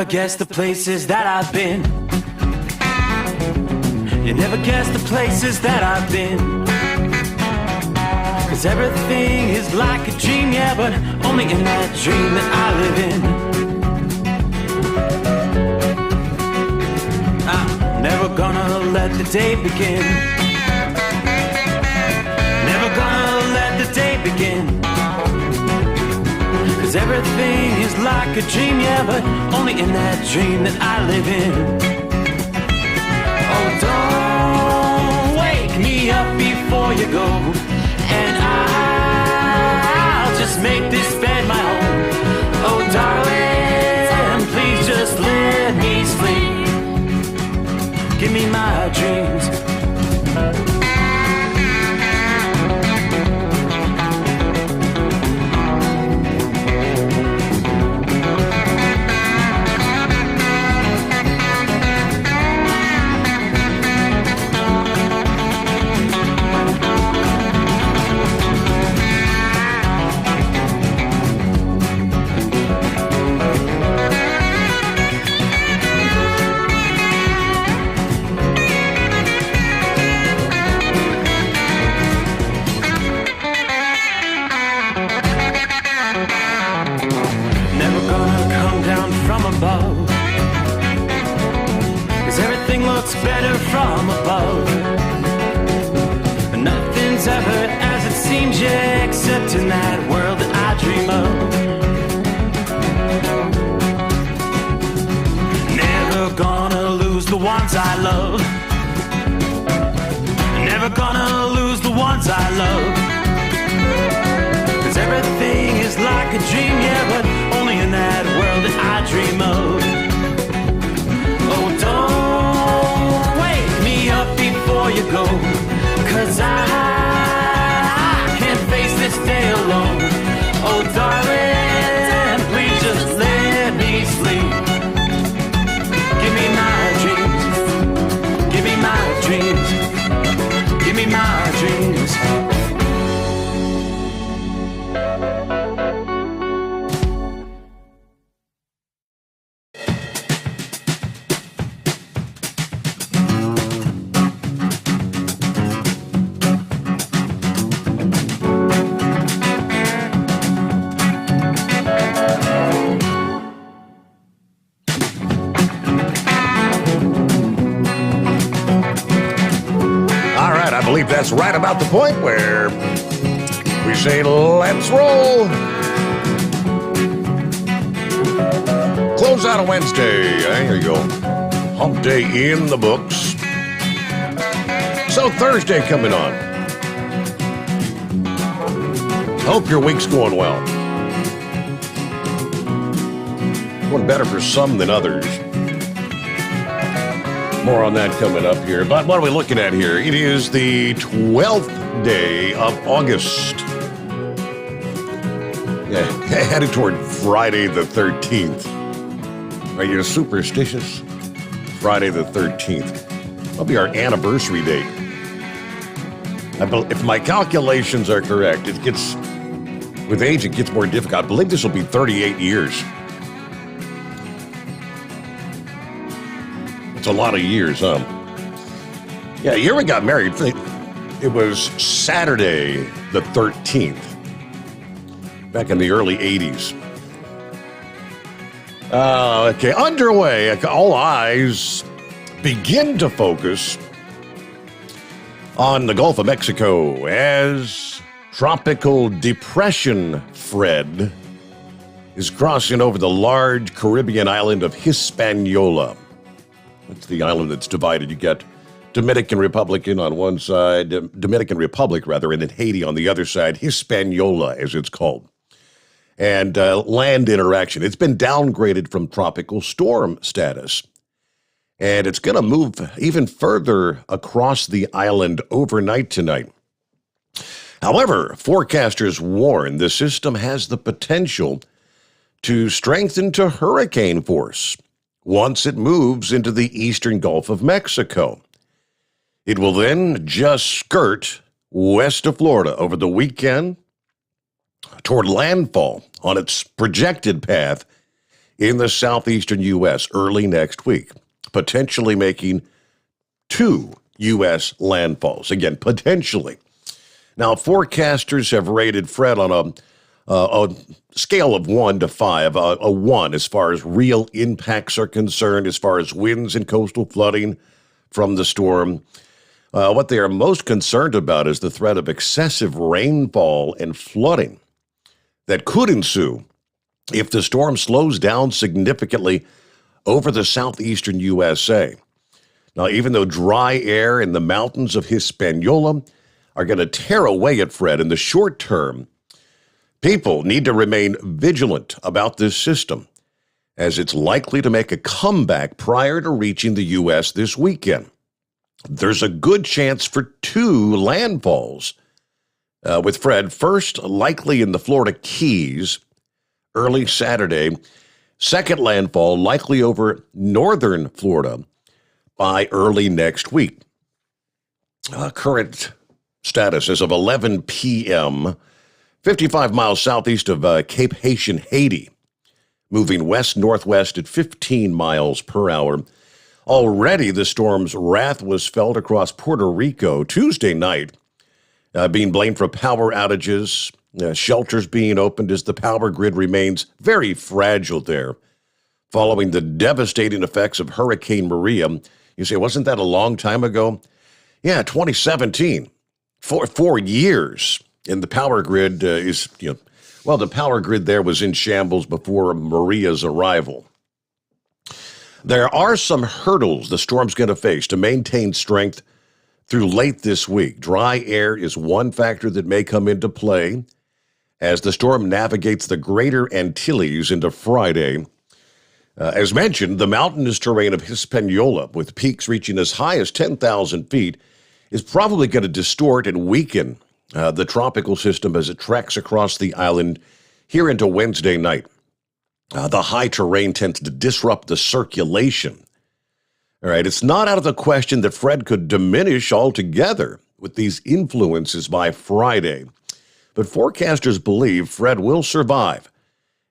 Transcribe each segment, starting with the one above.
guess the places that I've been. You never guess the places that I've been. 'Cause everything is like a dream, yeah, but only in that dream that I live in. I'm never gonna let the day begin. Never gonna let the day begin. 'Cause everything is like a dream, yeah, but only in that dream that I live in. Oh, don't wake me up before you go, and I'll just make this bed my home. Oh, darling, please just let me sleep. Give me my dreams. Better from above. Nothing's ever as it seems, yeah, except in that world that I dream of. Never gonna lose the ones I love. Never gonna lose the ones I love. 'Cause everything is like a dream, yeah, but only in that world that I dream of. Oh, don't wake me up before you go, 'cause I can't face this day alone. Oh, darling, please just let me sleep. Give me my dreams. Give me my dreams. Give me my dreams. That's right about the point where we say, let's roll. Close out a Wednesday. Here you go. Hump day in the books. So Thursday coming on. Hope your week's going well. Going better for some than others. More on that coming up here. But what are we looking at here? It is the 12th day of August. Yeah, headed toward Friday the 13th. Are you superstitious? Friday the 13th. That'll be our anniversary date. If my calculations are correct, it gets, with age, it gets more difficult. I believe this will be 38 years. A lot of years, huh? Yeah, the year we got married, it was Saturday the 13th, back in the early 80s. Okay, underway. All eyes begin to focus on the Gulf of Mexico as Tropical Depression Fred is crossing over the large Caribbean island of Hispaniola. It's the island that's divided. You got Dominican Republic on one side, Dominican Republic, rather, and then Haiti on the other side, Hispaniola, as it's called. And land interaction. It's been downgraded from tropical storm status. And it's going to move even further across the island overnight tonight. However, forecasters warn the system has the potential to strengthen to hurricane force once it moves into the eastern Gulf of Mexico. It will then just skirt west of Florida over the weekend toward landfall on its projected path in the southeastern U.S. early next week, potentially making 2 U.S. landfalls. Again, potentially. Now, forecasters have rated Fred on a scale of 1 to 5, a 1 as far as real impacts are concerned, as far as winds and coastal flooding from the storm. What they are most concerned about is the threat of excessive rainfall and flooding that could ensue if the storm slows down significantly over the southeastern USA. Now, even though dry air in the mountains of Hispaniola are going to tear away at Fred in the short term, people need to remain vigilant about this system, as it's likely to make a comeback prior to reaching the U.S. this weekend. There's a good chance for 2 landfalls, with Fred first likely in the Florida Keys early Saturday, second landfall likely over northern Florida by early next week. Current status as of 11 p.m., 55 miles southeast of Cape Haitian, Haiti, moving west-northwest at 15 miles per hour. Already, the storm's wrath was felt across Puerto Rico Tuesday night, being blamed for power outages, shelters being opened as the power grid remains very fragile there, following the devastating effects of Hurricane Maria. You say, wasn't that a long time ago? Yeah, 2017, 4 years. And the power grid the power grid there was in shambles before Maria's arrival. There are some hurdles the storm's going to face to maintain strength through late this week. Dry air is one factor that may come into play as the storm navigates the greater Antilles into Friday. As mentioned, the mountainous terrain of Hispaniola, with peaks reaching as high as 10,000 feet, is probably going to distort and weaken the tropical system as it treks across the island here into Wednesday night. The high terrain tends to disrupt the circulation. All right, it's not out of the question that Fred could diminish altogether with these influences by Friday. But forecasters believe Fred will survive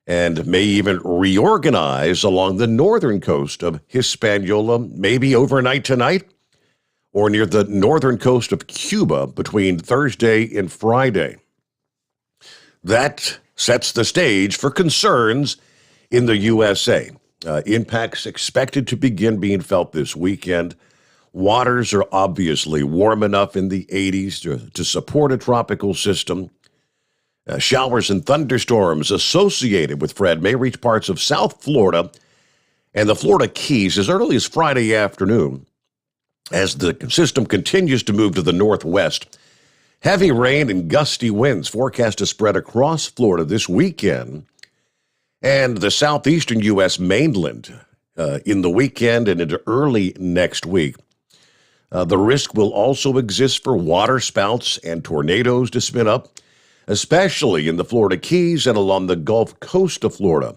and may even reorganize along the northern coast of Hispaniola, maybe overnight tonight, or near the northern coast of Cuba between Thursday and Friday. That sets the stage for concerns in the USA. Impacts expected to begin being felt this weekend. Waters are obviously warm enough in the 80s to support a tropical system. Showers and thunderstorms associated with Fred may reach parts of South Florida and the Florida Keys as early as Friday afternoon. As the system continues to move to the northwest, heavy rain and gusty winds forecast to spread across Florida this weekend and the southeastern U.S. mainland in the weekend and into early next week. The risk will also exist for water spouts and tornadoes to spin up, especially in the Florida Keys and along the Gulf Coast of Florida,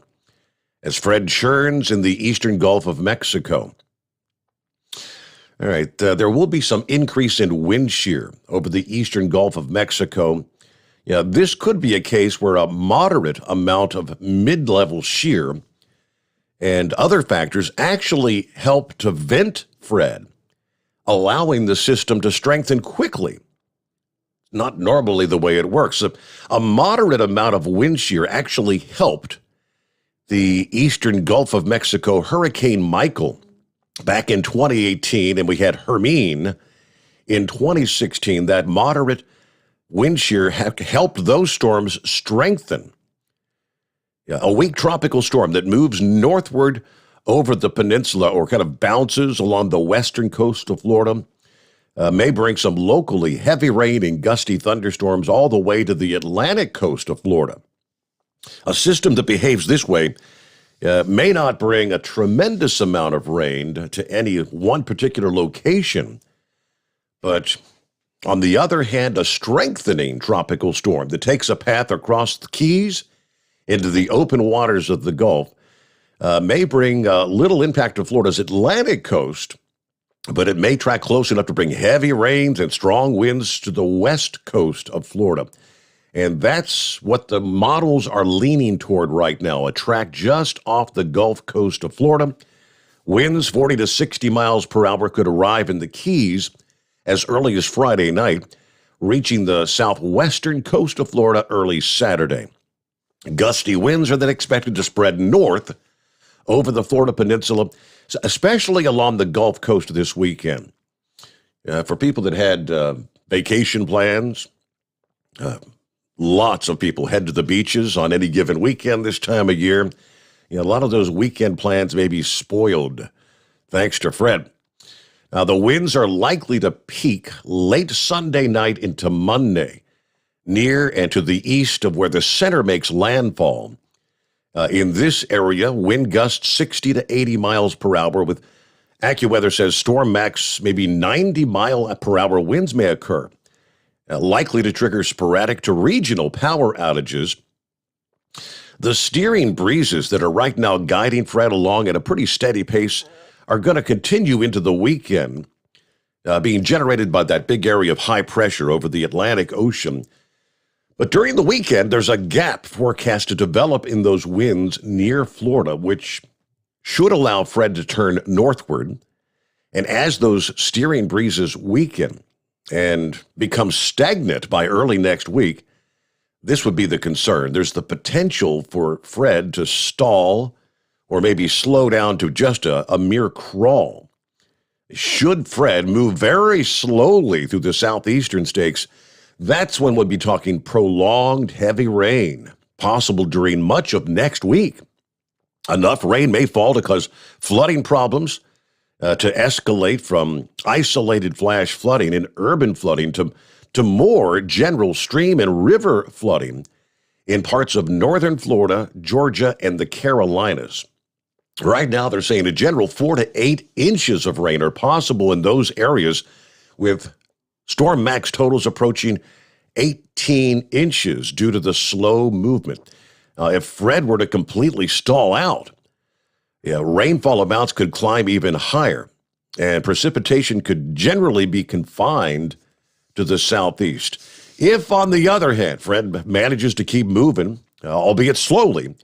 as Fred churns in the eastern Gulf of Mexico. All right, there will be some increase in wind shear over the eastern Gulf of Mexico. Yeah, this could be a case where a moderate amount of mid-level shear and other factors actually help to vent Fred, allowing the system to strengthen quickly. Not normally the way it works. A moderate amount of wind shear actually helped the eastern Gulf of Mexico Hurricane Michael back in 2018, and we had Hermine in 2016. That moderate wind shear helped those storms strengthen. A weak tropical storm that moves northward over the peninsula or kind of bounces along the western coast of Florida may bring some locally heavy rain and gusty thunderstorms all the way to the Atlantic coast of Florida. A system that behaves this way may not bring a tremendous amount of rain to any one particular location, but on the other hand, a strengthening tropical storm that takes a path across the Keys into the open waters of the Gulf may bring little impact to Florida's Atlantic coast, but it may track close enough to bring heavy rains and strong winds to the west coast of Florida. And that's what the models are leaning toward right now, a track just off the Gulf Coast of Florida. Winds 40 to 60 miles per hour could arrive in the Keys as early as Friday night, reaching the southwestern coast of Florida early Saturday. Gusty winds are then expected to spread north over the Florida Peninsula, especially along the Gulf Coast this weekend. For people that had vacation plans, lots of people head to the beaches on any given weekend this time of year. A lot of those weekend plans may be spoiled thanks to Fred. Now, the winds are likely to peak late Sunday night into Monday, near and to the east of where the center makes landfall. In this area, wind gusts 60 to 80 miles per hour, with AccuWeather says storm max maybe 90 mile per hour winds may occur, likely to trigger sporadic to regional power outages. The steering breezes that are right now guiding Fred along at a pretty steady pace are going to continue into the weekend, being generated by that big area of high pressure over the Atlantic Ocean. But during the weekend, there's a gap forecast to develop in those winds near Florida, which should allow Fred to turn northward. And as those steering breezes weaken and become stagnant by early next week, this would be the concern. There's the potential for Fred to stall or maybe slow down to just a mere crawl. Should Fred move very slowly through the southeastern states, that's when we'll be talking prolonged heavy rain, possible during much of next week. Enough rain may fall to cause flooding problems to escalate from isolated flash flooding and urban flooding to more general stream and river flooding in parts of northern Florida, Georgia, and the Carolinas. Right now, they're saying a general 4 to 8 inches of rain are possible in those areas, with storm max totals approaching 18 inches due to the slow movement. If Fred were to completely stall out, rainfall amounts could climb even higher, and precipitation could generally be confined to the southeast. If, on the other hand, Fred manages to keep moving, albeit slowly,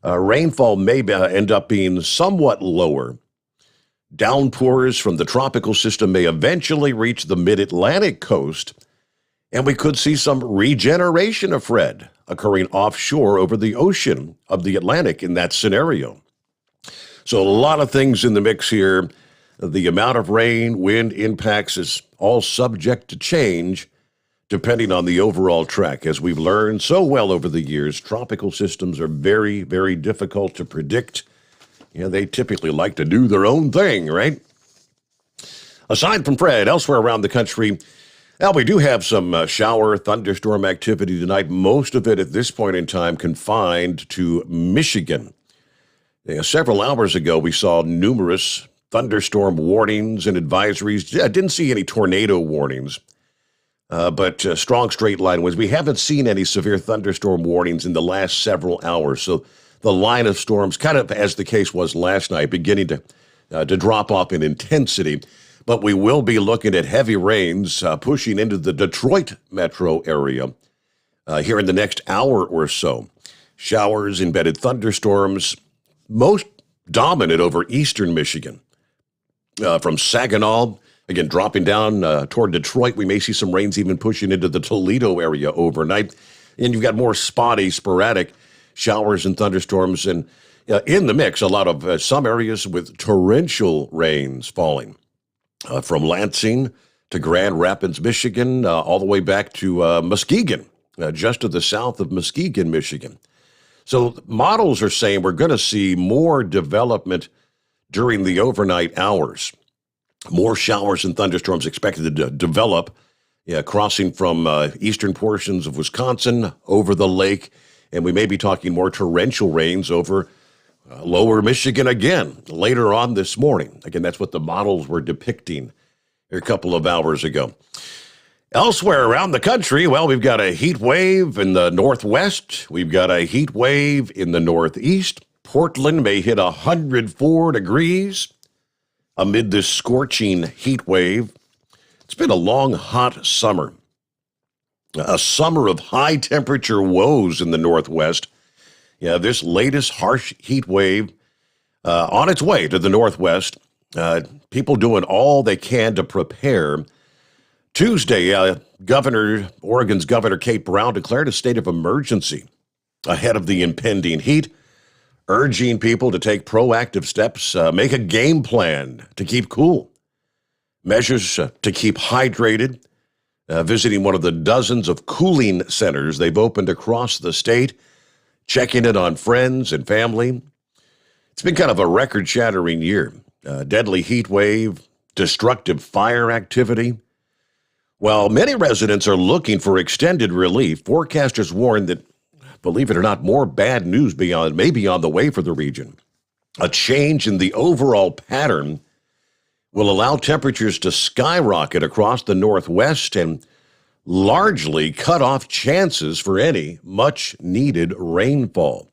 rainfall may end up being somewhat lower. Downpours from the tropical system may eventually reach the mid-Atlantic coast, and we could see some regeneration of Fred occurring offshore over the ocean of the Atlantic in that scenario. So a lot of things in the mix here. The amount of rain, wind impacts is all subject to change depending on the overall track. As we've learned so well over the years, tropical systems are very, very difficult to predict. They typically like to do their own thing, right? Aside from Fred, elsewhere around the country, we do have some shower, thunderstorm activity tonight. Most of it at this point in time confined to Michigan. Several hours ago, we saw numerous thunderstorm warnings and advisories. I didn't see any tornado warnings, but strong straight line winds. We haven't seen any severe thunderstorm warnings in the last several hours. So the line of storms, kind of as the case was last night, beginning to drop off in intensity. But we will be looking at heavy rains pushing into the Detroit metro area here in the next hour or so. Showers, embedded thunderstorms, most dominant over eastern Michigan. From Saginaw, again, dropping down toward Detroit, we may see some rains even pushing into the Toledo area overnight. And you've got more spotty, sporadic showers and thunderstorms. And in the mix, a lot of some areas with torrential rains falling. From Lansing to Grand Rapids, Michigan, all the way back to Muskegon, just to the south of Muskegon, Michigan. So models are saying we're going to see more development during the overnight hours. More showers and thunderstorms expected to develop, crossing from eastern portions of Wisconsin over the lake. And we may be talking more torrential rains over lower Michigan again later on this morning. Again, that's what the models were depicting a couple of hours ago. Elsewhere around the country, we've got a heat wave in the northwest. We've got a heat wave in the northeast. Portland may hit 104 degrees amid this scorching heat wave. It's been a long, hot summer. A summer of high temperature woes in the Northwest. Yeah, this latest harsh heat wave on its way to the Northwest. People doing all they can to prepare. Tuesday, Oregon's Governor Kate Brown declared a state of emergency ahead of the impending heat, urging people to take proactive steps, make a game plan to keep cool, measures to keep hydrated, visiting one of the dozens of cooling centers they've opened across the state, checking in on friends and family. It's been kind of a record-shattering year. Deadly heat wave, destructive fire activity. While many residents are looking for extended relief, forecasters warn that, believe it or not, more bad news may be on the way for the region. A change in the overall pattern will allow temperatures to skyrocket across the Northwest and largely cut off chances for any much-needed rainfall.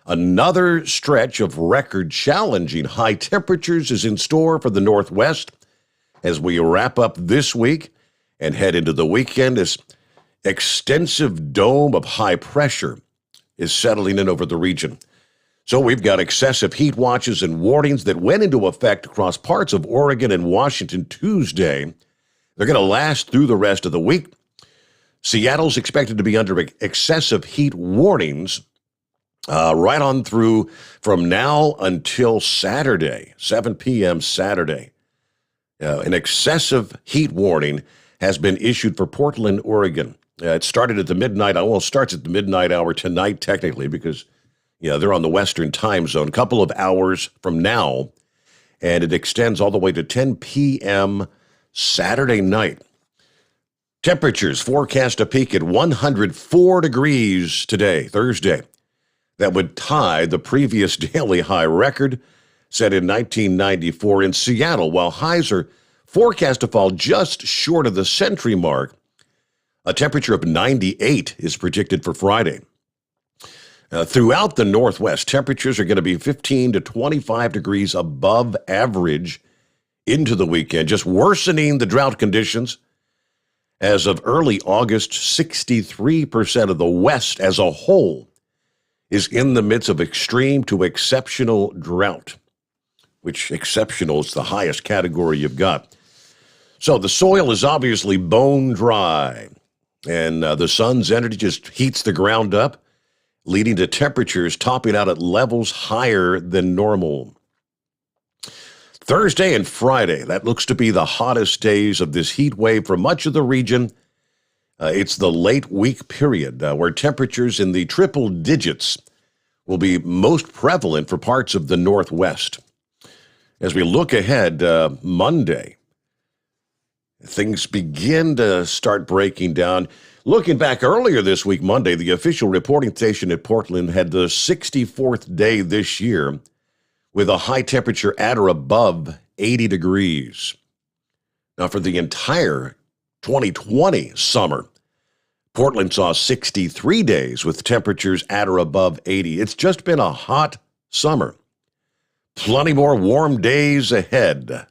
Another stretch of record-challenging high temperatures is in store for the Northwest as we wrap up this week and head into the weekend. This extensive dome of high pressure is settling in over the region. So we've got excessive heat watches and warnings that went into effect across parts of Oregon and Washington Tuesday. They're going to last through the rest of the week. Seattle's expected to be under excessive heat warnings right on through from now until Saturday, 7 p.m. Saturday. An excessive heat warning has been issued for Portland, Oregon. It started at the midnight, starts at the midnight hour tonight technically because they're on the Western time zone, a couple of hours from now, and it extends all the way to 10 p.m. Saturday night. Temperatures forecast to peak at 104 degrees today, Thursday. That would tie the previous daily high record set in 1994 in Seattle, while highs are forecast to fall just short of the century mark. A temperature of 98 is predicted for Friday. Throughout the Northwest, temperatures are going to be 15 to 25 degrees above average into the weekend, just worsening the drought conditions. As of early August, 63% of the West as a whole is in the midst of extreme to exceptional drought, which exceptional is the highest category you've got. So the soil is obviously bone dry, and the sun's energy just heats the ground up, leading to temperatures topping out at levels higher than normal. Thursday and Friday, that looks to be the hottest days of this heat wave for much of the region. It's the late week period where temperatures in the triple digits will be most prevalent for parts of the Northwest. As we look ahead, Monday, things begin to start breaking down. Looking back earlier this week, Monday, the official reporting station at Portland had the 64th day this year with a high temperature at or above 80 degrees. Now, for the entire 2020 summer, Portland saw 63 days with temperatures at or above 80. It's just been a hot summer. Plenty more warm days ahead.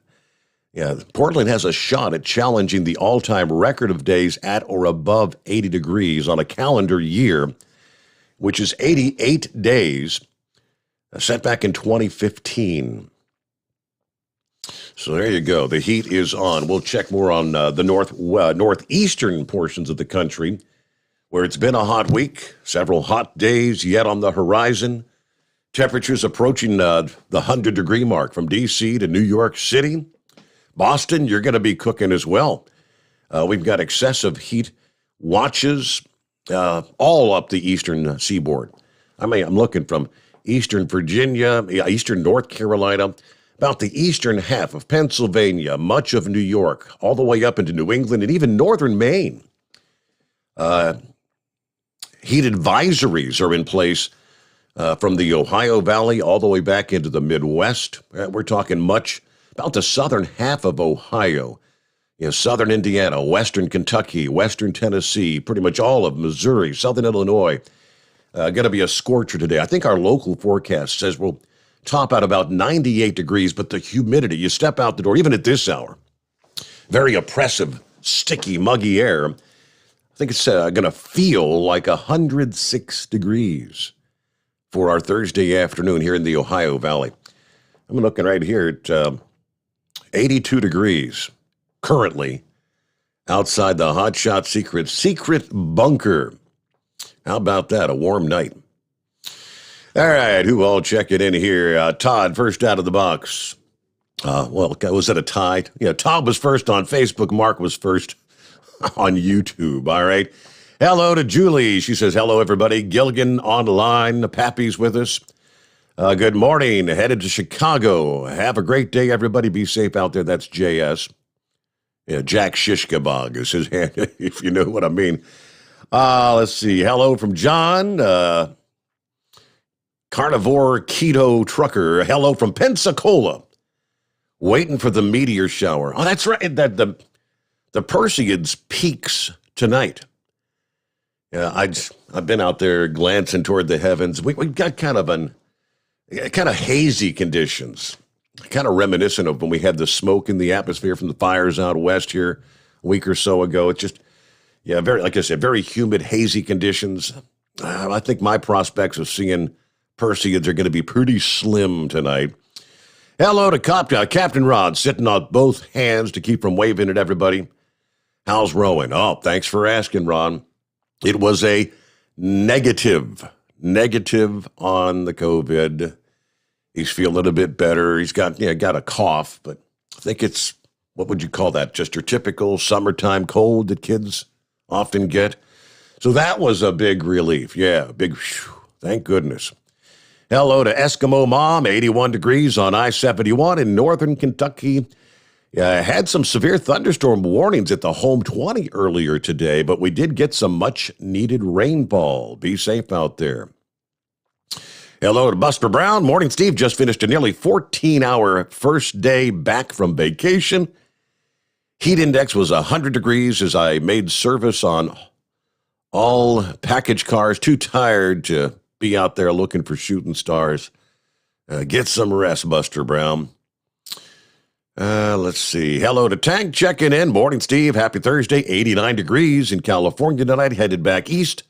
Yeah, Portland has a shot at challenging the all-time record of days at or above 80 degrees on a calendar year, which is 88 days, set back in 2015. So there you go. The heat is on. We'll check more on the northeastern portions of the country, where it's been a hot week, several hot days yet on the horizon. Temperatures approaching the 100-degree mark from D.C. to New York City. Boston, you're going to be cooking as well. We've got excessive heat watches all up the eastern seaboard. I'm looking from eastern Virginia, eastern North Carolina, about the eastern half of Pennsylvania, much of New York, all the way up into New England and even northern Maine. Heat advisories are in place from the Ohio Valley all the way back into the Midwest. We're talking much about the southern half of Ohio, southern Indiana, western Kentucky, western Tennessee, pretty much all of Missouri, southern Illinois. Going to be a scorcher today. I think our local forecast says we'll top out about 98 degrees, but the humidity, you step out the door, even at this hour, very oppressive, sticky, muggy air. think it's going to feel like 106 degrees for our Thursday afternoon here in the Ohio Valley. I'm looking right here at 82 degrees currently outside the Hotshot secret bunker. How about that? A warm night. All right, who all checking in here? Todd, first out of the box. Was it a tie? Yeah, Todd was first on Facebook. Mark was first on YouTube. All right. Hello to Julie. She says, hello, everybody. Gilligan online. Pappy's with us. Good morning. Headed to Chicago. Have a great day, everybody. Be safe out there. That's JS. Yeah, Jack Shishkabog is his hand, if you know what I mean. Let's see. Hello from John. Carnivore Keto Trucker. Hello from Pensacola. Waiting for the meteor shower. Oh, that's right. That the Perseids peaks tonight. Yeah, I've been out there glancing toward the heavens. We've got kind of hazy conditions, kind of reminiscent of when we had the smoke in the atmosphere from the fires out west here a week or so ago. It's just, yeah, very, like I said, very humid, hazy conditions. I think my prospects of seeing Perseids are going to be pretty slim tonight. Hello to Captain Rod, sitting on both hands to keep from waving at everybody. How's Rowan? Oh, thanks for asking, Ron. It was a negative on the COVID. He's feeling a bit better. He's got a cough, but I think it's, what would you call that? Just your typical summertime cold that kids often get. So that was a big relief. Yeah, thank goodness. Hello to Eskimo Mom, 81 degrees on I-71 in northern Kentucky. Yeah, had some severe thunderstorm warnings at the home 20 earlier today, but we did get some much-needed rainfall. Be safe out there. Hello to Buster Brown. Morning, Steve. Just finished a nearly 14-hour first day back from vacation. Heat index was 100 degrees as I made service on all package cars. Too tired to be out there looking for shooting stars. Get some rest, Buster Brown. Let's see. Hello to Tank checking in. Morning, Steve. Happy Thursday. 89 degrees in California tonight. Headed back east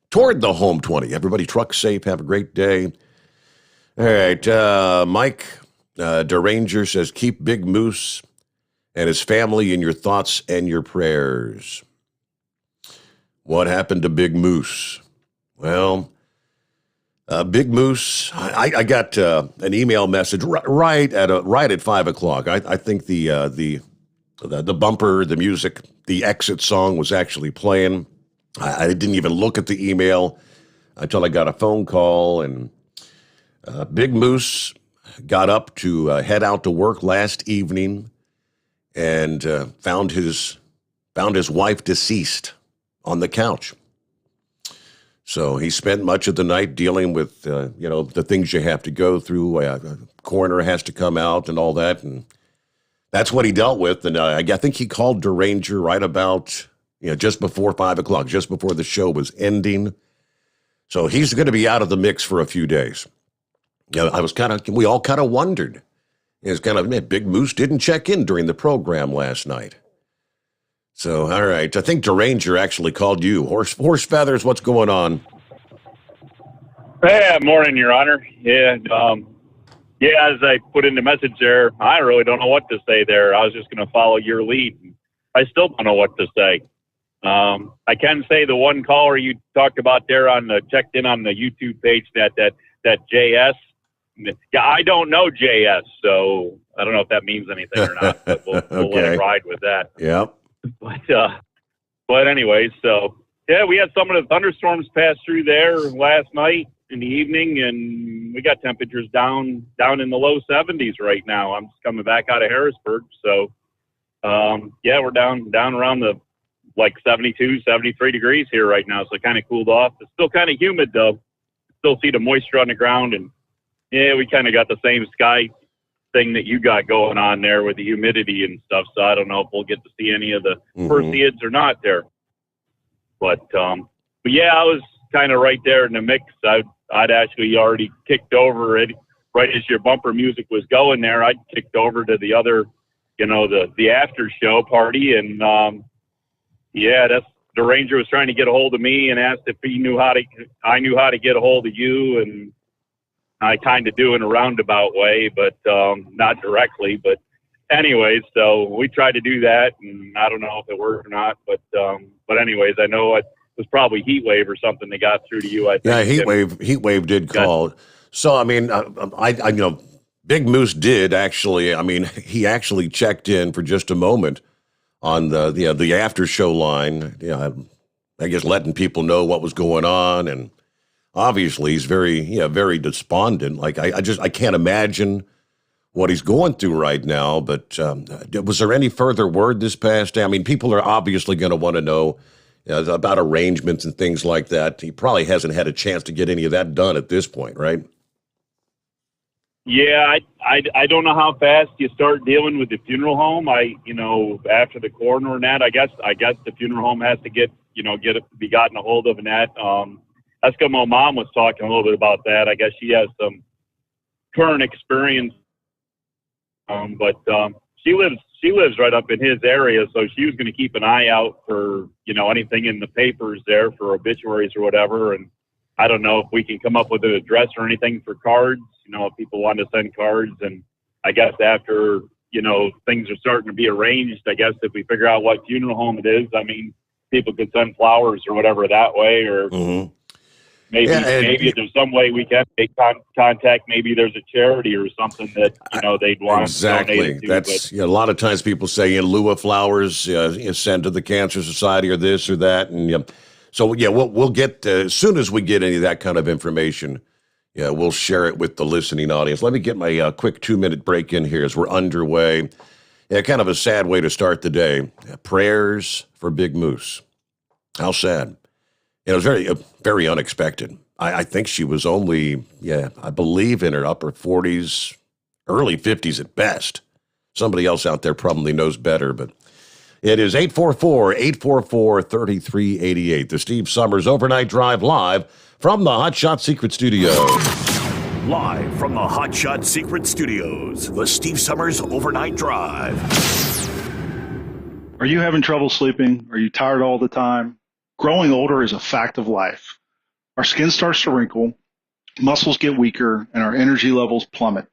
toward the home 20. Everybody truck safe. Have a great day. All right. Mike DeRanger says, keep Big Moose and his family in your thoughts and your prayers. What happened to Big Moose? Well, Big Moose, I got an email message right at 5 o'clock. I think the bumper, the music, the exit song was actually playing. I didn't even look at the email until I got a phone call, and Big Moose got up to head out to work last evening and found his wife deceased on the couch. So he spent much of the night dealing with, the things you have to go through. Coroner has to come out and all that. And that's what he dealt with. And I think he called DeRanger right about, just before 5 o'clock, just before the show was ending. So he's going to be out of the mix for a few days. We all kind of wondered. It's kind of, Big Moose didn't check in during the program last night. So, all right. I think DeRanger actually called you. Horse Feathers, what's going on? Hey, morning, Your Honor. Yeah, as I put in the message there, I really don't know what to say there. I was just going to follow your lead. I still don't know what to say. I can say the one caller you talked about there checked in on the YouTube page that JS. Yeah, I don't know JS, so I don't know if that means anything or not, but we'll Okay. let it ride with that. Yep. But anyway, so yeah, we had some of the thunderstorms pass through there last night in the evening, and we got temperatures down in the low 70s right now. I'm just coming back out of Harrisburg, so we're down around the 72, 73 degrees here right now, so it kind of cooled off. It's still kind of humid though. Still see the moisture on the ground, and yeah, we kind of got the same sky thing that you got going on there with the humidity and stuff. So I don't know if we'll get to see any of the Perseids or not there. But yeah, I was kind of right there in the mix. I'd actually already kicked over it right as your bumper music was going there. I'd kicked over to the other, the after show party, and the ranger was trying to get a hold of me and asked if I knew how to get a hold of you, and I kind of do in a roundabout way, but not directly. But anyways, so we tried to do that, and I don't know if it worked or not. But anyways, I know it was probably heat wave or something that got through to you. I think. Yeah, heat wave did call. So I mean, I Big Moose did actually. I mean, he actually checked in for just a moment on the after show line. I guess letting people know what was going on, and obviously he's very despondent. Like I can't imagine what he's going through right now. But was there any further word this past day? I mean, people are obviously going to want to know about arrangements and things like that. He probably hasn't had a chance to get any of that done at this point, right? Yeah, I don't know how fast you start dealing with the funeral home. After the coroner and that, I guess the funeral home has to be gotten a hold of, and that. Eskimo Mom was talking a little bit about that. I guess she has some current experience, but she lives right up in his area, so she was going to keep an eye out for anything in the papers there for obituaries or whatever. And I don't know if we can come up with an address or anything for cards. If people want to send cards, and I guess after things are starting to be arranged, I guess if we figure out what funeral home it is, I mean, people could send flowers or whatever that way, or. Mm-hmm. Maybe if there's some way we can make contact. Maybe there's a charity or something that they'd want to donate to. That's a lot of times people say in lieu of flowers, send to the Cancer Society or this or that, and so we'll get as soon as we get any of that kind of information. Yeah, we'll share it with the listening audience. Let me get my quick 2-minute break in here as we're underway. Yeah, kind of a sad way to start the day. Prayers for Big Moose. How sad. It was very, very unexpected. I think she was only, I believe in her upper 40s, early 50s at best. Somebody else out there probably knows better, but it is 844-844-3388. The Steve Sommers Overnight Drive live from the Hot Shot Secret Studios. Live from the Hot Shot Secret Studios, the Steve Sommers Overnight Drive. Are you having trouble sleeping? Are you tired all the time? Growing older is a fact of life. Our skin starts to wrinkle, muscles get weaker, and our energy levels plummet.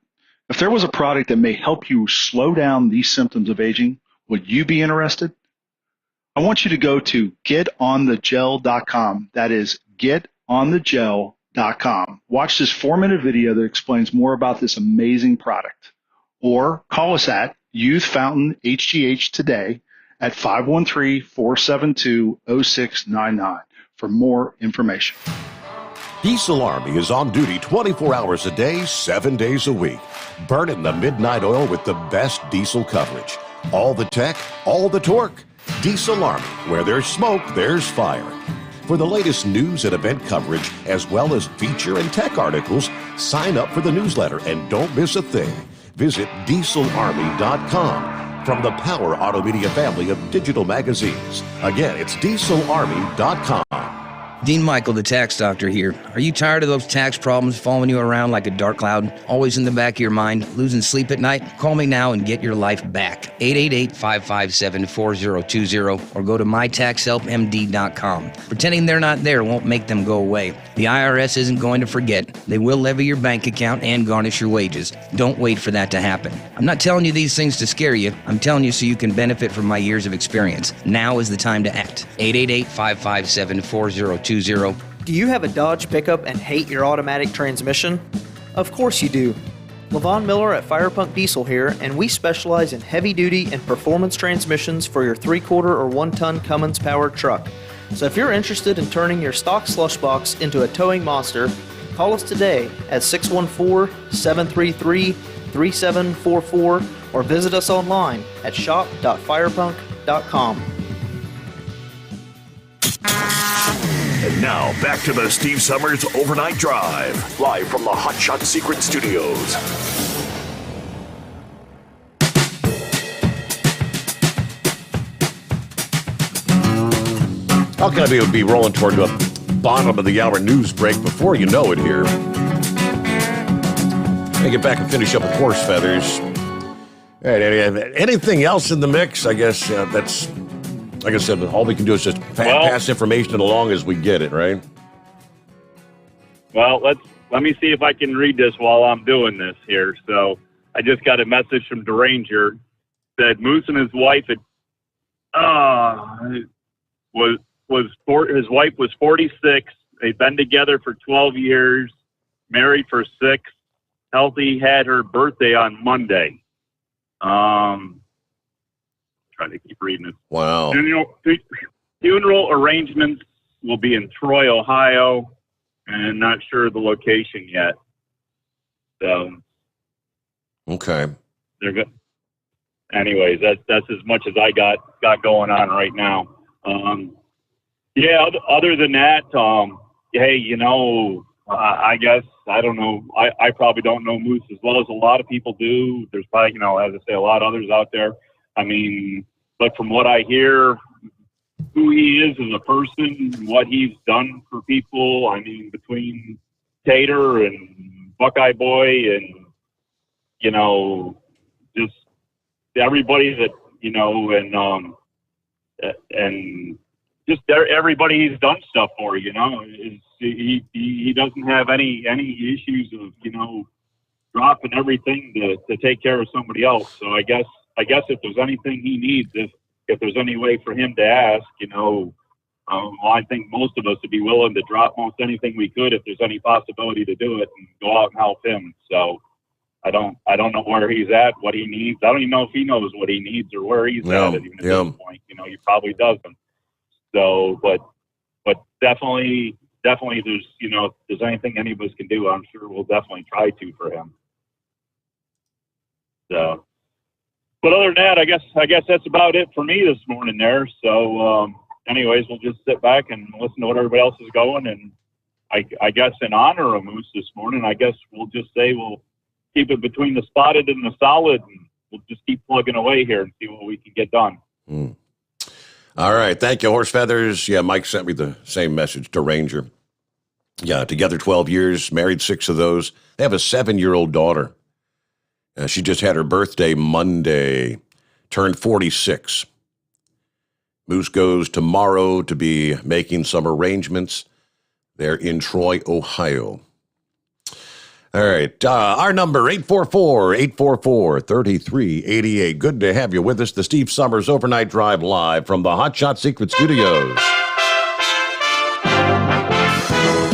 If there was a product that may help you slow down these symptoms of aging, would you be interested? I want you to go to getonthegel.com. That is getonthegel.com. Watch this 4-minute video that explains more about this amazing product. Or call us at Youth Fountain HGH today at 513-472-0699 for more information. Diesel Army is on duty 24 hours a day, 7 days a week. Burning the midnight oil with the best diesel coverage. All the tech, all the torque. Diesel Army, where there's smoke, there's fire. For the latest news and event coverage, as well as feature and tech articles, sign up for the newsletter and don't miss a thing. Visit dieselarmy.com. From the Power Auto Media family of digital magazines. Again, it's dieselarmy.com. Dean Michael, the tax doctor here. Are you tired of those tax problems following you around like a dark cloud, always in the back of your mind, losing sleep at night? Call me now and get your life back. 888-557-4020 or go to mytaxhelpmd.com. Pretending they're not there won't make them go away. The IRS isn't going to forget. They will levy your bank account and garnish your wages. Don't wait for that to happen. I'm not telling you these things to scare you. I'm telling you so you can benefit from my years of experience. Now is the time to act. 888-557-4020. Do you have a Dodge pickup and hate your automatic transmission? Of course you do. LaVon Miller at Firepunk Diesel here, and we specialize in heavy-duty and performance transmissions for your 3/4 or 1-ton Cummins-powered truck. So if you're interested in turning your stock slush box into a towing monster, call us today at 614-733-3744 or visit us online at shop.firepunk.com. And now, back to the Steve Sommers Overnight Drive, live from the Hot Shot Secret Studios. How can I be rolling toward the bottom of the hour news break before you know it here? I get back and finish up with horse feathers. Anything else in the mix? I guess that's Like I said, all we can do is just pass information along as we get it, right? Well, let me see if I can read this while I'm doing this here. So I just got a message from Deranger. Said Moose and his wife his wife was 46. They'd been together for 12 years, married for 6. Healthy, had her birthday on Monday. Trying to keep reading it. Wow. Funeral arrangements will be in Troy, Ohio, and not sure the location yet. So. Okay. They're good. Anyways, that's as much as I got going on right now. Other than that, hey, I guess, I don't know. I probably don't know Moose as well as a lot of people do. There's probably, as I say, a lot of others out there. I mean, but from what I hear, who he is as a person, what he's done for people, I mean, between Tater and Buckeye Boy and, just everybody that, and just everybody he's done stuff for, he doesn't have any issues of, dropping everything to take care of somebody else. So I guess if there's anything he needs, if there's any way for him to ask, I think most of us would be willing to drop most anything we could if there's any possibility to do it and go out and help him. So I don't know where he's at, what he needs. I don't even know if he knows what he needs or where he's at even at this point. He probably doesn't. So, but definitely there's, if there's anything any of us can do, I'm sure we'll definitely try to for him. So, but other than that, I guess that's about it for me this morning there. So, anyways, we'll just sit back and listen to what everybody else is going. And I guess in honor of Moose this morning, I guess we'll just say we'll keep it between the spotted and the solid, and we'll just keep plugging away here and see what we can get done. All right. Thank you, Horse Feathers. Yeah, Mike sent me the same message to Ranger. Yeah, together 12 years, married 6 of those. They have a 7-year-old daughter. She just had her birthday Monday, turned 46. Moose goes tomorrow to be making some arrangements there in Troy, Ohio. All right, our number, 844-844-3388. Good to have you with us. The Steve Sommers Overnight Drive live from the Hot Shot Secret Studios.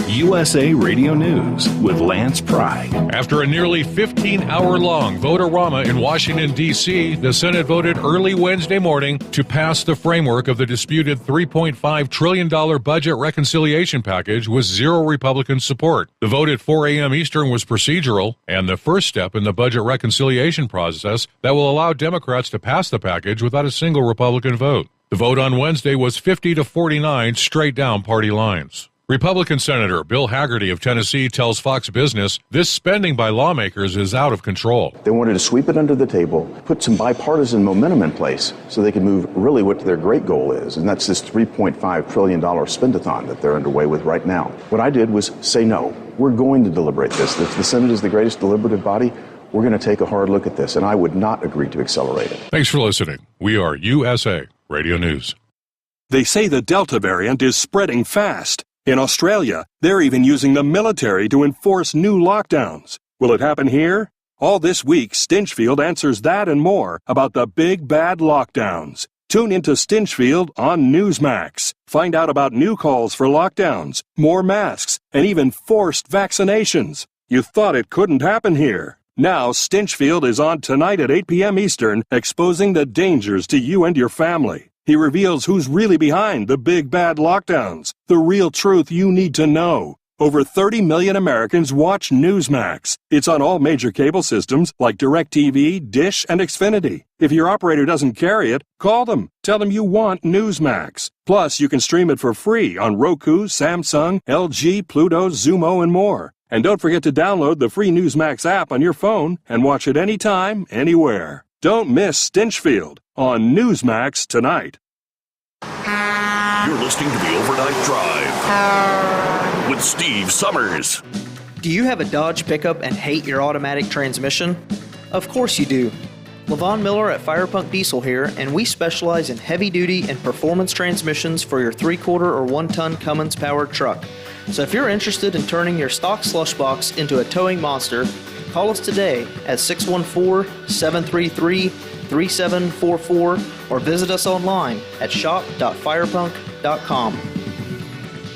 USA Radio News with Lance Pry. After a nearly 15-hour-long vote-a-rama in Washington, D.C., the Senate voted early Wednesday morning to pass the framework of the disputed $3.5 trillion budget reconciliation package with 0 Republican support. The vote at 4 a.m. Eastern was procedural and the first step in the budget reconciliation process that will allow Democrats to pass the package without a single Republican vote. The vote on Wednesday was 50-49 straight down party lines. Republican Senator Bill Hagerty of Tennessee tells Fox Business this spending by lawmakers is out of control. They wanted to sweep it under the table, put some bipartisan momentum in place so they can move really what their great goal is, and that's this $3.5 trillion spend-a-thon that they're underway with right now. What I did was say no. We're going to deliberate this. The Senate is the greatest deliberative body. We're going to take a hard look at this, and I would not agree to accelerate it. Thanks for listening. We are USA Radio News. They say the Delta variant is spreading fast. In Australia, they're even using the military to enforce new lockdowns. Will it happen here? All this week, Stinchfield answers that and more about the big bad lockdowns. Tune into Stinchfield on Newsmax. Find out about new calls for lockdowns, more masks, and even forced vaccinations. You thought it couldn't happen here. Now, Stinchfield is on tonight at 8 p.m. Eastern, exposing the dangers to you and your family. He reveals who's really behind the big bad lockdowns, the real truth you need to know. Over 30 million Americans watch Newsmax. It's on all major cable systems like DirecTV, Dish, and Xfinity. If your operator doesn't carry it, call them. Tell them you want Newsmax. Plus, you can stream it for free on Roku, Samsung, LG, Pluto, Zumo, and more. And don't forget to download the free Newsmax app on your phone and watch it anytime, anywhere. Don't miss Stinchfield on Newsmax tonight. You're listening to the Overnight Drive with Steve Sommers. Do you have a Dodge pickup and hate your automatic transmission? Of course you do. Levon Miller at Firepunk Diesel here, and we specialize in heavy-duty and performance transmissions for your 3-quarter or 1-ton Cummins-powered truck. So if you're interested in turning your stock slush box into a towing monster, call us today at 614-733-3744 or visit us online at shop.firepunk.com.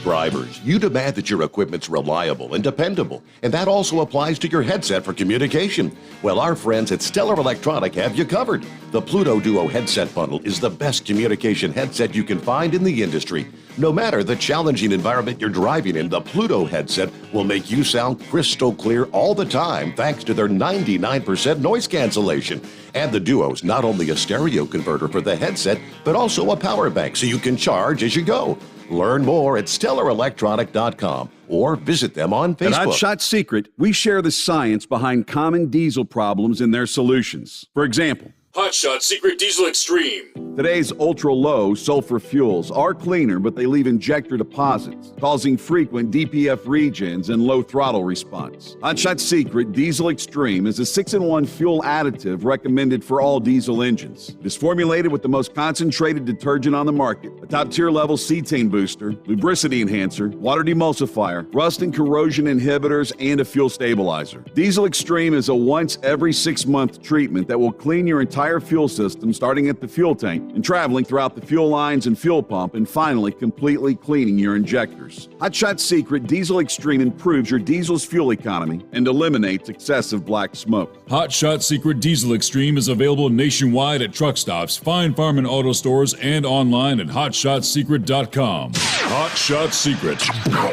Drivers, you demand that your equipment's reliable and dependable, and that also applies to your headset for communication. Well, our friends at Stellar Electronic have you covered. The Pluto Duo headset bundle is the best communication headset you can find in the industry. No matter the challenging environment you're driving in, the Pluto headset will make you sound crystal clear all the time thanks to their 99% noise cancellation. And the Duo's not only a stereo converter for the headset, but also a power bank so you can charge as you go. Learn more at StellarElectronic.com or visit them on Facebook. At Hot Shot Secret, we share the science behind common diesel problems and their solutions. For example, Hot Shot Secret Diesel Extreme. Today's ultra-low sulfur fuels are cleaner, but they leave injector deposits, causing frequent DPF regens and low throttle response. Hot Shot Secret Diesel Extreme is a 6-in-1 fuel additive recommended for all diesel engines. It is formulated with the most concentrated detergent on the market, a top-tier level cetane booster, lubricity enhancer, water demulsifier, rust and corrosion inhibitors, and a fuel stabilizer. Diesel Extreme is a once every 6-month treatment that will clean your entire fuel system, starting at the fuel tank and traveling throughout the fuel lines and fuel pump, and finally completely cleaning your injectors. Hot Shot Secret Diesel Extreme improves your diesel's fuel economy and eliminates excessive black smoke. Hot Shot Secret Diesel Extreme is available nationwide at truck stops, fine farm and auto stores, and online at hotshotsecret.com. Hot Shot Secret,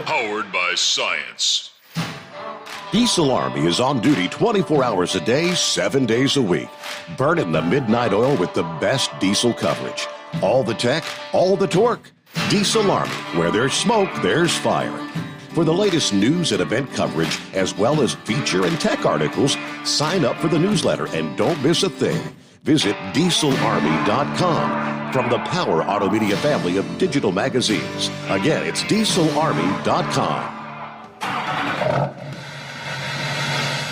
powered by science. Diesel Army is on duty 24 hours a day, 7 days a week. Burning the midnight oil with the best diesel coverage. All the tech, all the torque. Diesel Army, where there's smoke, there's fire. For the latest news and event coverage, as well as feature and tech articles, sign up for the newsletter and don't miss a thing. Visit dieselarmy.com from the Power Auto Media family of digital magazines. Again, it's dieselarmy.com.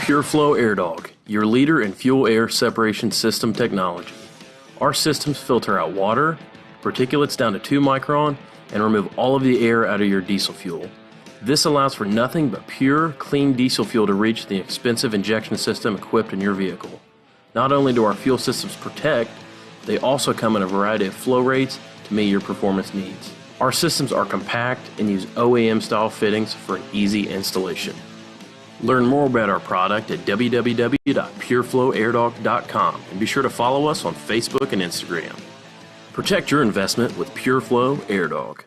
PureFlow AirDog, your leader in fuel air separation system technology. Our systems filter out water, particulates down to 2 micron, and remove all of the air out of your diesel fuel. This allows for nothing but pure, clean diesel fuel to reach the expensive injection system equipped in your vehicle. Not only do our fuel systems protect, they also come in a variety of flow rates to meet your performance needs. Our systems are compact and use OEM-style fittings for an easy installation. Learn more about our product at www.pureflowairdog.com and be sure to follow us on Facebook and Instagram. Protect your investment with PureFlow AirDog.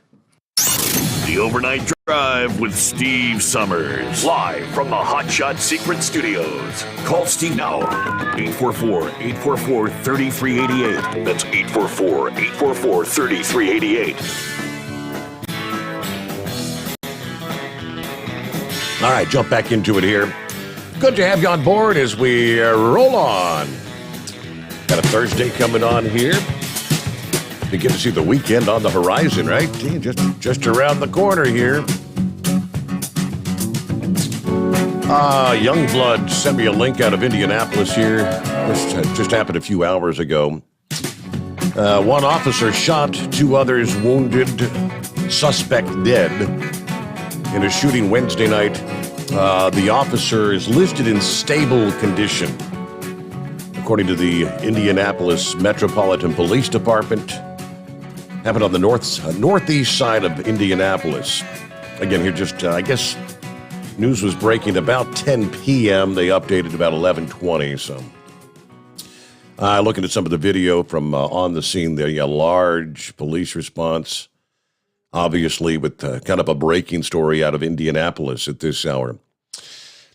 The Overnight Drive with Steve Sommers. Live from the Hot Shot Secret Studios. Call Steve now. 844-844-3388. That's 844-844-3388. All right, jump back into it here. Good to have you on board as we roll on. Got a Thursday coming on here. You get to see the weekend on the horizon, right? Gee, just around the corner here. Youngblood sent me a link out of Indianapolis here. Just happened a few hours ago. One officer shot, 2 others wounded, suspect dead in a shooting Wednesday night. The officer is listed in stable condition, according to the Indianapolis Metropolitan Police Department. Happened on the northeast side of Indianapolis. Again, here I guess news was breaking about 10 p.m. They updated about 11:20. So, looking at some of the video from on the scene there, large police response. Obviously, with kind of a breaking story out of Indianapolis at this hour.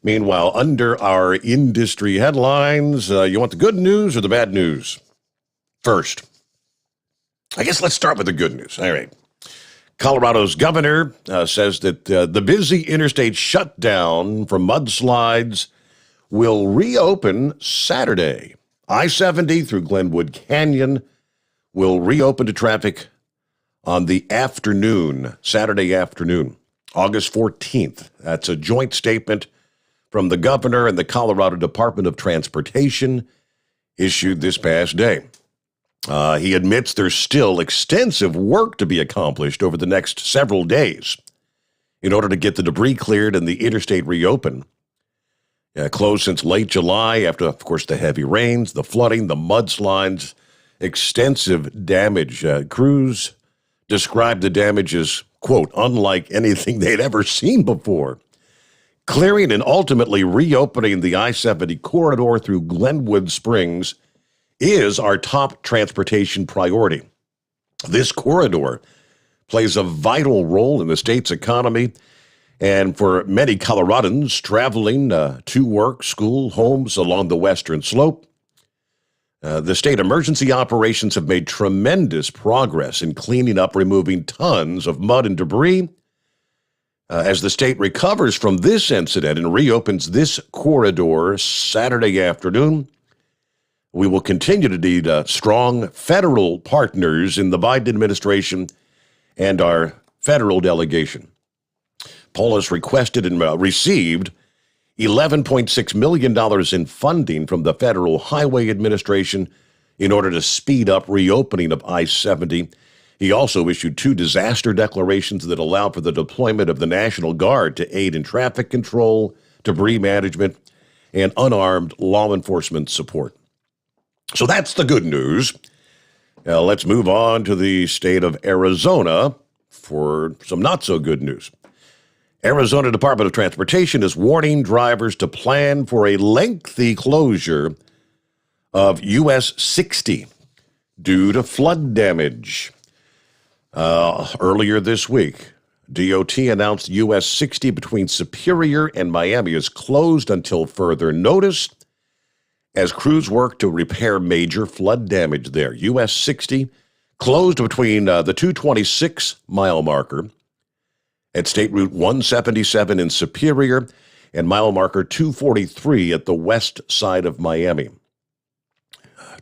Meanwhile, under our industry headlines, you want the good news or the bad news? First, I guess let's start with the good news. All right. Colorado's governor says that the busy interstate shutdown from mudslides will reopen Saturday. I-70 through Glenwood Canyon will reopen to traffic on the afternoon, Saturday afternoon, August 14th. That's a joint statement from the governor and the Colorado Department of Transportation issued this past day. He admits there's still extensive work to be accomplished over the next several days in order to get the debris cleared and the interstate reopened. Closed since late July after, of course, the heavy rains, the flooding, the mudslides, extensive damage. Crews described the damage as, quote, unlike anything they'd ever seen before. Clearing and ultimately reopening the I-70 corridor through Glenwood Springs is our top transportation priority. This corridor plays a vital role in the state's economy, and for many Coloradans traveling to work, school, homes along the western slope, the state emergency operations have made tremendous progress in cleaning up, removing tons of mud and debris. As the state recovers from this incident and reopens this corridor Saturday afternoon, we will continue to need strong federal partners in the Biden administration and our federal delegation. Polis requested and received $11.6 million in funding from the Federal Highway Administration in order to speed up reopening of I-70. He also issued 2 disaster declarations that allow for the deployment of the National Guard to aid in traffic control, debris management, and unarmed law enforcement support. So that's the good news. Now let's move on to the state of Arizona for some not so good news. Arizona Department of Transportation is warning drivers to plan for a lengthy closure of US 60 due to flood damage. Earlier this week, DOT announced US 60 between Superior and Miami is closed until further notice as crews work to repair major flood damage there. US 60 closed between the 226-mile marker at State Route 177 in Superior and mile marker 243 at the west side of Miami.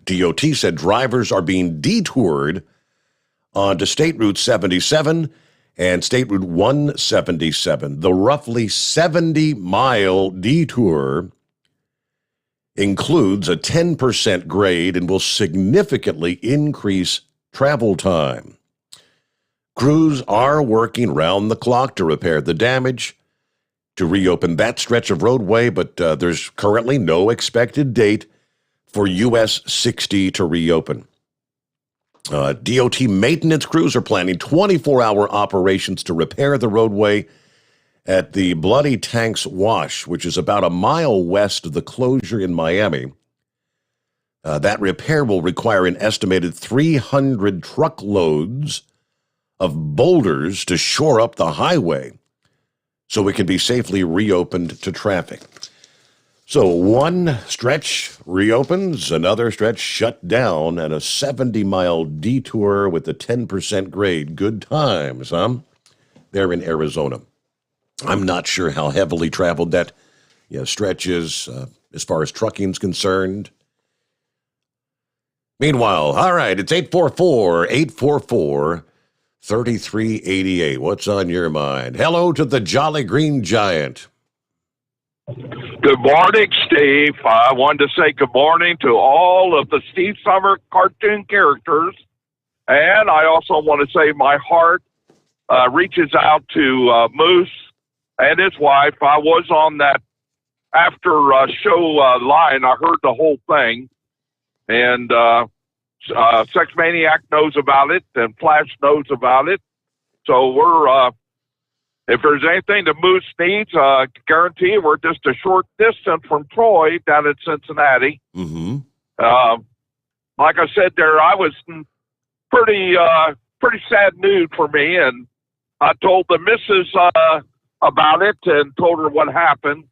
DOT said drivers are being detoured onto State Route 77 and State Route 177. The roughly 70-mile detour includes a 10% grade and will significantly increase travel time. Crews are working round the clock to repair the damage, to reopen that stretch of roadway, but there's currently no expected date for US 60 to reopen. DOT maintenance crews are planning 24-hour operations to repair the roadway at the Bloody Tanks Wash, which is about a mile west of the closure in Miami. That repair will require an estimated 300 truckloads of boulders to shore up the highway so it can be safely reopened to traffic. So one stretch reopens, another stretch shut down, and a 70-mile detour with a 10% grade. Good times, huh? There in Arizona. I'm not sure how heavily traveled that stretch is as far as trucking's concerned. Meanwhile, all right, it's 844-3388. What's on your mind? Hello to the Jolly Green Giant. Good morning, Steve. I wanted to say good morning to all of the Steve Summer cartoon characters. And I also want to say my heart reaches out to Moose and his wife. I was on that after show line. I heard the whole thing. And Sex Maniac knows about it, and Flash knows about it. So we're, if there's anything the Moose needs, guarantee we're just a short distance from Troy down in Cincinnati. Mm-hmm. Like I said there, I was pretty sad news for me, and I told the missus about it and told her what happened.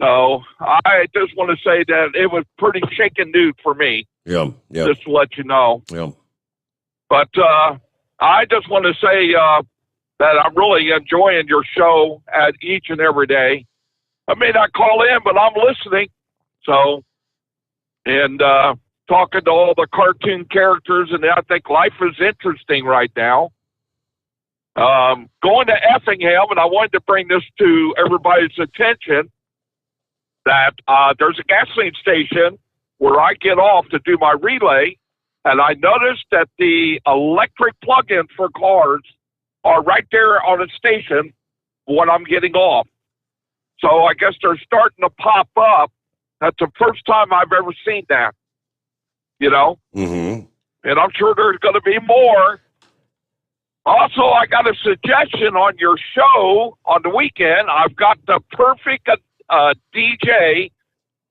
So I just want to say that it was pretty shaken news for me. Yeah. Just to let you know. Yeah. But I just want to say that I'm really enjoying your show at each and every day. I may not call in, but I'm listening. So, and talking to all the cartoon characters, and I think life is interesting right now. Going to Effingham, and I wanted to bring this to everybody's attention, that there's a gasoline station where I get off to do my relay, and I noticed that the electric plug-ins for cars are right there on the station when I'm getting off. So I guess they're starting to pop up. That's the first time I've ever seen that, you know? Mm-hmm. And I'm sure there's going to be more. Also, I got a suggestion on your show on the weekend. I've got the perfect DJ,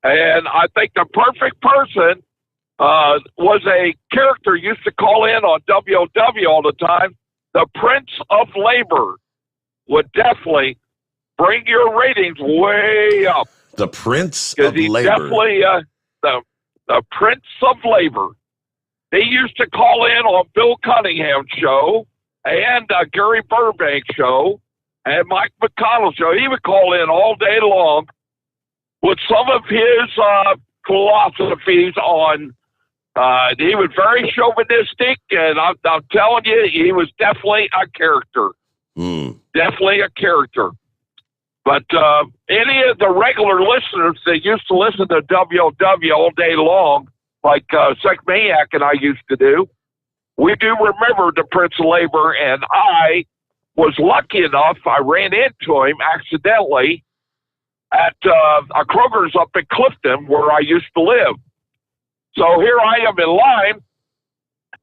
and I think the perfect person was a character used to call in on WOW all the time. The Prince of Labor would definitely bring your ratings way up. The Prince of Labor. Definitely the Prince of Labor. He used to call in on Bill Cunningham's show and Gary Burbank's show and Mike McConnell's show. He would call in all day long with some of his philosophies on. He was very chauvinistic, and I'm telling you, he was definitely a character. Definitely a character. But any of the regular listeners that used to listen to WOW all day long, like Sec Maniac and I used to do, we do remember the Prince of Labor, and I was lucky enough, I ran into him accidentally at a Kroger's up in Clifton where I used to live. So here I am in line.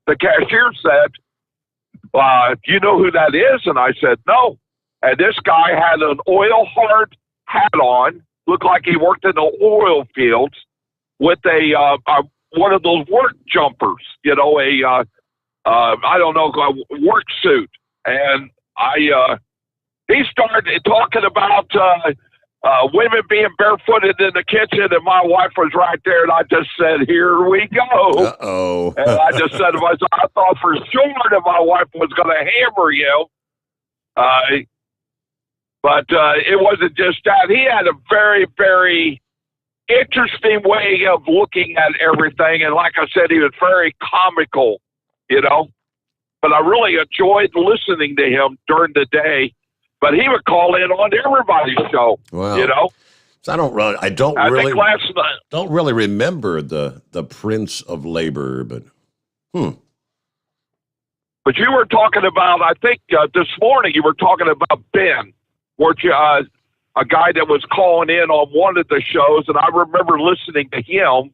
The cashier said, do you know who that is? And I said, no. And this guy had an oil hard hat on, looked like he worked in the oil fields with a one of those work jumpers, you know, I don't know, a work suit. And he started talking about women being barefooted in the kitchen, and my wife was right there, and I just said, here we go. Uh-oh. And I just said to myself, I thought for sure that my wife was going to hammer you. But it wasn't just that. He had a very, very interesting way of looking at everything. And like I said, he was very comical, you know. But I really enjoyed listening to him during the day. But he would call in on everybody's show, you know. So I don't really remember the Prince of Labor, but But you were talking about, I think this morning you were talking about Ben, weren't you? A guy that was calling in on one of the shows, and I remember listening to him.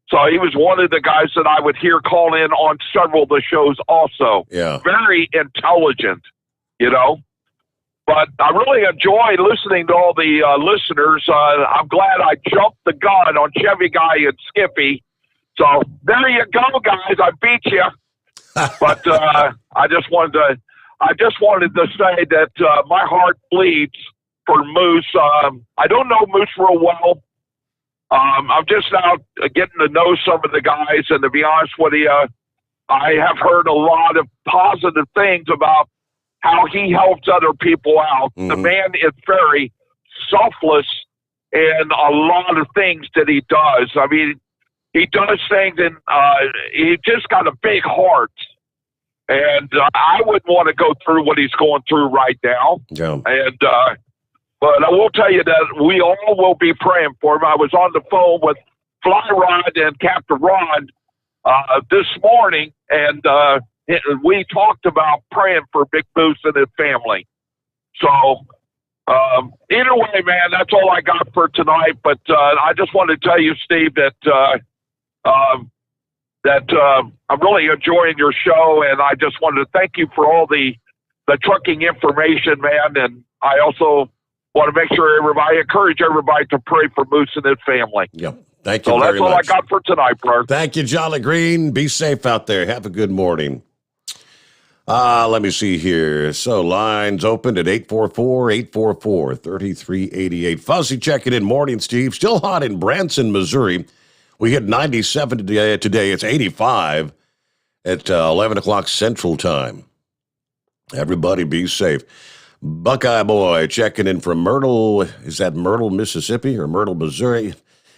So he was one of the guys that I would hear call in on several of the shows also. Yeah. Very intelligent, you know. But I really enjoy listening to all the listeners. I'm glad I jumped the gun on Chevy Guy and Skippy. So there you go, guys. I beat you. But I just wanted to say that my heart bleeds for Moose. I don't know Moose real well. I'm just now getting to know some of the guys, and to be honest with you, I have heard a lot of positive things about how he helps other people out. Mm-hmm. The man is very selfless in a lot of things that he does. I mean, he does things, and he just got a big heart. And I wouldn't want to go through what he's going through right now. Yeah. And but I will tell you that we all will be praying for him. I was on the phone with Fly Rod and Captain Ron this morning, and we talked about praying for Big Moose and his family. So either way, man, that's all I got for tonight. But I just wanted to tell you, Steve, that I'm really enjoying your show, and I just wanted to thank you for all the trucking information, man. And I also want to make sure I encourage everybody to pray for Moose and his family. Yep. Thank you so very much. that's all I got for tonight, bro. Thank you, Jolly Green. Be safe out there. Have a good morning. Let me see here. So lines opened at 844-844-3388. Fuzzy checking in. Morning, Steve. Still hot in Branson, Missouri. We hit 97 today. It's 85 at 11 o'clock Central Time. Everybody be safe. Buckeye Boy checking in from Myrtle. Is that Myrtle, Mississippi or Myrtle, Missouri?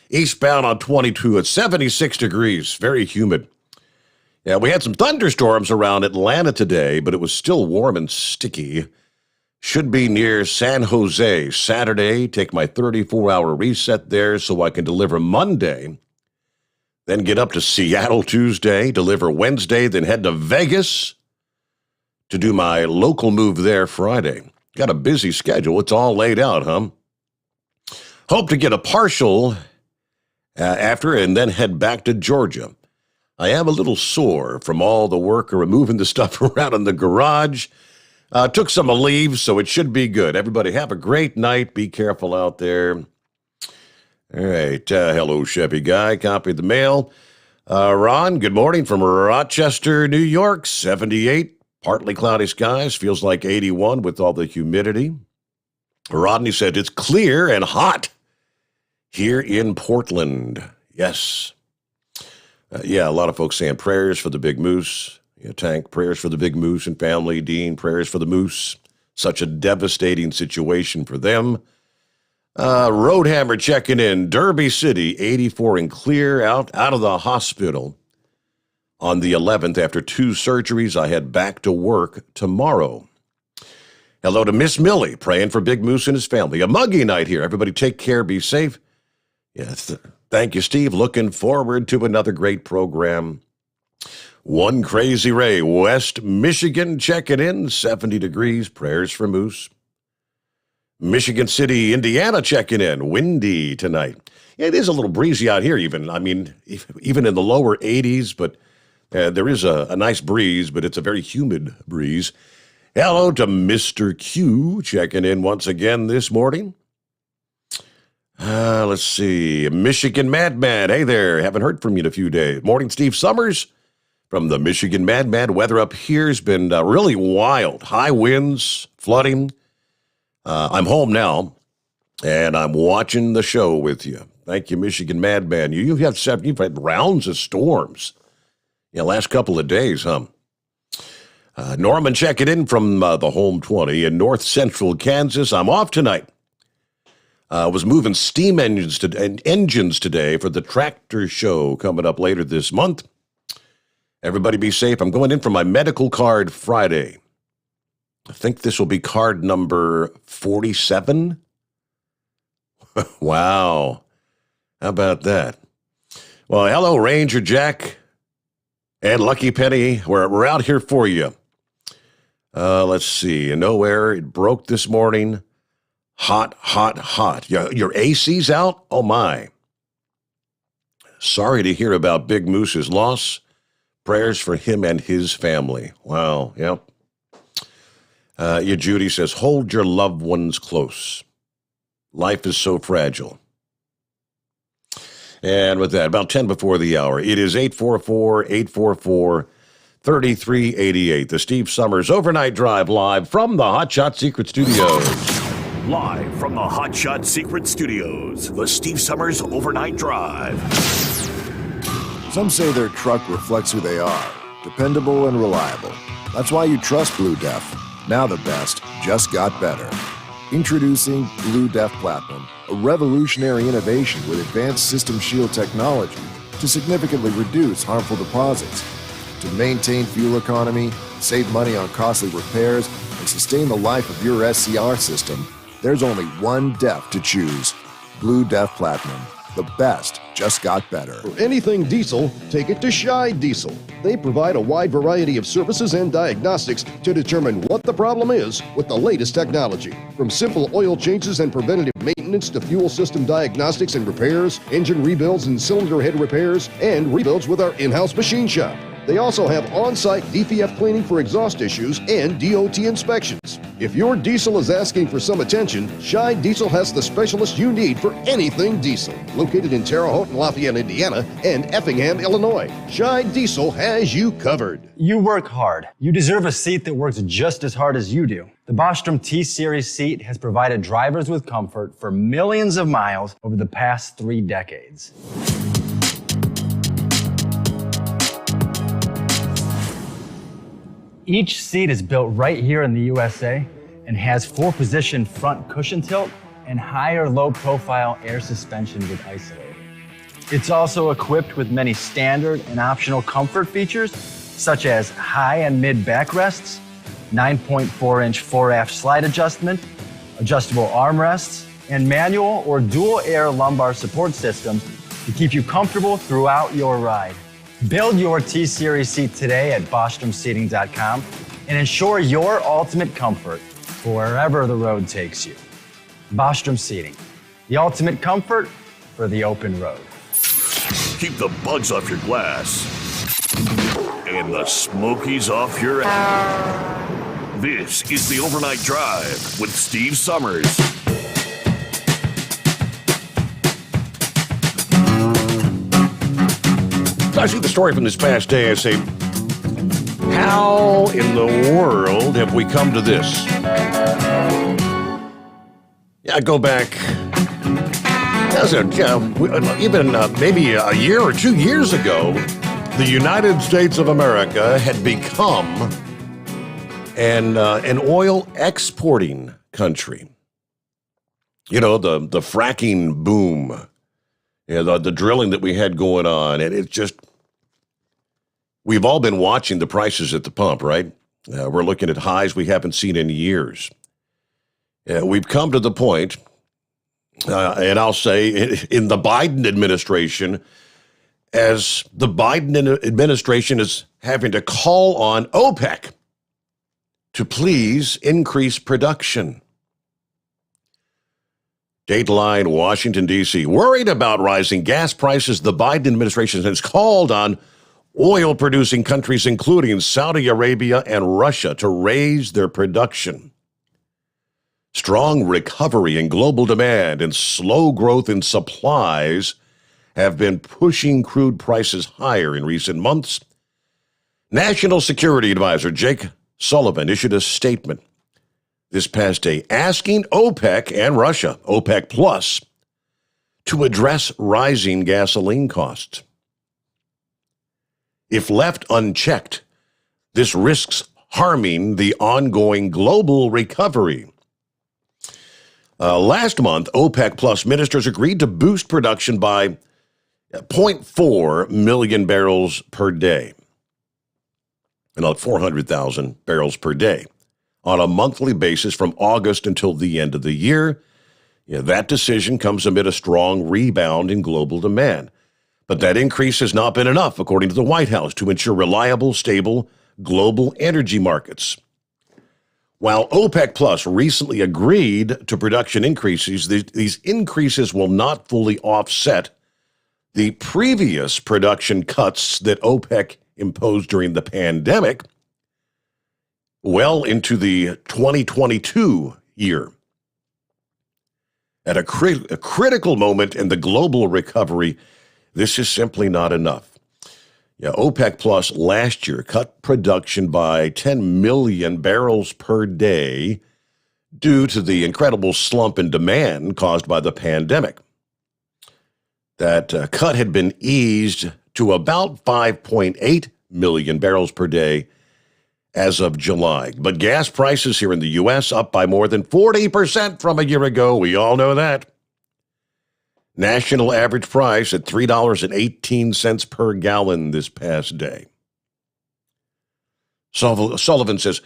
Eastbound on 22 at 76 degrees. Very humid. Yeah, we had some thunderstorms around Atlanta today, but it was still warm and sticky. Should be near San Jose Saturday. Take my 34-hour reset there so I can deliver Monday. Then get up to Seattle Tuesday, deliver Wednesday, then head to Vegas to do my local move there Friday. Got a busy schedule. It's all laid out, huh? Hope to get a partial after and then head back to Georgia. I am a little sore from all the work of removing the stuff around in the garage. Took some leave, so it should be good. Everybody have a great night. Be careful out there. All right. Hello, Chevy Guy. Copy the mail. Ron, good morning from Rochester, New York. 78. Partly cloudy skies. Feels like 81 with all the humidity. Rodney said it's clear and hot here in Portland. Yes. A lot of folks saying prayers for the big moose. Tank, prayers for the big moose and family. Dean, prayers for the moose. Such a devastating situation for them. Roadhammer checking in. Derby City, 84 and clear, out of the hospital on the 11th. After 2 surgeries, I head back to work tomorrow. Hello to Miss Millie, praying for Big Moose and his family. A muggy night here. Everybody take care, be safe. Yes, thank you, Steve. Looking forward to another great program. One Crazy Ray, West Michigan, checking in, 70 degrees, prayers for Moose. Michigan City, Indiana, checking in, windy tonight. It is a little breezy out here even. I mean, even in the lower 80s, but there is a nice breeze, but it's a very humid breeze. Hello to Mr. Q, checking in once again this morning. Let's see, Michigan Madman, hey there, haven't heard from you in a few days. Morning, Steve Sommers. From the Michigan Madman, weather up here has been really wild. High winds, flooding. I'm home now, and I'm watching the show with you. Thank you, Michigan Madman. You've had rounds of storms. Last couple of days, huh? Norman checking in from the home 20 in north central Kansas. I'm off tonight. Was moving steam engines today for the tractor show coming up later this month. Everybody be safe. I'm going in for my medical card Friday. I think this will be card number 47. Wow. How about that? Well, hello, Ranger Jack and Lucky Penny. We're out here for you. Let's see. No air. It broke this morning. Hot, hot, hot. Your AC's out? Oh, my. Sorry to hear about Big Moose's loss. Prayers for him and his family. Wow, yep. Judy says, hold your loved ones close. Life is so fragile. And with that, about 10 before the hour, it is 844-844-3388. The Steve Sommers Overnight Drive live from the Hot Shot Secret Studios. Live from the Hot Shot Secret Studios, the Steve Sommers Overnight Drive. Some say their truck reflects who they are, dependable and reliable. That's why you trust Blue Def. Now the best just got better. Introducing Blue Def Platinum, a revolutionary innovation with advanced system shield technology to significantly reduce harmful deposits. To maintain fuel economy, save money on costly repairs, and sustain the life of your SCR system, there's only one DEF to choose. Blue Def Platinum. The best just got better. For anything diesel, take it to Scheid Diesel. They provide a wide variety of services and diagnostics to determine what the problem is with the latest technology. From simple oil changes and preventative maintenance to fuel system diagnostics and repairs, engine rebuilds and cylinder head repairs, and rebuilds with our in-house machine shop. They also have on-site DPF cleaning for exhaust issues and DOT inspections. If your diesel is asking for some attention, Scheid Diesel has the specialist you need for anything diesel. Located in Terre Haute and Lafayette, Indiana, and Effingham, Illinois, Scheid Diesel has you covered. You work hard. You deserve a seat that works just as hard as you do. The Bostrom T-Series seat has provided drivers with comfort for millions of miles over the past 3 decades. Each seat is built right here in the USA and has 4-position front cushion tilt and higher low-profile air suspension with isolator. It's also equipped with many standard and optional comfort features, such as high and mid backrests, 9.4-inch fore-aft slide adjustment, adjustable armrests, and manual or dual air lumbar support systems to keep you comfortable throughout your ride. Build your T-Series seat today at BostromSeating.com and ensure your ultimate comfort for wherever the road takes you. Bostrom Seating, the ultimate comfort for the open road. Keep the bugs off your glass and the smokies off your ass. This is the Overnight Drive with Steve Summers. I see the story from this past day. I say, how in the world have we come to this? Yeah, I go back, even maybe a year or 2 years ago, the United States of America had become an oil exporting country. You know, the fracking boom, the drilling that we had going on, and it's just, we've all been watching the prices at the pump, right? We're looking at highs we haven't seen in years. We've come to the point, and I'll say in the Biden administration, as the Biden administration is having to call on OPEC to please increase production. Dateline, Washington, D.C. Worried about rising gas prices, the Biden administration has called on oil-producing countries, including Saudi Arabia and Russia, to raise their production. Strong recovery in global demand and slow growth in supplies have been pushing crude prices higher in recent months. National Security Advisor Jake Sullivan issued a statement this past day asking OPEC and Russia, OPEC Plus, to address rising gasoline costs. If left unchecked, this risks harming the ongoing global recovery. Last month, OPEC Plus ministers agreed to boost production by 0.4 million barrels per day, about 400,000 barrels per day, on a monthly basis from August until the end of the year. That decision comes amid a strong rebound in global demand. But that increase has not been enough, according to the White House, to ensure reliable, stable global energy markets. While OPEC Plus recently agreed to production increases, these increases will not fully offset the previous production cuts that OPEC imposed during the pandemic well into the 2022 year. At a critical moment in the global recovery, this is simply not enough. OPEC Plus last year cut production by 10 million barrels per day due to the incredible slump in demand caused by the pandemic. That cut had been eased to about 5.8 million barrels per day as of July. But gas prices here in the U.S. up by more than 40% from a year ago. We all know that. National average price at $3.18 per gallon this past day. Sullivan says,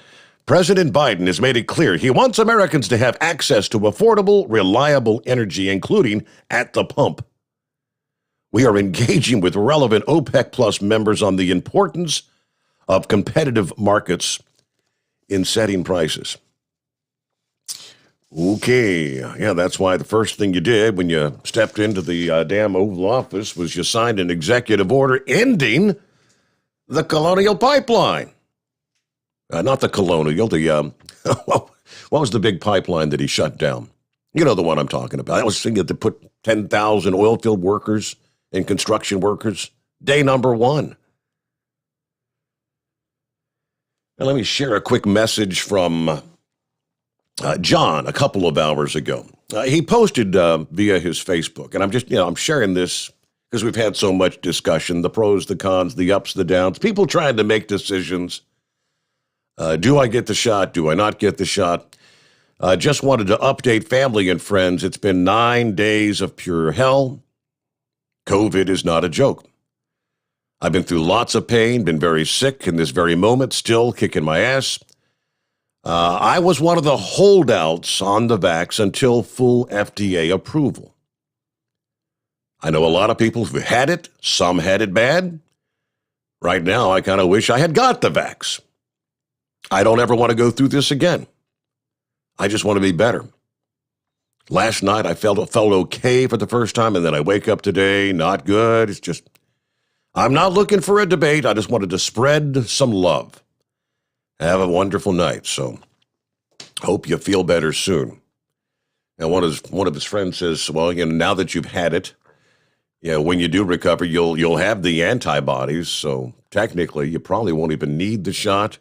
President Biden has made it clear he wants Americans to have access to affordable, reliable energy, including at the pump. We are engaging with relevant OPEC Plus members on the importance of competitive markets in setting prices. Okay, that's why the first thing you did when you stepped into the damn Oval Office was you signed an executive order ending the Colonial Pipeline. Not the Colonial, what was the big pipeline that he shut down? You know the one I'm talking about. I was thinking to put 10,000 oil field workers and construction workers, day number one. Now let me share a quick message from John a couple of hours ago. He posted via his Facebook, and I'm sharing this because we've had so much discussion, the pros, the cons, the ups, the downs, people trying to make decisions. Do I get the shot? Do I not get the shot? Just wanted to update family and friends. It's been 9 days of pure hell. COVID is not a joke. I've been through lots of pain, been very sick in this very moment, still kicking my ass. I was one of the holdouts on the vax until full FDA approval. I know a lot of people who had it. Some had it bad. Right now, I kind of wish I had got the vax. I don't ever want to go through this again. I just want to be better. Last night, I felt okay for the first time, and then I wake up today, not good. It's just, I'm not looking for a debate. I just wanted to spread some love. Have a wonderful night. So, hope you feel better soon. And one of his friends says, well, now that you've had it, when you do recover, you'll have the antibodies. So technically, you probably won't even need the shot.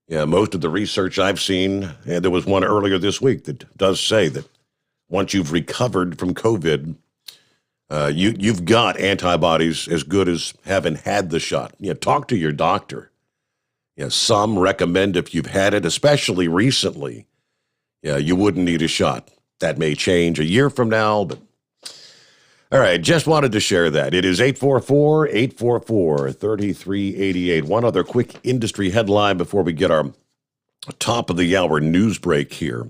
Yeah, most of the research I've seen, and there was one earlier this week that does say that once you've recovered from COVID, you've got antibodies as good as having had the shot. Talk to your doctor. Some recommend if you've had it, especially recently, you wouldn't need a shot. That may change a year from now, but all right, just wanted to share that. It is 844-844-3388. One other quick industry headline before we get our top of the hour news break here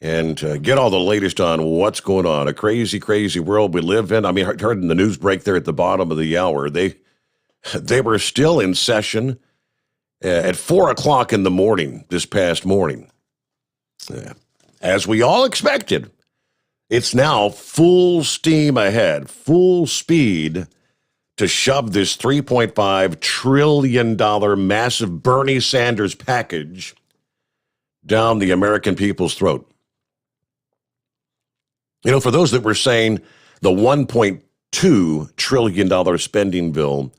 and get all the latest on what's going on. A crazy, crazy world we live in. I mean, I heard in the news break there at the bottom of the hour, they were still in session at 4 o'clock in the morning this past morning. As we all expected. It's now full steam ahead, full speed to shove this $3.5 trillion massive Bernie Sanders package down the American people's throat. For those that were saying the $1.2 trillion spending bill,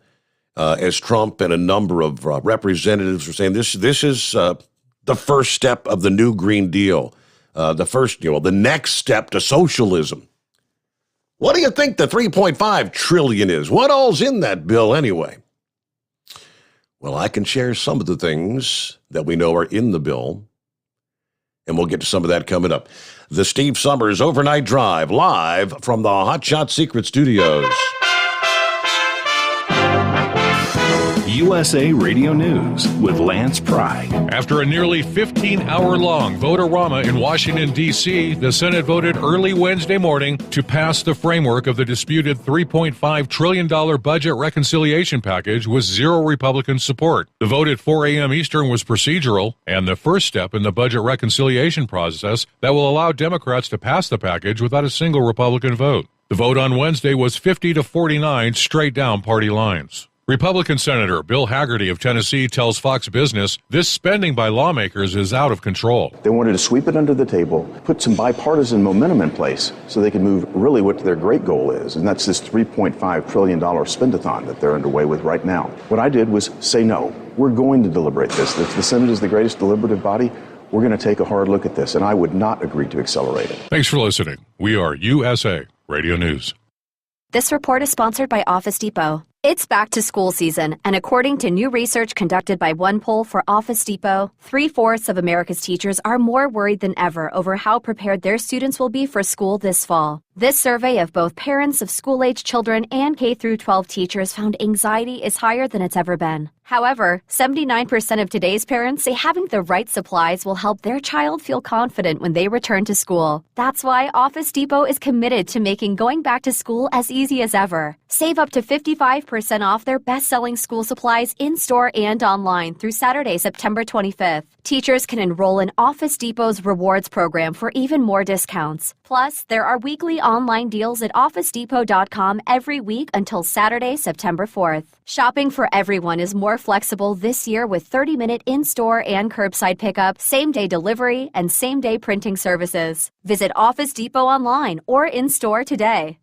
as Trump and a number of representatives were saying, this is the first step of the new Green Deal. The next step to socialism. What do you think the $3.5 trillion is? What all's in that bill anyway? Well, I can share some of the things that we know are in the bill, and we'll get to some of that coming up. The Steve Sommers Overnight Drive, live from the Hot Shot Secret Studios. USA Radio News with Lance Pry. After a nearly 15-hour-long vote-a-rama in Washington, D.C., the Senate voted early Wednesday morning to pass the framework of the disputed $3.5 trillion budget reconciliation package with zero Republican support. The vote at 4 a.m. Eastern was procedural and the first step in the budget reconciliation process that will allow Democrats to pass the package without a single Republican vote. The vote on Wednesday was 50-49 straight down party lines. Republican Senator Bill Hagerty of Tennessee tells Fox Business this spending by lawmakers is out of control. They wanted to sweep it under the table, put some bipartisan momentum in place so they can move really what their great goal is, and that's this $3.5 trillion spend-a-thon that they're underway with right now. What I did was say no. We're going to deliberate this. The Senate is the greatest deliberative body. We're going to take a hard look at this, and I would not agree to accelerate it. Thanks for listening. We are USA Radio News. This report is sponsored by Office Depot. It's back to school season, and according to new research conducted by one poll for Office Depot, 3/4 of America's teachers are more worried than ever over how prepared their students will be for school this fall. This survey of both parents of school-age children and K-12 teachers found anxiety is higher than it's ever been. However, 79% of today's parents say having the right supplies will help their child feel confident when they return to school. That's why Office Depot is committed to making going back to school as easy as ever. Save up to 55% off their best-selling school supplies in-store and online through Saturday, September 25th. Teachers can enroll in Office Depot's rewards program for even more discounts. Plus, there are weekly online deals at OfficeDepot.com every week until Saturday, September 4th. Shopping for everyone is more flexible this year with 30-minute in-store and curbside pickup, same-day delivery, and same-day printing services. Visit Office Depot online or in-store today.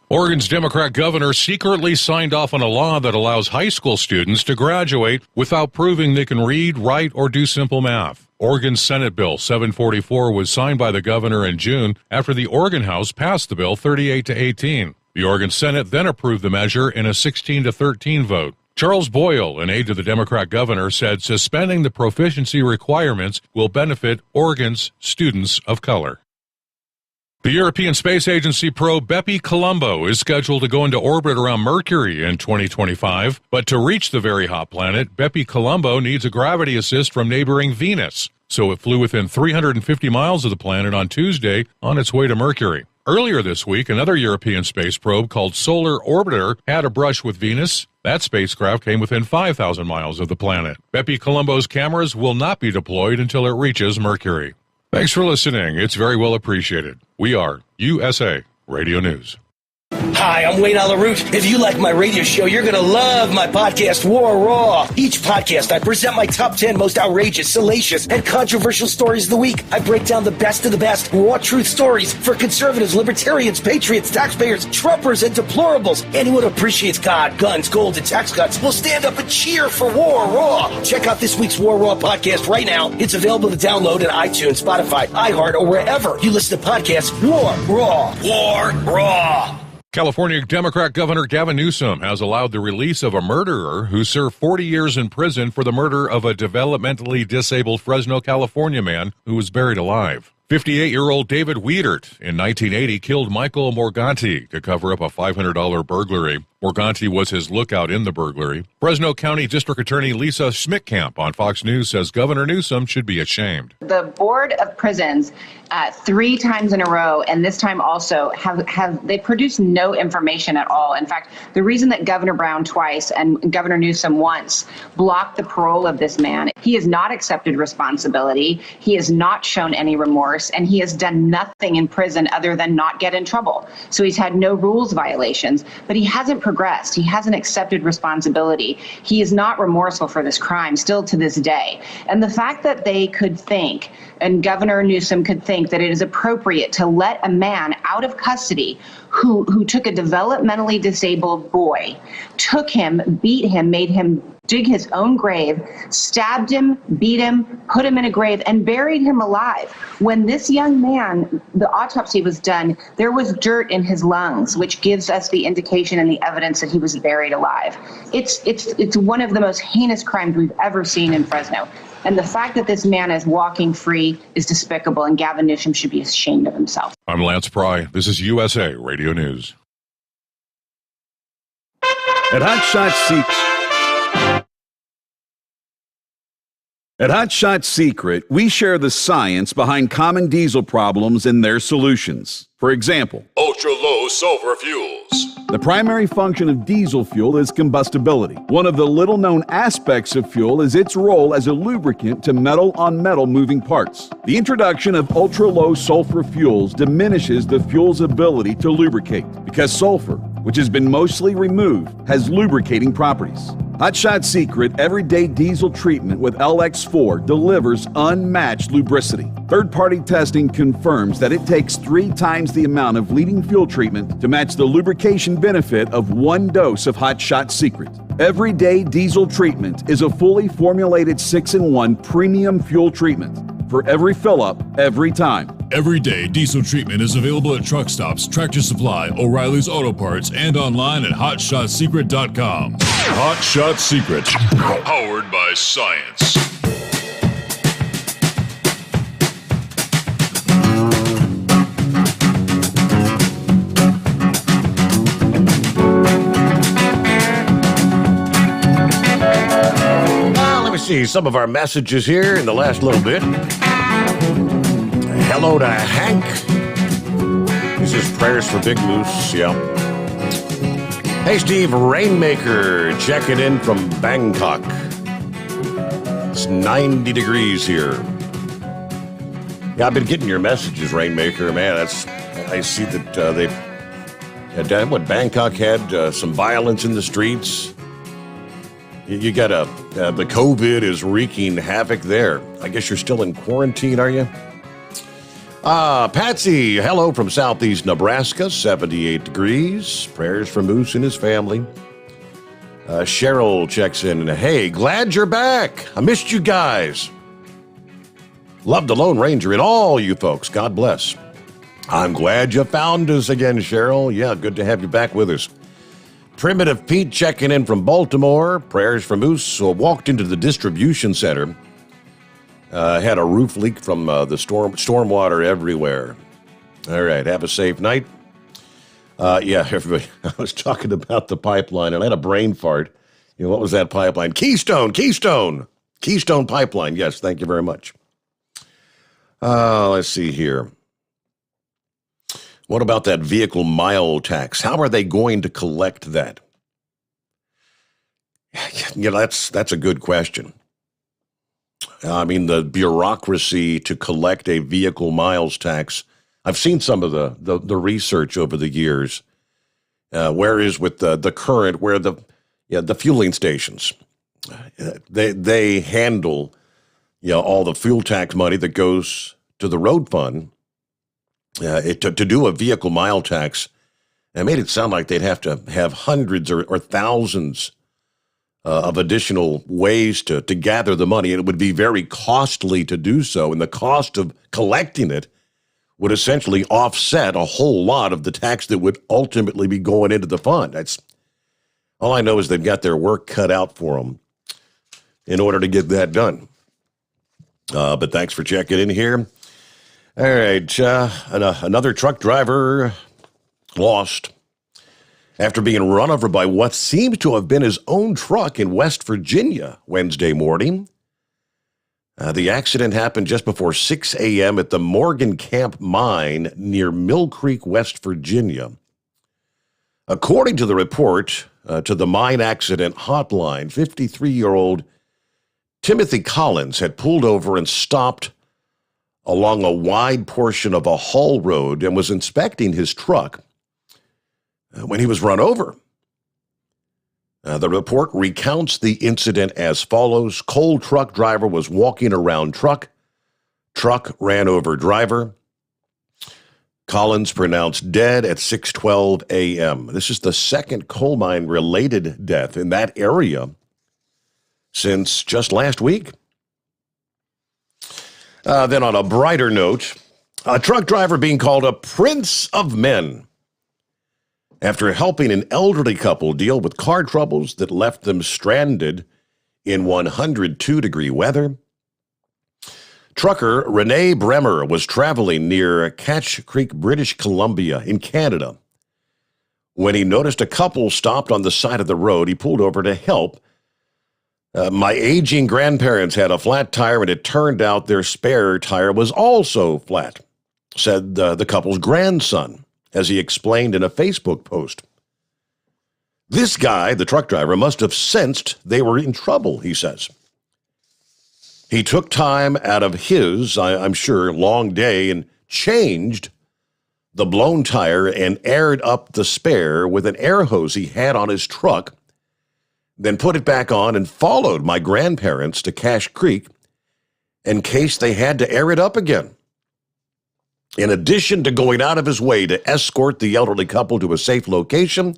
Oregon's Democrat governor secretly signed off on a law that allows high school students to graduate without proving they can read, write, or do simple math. Oregon's Senate Bill 744 was signed by the governor in June after the Oregon House passed the bill 38-18. The Oregon Senate then approved the measure in a 16-13 vote. Charles Boyle, an aide to the Democrat governor, said suspending the proficiency requirements will benefit Oregon's students of color. The European Space Agency probe Bepi Colombo is scheduled to go into orbit around Mercury in 2025, but to reach the very hot planet, Bepi Colombo needs a gravity assist from neighboring Venus, so it flew within 350 miles of the planet on Tuesday on its way to Mercury. Earlier this week, another European space probe called Solar Orbiter had a brush with Venus. That spacecraft came within 5,000 miles of the planet. Bepi Colombo's cameras will not be deployed until it reaches Mercury. Thanks for listening. It's very well appreciated. We are USA Radio News. Hi, I'm Wayne Alaroot. If you like my radio show, you're going to love my podcast, War Raw. Each podcast, I present my top 10 most outrageous, salacious, and controversial stories of the week. I break down the best of the best raw truth stories for conservatives, libertarians, patriots, taxpayers, Trumpers, and deplorables. Anyone who appreciates God, guns, gold, and tax cuts will stand up and cheer for War Raw. Check out this week's War Raw podcast right now. It's available to download on iTunes, Spotify, iHeart, or wherever you listen to podcasts. War Raw. War Raw. California Democrat Governor Gavin Newsom has allowed the release of a murderer who served 40 years in prison for the murder of a developmentally disabled Fresno, California man who was buried alive. 58-year-old David Wiedert in 1980 killed Michael Morganti to cover up a $500 burglary. Morganti was his lookout in the burglary. Fresno County District Attorney Lisa Schmittkamp on Fox News says Governor Newsom should be ashamed. The Board of Prisons 3 times in a row, and this time also, they produced no information at all. In fact, the reason that Governor Brown twice and Governor Newsom once blocked the parole of this man, he has not accepted responsibility, he has not shown any remorse, and he has done nothing in prison other than not get in trouble. So he's had no rules violations, but he hasn't progressed. He hasn't accepted responsibility. He is not remorseful for this crime still to this day. And the fact that they could think, and Governor Newsom could think, that it is appropriate to let a man out of custody who took a developmentally disabled boy, took him, beat him, made him dig his own grave, stabbed him, beat him, put him in a grave, and buried him alive. When this young man, the autopsy was done, there was dirt in his lungs, which gives us the indication and the evidence that he was buried alive. It's one of the most heinous crimes we've ever seen in Fresno. And the fact that this man is walking free is despicable, and Gavin Newsom should be ashamed of himself. I'm Lance Pry. This is USA Radio News. At Hot Shot Secret, we share the science behind common diesel problems and their solutions. For example, ultra-low sulfur fuels. The primary function of diesel fuel is combustibility. One of the little-known aspects of fuel is its role as a lubricant to metal-on-metal moving parts. The introduction of ultra-low sulfur fuels diminishes the fuel's ability to lubricate because sulfur, which has been mostly removed, has lubricating properties. Hot Shot Secret Everyday Diesel Treatment with LX4 delivers unmatched lubricity. Third-party testing confirms that it takes 3 times the amount of leading fuel treatment to match the lubrication benefit of 1 dose of Hot Shot Secret. Everyday Diesel Treatment is a fully formulated 6-in-1 premium fuel treatment for every fill-up, every time. Everyday Diesel Treatment is available at truck stops, Tractor Supply, O'Reilly's Auto Parts, and online at HotShotSecret.com. Hot Shot Secret, powered by science. Let me see some of our messages here in the last little bit. Hello to Hank. This is prayers for Big Moose. Yeah. Hey, Steve, Rainmaker checking in from Bangkok. It's 90 degrees here. Yeah, I've been getting your messages, Rainmaker. Man, I see that Bangkok had some violence in the streets. You got the COVID is wreaking havoc there. I guess you're still in quarantine, are you? Patsy, hello from southeast Nebraska, 78 degrees. Prayers for Moose and his family. Cheryl checks in, and hey, glad you're back. I missed you guys. Love the Lone Ranger and all you folks. God bless. I'm glad you found us again, Cheryl. Yeah, good to have you back with us. Primitive Pete checking in from Baltimore. Prayers for Moose. So walked into the distribution center. Had a roof leak from the stormwater everywhere. All right. Have a safe night. Yeah, everybody. I was talking about the pipeline, and I had a brain fart. What was that pipeline? Keystone Pipeline. Yes, thank you very much. Let's see here. What about that vehicle mile tax? How are they going to collect that? That's a good question. I mean, the bureaucracy to collect a vehicle miles tax. I've seen some of the research over the years. Whereas with the current, where the fueling stations, they handle all the fuel tax money that goes to the road fund. To do a vehicle mile tax, it made it sound like they'd have to have hundreds or thousands of additional ways to gather the money, and it would be very costly to do so, and the cost of collecting it would essentially offset a whole lot of the tax that would ultimately be going into the fund. That's all I know is they've got their work cut out for them in order to get that done. But thanks for checking in here. All right, another truck driver lost after being run over by what seems to have been his own truck in West Virginia Wednesday morning. The accident happened just before 6 a.m. at the Morgan Camp Mine near Mill Creek, West Virginia. According to the report to the mine accident hotline, 53-year-old Timothy Collins had pulled over and stopped along a wide portion of a haul road and was inspecting his truck when he was run over. The report recounts the incident as follows. Coal truck driver was walking around truck. Truck ran over driver. Collins pronounced dead at 6:12 a.m. This is the second coal mine-related death in that area since just last week. Then on a brighter note, a truck driver being called a prince of men after helping an elderly couple deal with car troubles that left them stranded in 102-degree weather. Trucker Renee Bremer was traveling near Catch Creek, British Columbia in Canada. When he noticed a couple stopped on the side of the road, he pulled over to help. My aging grandparents had a flat tire, and it turned out their spare tire was also flat, said the couple's grandson, as he explained in a Facebook post. This guy, the truck driver, must have sensed they were in trouble, he says. He took time out of his, I'm sure, long day and changed the blown tire and aired up the spare with an air hose he had on his truck, then put it back on and followed my grandparents to Cache Creek in case they had to air it up again. In addition to going out of his way to escort the elderly couple to a safe location,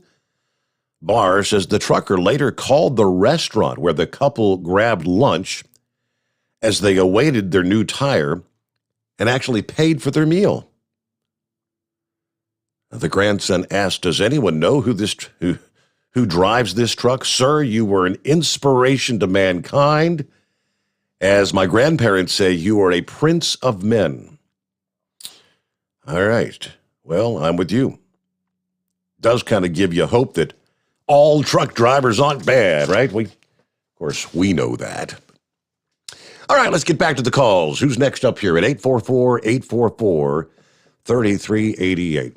Barr says the trucker later called the restaurant where the couple grabbed lunch as they awaited their new tire and actually paid for their meal. The grandson asked, "Does anyone know who drives this truck? Sir, you were an inspiration to mankind. As my grandparents say, you are a prince of men." All right. Well, I'm with you. Does kind of give you hope that all truck drivers aren't bad, right? Of course, we know that. All right, let's get back to the calls. Who's next up here at 844-844-3388?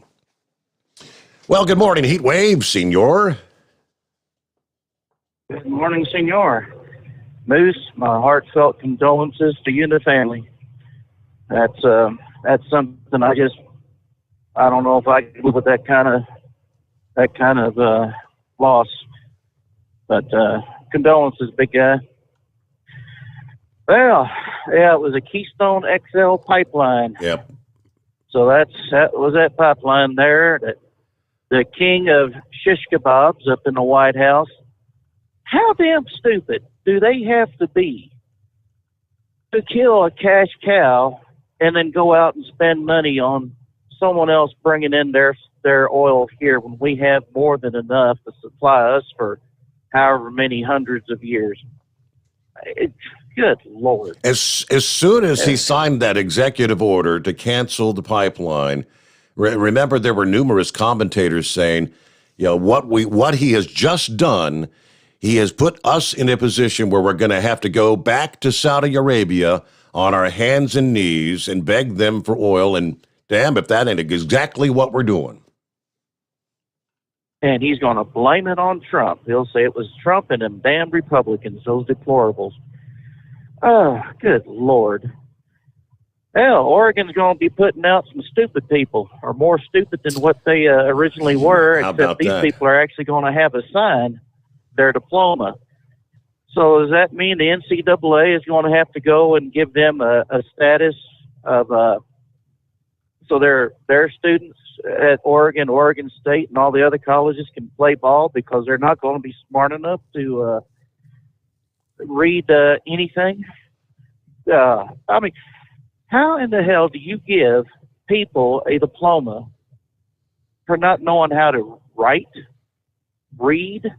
Well, good morning, Heat Wave, Senor. Good morning, Senor. Moose, my heartfelt condolences to you and the family. That's something I don't know if I can live with that kind of loss. But condolences, big guy. Well, yeah, it was a Keystone XL pipeline. Yep. So that was that pipeline there. The king of shish kebabs up in the White House. How damn stupid do they have to be to kill a cash cow and then go out and spend money on someone else bringing in their oil here when we have more than enough to supply us for however many hundreds of years? Good Lord. As soon as he signed that executive order to cancel the pipeline, Remember, there were numerous commentators saying, what he has just done, he has put us in a position where we're going to have to go back to Saudi Arabia on our hands and knees and beg them for oil, and damn if that ain't exactly what we're doing. And he's going to blame it on Trump. He'll say it was Trump and them damn Republicans, those deplorables. Oh, good Lord. Well, Oregon's going to be putting out some stupid people, or more stupid than what they originally were, except these people are actually going to have assigned their diploma. So does that mean the NCAA is going to have to go and give them a status of, so their students at Oregon State, and all the other colleges can play ball because they're not going to be smart enough to read anything? I mean, how in the hell do you give people a diploma for not knowing how to write, read,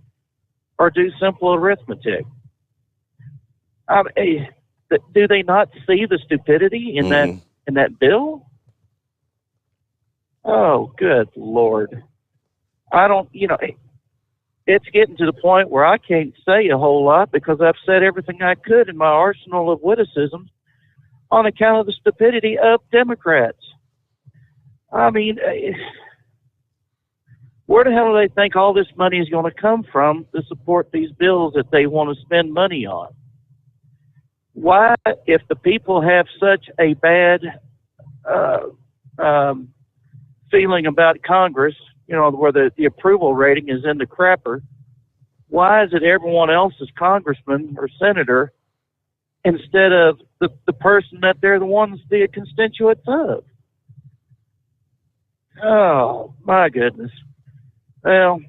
or do simple arithmetic? Do they not see the stupidity in that bill? Oh, good Lord. I don't, it's getting to the point where I can't say a whole lot because I've said everything I could in my arsenal of witticisms on account of the stupidity of Democrats. I mean, where the hell do they think all this money is going to come from to support these bills that they want to spend money on? Why, if the people have such a bad feeling about Congress, where the approval rating is in the crapper, why is it everyone else's congressman or senator instead of the person that they're the constituents of? Oh, my goodness. Well,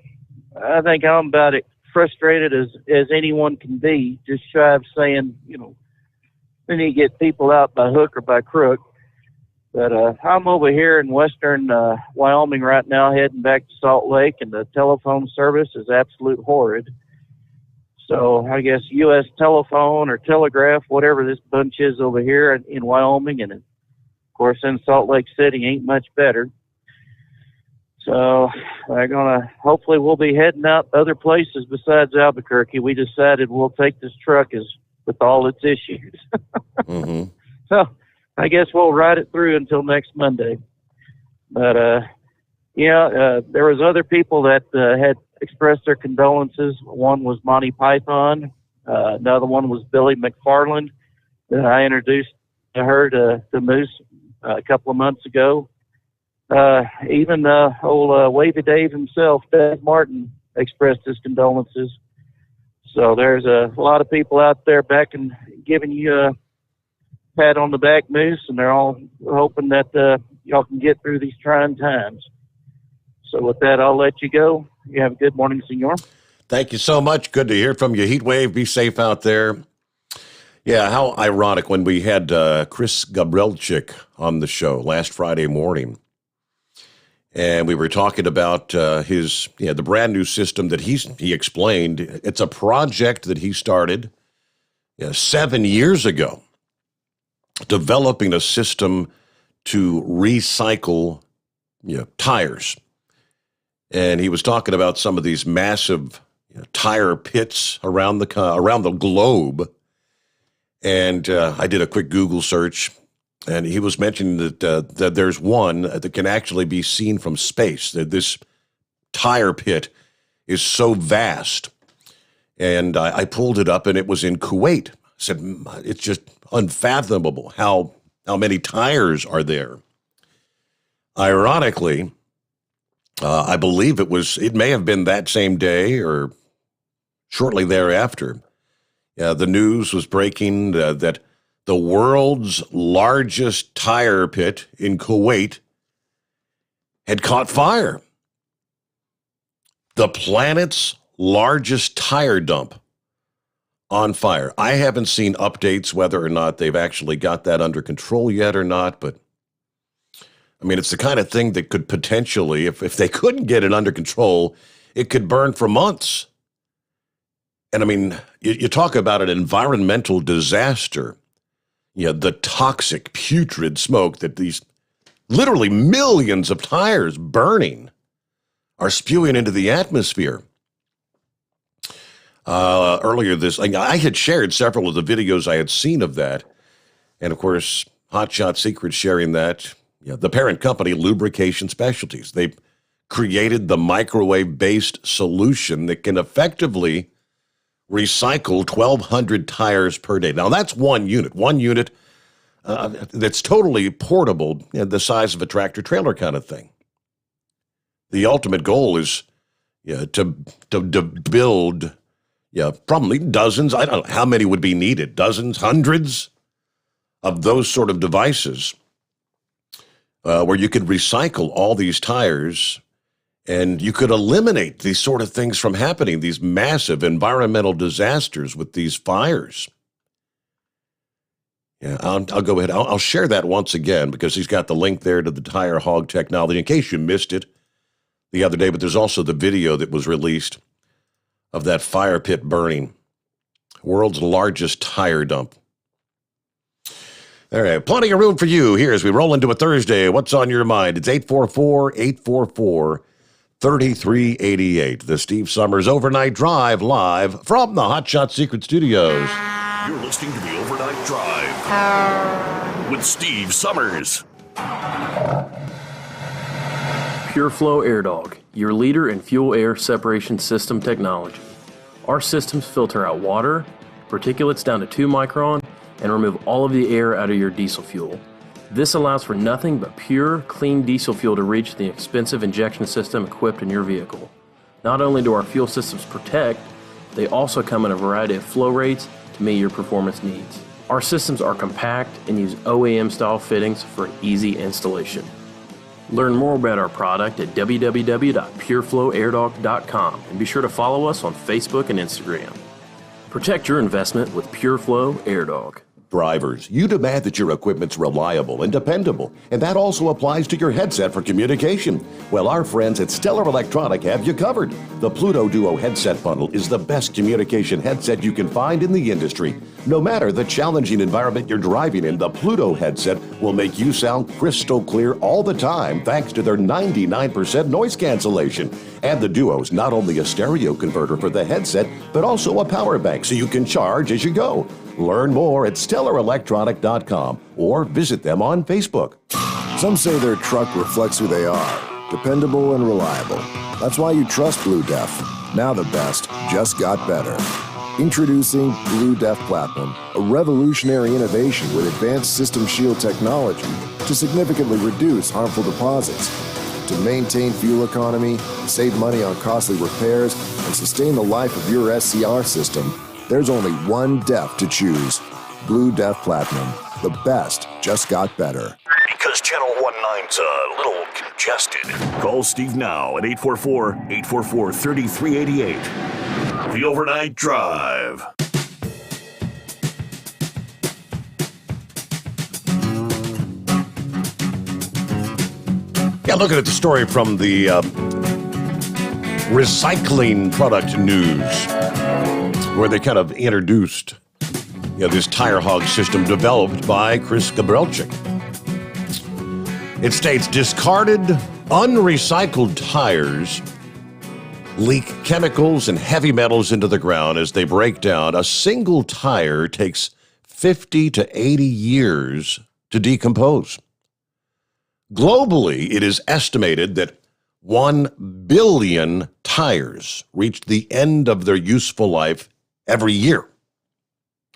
I think I'm about as frustrated as anyone can be, just shy of saying, we need to get people out by hook or by crook. But I'm over here in western Wyoming right now, heading back to Salt Lake, and the telephone service is absolute horrid. So I guess U.S. Telephone or Telegraph, whatever this bunch is over here in Wyoming, and of course in Salt Lake City ain't much better. So hopefully we'll be heading out other places besides Albuquerque. We decided we'll take this truck with all its issues. Mm-hmm. So I guess we'll ride it through until next Monday. But, there was other people that had expressed their condolences. One was Monty Python. Another one was Billy McFarland that I introduced to her to Moose a couple of months ago. Even old Wavy Dave himself, Dave Martin, expressed his condolences. So there's a lot of people out there back and giving you a pat on the back, Moose, and they're all hoping that y'all can get through these trying times. So with that, I'll let you go. You have a good morning, senor. Thank you so much. Good to hear from you. Heatwave, be safe out there. Yeah, how ironic when we had Chris Gabrielchik on the show last Friday morning. And we were talking about the brand new system that he explained. It's a project that he started 7 years ago, developing a system to recycle tires. And he was talking about some of these massive tire pits around the globe. And I did a quick Google search, and he was mentioning that there's one that can actually be seen from space. That this tire pit is so vast. And I pulled it up, and it was in Kuwait. I said, it's just unfathomable how many tires are there. Ironically, I believe it may have been that same day or shortly thereafter. The news was breaking that the world's largest tire pit in Kuwait had caught fire. The planet's largest tire dump on fire. I haven't seen updates whether or not they've actually got that under control yet or not, but I mean, it's the kind of thing that could potentially, if they couldn't get it under control, it could burn for months. And I mean, you talk about an environmental disaster, the toxic, putrid smoke that these literally millions of tires burning are spewing into the atmosphere. Earlier I had shared several of the videos I had seen of that. And of course, Hotshot Secret sharing that. Yeah, the parent company, Lubrication Specialties. They created the microwave-based solution that can effectively recycle 1,200 tires per day. Now, that's one unit that's totally portable, the size of a tractor-trailer kind of thing. The ultimate goal is to build probably dozens, I don't know how many would be needed, dozens, hundreds of those sort of devices where you could recycle all these tires and you could eliminate these sort of things from happening, these massive environmental disasters with these fires. Yeah, I'll go ahead. I'll share that once again because he's got the link there to the Tire Hog technology in case you missed it the other day. But there's also the video that was released of that fire pit burning. World's largest tire dump. All right, plenty of room for you here as we roll into a Thursday. What's on your mind? It's 844-844-3388. The Steve Sommers Overnight Drive live from the Hotshot Secret Studios. You're listening to the Overnight Drive with Steve Sommers. PureFlow AirDog, your leader in fuel-air separation system technology. Our systems filter out water, particulates down to 2 micron, and remove all of the air out of your diesel fuel. This allows for nothing but pure, clean diesel fuel to reach the expensive injection system equipped in your vehicle. Not only do our fuel systems protect, they also come in a variety of flow rates to meet your performance needs. Our systems are compact and use OEM-style fittings for easy installation. Learn more about our product at www.pureflowairDog.com and be sure to follow us on Facebook and Instagram. Protect your investment with PureFlow AirDog. Drivers, you demand that your equipment's reliable and dependable, and that also applies to your headset for communication. Well, our friends at Stellar Electronic have you covered. The Pluto Duo headset bundle is the best communication headset you can find in the industry. No matter the challenging environment you're driving in, the Pluto headset will make you sound crystal clear all the time thanks to their 99% noise cancellation. And the Duo's not only a stereo converter for the headset, but also a power bank so you can charge as you go. Learn more at StellarElectronic.com or visit them on Facebook. Some say their truck reflects who they are, dependable and reliable. That's why you trust Blue Def. Now the best just got better. Introducing Blue Def Platinum, a revolutionary innovation with advanced system shield technology to significantly reduce harmful deposits. To maintain fuel economy, save money on costly repairs, and sustain the life of your SCR system, there's only one DEF to choose. Blue Def Platinum. The best just got better. Because Channel 19's a little congested. Call Steve now at 844-844-3388. The Overnight Drive. Yeah, looking at the story from the recycling product news, where they kind of introduced this Tire Hog system developed by Chris Gabrielczyk. It states discarded, unrecycled tires leak chemicals and heavy metals into the ground as they break down. A single tire takes 50 to 80 years to decompose. Globally, it is estimated that 1 billion tires reach the end of their useful life every year.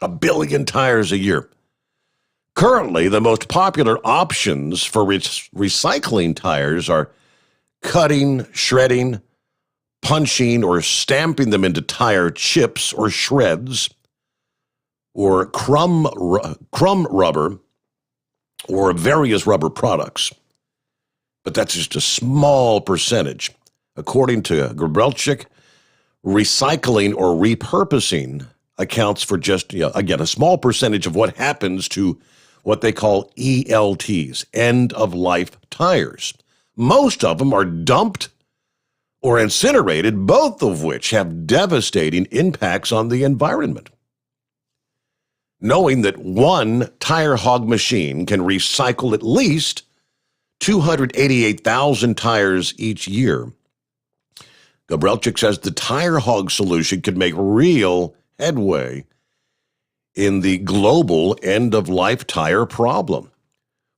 1 billion tires a year. Currently, the most popular options for recycling tires are cutting, shredding, punching, or stamping them into tire chips or shreds, or crumb rubber, or various rubber products. But that's just a small percentage. According to Gabrielczyk, recycling or repurposing accounts for just, again, a small percentage of what happens to what they call ELTs, end-of-life tires. Most of them are dumped or incinerated, both of which have devastating impacts on the environment. Knowing that one Tire Hog machine can recycle at least 288,000 tires each year. Gabrielchik says the tire hog solution could make real headway in the global end-of-life tire problem.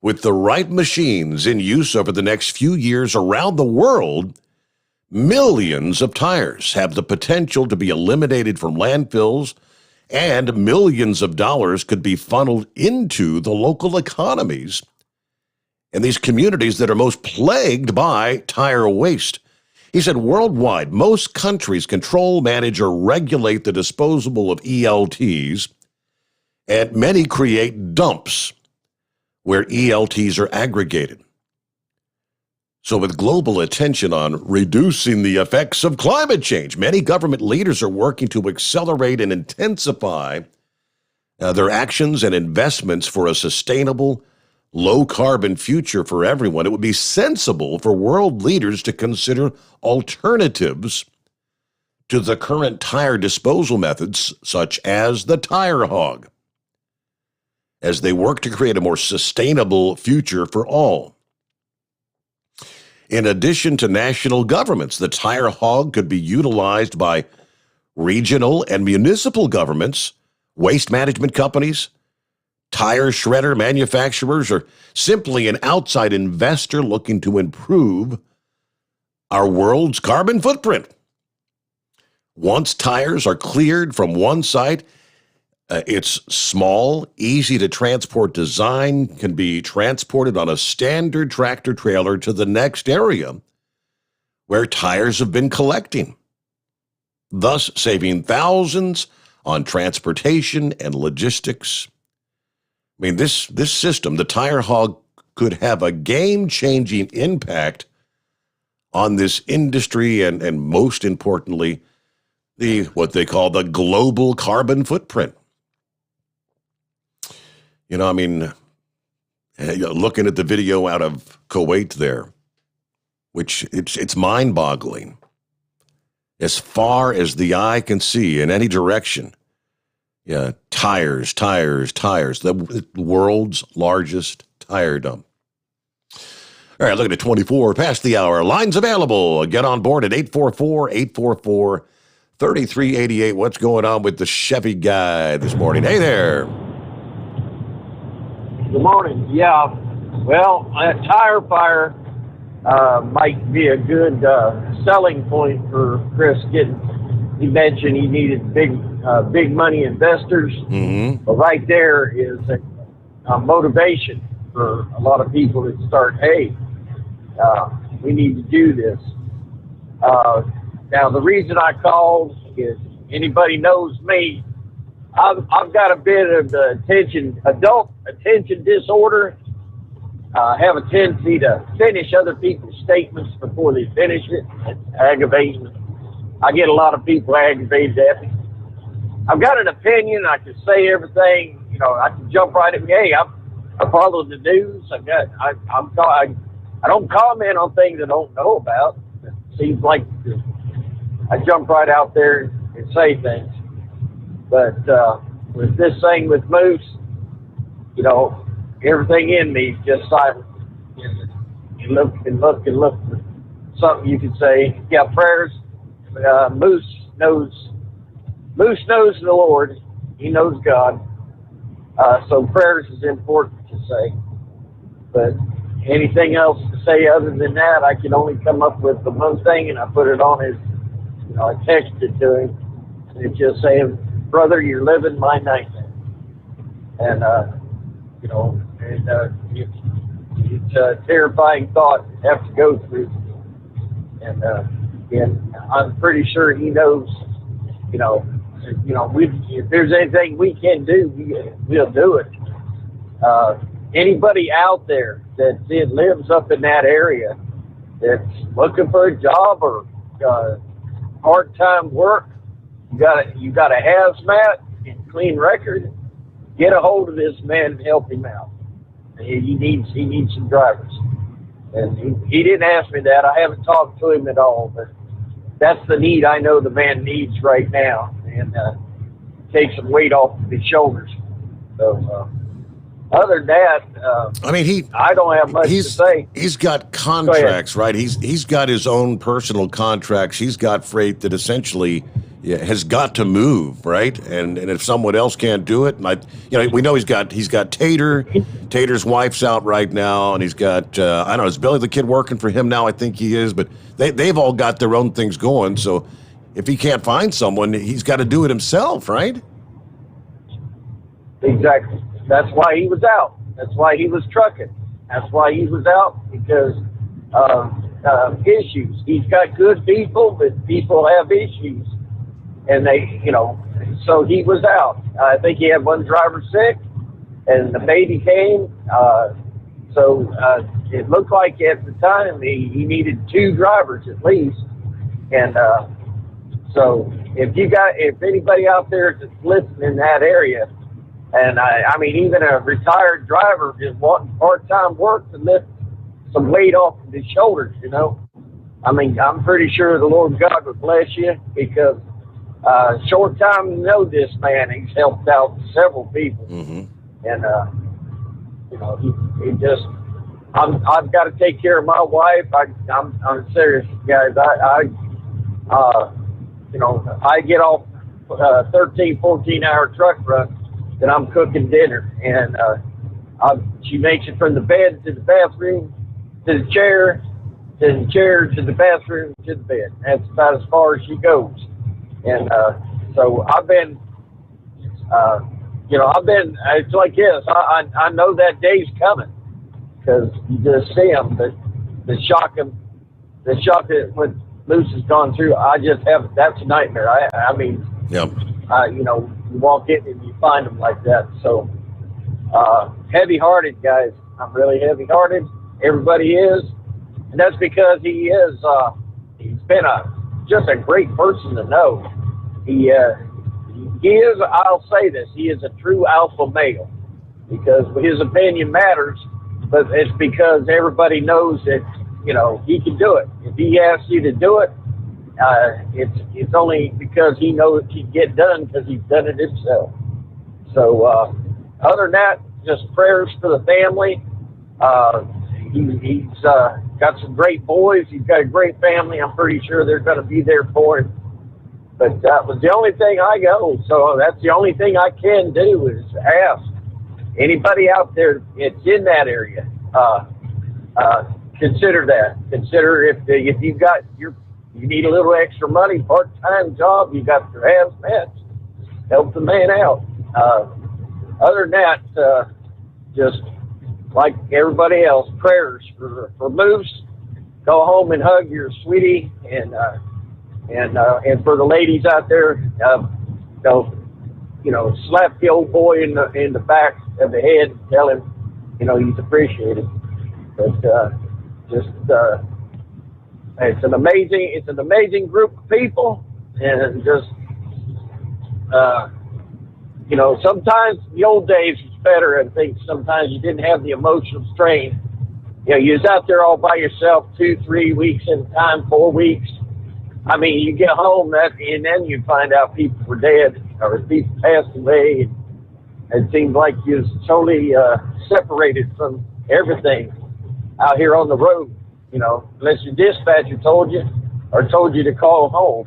With the right machines in use over the next few years around the world, millions of tires have the potential to be eliminated from landfills, and millions of dollars could be funneled into the local economies in these communities that are most plagued by tire waste. He said worldwide, most countries control, manage, or regulate the disposal of ELTs, and many create dumps where ELTs are aggregated. So with global attention on reducing the effects of climate change, many government leaders are working to accelerate and intensify their actions and investments for a sustainable, low-carbon future for everyone. It would be sensible for world leaders to consider alternatives to the current tire disposal methods, such as the tire hog, as they work to create a more sustainable future for all. In addition to national governments, the tire hog could be utilized by regional and municipal governments, waste management companies, tire shredder manufacturers, or simply an outside investor looking to improve our world's carbon footprint. Once tires are cleared from one site, its small, easy-to-transport design can be transported on a standard tractor trailer to the next area where tires have been collecting, thus saving thousands on transportation and logistics. I mean, this system, the tire hog, could have a game-changing impact on this industry and most importantly, what they call the global carbon footprint. You know, I mean, looking at the video out of Kuwait there, which it's mind-boggling. As far as the eye can see in any direction, yeah, tires, the world's largest tire dump. All right, looking at 24 past the hour. Lines available. Get on board at 844-844-3388. What's going on with the Chevy guy this morning? Hey there. Good morning. Yeah, well, a tire fire might be a good selling point for Chris. He mentioned he needed big money investors. Mm-hmm. But right there is a motivation for a lot of people to start, hey, we need to do this. Now, the reason I called is anybody knows me. I've got a bit of adult attention disorder. I have a tendency to finish other people's statements before they finish it. It's aggravating. I get a lot of people aggravated at me. I've got an opinion. I can say everything. You know, I can jump right at me. Hey, I follow the news. I don't comment on things I don't know about. It seems like I jump right out there and say things. But with this thing with Moose, you know, everything in me is just silent. You look and look and look for something you can say. Yeah, prayers. Moose knows the Lord. He knows God. So prayers is important to say. But anything else to say other than that, I can only come up with the one thing, and I put it on his, I texted to him, and it's just saying, brother, you're living my nightmare. And, it's a terrifying thought to have to go through. And I'm pretty sure he knows, if there's anything we can do, we'll do it. Anybody out there that lives up in that area that's looking for a job or part-time work, you got a hazmat and clean record, get a hold of this man and help him out. He needs some drivers. And he didn't ask me that. I haven't talked to him at all, but that's the need I know the man needs right now, and take some weight off of his shoulders. So other than that, I mean, I don't have much to say. He's got contracts, right? He's got his own personal contracts. He's got freight that essentially has got to move, right? And if someone else can't do it, and we know he's got Tater. Tater's wife's out right now, and he's got I don't know, is Billy the Kid working for him now? I think he is, but they've all got their own things going. So if he can't find someone, he's got to do it himself, right? Exactly. That's why he was out. That's why he was trucking. That's why he was out, because issues. He's got good people, but people have issues. And so he was out. I think he had one driver sick, and the baby came. So it looked like at the time he needed 2 drivers at least. And so if anybody out there that's listening in that area, and I mean, even a retired driver just wanting part-time work to lift some weight off of his shoulders, I mean, I'm pretty sure the Lord God would bless you, because short time to know this man, he's helped out several people. Mm-hmm. And, he just, I've got to take care of my wife. I'm serious, guys. I get off 13, 14-hour truck run, then I'm cooking dinner, and she makes it from the bed to the bathroom to the chair to the bathroom to the bed. That's about as far as she goes. And so I've been, it's like this. I know that day's coming, because you just see them, but the shock that what Luce has gone through, that's a nightmare. I mean, yep. You walk in and you find them like that. So, heavy-hearted, guys. I'm really heavy-hearted. Everybody is. And that's because he's been just a great person to know. He is, I'll say this, he is a true alpha male, because his opinion matters, but it's because everybody knows that, he can do it. If he asks you to do it, it's only because he knows it can get done, because he's done it himself. So, other than that, just prayers for the family. He's got some great boys. He's got a great family. I'm pretty sure they're going to be there for him. But that was the only thing I go. So that's the only thing I can do, is ask anybody out there that's in that area. Consider that. Consider if you've got you need a little extra money, part-time job, you got your hazmat, help the man out. Other than that, just like everybody else, prayers for Moose. Go home and hug your sweetie, and for the ladies out there, slap the old boy in the back of the head and tell him, he's appreciated. But it's an amazing group of people, and just sometimes the old days was better. I think sometimes you didn't have the emotional strain. You was out there all by yourself 2-3 weeks at a time, 4 weeks. I mean, you get home and then you find out people were dead or people passed away, and it seems like you was totally separated from everything out here on the road. Unless your dispatcher told you to call home.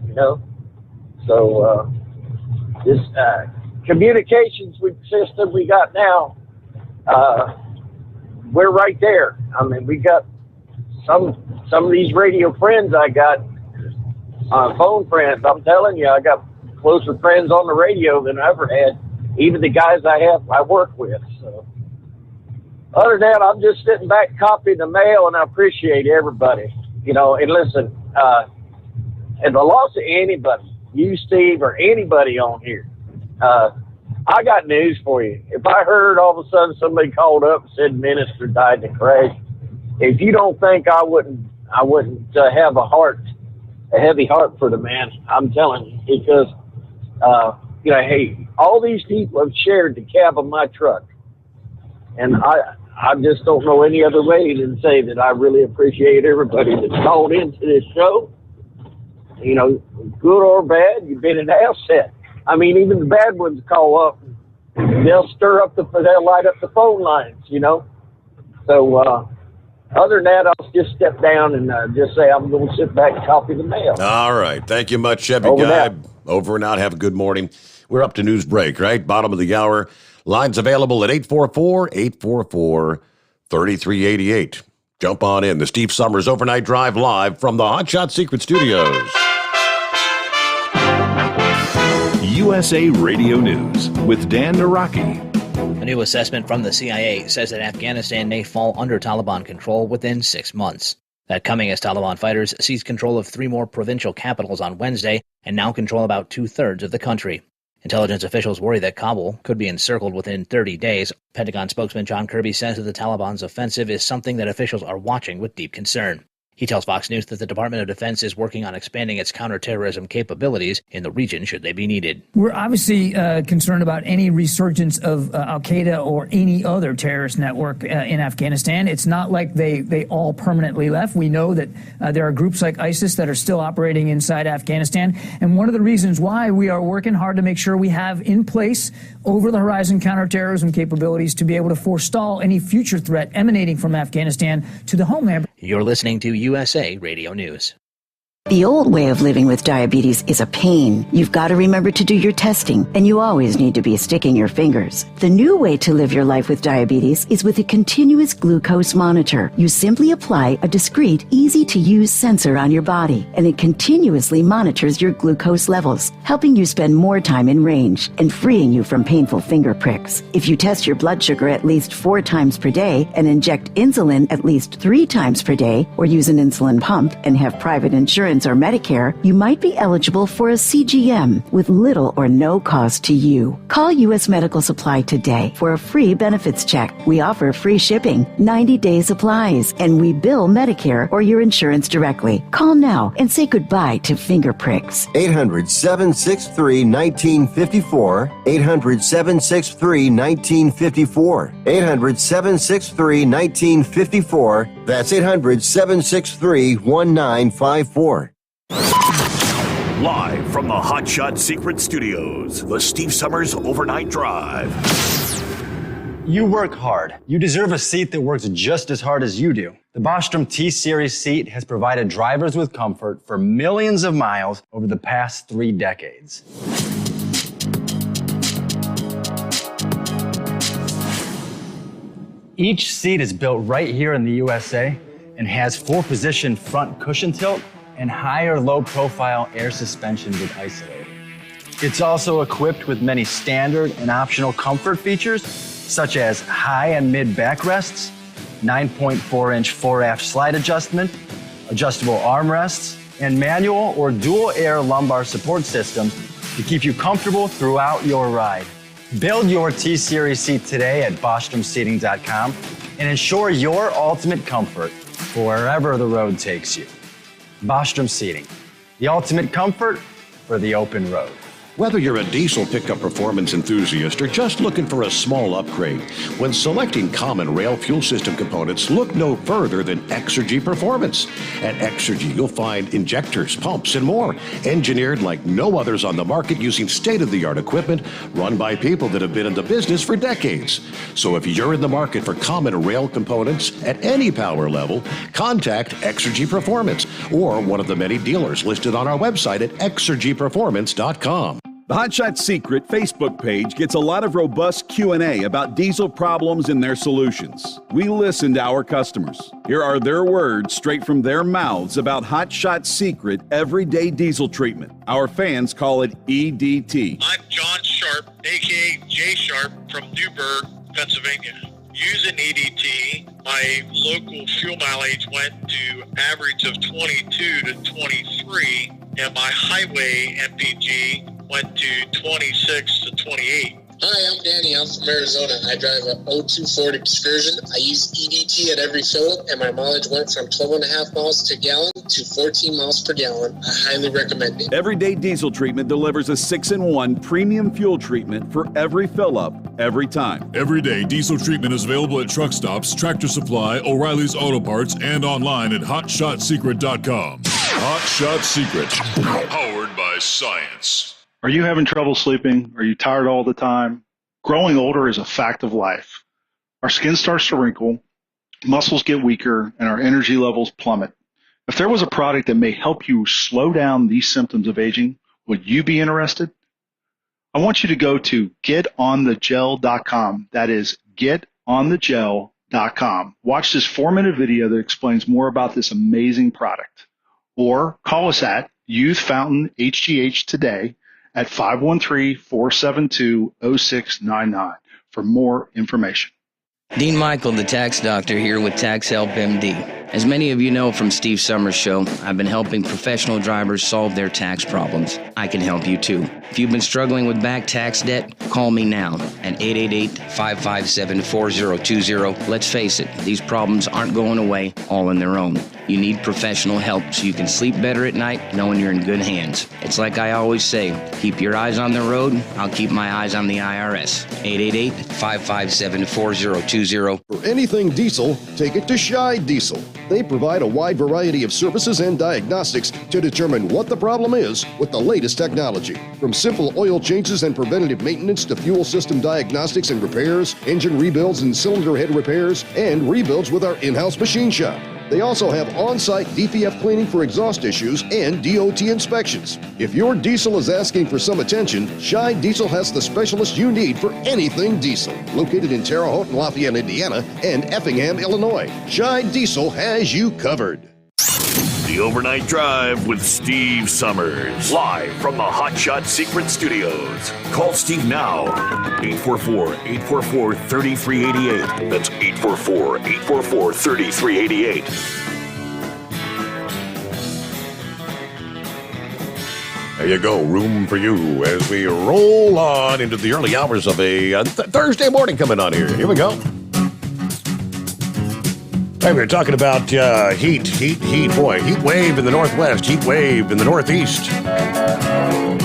So this communications system we got now, we're right there. I mean, we got some of these radio friends I got, phone friends. I'm telling you, I got closer friends on the radio than I ever had, even the guys I work with. So other than that, I'm just sitting back copying the mail, and I appreciate everybody. And listen, and the loss of anybody, you, Steve, or anybody on here, I got news for you. If I heard all of a sudden somebody called up and said minister died in a crash, if you don't think I wouldn't have a heavy heart for the man, I'm telling you, because hey, all these people have shared the cab of my truck, and I just don't know any other way than say that I really appreciate everybody that's called into this show. Good or bad, you've been an asset. I mean, even the bad ones call up they'll light up the phone lines, you know. So other than that, I'll just step down and just say I'm going to sit back and copy the mail. All right. Thank you much, Chevy Over Guy. and out. Over and out. Have a good morning. We're up to news break, right? Bottom of the hour. Lines available at 844-844-3388. Jump on in. The Steve Sommers Overnight Drive live from the Hot Shot Secret Studios. USA Radio News with Dan Naraki. A new assessment from the CIA says that Afghanistan may fall under Taliban control within 6 months. That coming as Taliban fighters seized control of 3 more provincial capitals on Wednesday and now control about 2/3 of the country. Intelligence officials worry that Kabul could be encircled within 30 days. Pentagon spokesman John Kirby says that the Taliban's offensive is something that officials are watching with deep concern. He tells Fox News that the Department of Defense is working on expanding its counterterrorism capabilities in the region should they be needed. We're obviously concerned about any resurgence of al-Qaeda or any other terrorist network in Afghanistan. It's not like they all permanently left. We know that there are groups like ISIS that are still operating inside Afghanistan. And one of the reasons why we are working hard to make sure we have in place over-the-horizon counterterrorism capabilities to be able to forestall any future threat emanating from Afghanistan to the homeland. You're listening to USA Radio News. The old way of living with diabetes is a pain. You've got to remember to do your testing, and you always need to be sticking your fingers. The new way to live your life with diabetes is with a continuous glucose monitor. You simply apply a discreet, easy-to-use sensor on your body, and it continuously monitors your glucose levels, helping you spend more time in range and freeing you from painful finger pricks. If you test your blood sugar at least 4 times per day and inject insulin at least 3 times per day, or use an insulin pump and have private insurance or Medicare, you might be eligible for a CGM with little or no cost to you. Call U.S. Medical Supply today for a free benefits check. We offer free shipping, 90-day supplies, and we bill Medicare or your insurance directly. Call now and say goodbye to finger pricks. 800-763-1954. 800-763-1954. 800-763-1954. That's 800-763-1954. Live from the Hot Shot Secret Studios, the Steve Sommers Overnight Drive. You work hard. You deserve a seat that works just as hard as you do. The Bostrom T-Series seat has provided drivers with comfort for millions of miles over the past 3 decades. Each seat is built right here in the USA and has 4-position front cushion tilt and higher low-profile air suspension with isolator. It's also equipped with many standard and optional comfort features, such as high and mid backrests, 9.4-inch 4-aft slide adjustment, adjustable armrests, and manual or dual air lumbar support systems to keep you comfortable throughout your ride. Build your T-Series seat today at BostromSeating.com and ensure your ultimate comfort for wherever the road takes you. Bostrom Seating, the ultimate comfort for the open road. Whether you're a diesel pickup performance enthusiast or just looking for a small upgrade, when selecting common rail fuel system components, look no further than Exergy Performance. At Exergy, you'll find injectors, pumps, and more, engineered like no others on the market using state-of-the-art equipment run by people that have been in the business for decades. So if you're in the market for common rail components at any power level, contact Exergy Performance or one of the many dealers listed on our website at exergyperformance.com. The Hot Shot Secret Facebook page gets a lot of robust Q&A about diesel problems and their solutions. We listen to our customers. Here are their words straight from their mouths about Hot Shot Secret everyday diesel treatment. Our fans call it EDT. I'm John Sharp, a.k.a. Jay Sharp from Newburgh, Pennsylvania. Using EDT, my local fuel mileage went to average of 22 to 23, and my highway MPG went to 26 to 28. Hi, I'm Danny. I'm from Arizona. I drive a 02 Ford Excursion. I use EDT at every fill-up, and my mileage went from 12.5 miles per gallon to 14 miles per gallon. I highly recommend it. Everyday diesel treatment delivers a 6-in-1 premium fuel treatment for every fill-up, every time. Everyday diesel treatment is available at truck stops, Tractor Supply, O'Reilly's Auto Parts, and online at HotShotSecret.com. Hot Shot Secret, powered by science. Are you having trouble sleeping? Are you tired all the time? Growing older is a fact of life. Our skin starts to wrinkle, muscles get weaker, and our energy levels plummet. If there was a product that may help you slow down these symptoms of aging, would you be interested? I want you to go to getonthegel.com. That is getonthegel.com. Watch this 4-minute video that explains more about this amazing product. Or call us at Youth Fountain HGH today at 513-472-0699 for more information. Dean Michael, the tax doctor, here with Tax Help MD. As many of you know from Steve Sommers' show, I've been helping professional drivers solve their tax problems. I can help you too. If you've been struggling with back tax debt, call me now at 888-557-4020. Let's face it, these problems aren't going away all on their own. You need professional help so you can sleep better at night knowing you're in good hands. It's like I always say, keep your eyes on the road, I'll keep my eyes on the IRS. 888-557-4020. For anything diesel, take it to Scheid Diesel. They provide a wide variety of services and diagnostics to determine what the problem is with the latest technology. From simple oil changes and preventative maintenance to fuel system diagnostics and repairs, engine rebuilds and cylinder head repairs, and rebuilds with our in-house machine shop. They also have on-site DPF cleaning for exhaust issues and DOT inspections. If your diesel is asking for some attention, Scheid Diesel has the specialist you need for anything diesel. Located in Terre Haute and Lafayette, Indiana, and Effingham, Illinois, Scheid Diesel has you covered. The Overnight Drive with Steve Sommers. Live from the Hot Shot Secret Studios. Call Steve now. 844-844-3388. That's 844-844-3388. There you go. Room for you as we roll on into the early hours of a Thursday morning coming on here. Here we go. Hey, we were talking about heat. Boy, heat wave in the northwest, heat wave in the northeast. Then,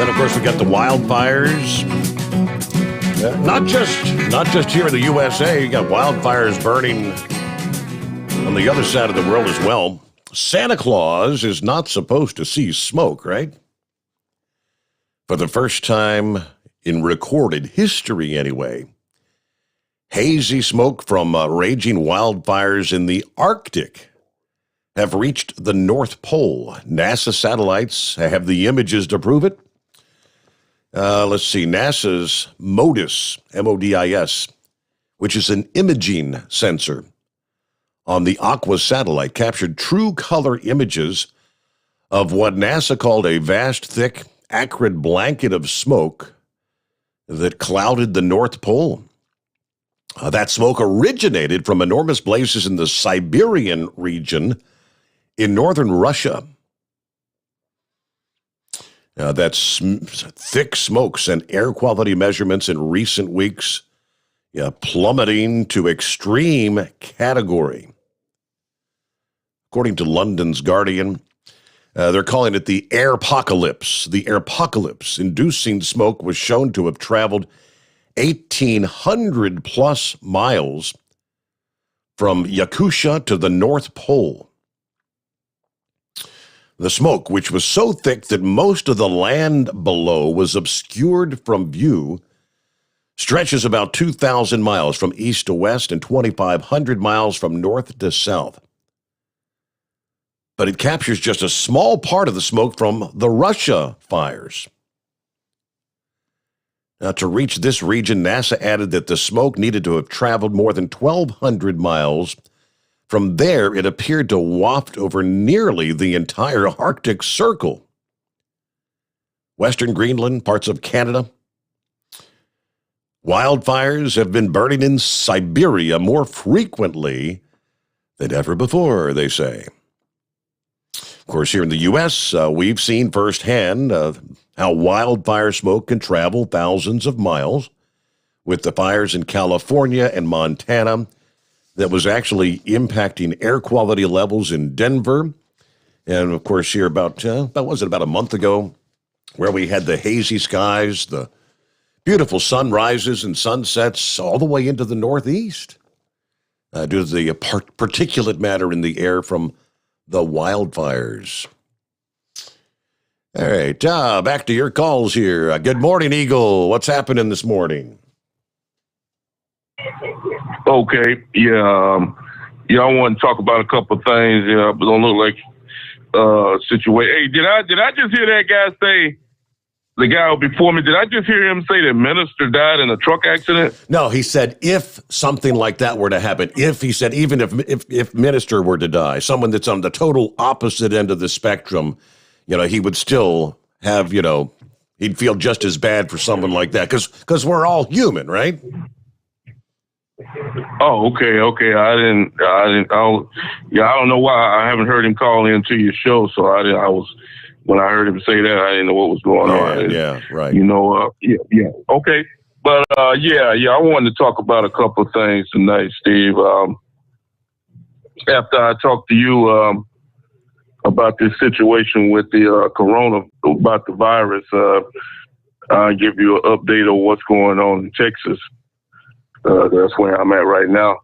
of course, we got the wildfires. Not just here in the USA. You got wildfires burning on the other side of the world as well. Santa Claus is not supposed to see smoke, right? For the first time in recorded history, anyway. Hazy smoke from raging wildfires in the Arctic have reached the North Pole. NASA satellites have the images to prove it. Let's see, NASA's MODIS, M-O-D-I-S, which is an imaging sensor on the Aqua satellite, captured true color images of what NASA called a vast, thick, acrid blanket of smoke that clouded the North Pole. That smoke originated from enormous blazes in the Siberian region in northern Russia. That's thick smokes and air quality measurements in recent weeks plummeting to extreme category. According to London's Guardian, they're calling it the Airpocalypse. The Airpocalypse. Inducing smoke was shown to have traveled 1,800 plus miles from Yakutia to the North Pole. The smoke, which was so thick that most of the land below was obscured from view, stretches about 2,000 miles from east to west and 2,500 miles from north to south. But it captures just a small part of the smoke from the Russia fires. Now, to reach this region, NASA added that the smoke needed to have traveled more than 1,200 miles. From there, it appeared to waft over nearly the entire Arctic Circle. Western Greenland, parts of Canada. Wildfires have been burning in Siberia more frequently than ever before, they say. Of course, here in the U.S., we've seen firsthand how wildfire smoke can travel thousands of miles, with the fires in California and Montana that was actually impacting air quality levels in Denver. And, of course, here about a month ago, where we had the hazy skies, the beautiful sunrises and sunsets all the way into the Northeast due to the particulate matter in the air from the wildfires. All right, back to your calls here. Good morning, Eagle. What's happening this morning? Okay, yeah, I want to talk about a couple of things. Yeah, but don't look like situation. Hey, did I just hear that guy say? The guy before me, did I just hear him say that minister died in a truck accident? No, he said if something like that were to happen, he said even if minister were to die, someone that's on the total opposite end of the spectrum, he would still have, he'd feel just as bad for someone like that because we're all human, right? Oh, okay. I don't know why I haven't heard him call into your show, so when I heard him say that, I didn't know what was going on. Yeah, right. Yeah. Okay. But, I wanted to talk about a couple of things tonight, Steve. After I talked to you about this situation with the corona, about the virus, I'll give you an update on what's going on in Texas. That's where I'm at right now.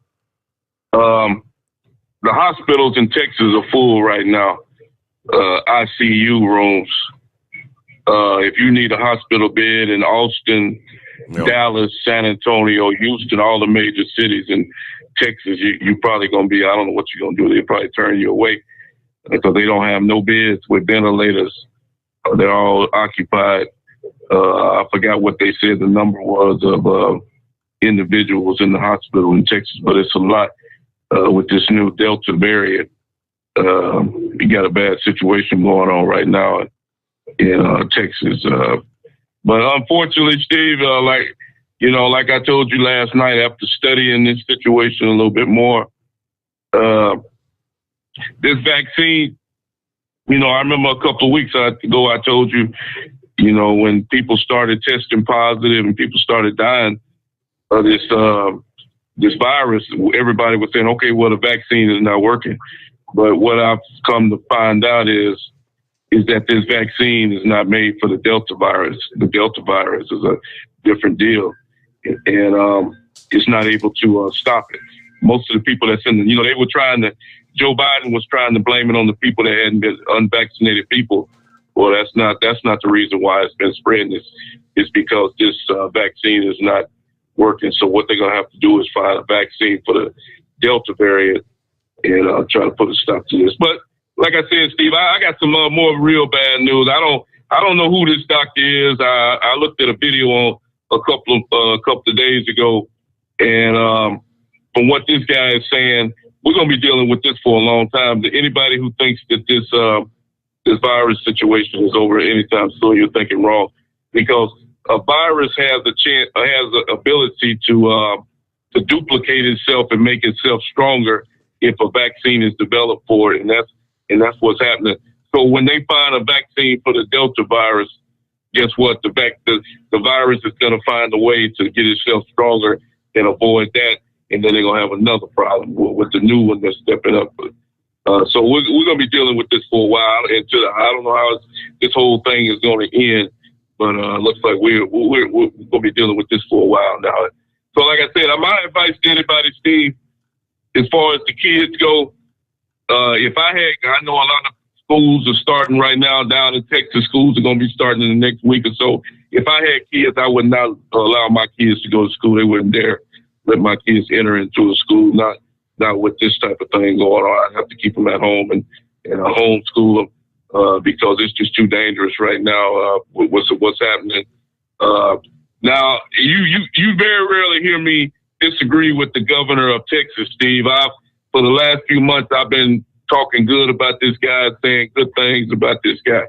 The hospitals in Texas are full right now. ICU rooms. If you need a hospital bed in Austin, Dallas, San Antonio, Houston, all the major cities in Texas, you're probably going to be, I don't know what you're going to do. They'll probably turn you away because they don't have no beds with ventilators. They're all occupied. I forgot what they said the number was of individuals in the hospital in Texas, but it's a lot with this new Delta variant. You got a bad situation going on right now in Texas. But unfortunately, Steve, like I told you last night, after studying this situation a little bit more, this vaccine, I remember a couple of weeks ago, I told you, when people started testing positive and people started dying of this virus, everybody was saying, okay, well, the vaccine is not working. But what I've come to find out is that this vaccine is not made for the Delta virus. The Delta virus is a different deal, and it's not able to stop it. Most of the people that's in they were trying to, Joe Biden was trying to blame it on the people that hadn't been unvaccinated people. Well, that's not the reason why it's been spreading. It's because this vaccine is not working. So what they're going to have to do is find a vaccine for the Delta variant and try to put a stop to this. But like I said, Steve, I got some more real bad news. I don't know who this doctor is. I looked at a video on a couple of days ago, and from what this guy is saying, we're going to be dealing with this for a long time. Anybody who thinks that this virus situation is over anytime soon, you're thinking wrong, because a virus has the ability to duplicate itself and make itself stronger if a vaccine is developed for it, and that's what's happening. So when they find a vaccine for the Delta virus, guess what? The virus is going to find a way to get itself stronger and avoid that, and then they're going to have another problem with the new one that's stepping up. So we're going to be dealing with this for a while. And I don't know how this whole thing is going to end, but looks like we're going to be dealing with this for a while now. So like I said, my advice to anybody, Steve, as far as the kids go, I know a lot of schools are starting right now down in Texas. Schools are going to be starting in the next week or so. If I had kids, I would not allow my kids to go to school. They wouldn't dare let my kids enter into a school, not with this type of thing going on. I'd have to keep them at home and homeschool them because it's just too dangerous right now with what's happening. Now, you very rarely hear me disagree with the governor of Texas, Steve. For the last few months, I've been talking good about this guy, saying good things about this guy.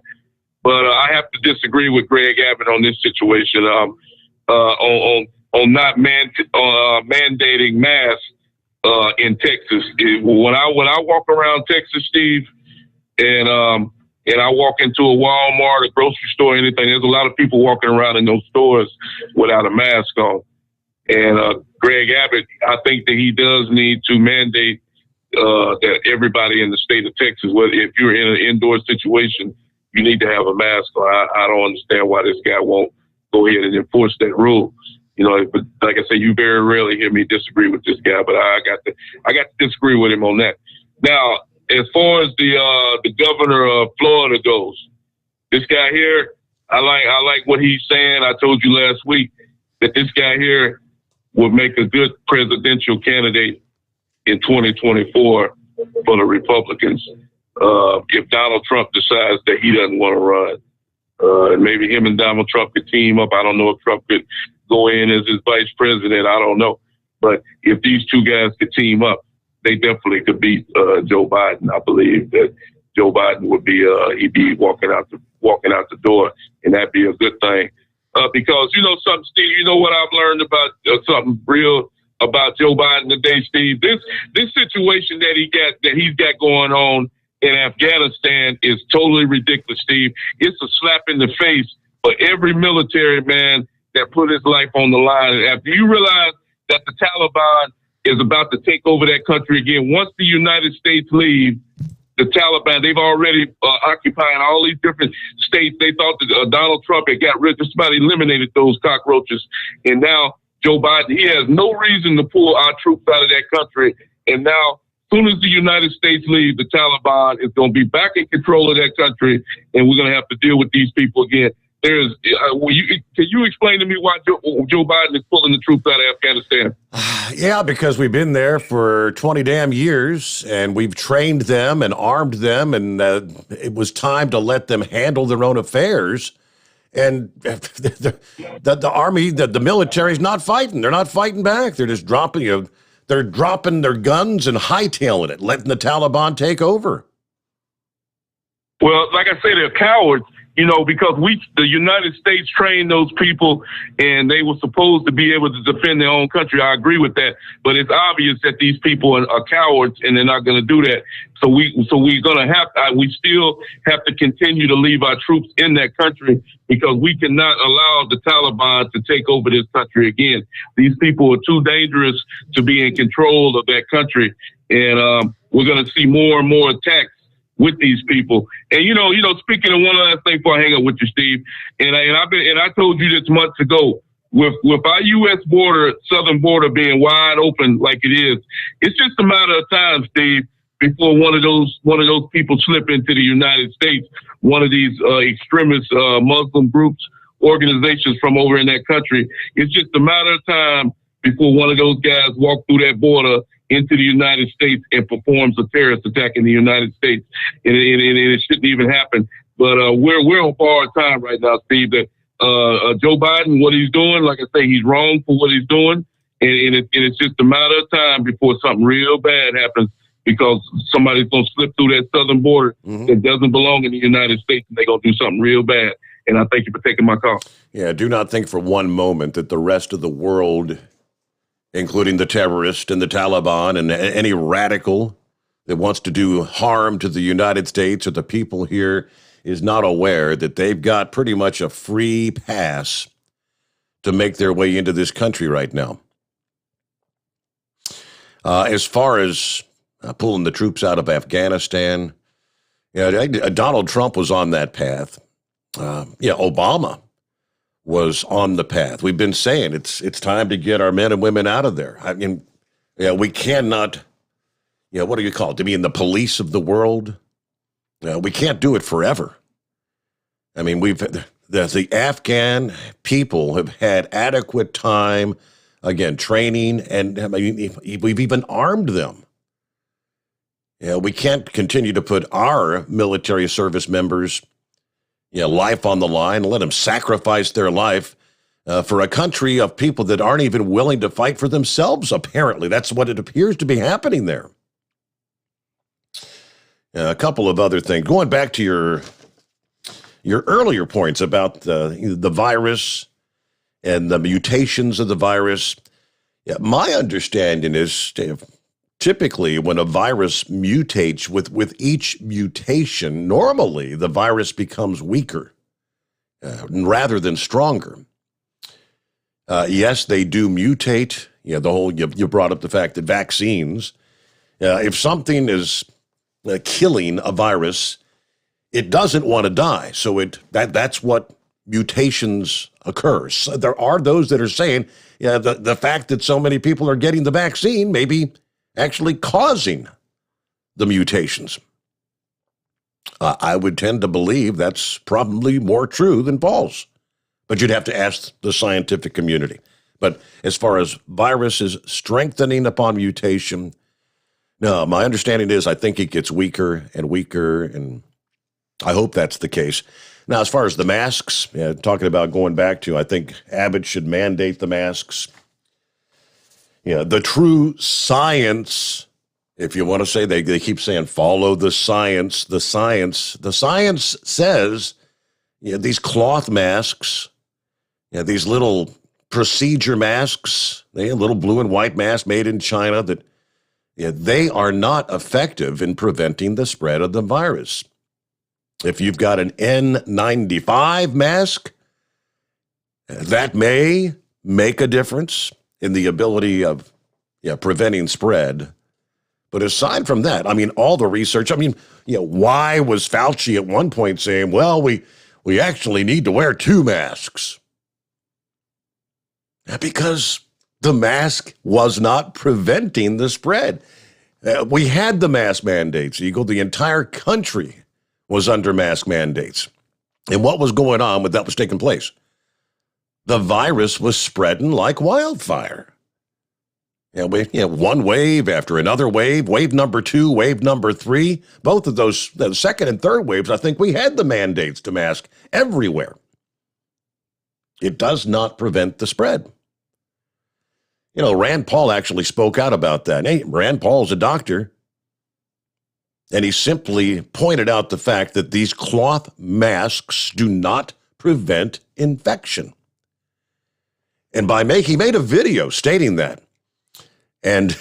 But I have to disagree with Greg Abbott on this situation on not mandating masks in Texas. When I walk around Texas, Steve, and I walk into a Walmart, a grocery store, anything, there's a lot of people walking around in those stores without a mask on. And Greg Abbott, I think that he does need to mandate that everybody in the state of Texas, whether if you're in an indoor situation, you need to have a mask on. I don't understand why this guy won't go ahead and enforce that rule. But like I say, you very rarely hear me disagree with this guy, but I got to disagree with him on that. Now, as far as the governor of Florida goes, This guy here, I like what he's saying. I told you last week that this guy here would make a good presidential candidate in 2024 for the Republicans. If Donald Trump decides that he doesn't want to run, and maybe him and Donald Trump could team up. I don't know if Trump could go in as his vice president. I don't know. But if these two guys could team up, they definitely could beat Joe Biden. I believe that Joe Biden would be he'd be walking out the door, and that'd be a good thing. Because you know something, Steve. You know what I've learned about something real about Joe Biden today, Steve. This situation that he's got going on in Afghanistan is totally ridiculous, Steve. It's a slap in the face for every military man that put his life on the line. After you realize that the Taliban is about to take over that country again, once the United States leave, the Taliban, they've already occupying all these different states. They thought that Donald Trump had got rid, just about eliminated those cockroaches. And now Joe Biden, he has no reason to pull our troops out of that country. And now, as soon as the United States leave, the Taliban is going to be back in control of that country, and we're going to have to deal with these people again. Can you explain to me why Joe Biden is pulling the troops out of Afghanistan? Yeah, because we've been there for 20 damn years, and we've trained them and armed them, and it was time to let them handle their own affairs. And the army, the military's not fighting. They're not fighting back. They're just dropping they're dropping their guns and hightailing it, letting the Taliban take over. Well, like I say, they're cowards. You know, because the United States trained those people and they were supposed to be able to defend their own country. I agree with that. But it's obvious that these people are cowards and they're not going to do that. So we still have to continue to leave our troops in that country because we cannot allow the Taliban to take over this country again. These people are too dangerous to be in control of that country. And we're going to see more and more attacks with these people. And you know, speaking of one last thing before I hang up with you, Steve, and I told you this months ago, with our U.S. border, southern border being wide open like it is, it's just a matter of time, Steve, before one of those people slip into the United States, one of these extremist Muslim groups, organizations from over in that country. It's just a matter of time before one of those guys walk through that border into the United States and performs a terrorist attack in the United States. And it shouldn't even happen. But we're on borrowed time right now, Steve, that Joe Biden, what he's doing, like I say, he's wrong for what he's doing. And it's just a matter of time before something real bad happens because somebody's going to slip through that southern border that doesn't belong in the United States and they're going to do something real bad. And I thank you for taking my call. Yeah, do not think for one moment that the rest of the world, including the terrorist and the Taliban and any radical that wants to do harm to the United States or the people here, is not aware that they've got pretty much a free pass to make their way into this country right now. As far as pulling the troops out of Afghanistan, Donald Trump was on that path. Obama was on the path. We've been saying it's time to get our men and women out of there. I mean, we cannot, what do you call it? To be in the police of the world? We can't do it forever. I mean, the Afghan people have had adequate time, again, training, and I mean, we've even armed them. We can't continue to put our military service members life on the line, let them sacrifice their life for a country of people that aren't even willing to fight for themselves, apparently. That's what it appears to be happening there. A couple of other things. Going back to your earlier points about the virus and the mutations of the virus, my understanding is typically when a virus mutates, with each mutation, normally the virus becomes weaker rather than stronger. Yes, they do mutate. You brought up the fact that vaccines, if something is killing a virus, it doesn't want to die. So that's what mutations occur. So there are those that are saying, the fact that so many people are getting the vaccine may be actually causing the mutations. I would tend to believe that's probably more true than false. But you'd have to ask the scientific community. But as far as viruses strengthening upon mutation, no, my understanding is I think it gets weaker and weaker, and I hope that's the case. Now, as far as the masks, talking about going back to, I think Abbott should mandate the masks. The true science, if you want to say, they keep saying follow the science. The science says, these cloth masks, these little procedure masks, little blue and white masks made in China, that they are not effective in preventing the spread of the virus. If you've got an N95 mask, that may make a difference in the ability of preventing spread. But aside from that, all the research, why was Fauci at one point saying, well, we actually need to wear 2 masks? Because the mask was not preventing the spread. We had the mask mandates, Eagle. The entire country was under mask mandates. And what was going on when that was taking place? The virus was spreading like wildfire. One wave after another wave number 2, wave number 3, both of those, the second and third waves, I think we had the mandates to mask everywhere. It does not prevent the spread. Rand Paul actually spoke out about that. Hey, Rand Paul's a doctor. And he simply pointed out the fact that these cloth masks do not prevent infection. And he made a video stating that. And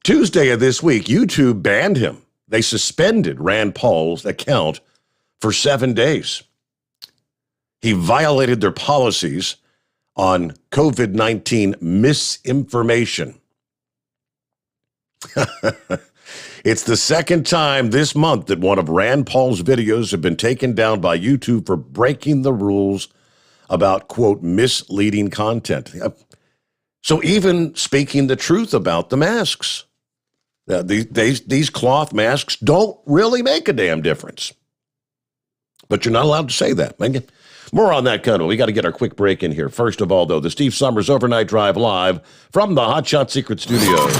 Tuesday of this week, YouTube banned him. They suspended Rand Paul's account for 7 days. He violated their policies on COVID-19 misinformation. It's the second time this month that one of Rand Paul's videos have been taken down by YouTube for breaking the rules about, quote, misleading content. So even speaking the truth about the masks, these cloth masks don't really make a damn difference. But you're not allowed to say that. More on that coming. We got to get our quick break in here. First of all, though, the Steve Sommers Overnight Drive live from the Hot Shot Secret Studios.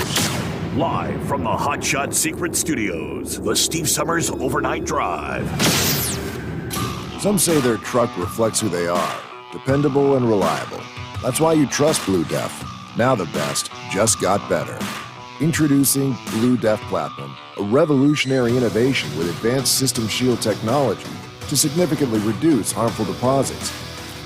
Live from the Hot Shot Secret Studios, the Steve Sommers Overnight Drive. Some say their truck reflects who they are, dependable and reliable. That's why you trust Blue Def. Now the best just got better. Introducing Blue Def Platinum, a revolutionary innovation with advanced system shield technology to significantly reduce harmful deposits,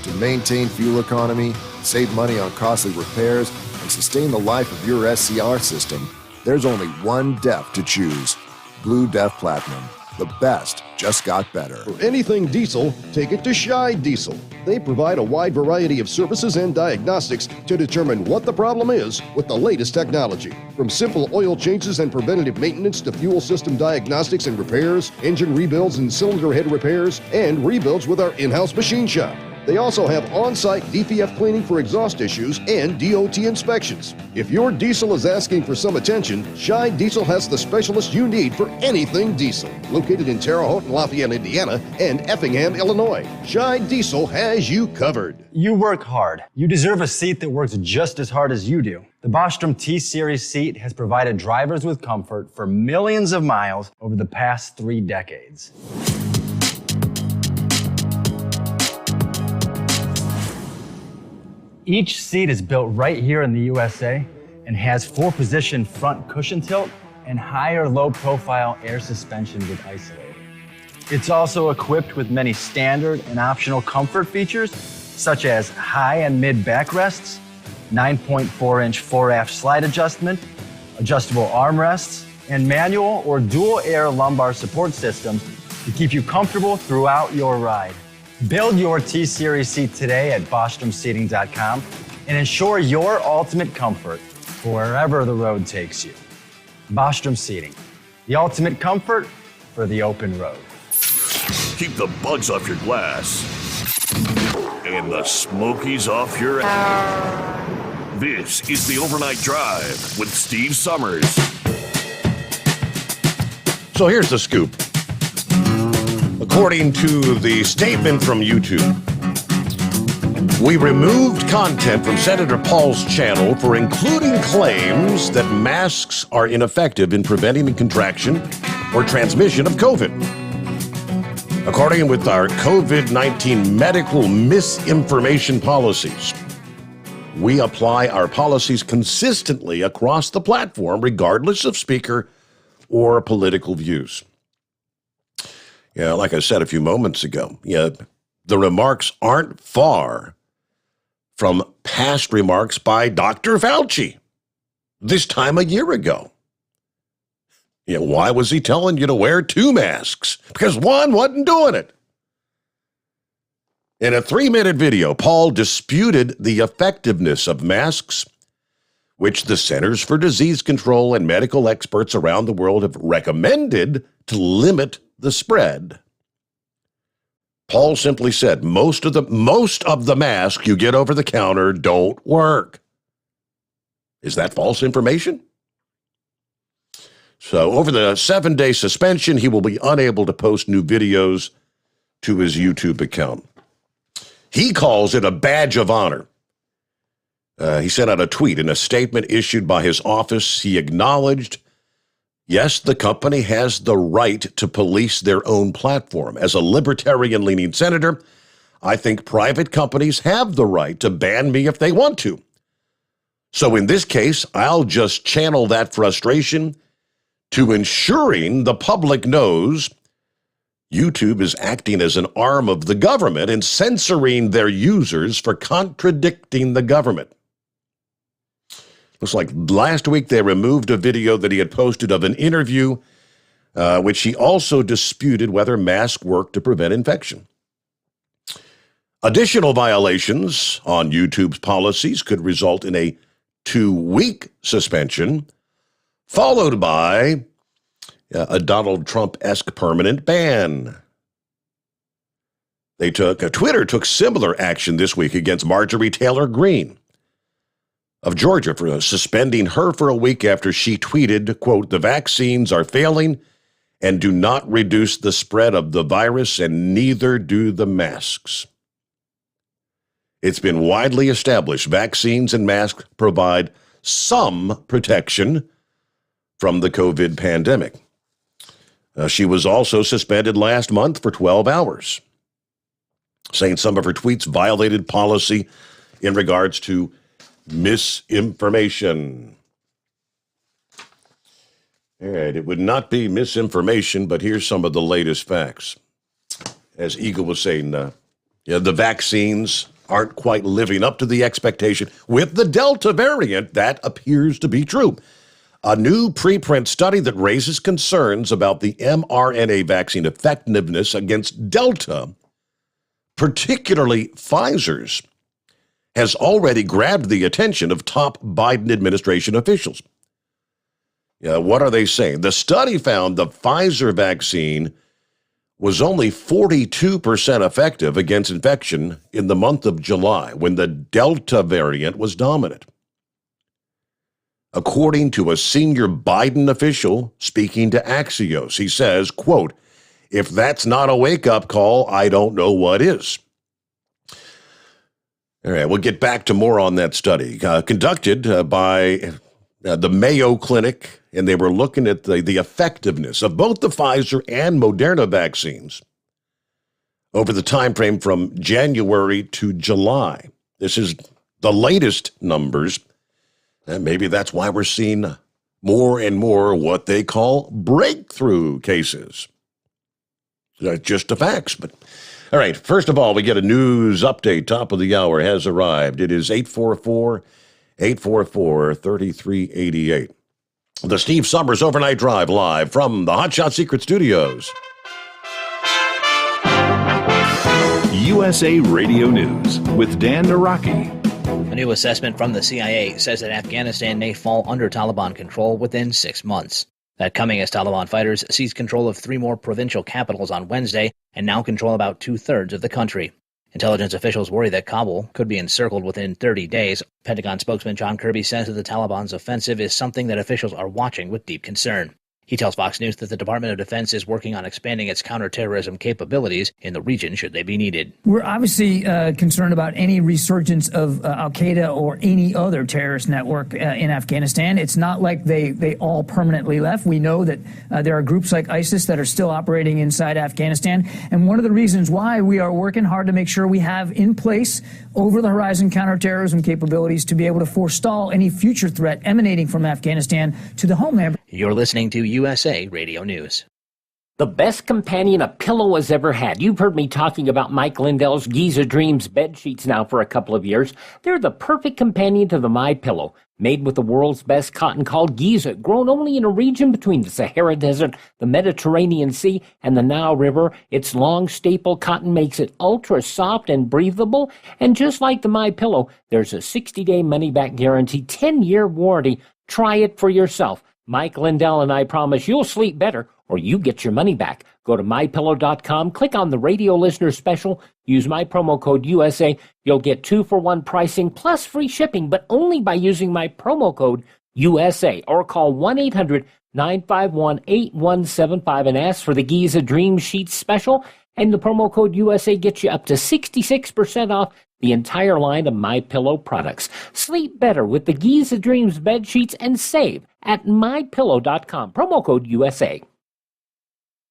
to maintain fuel economy, save money on costly repairs, and sustain the life of your SCR system. There's only one DEF to choose. Blue Def Platinum. The best just got better. For anything diesel, take it to Scheid Diesel. They provide a wide variety of services and diagnostics to determine what the problem is with the latest technology. From simple oil changes and preventative maintenance to fuel system diagnostics and repairs, engine rebuilds and cylinder head repairs, and rebuilds with our in-house machine shop. They also have on-site DPF cleaning for exhaust issues and DOT inspections. If your diesel is asking for some attention, Scheid Diesel has the specialist you need for anything diesel. Located in Terre Haute and Lafayette, Indiana, and Effingham, Illinois, Scheid Diesel has you covered. You work hard. You deserve a seat that works just as hard as you do. The Bostrom T-Series seat has provided drivers with comfort for millions of miles over the past 3 decades. Each seat is built right here in the USA and has 4-position front cushion tilt and higher low-profile air suspension with isolator. It's also equipped with many standard and optional comfort features, such as high and mid backrests, 9.4-inch fore-aft slide adjustment, adjustable armrests, and manual or dual air lumbar support systems to keep you comfortable throughout your ride. Build your T-Series seat today at BostromSeating.com and ensure your ultimate comfort for wherever the road takes you. Bostrom Seating, the ultimate comfort for the open road. Keep the bugs off your glass and the smokies off your ass. This is the Overnight Drive with Steve Sommers. So here's the scoop. According to the statement from YouTube, we removed content from Senator Paul's channel for including claims that masks are ineffective in preventing the contraction or transmission of COVID. According with our COVID-19 medical misinformation policies, we apply our policies consistently across the platform, regardless of speaker or political views. Yeah, like I said a few moments ago, the remarks aren't far from past remarks by Dr. Fauci this time a year ago. Why was he telling you to wear 2 masks? Because one wasn't doing it. In a 3-minute video, Paul disputed the effectiveness of masks, which the Centers for Disease Control and medical experts around the world have recommended to limit the spread. Paul simply said, most of the masks you get over the counter don't work. Is that false information? So over the 7-day suspension, he will be unable to post new videos to his YouTube account. He calls it a badge of honor. He sent out a tweet in a statement issued by his office. He acknowledged, yes, the company has the right to police their own platform. As a libertarian-leaning senator, I think private companies have the right to ban me if they want to. So in this case, I'll just channel that frustration to ensuring the public knows YouTube is acting as an arm of the government and censoring their users for contradicting the government. Looks like last week they removed a video that he had posted of an interview, which he also disputed whether masks work to prevent infection. Additional violations on YouTube's policies could result in a 2-week suspension, followed by a Donald Trump-esque permanent ban. Twitter took similar action this week against Marjorie Taylor Greene of Georgia for suspending her for a week after she tweeted, quote, "The vaccines are failing and do not reduce the spread of the virus, and neither do the masks." It's been widely established vaccines and masks provide some protection from the COVID pandemic. She was also suspended last month for 12 hours, saying some of her tweets violated policy in regards to misinformation. All right, it would not be misinformation, but here's some of the latest facts. As Eagle was saying, the vaccines aren't quite living up to the expectation. With the Delta variant, that appears to be true. A new preprint study that raises concerns about the mRNA vaccine effectiveness against Delta, particularly Pfizer's, has already grabbed the attention of top Biden administration officials. What are they saying? The study found the Pfizer vaccine was only 42% effective against infection in the month of July, when the Delta variant was dominant. According to a senior Biden official speaking to Axios, he says, quote, "If that's not a wake-up call, I don't know what is." All right, we'll get back to more on that study conducted by the Mayo Clinic, and they were looking at the effectiveness of both the Pfizer and Moderna vaccines over the time frame from January to July. This is the latest numbers, and maybe that's why we're seeing more and more what they call breakthrough cases. Just the facts, but all right, first of all, we get a news update. Top of the hour has arrived. It is 844-844-3388. The Steve Sommers Overnight Drive live from the Hotshot Secret Studios. USA Radio News with Dan Naraki. A new assessment from the CIA says that Afghanistan may fall under Taliban control within 6 months. That coming as Taliban fighters seized control of 3 more provincial capitals on Wednesday and now control about 2/3 of the country. Intelligence officials worry that Kabul could be encircled within 30 days. Pentagon spokesman John Kirby says that the Taliban's offensive is something that officials are watching with deep concern. He tells Fox News that the Department of Defense is working on expanding its counterterrorism capabilities in the region should they be needed. We're obviously concerned about any resurgence of al-Qaeda or any other terrorist network in Afghanistan. It's not like they all permanently left. We know that there are groups like ISIS that are still operating inside Afghanistan. And one of the reasons why we are working hard to make sure we have in place over-the-horizon counterterrorism capabilities to be able to forestall any future threat emanating from Afghanistan to the homeland. You're listening to USA Radio News. The best companion a pillow has ever had. You've heard me talking about Mike Lindell's Giza Dreams bed sheets now for a couple of years. They're the perfect companion to the MyPillow. Made with the world's best cotton called Giza, grown only in a region between the Sahara Desert, the Mediterranean Sea, and the Nile River. Its long staple cotton makes it ultra soft and breathable. And just like the MyPillow, there's a 60-day money-back guarantee, 10-year warranty. Try it for yourself. Mike Lindell and I promise you'll sleep better or you get your money back. Go to MyPillow.com, click on the radio listener special, use my promo code USA. You'll get 2-for-1 pricing plus free shipping, but only by using my promo code USA. Or call 1-800-951-8175 and ask for the Giza Dream Sheets special. And the promo code USA gets you up to 66% off the entire line of MyPillow products. Sleep better with the Giza Dreams bed sheets and save at MyPillow.com. Promo code USA.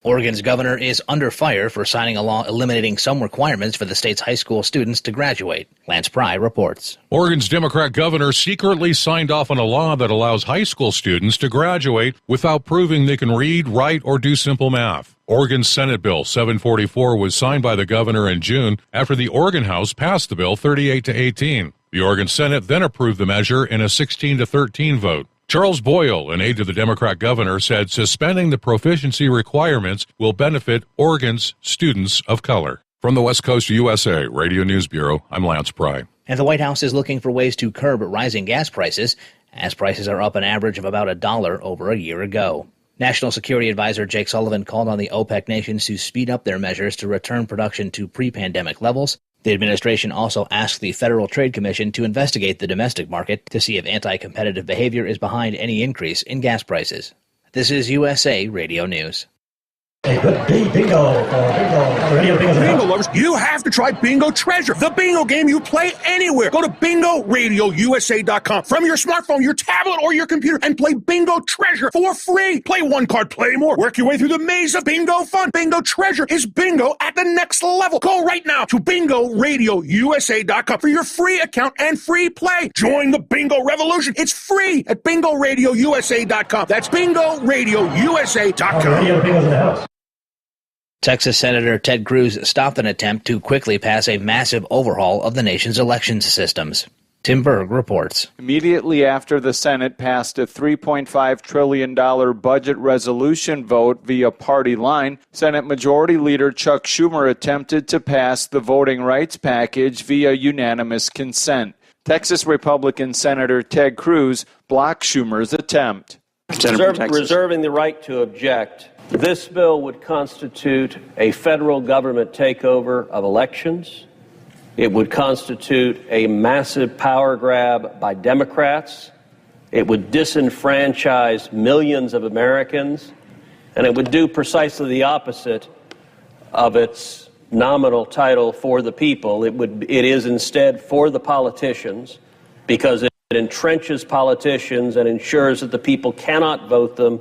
Oregon's governor is under fire for signing a law eliminating some requirements for the state's high school students to graduate. Lance Pry reports. Oregon's Democrat governor secretly signed off on a law that allows high school students to graduate without proving they can read, write, or do simple math. Oregon's Senate Bill 744 was signed by the governor in June after the Oregon House passed the bill 38-18. The Oregon Senate then approved the measure in a 16-13 vote. Charles Boyle, an aide to the Democrat governor, said suspending the proficiency requirements will benefit Oregon's students of color. From the West Coast USA Radio News Bureau, I'm Lance Pry. And the White House is looking for ways to curb rising gas prices, as prices are up an average of about $1 over a year ago. National Security Advisor Jake Sullivan called on the OPEC nations to speed up their measures to return production to pre-pandemic levels. The administration also asked the Federal Trade Commission to investigate the domestic market to see if anti-competitive behavior is behind any increase in gas prices. This is USA Radio News. Bingo lovers, you have to try Bingo Treasure, the bingo game you play anywhere. Go to BingoRadioUSA.com from your smartphone, your tablet, or your computer and play Bingo Treasure for free. Play one card, play more. Work your way through the maze of bingo fun. Bingo Treasure is bingo at the next level. Go right now to BingoRadioUSA.com for your free account and free play. Join the bingo revolution. It's free at BingoRadioUSA.com. That's BingoRadioUSA.com. Radio bingo's in the house. Texas Senator Ted Cruz stopped an attempt to quickly pass a massive overhaul of the nation's elections systems. Tim Berg reports. Immediately after the Senate passed a $3.5 trillion budget resolution vote via party line, Senate Majority Leader Chuck Schumer attempted to pass the voting rights package via unanimous consent. Texas Republican Senator Ted Cruz blocked Schumer's attempt. Reserving the right to object. This bill would constitute a federal government takeover of elections. It would constitute a massive power grab by Democrats. It would disenfranchise millions of Americans. And it would do precisely the opposite of its nominal title, for the people. It is instead for the politicians, because it entrenches politicians and ensures that the people cannot vote them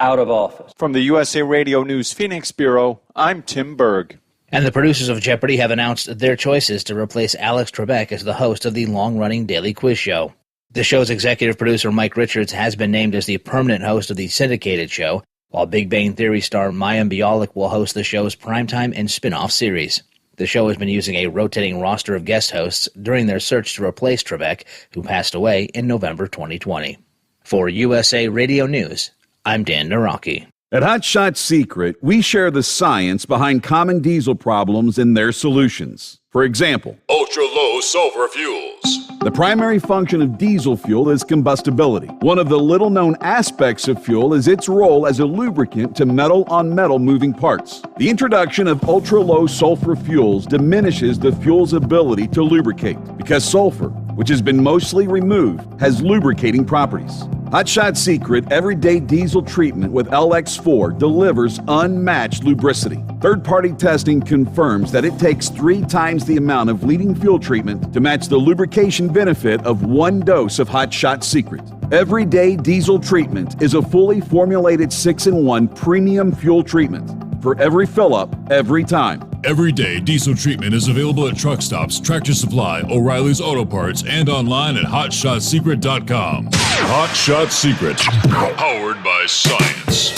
out of office. From the USA Radio News Phoenix Bureau, I'm Tim Berg. And the producers of Jeopardy have announced their choices to replace Alex Trebek as the host of the long-running daily quiz show. The show's executive producer Mike Richards has been named as the permanent host of the syndicated show, while Big Bang Theory star Mayim Bialik will host the show's primetime and spin-off series. The show has been using a rotating roster of guest hosts during their search to replace Trebek, who passed away in November 2020. For USA Radio News, I'm Dan Naraki. At Hot Shot Secret, we share the science behind common diesel problems and their solutions. For example, ultra-low sulfur fuels. The primary function of diesel fuel is combustibility. One of the little-known aspects of fuel is its role as a lubricant to metal-on-metal moving parts. The introduction of ultra-low sulfur fuels diminishes the fuel's ability to lubricate because sulfur, which has been mostly removed, has lubricating properties. Hotshot Secret Everyday Diesel Treatment with LX4 delivers unmatched lubricity. Third-party testing confirms that it takes 3 times the amount of leading fuel treatment to match the lubrication benefit of 1 dose of Hotshot Secret. Everyday Diesel Treatment is a fully formulated 6-in-1 premium fuel treatment for every fill-up, every time. Everyday Diesel Treatment is available at truck stops, Tractor Supply, O'Reilly's Auto Parts, and online at HotShotSecret.com. Hot Shot Secret, powered by science.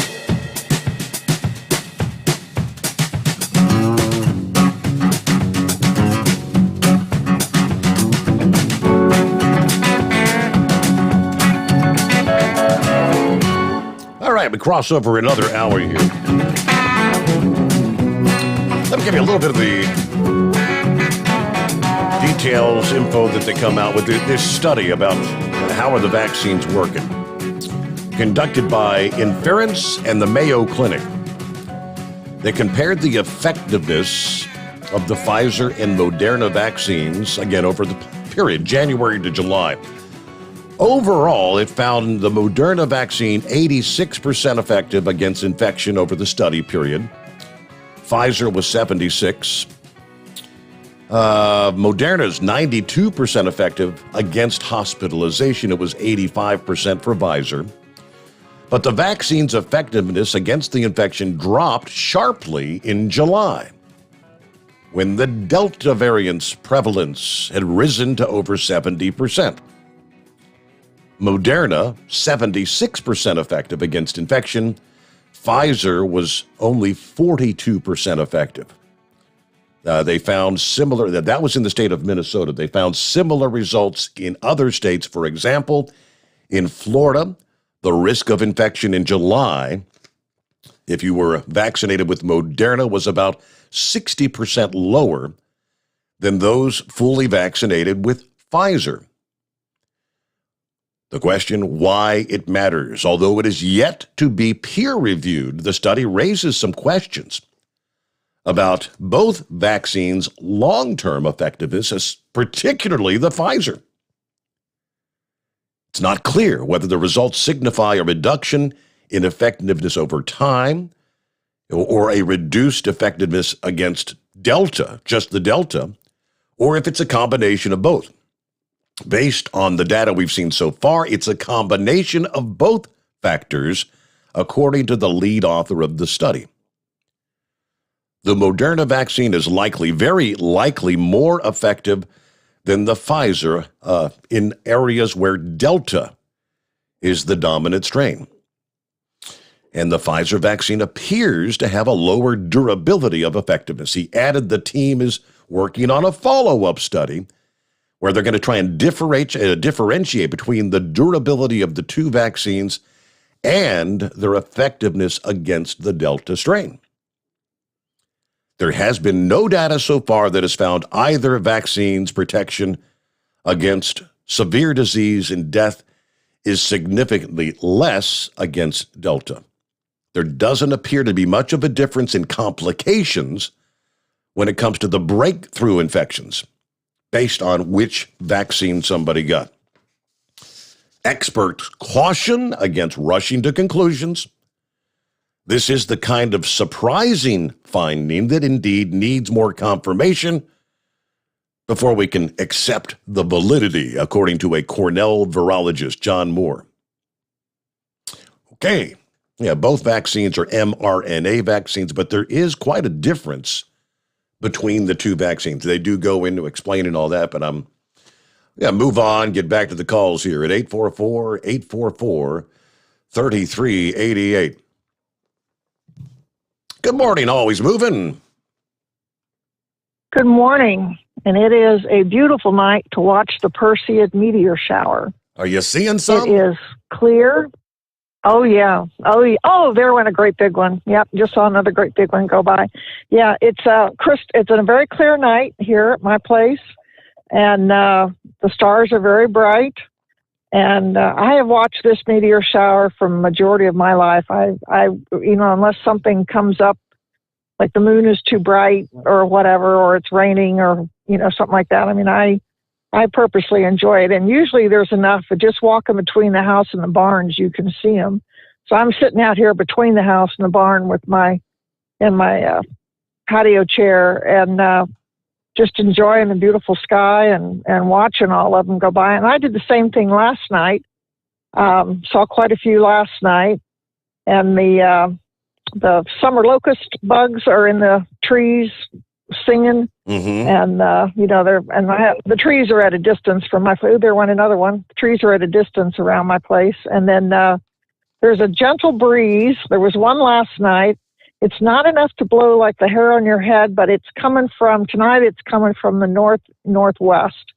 All right, we cross over another hour here. Let me give you a little bit of the details, info that they come out with. This study about how are the vaccines working, conducted by Inference and the Mayo Clinic. They compared the effectiveness of the Pfizer and Moderna vaccines, again, over the period January to July. Overall, it found the Moderna vaccine 86% effective against infection over the study period. Pfizer was 76%. Moderna's 92% effective against hospitalization. It was 85% for Pfizer. But the vaccine's effectiveness against the infection dropped sharply in July, when the Delta variant's prevalence had risen to over 70%. Moderna, 76% effective against infection. Pfizer was only 42% effective. They found similar, that was in the state of Minnesota. They found similar results in other states. For example, in Florida, the risk of infection in July, if you were vaccinated with Moderna, was about 60% lower than those fully vaccinated with Pfizer. The question why it matters. Although it is yet to be peer-reviewed, the study raises some questions about both vaccines' long-term effectiveness, particularly the Pfizer. It's not clear whether the results signify a reduction in effectiveness over time or a reduced effectiveness against Delta, just the Delta, or if it's a combination of both. Based on the data we've seen so far, it's a combination of both factors, according to the lead author of the study. The Moderna vaccine is likely, very likely, more effective than the Pfizer in areas where Delta is the dominant strain. And the Pfizer vaccine appears to have a lower durability of effectiveness. He added the team is working on a follow-up study where they're going to try and differentiate between the durability of the two vaccines and their effectiveness against the Delta strain. There has been no data so far that has found either vaccine's protection against severe disease and death is significantly less against Delta. There doesn't appear to be much of a difference in complications when it comes to the breakthrough infections, based on which vaccine somebody got. Experts caution against rushing to conclusions. This is the kind of surprising finding that indeed needs more confirmation before we can accept the validity, according to a Cornell virologist, John Moore. Okay, yeah, both vaccines are mRNA vaccines, but there is quite a difference between the two vaccines. They do go into explaining all that, but move on, get back to the calls here at 844-844-3388. Good morning, always moving. Good morning, and it is a beautiful night to watch the Perseid meteor shower. Are you seeing some? It is clear. Oh, yeah. Oh, there went a great big one. Yep, just saw another great big one go by. Yeah, it's a very clear night here at my place, and the stars are very bright. And I have watched this meteor shower for the majority of my life. I unless something comes up, like the moon is too bright or whatever, or it's raining or something like that. I mean, I I purposely enjoy it. And usually there's enough, but just walking between the house and the barns, you can see them. So I'm sitting out here between the house and the barn with my patio chair and just enjoying the beautiful sky and watching all of them go by. And I did the same thing last night. Saw quite a few last night. And the summer locust bugs are in the trees singing. Mm-hmm. And, the trees are at a distance from my place. There went another one. The trees are at a distance around my place. And then there's a gentle breeze. There was one last night. It's not enough to blow like the hair on your head, but it's coming from the northwest.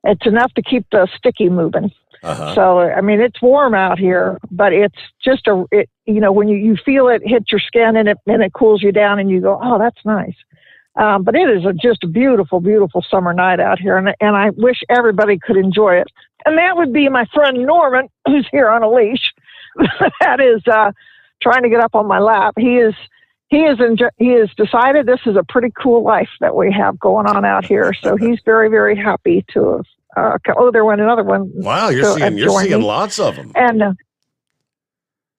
It's enough to keep the sticky moving. Uh-huh. So, I mean, it's warm out here, but it's just when you feel it hit your skin and it cools you down and you go, oh, that's nice. But it is just a beautiful, beautiful summer night out here. And I wish everybody could enjoy it. And that would be my friend Norman, who's here on a leash. That is trying to get up on my lap. He has decided this is a pretty cool life that we have going on out here. So he's very, very happy to have. There went another one. Wow, you're seeing lots of them. And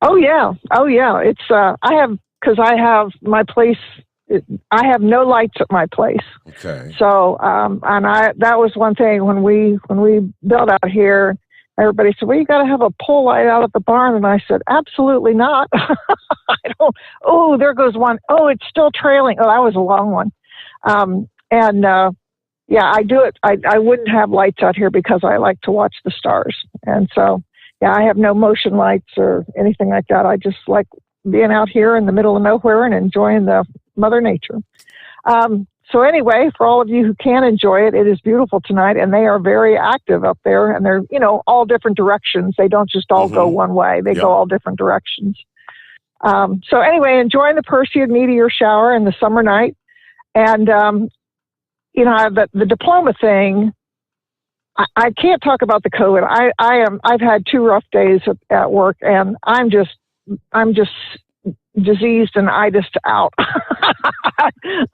oh yeah, it's I have my place. I have no lights at my place. Okay. So that was one thing when we built out here. Everybody said, well, you got to have a pole light out at the barn. And I said, absolutely not. I don't. Oh, there goes one. Oh, it's still trailing. Oh, that was a long one. Yeah, I do it. I wouldn't have lights out here because I like to watch the stars. And so, yeah, I have no motion lights or anything like that. I just like being out here in the middle of nowhere and enjoying the Mother Nature. So anyway, for all of you who can enjoy it, it is beautiful tonight, and they are very active up there, and they're, all different directions. They don't just all go one way. They go all different directions. So anyway, enjoying the Perseid meteor shower in the summer night. And, the diploma thing, I can't talk about the COVID. I've had 2 rough days at work, and I'm just diseased and itis out.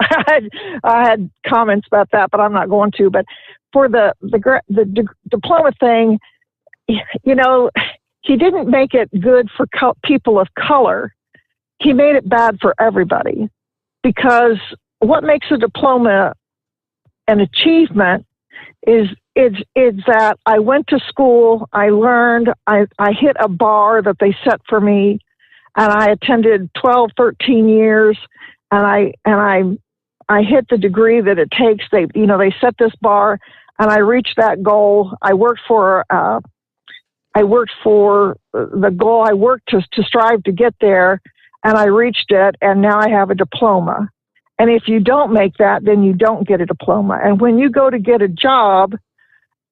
I had comments about that, but I'm not going to. But for the diploma thing, he didn't make it good for people of color. He made it bad for everybody, because what makes a diploma an achievement is that I went to school, I learned, I hit a bar that they set for me, and I attended 12, 13 years, and I hit the degree that it takes. They set this bar, and I reached that goal. I worked for the goal. I worked to strive to get there, and I reached it, and now I have a diploma. And if you don't make that, then you don't get a diploma. And when you go to get a job,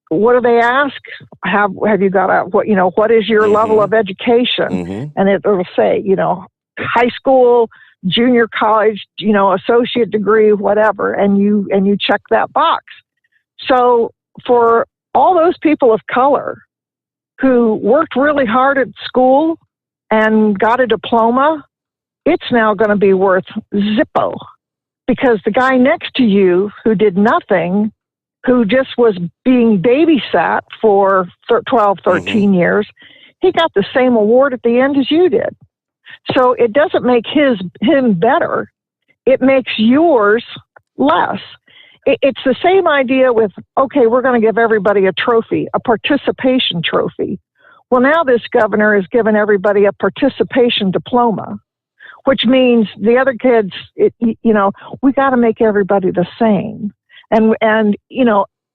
what do they ask? Have you got what is your level of education? And it'll say, high school, junior college, associate degree, whatever. And you check that box. So for all those people of color who worked really hard at school and got a diploma, it's now going to be worth Zippo, because the guy next to you who did nothing, who just was being babysat for 12, 13 years, he got the same award at the end as you did. So it doesn't make him better. It makes yours less. It's the same idea with, okay, we're going to give everybody a trophy, a participation trophy. Well, now this governor has given everybody a participation diploma, which means the other kids, we got to make everybody the same. And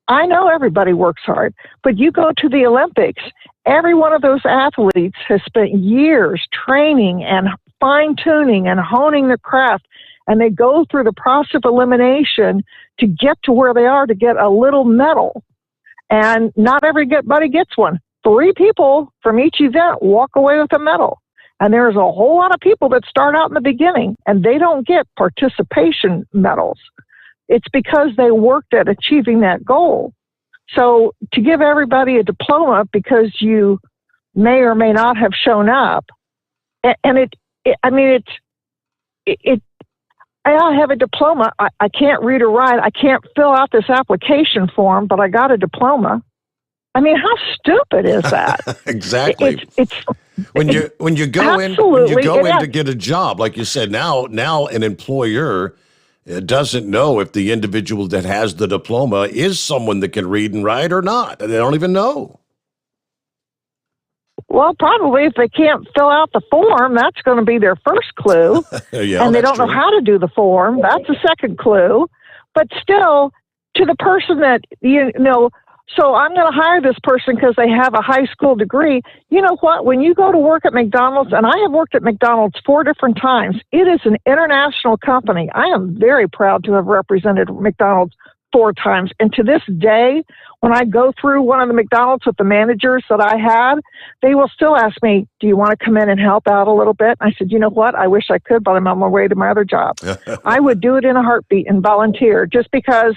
I know everybody works hard, but you go to the Olympics, every one of those athletes has spent years training and fine-tuning and honing their craft, and they go through the process of elimination to get to where they are, to get a little medal. And not everybody gets one. 3 people from each event walk away with a medal. And there's a whole lot of people that start out in the beginning, and they don't get participation medals. It's because they worked at achieving that goal. So to give everybody a diploma because you may or may not have shown up, and I have a diploma. I can't read or write. I can't fill out this application form, but I got a diploma. I mean, how stupid is that? Exactly. It's when you go in to get a job, like you said, now an employer doesn't know if the individual that has the diploma is someone that can read and write or not. They don't even know. Well, probably if they can't fill out the form, that's going to be their first clue. Yeah, and they don't know how to do the form. That's the second clue. But still, to the person that, so I'm going to hire this person because they have a high school degree. You know what? When you go to work at McDonald's, and I have worked at McDonald's 4 different times, it is an international company. I am very proud to have represented McDonald's 4 times. And to this day, when I go through one of the McDonald's with the managers that I had, they will still ask me, do you want to come in and help out a little bit? And I said, you know what? I wish I could, but I'm on my way to my other job. I would do it in a heartbeat and volunteer just because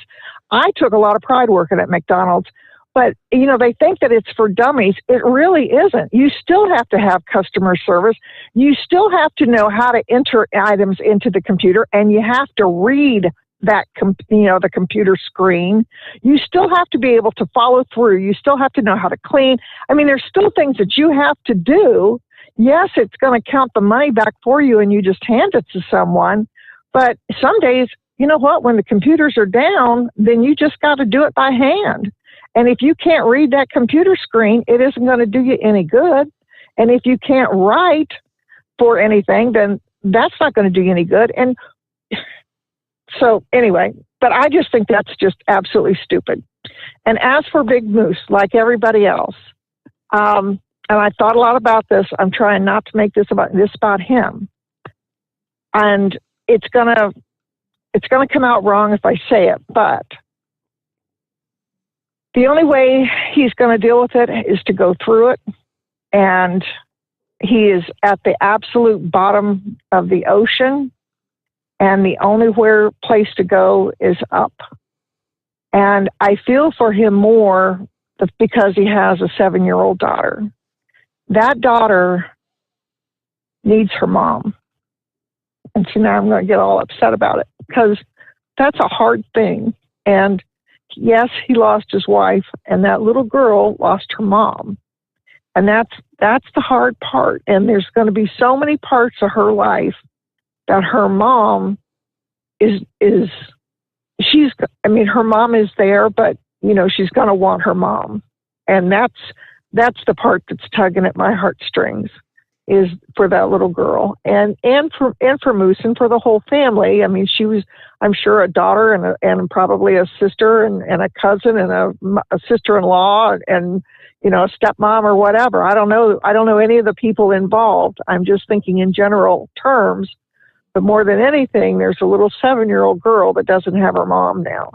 I took a lot of pride working at McDonald's. But, they think that it's for dummies. It really isn't. You still have to have customer service. You still have to know how to enter items into the computer, and you have to read that, the computer screen. You still have to be able to follow through. You still have to know how to clean. I mean, there's still things that you have to do. Yes, it's going to count the money back for you and you just hand it to someone. But some days, you know what, when the computers are down, then you just got to do it by hand. And if you can't read that computer screen, it isn't going to do you any good. And if you can't write for anything, then that's not going to do you any good. And so anyway, but I just think that's just absolutely stupid. And as for Big Moose, like everybody else, and I thought a lot about this, I'm trying not to make this about him. And it's gonna come out wrong if I say it, but the only way he's going to deal with it is to go through it. And he is at the absolute bottom of the ocean. And the only place to go is up. And I feel for him more because he has a 7-year-old daughter. That daughter needs her mom. And so now I'm going to get all upset about it because that's a hard thing. And yes, he lost his wife, and that little girl lost her mom. And that's the hard part. And there's going to be so many parts of her life that her mom her mom is there, but, she's going to want her mom. And that's the part that's tugging at my heartstrings, is for that little girl and for Moose and for the whole family. I mean, she was, I'm sure, a daughter and probably a sister and a cousin and a sister-in-law and, a stepmom or whatever. I don't know any of the people involved. I'm just thinking in general terms, but more than anything, there's a little 7-year-old girl that doesn't have her mom now.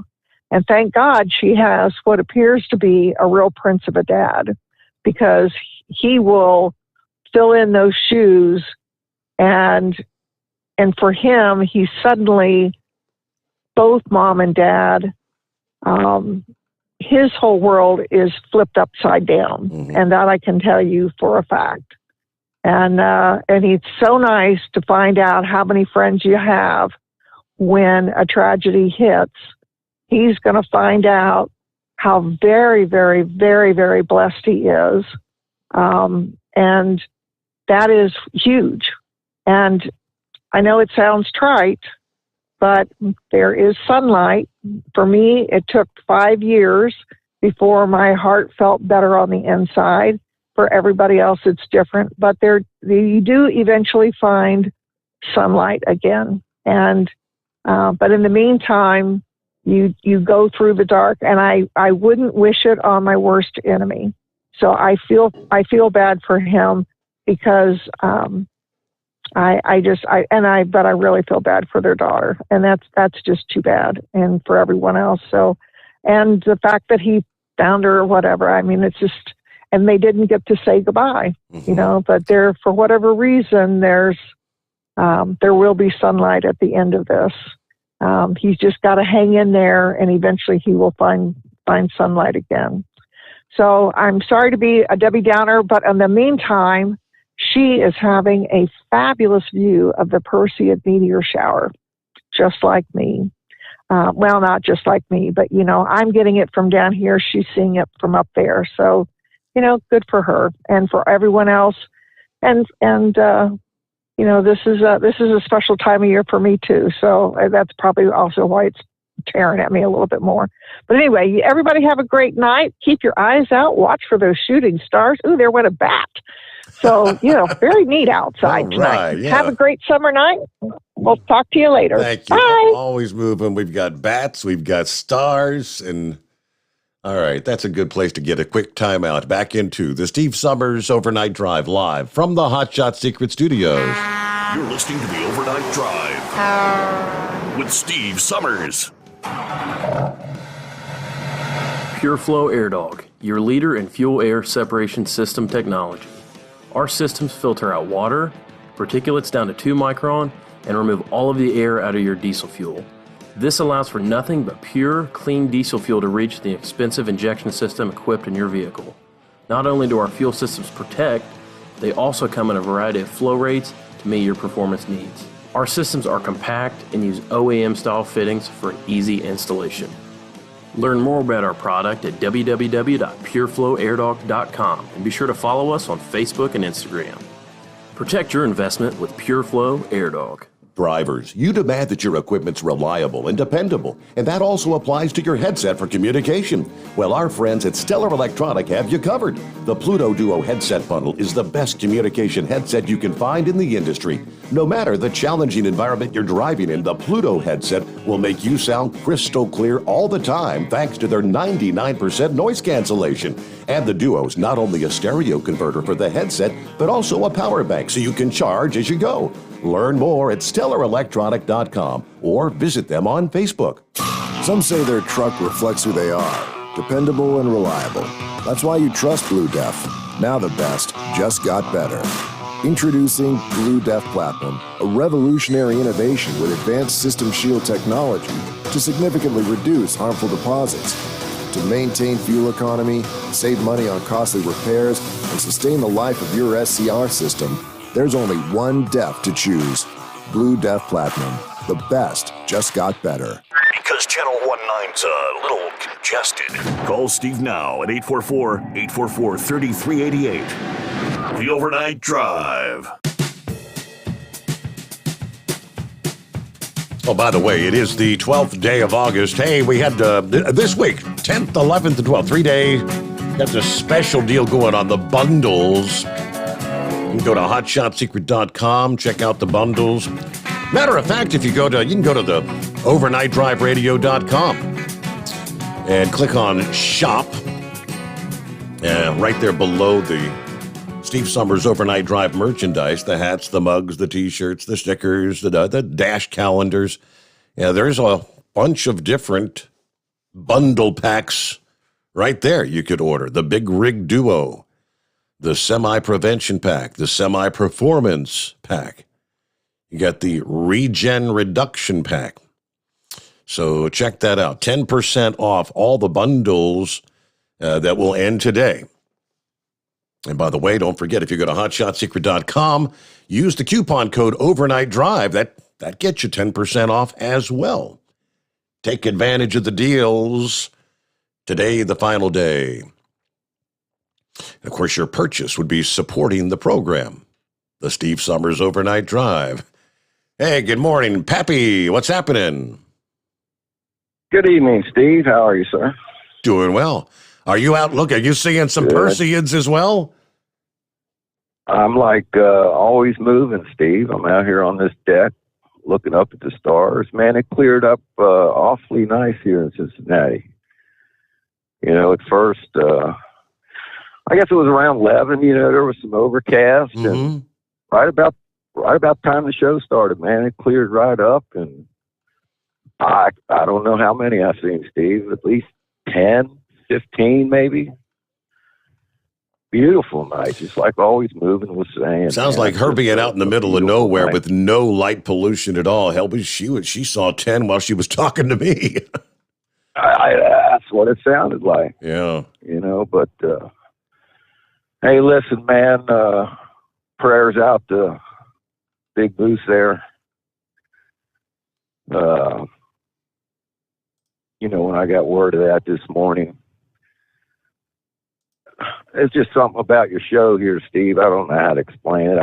And thank God she has what appears to be a real prince of a dad, because he will fill in those shoes. And for him, he's suddenly both mom and dad. His whole world is flipped upside down. Mm-hmm. And that I can tell you for a fact. And it's so nice to find out how many friends you have when a tragedy hits. He's going to find out how very, very, very, very blessed he is. And that is huge. And I know it sounds trite, but there is sunlight. For me, it took 5 years before my heart felt better on the inside. For everybody else, it's different. But you do eventually find sunlight again. And but in the meantime, you go through the dark, and I wouldn't wish it on my worst enemy. So I feel bad for him because but I really feel bad for their daughter, and that's just too bad, and for everyone else. So, and the fact that he found her or whatever, I mean, it's just, and they didn't get to say goodbye, mm-hmm. But for whatever reason, there will be sunlight at the end of this. He's just got to hang in there, and eventually he will find sunlight again. So I'm sorry to be a Debbie Downer, but in the meantime, she is having a fabulous view of the Perseid meteor shower. just like me. Well, not just like me, but, you know, I'm getting it from down here. She's seeing it from up there. So, you know, good for her and for everyone else. And you know, this is a special time of year for me too. So that's probably also why it's tearing at me a little bit more. But anyway, everybody have a great night. Keep your eyes out. Watch for those shooting stars. Ooh, there went a bat. So, you know, very neat outside tonight. Yeah. Have a great summer night. We'll talk to you later. Thank you. Bye. Always moving. We've got bats, we've got stars, and all right, that's a good place to get a quick timeout. Back into the Steve Sommers Overnight Drive live from the Hot Shot Secret Studios. You're listening to the Overnight Drive with Steve Sommers. PureFlow AirDog, your leader in fuel air separation system technology. Our systems filter out water, particulates down to 2 micron, and remove all of the air out of your diesel fuel. This allows for nothing but pure, clean diesel fuel to reach the expensive injection system equipped in your vehicle. Not only do our fuel systems protect, they also come in a variety of flow rates to meet your performance needs. Our systems are compact and use OEM-style fittings for an easy installation. Learn more about our product at www.pureflowairdog.com and be sure to follow us on Facebook and Instagram. Protect your investment with PureFlow AirDog. Drivers, you demand that your equipment's reliable and dependable, and that also applies to your headset for communication. Well, our friends at Stellar Electronic have you covered. The Pluto Duo headset bundle is the best communication headset you can find in the industry. No matter the challenging environment you're driving in, the Pluto headset will make you sound crystal clear all the time thanks to their 99% noise cancellation. And the Duo's not only a stereo converter for the headset, but also a power bank so you can charge as you go. Learn more at StellarElectronic.com or visit them on Facebook. Some say their truck reflects who they are, dependable and reliable. That's why you trust Blue Def. Now the best just got better. Introducing Blue Def Platinum, a revolutionary innovation with advanced system shield technology to significantly reduce harmful deposits. To maintain fuel economy, save money on costly repairs, and sustain the life of your SCR system, there's only one DEF to choose. Blue Def Platinum. The best just got better. Because Channel 19's a little congested. Call Steve now at 844-844-3388. The Overnight Drive. Oh, by the way, it is the 12th day of August. Hey, we had this week, 10th, 11th, and 12th, 3 days. Got the special deal going on the bundles. You can go to hotshotsecret.com, check out the bundles. Matter of fact, if you can go to the overnightdriveradio.com and click on shop. Right there below the Steve Sommers Overnight Drive merchandise, the hats, the mugs, the t-shirts, the stickers, the dash calendars. Yeah, there's a bunch of different bundle packs right there you could order. The Big Rig Duo, the Semi-Prevention Pack, the Semi-Performance Pack. You got the Regen Reduction Pack. So check that out. 10% off all the bundles that will end today. And by the way, don't forget, if you go to hotshotsecret.com, use the coupon code Overnight Drive. That gets you 10% off as well. Take advantage of the deals. Today, the final day. And of course, your purchase would be supporting the program, the Steve Sommers Overnight Drive. Hey, good morning, Pappy. What's happening? Good evening, Steve. How are you, sir? Doing well. Are you out? Look, are you seeing some Perseids as well? I'm always moving, Steve. I'm out here on this deck looking up at the stars. Man, it cleared up awfully nice here in Cincinnati. You know, at first, I guess it was around 11, there was some overcast. Mm-hmm. And right about time the show started, man, it cleared right up. And I don't know how many I've seen, Steve, at least 10, 15 maybe. Beautiful night, just like always moving was saying. Sounds like her being out in the middle of nowhere with no light pollution at all. Hell, she saw 10 while she was talking to me. That's what it sounded like. Yeah. But hey, listen, man, prayers out to Big Moose there. When I got word of that this morning, it's just something about your show here, Steve. I don't know how to explain it.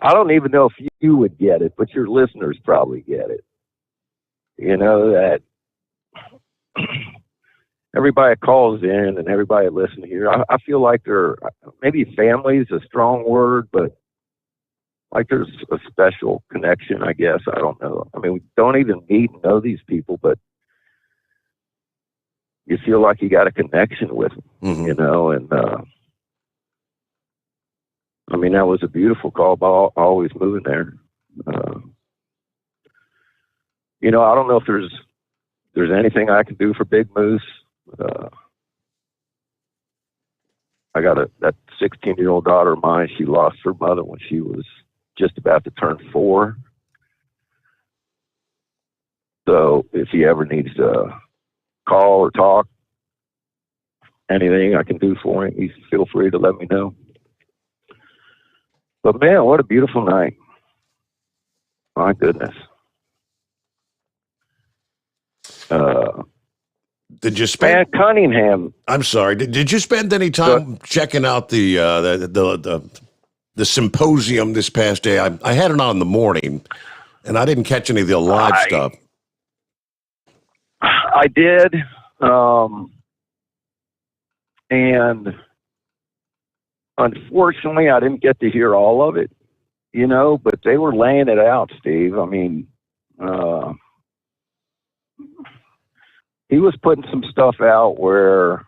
I don't even know if you would get it, but your listeners probably get it. That everybody calls in and everybody listens here. I feel like maybe family is a strong word, but like there's a special connection, I guess. I don't know. I mean, we don't even meet and know these people, but you feel like you got a connection with them, and I mean, that was a beautiful call by always moving there. I don't know if there's anything I can do for Big Moose. I got that 16-year-old daughter of mine. She lost her mother when she was just about to turn 4. So if he ever needs to call or talk, anything I can do for him, you feel free to let me know. But man, what a beautiful night. My goodness. Did you spend Cunningham? I'm sorry. Did you spend any time checking out the symposium this past day? I had it on in the morning, and I didn't catch any of the live stuff. I did, and unfortunately, I didn't get to hear all of it. But they were laying it out, Steve. I mean, he was putting some stuff out where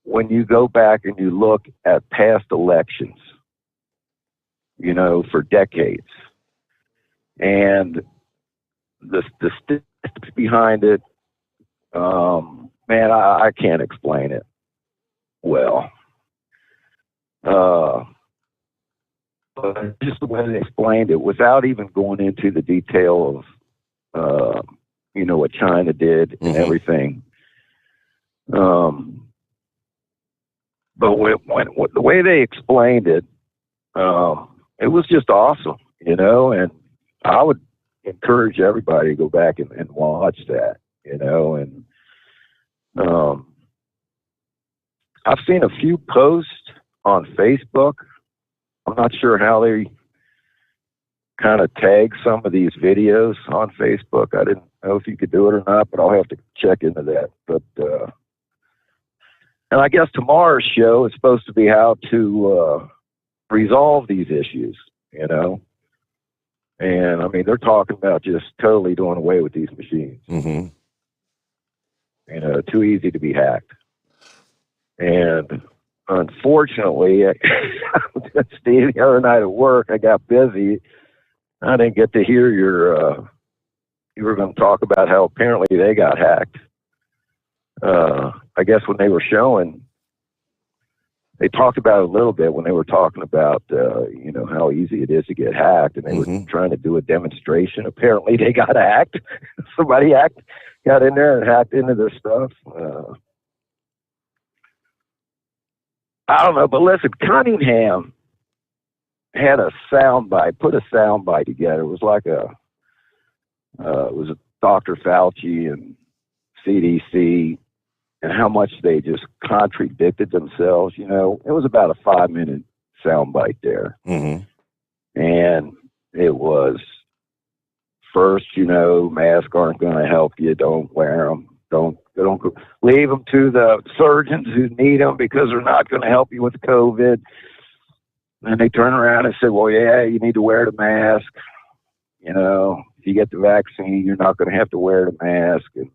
when you go back and you look at past elections, for decades, and the statistics behind it, man, I can't explain it well. But just the way they explained it without even going into the detail of, what China did and everything. But the way they explained it, it was just awesome, and I would encourage everybody to go back and watch that, and I've seen a few posts on Facebook. I'm not sure how they kind of tag some of these videos on Facebook. I didn't know if you could do it or not, but I'll have to check into that. But and I guess tomorrow's show is supposed to be how to resolve these issues, and I mean, they're talking about just totally doing away with these machines. Too easy to be hacked. And unfortunately, Steve, the other night at work, I got busy. I didn't get to hear you were going to talk about how apparently they got hacked. I guess when they were showing, they talked about it a little bit when they were talking about, how easy it is to get hacked. And they were trying to do a demonstration. Apparently they got hacked. Somebody got in there and hacked into their stuff. I don't know, but listen, Cunningham had put a soundbite together. It was like it was Dr. Fauci and CDC and how much they just contradicted themselves. It was about a 5-minute soundbite there. And it was first, masks aren't going to help you. Don't wear them. Don't leave them to the surgeons who need them because they're not going to help you with COVID. And they turn around and say, well, yeah, you need to wear the mask. If you get the vaccine, you're not going to have to wear the mask. And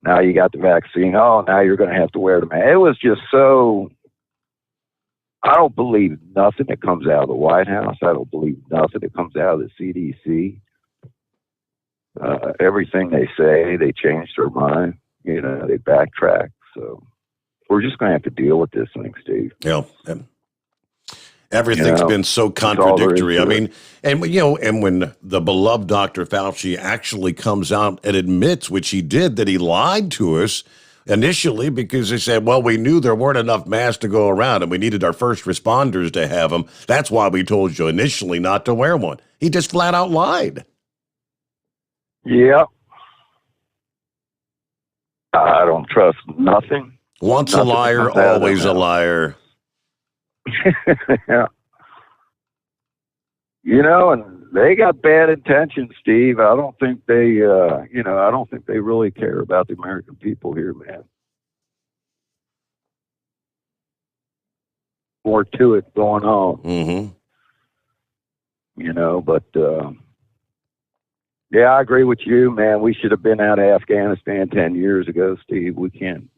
now you got the vaccine. Oh, now you're going to have to wear the mask. It was just so, I don't believe nothing that comes out of the White House. I don't believe nothing that comes out of the CDC. Everything they say, they change their mind. They backtrack. So we're just going to have to deal with this thing, Steve. Yeah. Everything's been so contradictory. I mean, and when the beloved Dr. Fauci actually comes out and admits, which he did, that he lied to us initially because they said, well, we knew there weren't enough masks to go around and we needed our first responders to have them. That's why we told you initially not to wear one. He just flat out lied. Yeah. I don't trust nothing. Once a liar, always a liar. Yeah. You know, and they got bad intentions, Steve. I don't think they, I don't think they really care about the American people here, man. More to it going on. Mm-hmm. You know, but, yeah, I agree with you, man. We should have been out of Afghanistan 10 years ago, Steve. We can't.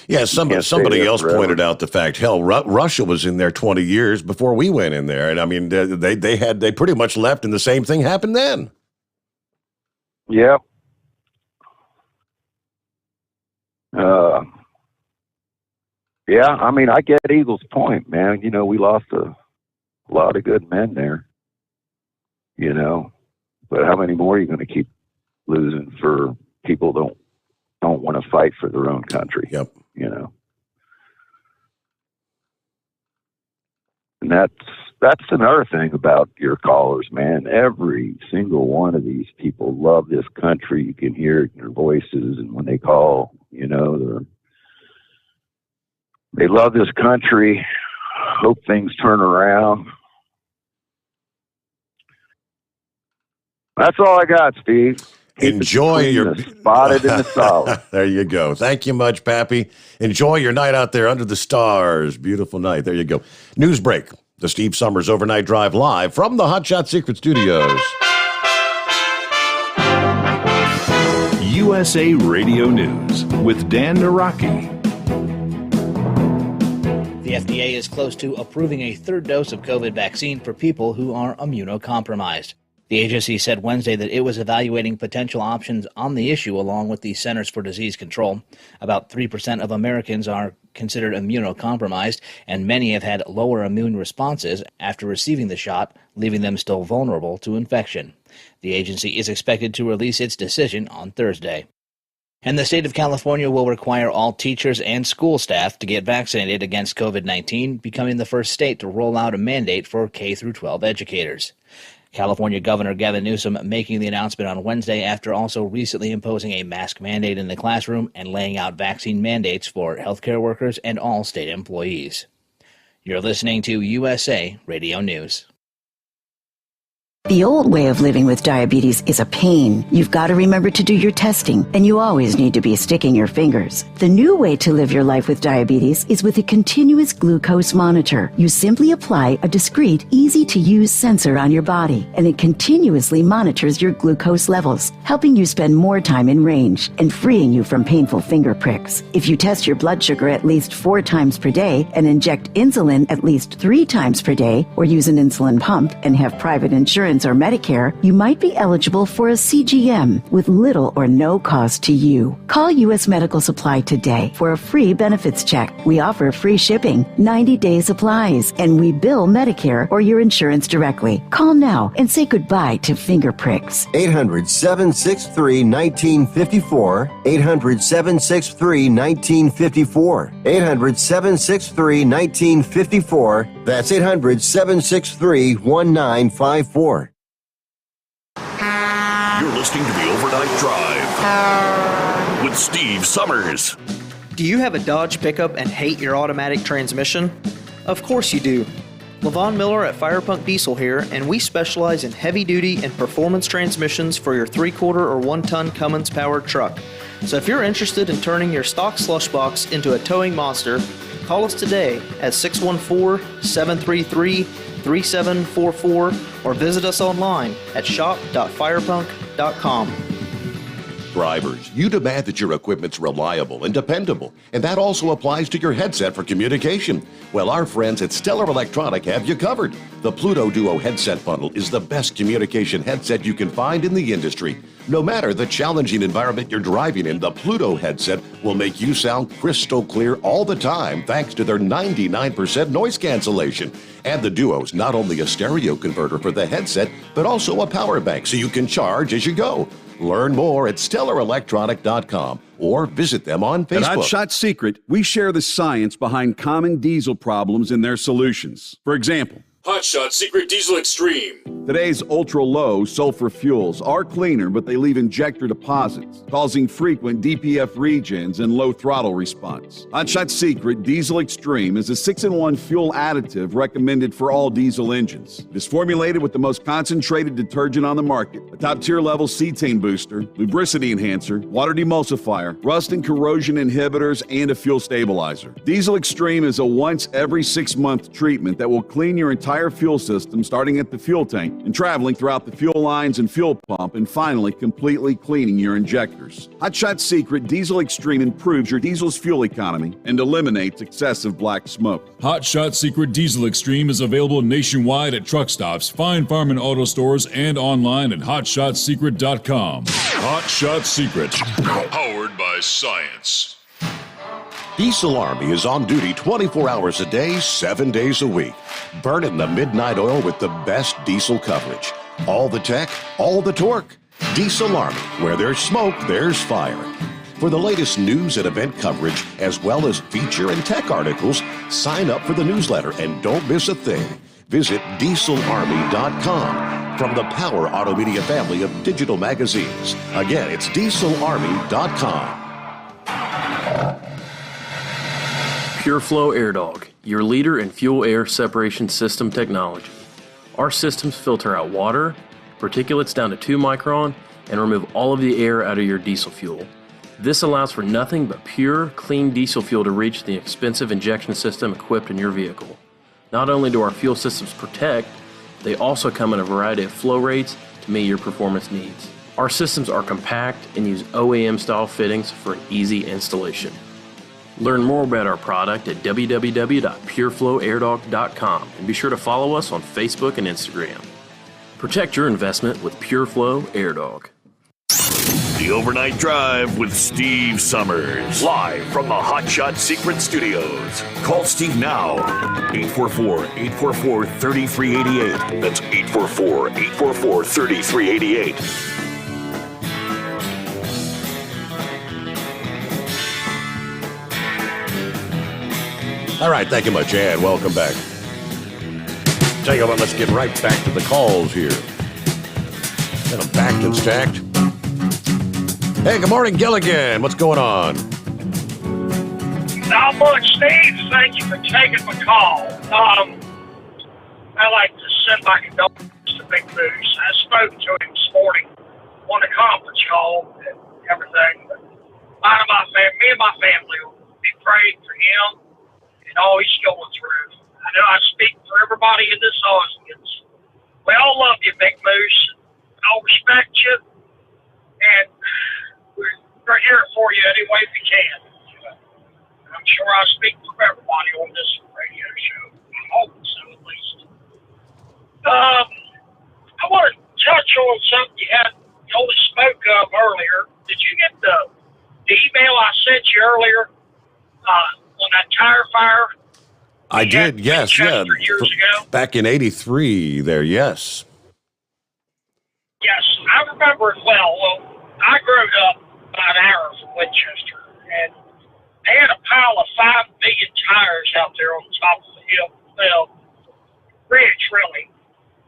Yeah, somebody else pointed out the fact, hell, Russia was in there 20 years before we went in there. And I mean, they pretty much left and the same thing happened then. Yep. Yeah, I mean, I get Eagle's point, man. You know, we lost a lot of good men there, you know, but how many more are you going to keep losing for people don't want to fight for their own country? Yep. You know, and that's another thing about your callers, man. Every single one of these people love this country. You can hear it in their voices, and when they call, you know, they love this country. Hope things turn around. That's all I got, Steve. Enjoy your spotted in the solid. There you go. Thank you much, Pappy. Enjoy your night out there under the stars. Beautiful night. There you go. News break. The Steve Sommers Overnight Drive live from the Hot Shot Secret Studios. USA Radio News with Dan Naraki. The FDA is close to approving a third dose of COVID vaccine for people who are immunocompromised. The agency said Wednesday that it was evaluating potential options on the issue along with the Centers for Disease Control. About 3% of Americans are considered immunocompromised, and many have had lower immune responses after receiving the shot, leaving them still vulnerable to infection. The agency is expected to release its decision on Thursday. And the state of California will require all teachers and school staff to get vaccinated against COVID-19, becoming the first state to roll out a mandate for K-12 educators. California Governor Gavin Newsom making the announcement on Wednesday after also recently imposing a mask mandate in the classroom and laying out vaccine mandates for healthcare workers and all state employees. You're listening to USA Radio News. The old way of living with diabetes is a pain. You've got to remember to do your testing, and you always need to be sticking your fingers. The new way to live your life with diabetes is with a continuous glucose monitor. You simply apply a discreet, easy-to-use sensor on your body, and it continuously monitors your glucose levels, helping you spend more time in range and freeing you from painful finger pricks. If you test your blood sugar at least 4 times per day and inject insulin at least 3 times per day, or use an insulin pump and have private insurance or Medicare, you might be eligible for a CGM with little or no cost to you. Call U.S. Medical Supply today for a free benefits check. We offer free shipping, 90-day supplies, and we bill Medicare or your insurance directly. Call now and say goodbye to finger pricks. 800-763-1954. 800-763-1954. 800-763-1954. That's 800-763-1954. You're listening to the Overnight Drive with Steve Sommers. Do you have a Dodge pickup and hate your automatic transmission? Of course you do. LaVon Miller at Firepunk Diesel here, and we specialize in heavy-duty and performance transmissions for your 3/4 or 1-ton Cummins-powered truck. So if you're interested in turning your stock slush box into a towing monster, call us today at 614-733-3744 or visit us online at shop.firepunk.com. Drivers, you demand that your equipment's reliable and dependable, and that also applies to your headset for communication. Well, our friends at Stellar Electronic have you covered. The Pluto Duo headset bundle is the best communication headset you can find in the industry. No matter the challenging environment you're driving in, the Pluto headset will make you sound crystal clear all the time thanks to their 99% noise cancellation. And the Duo's not only a stereo converter for the headset, but also a power bank so you can charge as you go. Learn more at StellarElectronic.com or visit them on Facebook. At Hot Shot Secret, we share the science behind common diesel problems and their solutions. For example, Hotshot Secret Diesel Extreme. Today's ultra-low sulfur fuels are cleaner, but they leave injector deposits, causing frequent DPF regens and low throttle response. Hotshot Secret Diesel Extreme is a 6-in-1 fuel additive recommended for all diesel engines. It is formulated with the most concentrated detergent on the market, a top-tier level cetane booster, lubricity enhancer, water demulsifier, rust and corrosion inhibitors, and a fuel stabilizer. Diesel Extreme is a once every 6-month treatment that will clean your entire fuel system, starting at the fuel tank and traveling throughout the fuel lines and fuel pump, and finally completely cleaning your injectors. Hotshot Secret Diesel Extreme improves your diesel's fuel economy and eliminates excessive black smoke. Hotshot Secret Diesel Extreme is available nationwide at truck stops, fine farm and auto stores, and online at hotshotsecret.com. Hotshot Secret, powered by science. Diesel Army is on duty 24 hours a day, 7 days a week. Burning the midnight oil with the best diesel coverage. All the tech, all the torque. Diesel Army, where there's smoke, there's fire. For the latest news and event coverage, as well as feature and tech articles, sign up for the newsletter and don't miss a thing. Visit dieselarmy.com from the Power Auto Media family of digital magazines. Again, it's dieselarmy.com. PureFlow AirDog, your leader in fuel air separation system technology. Our systems filter out water, particulates down to 2 micron, and remove all of the air out of your diesel fuel. This allows for nothing but pure, clean diesel fuel to reach the expensive injection system equipped in your vehicle. Not only do our fuel systems protect, they also come in a variety of flow rates to meet your performance needs. Our systems are compact and use OEM-style fittings for an easy installation. Learn more about our product at www.pureflowairdog.com and be sure to follow us on Facebook and Instagram. Protect your investment with PureFlow AirDog. The Overnight Drive with Steve Sommers. Live from the Hotshot Secret Studios. Call Steve now. 844-844-3388. That's 844-844-3388. All right, thank you much, and welcome back. Tell you what, let's get right back to the calls here. Got them backed and stacked. Hey, good morning, Gilligan. What's going on? Not much, Steve. Thank you for taking my call. I like to send my condolences to Big Moose. I spoke to him this morning on a conference call and everything. But me and my family will be praying for him and all he's going through. I know I speak for everybody in this audience. We all love you, Big Moose. We all respect you, and we're here for you any way we can. I'm sure I speak for everybody on this radio show. I'm hoping so, at least. I want to touch on something you only spoke of earlier. Did you get the email I sent you earlier on that tire fire? I did, yes, yeah. Years ago? Back in 83 there, yes. Yes, I remember it well. Well, I grew up about an hour from Winchester, and they had a pile of 5 million tires out there on the top of the hill. Well, ridge, really.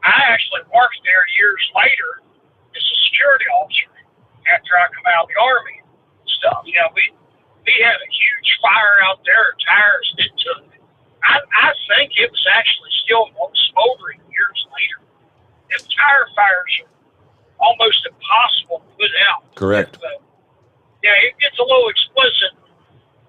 I actually worked there years later as a security officer after I come out of the Army and stuff. Yeah, we had a huge fire out there, tires that took. I think it was actually still smoldering years later. And tire fires are almost impossible to put out. Correct. But, yeah, it gets a little explicit.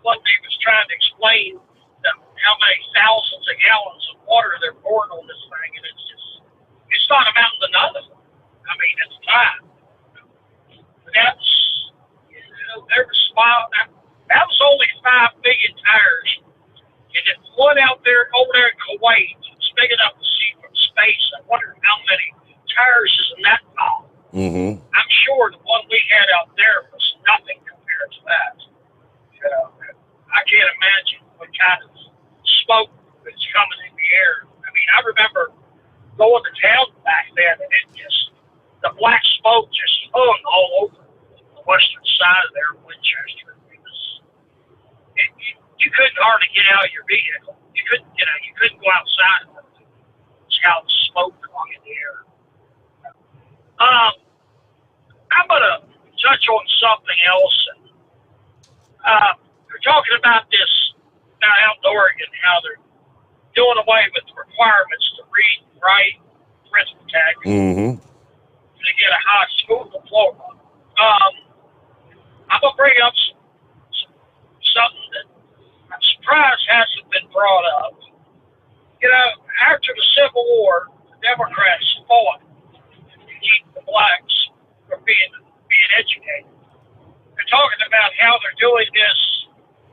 What they was trying to explain how many thousands of gallons of water they're pouring on this thing, and it's not amounting to nothing. I mean, it's time. But that was only 5 million tires. And if one out there, over there in Kuwait, is big enough to see from space, I wonder how many tires is in that pile. Mm-hmm. I'm sure the one we had out there was nothing compared to that. I can't imagine what kind of smoke that's coming in the air. I mean, I remember going to town back then, and the black smoke just hung all over the western side of there, Winchester. You couldn't hardly get out of your vehicle. You couldn't go outside. It was something else. And, they're talking about this now out in Oregon, how they're doing away with the requirements to read and write arithmetic to get a high school diploma. I'm going to bring up something that I'm surprised hasn't been brought up. You know, after the Civil War, the Democrats fought to keep the blacks from being educated. They're talking about how they're doing this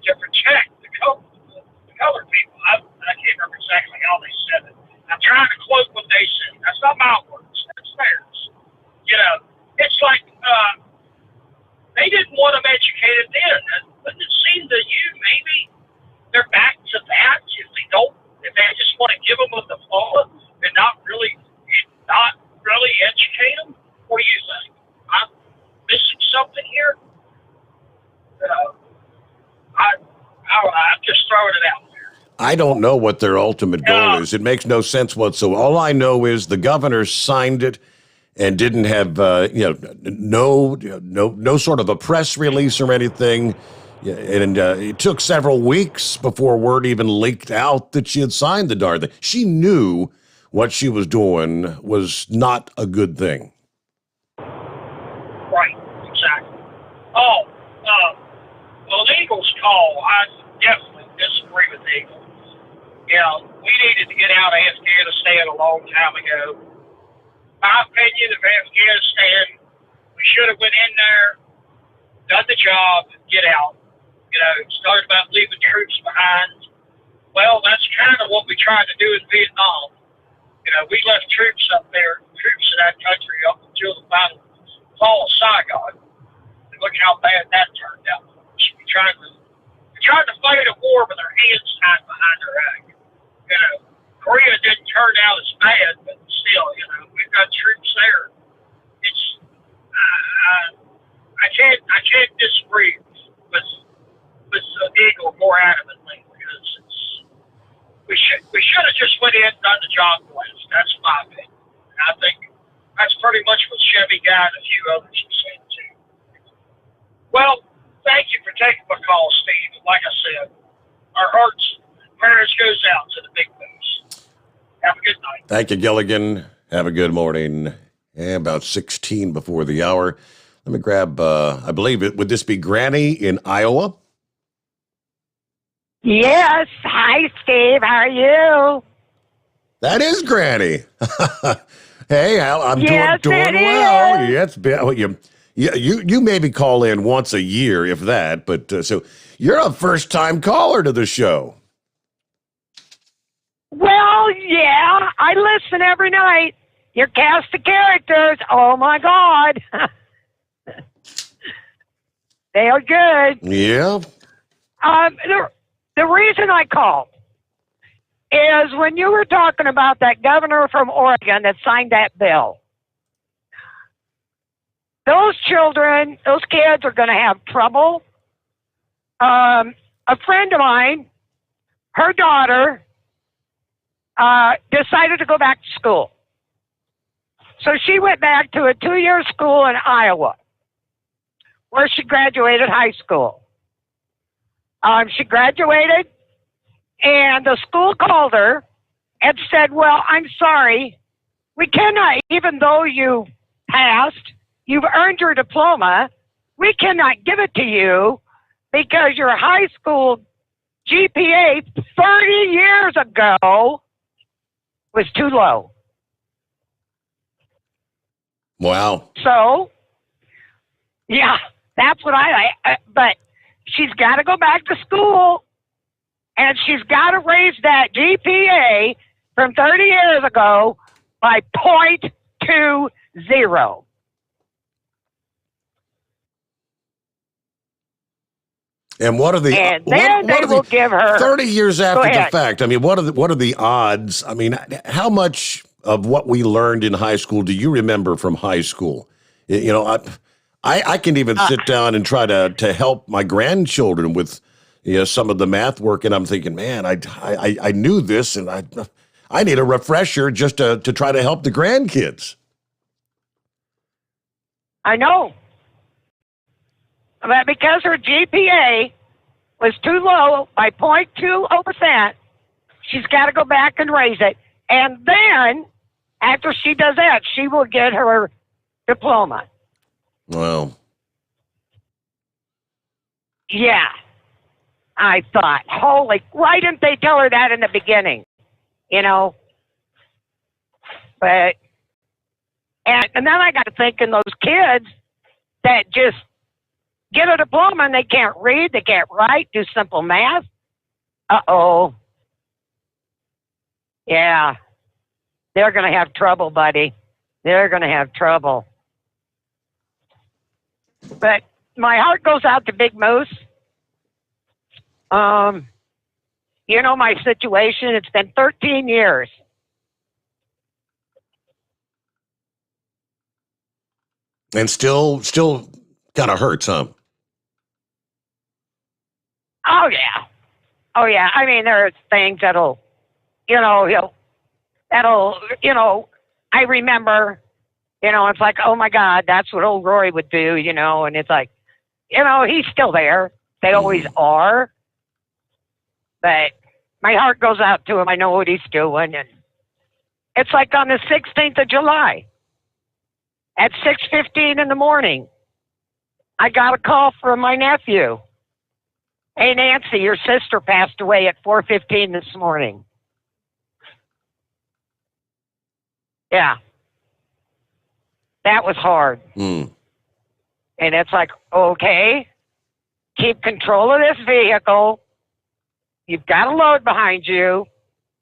to protect the colored people. I can't remember exactly how they said it. I'm trying to quote what they said. That's not my words. That's theirs. You know, it's like they didn't want them educated then. Wouldn't it seem to you maybe they're back to that if they just want to give them a diploma and not really educate them? What do you think? I'm missing something here? I'm just throwing it out there. I don't know what their ultimate goal is. It makes no sense whatsoever. All I know is the governor signed it and didn't have no sort of a press release or anything. And it took several weeks before word even leaked out that she had signed the darn thing. She knew what she was doing was not a good thing. Right, exactly. Oh, well, Eagle's call, I definitely disagree with Eagle. You know, we needed to get out of Afghanistan a long time ago. My opinion of Afghanistan, we should have went in there, done the job, and get out. You know, started about leaving troops behind. Well, that's kind of what we tried to do in Vietnam. You know, we left troops up there, troops in that country up until the final fall of Saigon. And look how bad that turned out. We tried to fight a war with our hands tied behind our back. You know, Korea didn't turn out as bad, but still, you know, we've got troops there. It's I can't disagree with Eagle more adamantly because we should have just went in and done the job list. That's my opinion. And I think that's pretty much what Chevy got and a few others have said too. Well, thank you for taking my call, Steve. Like I said, our hearts and prayers goes out to the big boys. Have a good night. Thank you, Gilligan. Have a good morning. About 16 before the hour. Let me grab, I believe it, would this be Granny in Iowa? Yes. Hi, Steve. How are you? That is Granny. Hey, I'm yes, doing well. Yeah, you maybe call in once a year, if that. But so you're a first-time caller to the show. Well, yeah, I listen every night. Your cast of characters, oh my God. They are good. Yeah. The reason I called is when you were talking about that governor from Oregon that signed that bill. Those children, those kids are going to have trouble. A friend of mine, her daughter, decided to go back to school. So she went back to a 2-year school in Iowa, where she graduated high school. She graduated, and the school called her and said, well, I'm sorry, we cannot, even though you passed, you've earned your diploma, we cannot give it to you because your high school GPA 30 years ago was too low. Wow. So, yeah, that's what but she's got to go back to school, and she's got to raise that GPA from 30 years ago by 0.20. And what are the? And then they will give her 30 years after the fact. I mean, what are the odds? I mean, how much of what we learned in high school do you remember from high school? You know, I can even sit down and try to help my grandchildren with some of the math work, and I'm thinking, man, I knew this, and I need a refresher just to try to help the grandkids. I know. But because her GPA was too low by 0.20%, she's got to go back and raise it. And then, after she does that, she will get her diploma. Well. Yeah. I thought, why didn't they tell her that in the beginning? You know? But, and then I got to thinking those kids that just get a diploma and they can't read, they can't write, do simple math. Uh-oh. Yeah. They're going to have trouble, buddy. They're going to have trouble. But my heart goes out to Big Moose. You know my situation. It's been 13 years. And still kind of hurts, huh? Oh, yeah. Oh, yeah. I mean, there's things that'll, I remember, it's like, oh, my God, that's what old Roy would do, and it's like, he's still there. They always are. But my heart goes out to him. I know what he's doing. And it's like on the 16th of July at 6:15 in the morning, I got a call from my nephew. Hey, Nancy, your sister passed away at 4:15 this morning. Yeah. That was hard. And it's like, okay, keep control of this vehicle. You've got a load behind you.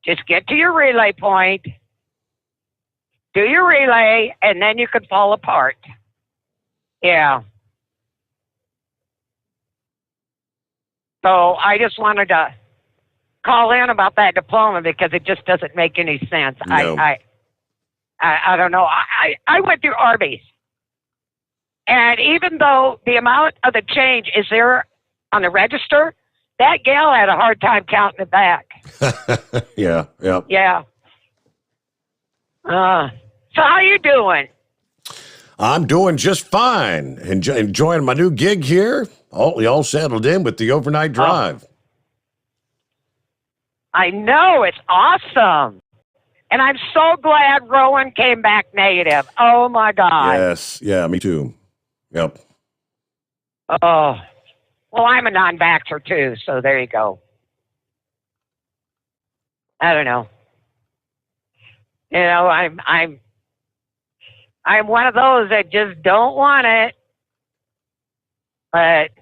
Just get to your relay point. Do your relay, and then you can fall apart. Yeah. So I just wanted to call in about that diploma because it just doesn't make any sense. No. I don't know. I went through Arby's. And even though the amount of the change is there on the register, that gal had a hard time counting it back. Yeah. Yeah. So how you doing? I'm doing just fine. Enjoying my new gig here. All settled in with the overnight drive. I know. It's awesome. And I'm so glad Rowan came back negative. Oh, my God. Yes. Yeah, me too. Yep. Oh. Well, I'm a non-vaxxer, too, so there you go. I don't know. I'm one of those that just don't want it. But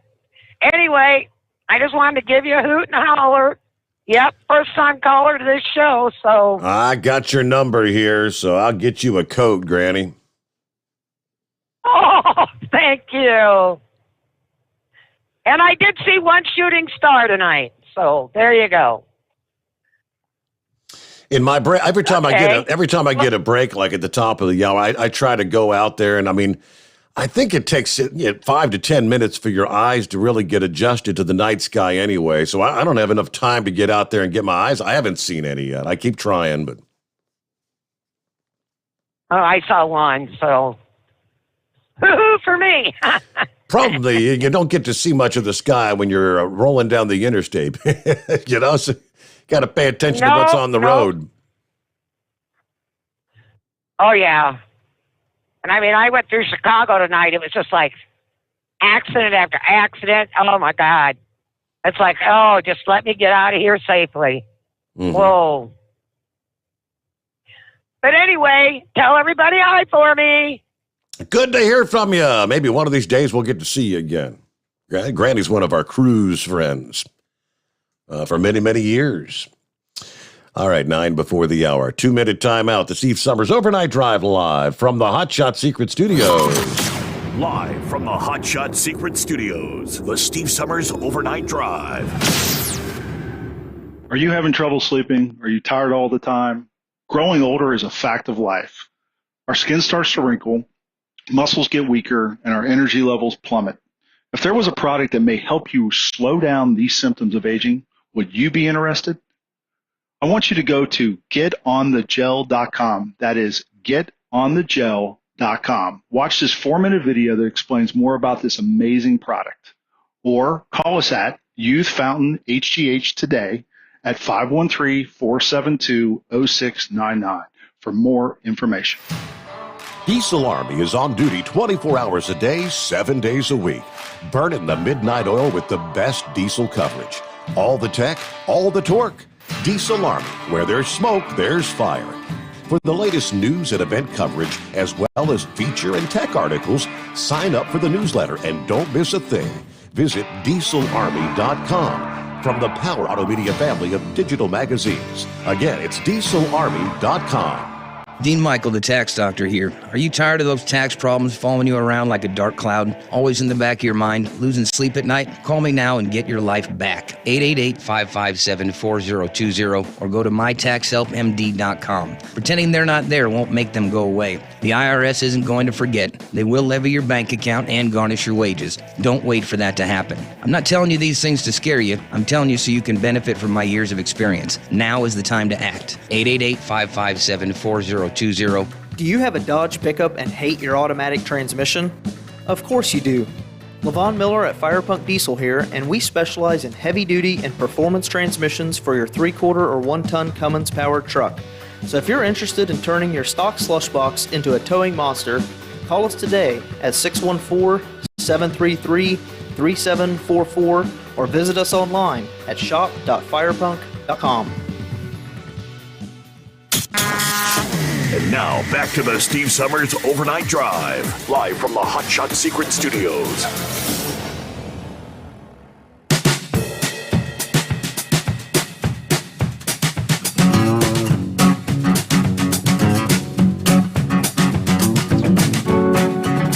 anyway, I just wanted to give you a hoot and a holler. Yep, first-time caller to this show, so. I got your number here, so I'll get you a coat, Granny. Oh, thank you. And I did see one shooting star tonight, so there you go. In my break, every time I get a break, like at the top of the hour, I try to go out there, and I mean, I think it takes 5 to 10 minutes for your eyes to really get adjusted to the night sky anyway. So I don't have enough time to get out there and get my eyes. I haven't seen any yet. I keep trying, but. Oh, I saw one, so. Hoo-hoo for me. Probably you don't get to see much of the sky when you're rolling down the interstate, so got to pay attention to what's on the road. Oh, yeah. And I mean, I went through Chicago tonight. It was just like accident after accident. Oh, my God. It's like, oh, just let me get out of here safely. Mm-hmm. Whoa. But anyway, tell everybody hi for me. Good to hear from you. Maybe one of these days we'll get to see you again. Granny's one of our cruise friends for many, many years. All right, 9 before the hour. 2-minute timeout. The Steve Sommers Overnight Drive live from the Hot Shot Secret Studios. Live from the Hot Shot Secret Studios, the Steve Sommers Overnight Drive. Are you having trouble sleeping? Are you tired all the time? Growing older is a fact of life. Our skin starts to wrinkle, muscles get weaker, and our energy levels plummet. If there was a product that may help you slow down these symptoms of aging, would you be interested? I want you to go to getonthegel.com. That is getonthegel.com. dieselarmy.com. Watch this 4-minute video that explains more about this amazing product. Or call us at Youth Fountain HGH today at 513-472-0699 for more information. Diesel Army is on duty 24 hours a day, 7 days a week. Burning the midnight oil with the best diesel coverage. All the tech, all the torque. Diesel Army, where there's smoke, there's fire. For the latest news and event coverage, as well as feature and tech articles, sign up for the newsletter and don't miss a thing. Visit dieselarmy.com. From the Power Auto Media family of digital magazines. Again, it's dieselarmy.com. Dean Michael, the tax doctor here. Are you tired of those tax problems following you around like a dark cloud, always in the back of your mind, losing sleep at night? Call me now and get your life back. 888-557-4020 or go to mytaxhelpmd.com. Pretending they're not there won't make them go away. The IRS isn't going to forget. They will levy your bank account and garnish your wages. Don't wait for that to happen. I'm not telling you these things to scare you. I'm telling you so you can benefit from my years of experience. Now is the time to act. 888-557-4020. Do you have a Dodge pickup and hate your automatic transmission? Of course you do. Levon Miller at Firepunk Diesel here, and we specialize in heavy-duty and performance transmissions for your 3-quarter or 1-ton Cummins-powered truck. So if you're interested in turning your stock slush box into a towing monster, call us today at 614-733-3744 or visit us online at shop.firepunk.com. And now, back to the Steve Sommers Overnight Drive, live from the Hot Shot Secret Studios.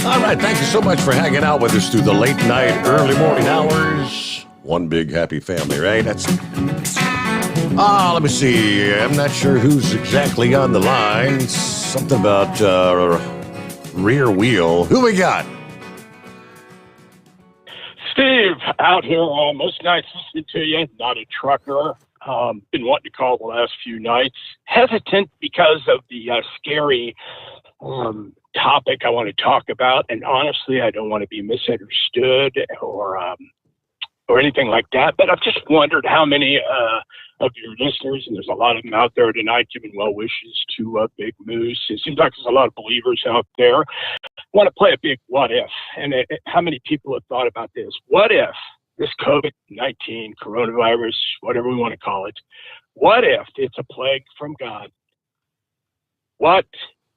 All right, thank you so much for hanging out with us through the late night, early morning hours. One big happy family, right? Let me see. I'm not sure who's exactly on the line. Something about rear wheel. Who we got? Steve, out here most nights listening to you. Not a trucker. Been wanting to call the last few nights. Hesitant because of the scary topic I want to talk about. And honestly, I don't want to be misunderstood or anything like that. But I've just wondered how many of your listeners, and there's a lot of them out there tonight giving well wishes to Big Moose. It seems like there's a lot of believers out there. Want to play a big what if, and how many people have thought about this? What if this COVID-19, coronavirus, whatever we want to call it, what if it's a plague from God? What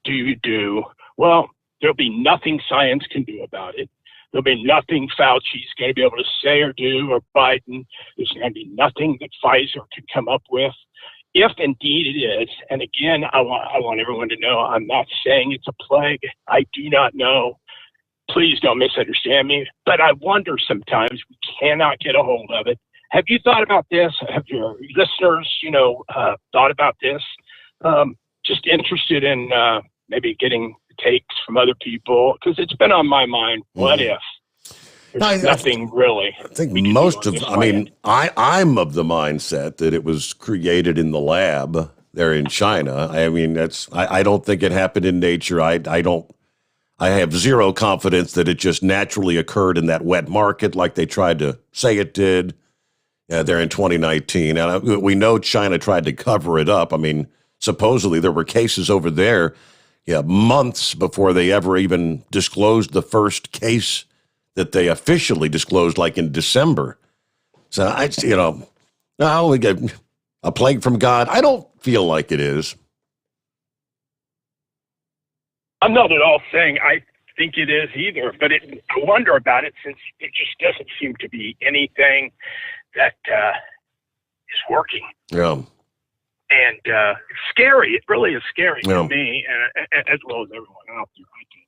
do you do? Well, there'll be nothing science can do about it. There'll be nothing Fauci's going to be able to say or do, or Biden. There's going to be nothing that Pfizer can come up with. If indeed it is, and again, I want everyone to know, I'm not saying it's a plague. I do not know. Please don't misunderstand me. But I wonder sometimes we cannot get a hold of it. Have you thought about this? Have your listeners, thought about this? Just interested in maybe getting takes from other people, because it's been on my mind. What if? There's nothing really. I think most of, I'm of the mindset that it was created in the lab there in China. I mean, I don't think it happened in nature. I have zero confidence that it just naturally occurred in that wet market like they tried to say it did there in 2019. And we know China tried to cover it up. I mean, supposedly there were cases over there months before they ever even disclosed the first case that they officially disclosed, like in December. So I get a plague from God. I don't feel like it is. I'm not at all saying I think it is either, but I wonder about it, since it just doesn't seem to be anything that is working. Yeah. And it's scary. It really is scary to me, and as well as everyone out there, I think.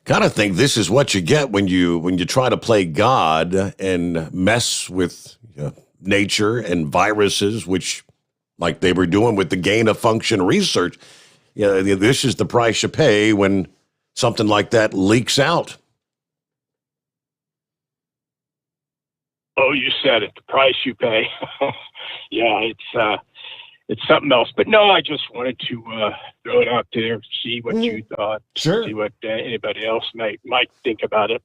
Kind of think this is what you get when you try to play God and mess with nature and viruses, which, like they were doing with the gain of function research. This is the price you pay when something like that leaks out. Oh, you said it. The price you pay. Yeah, it's something else. But no, I just wanted to throw it out there, see what you thought, sure. See what anybody else might think about it.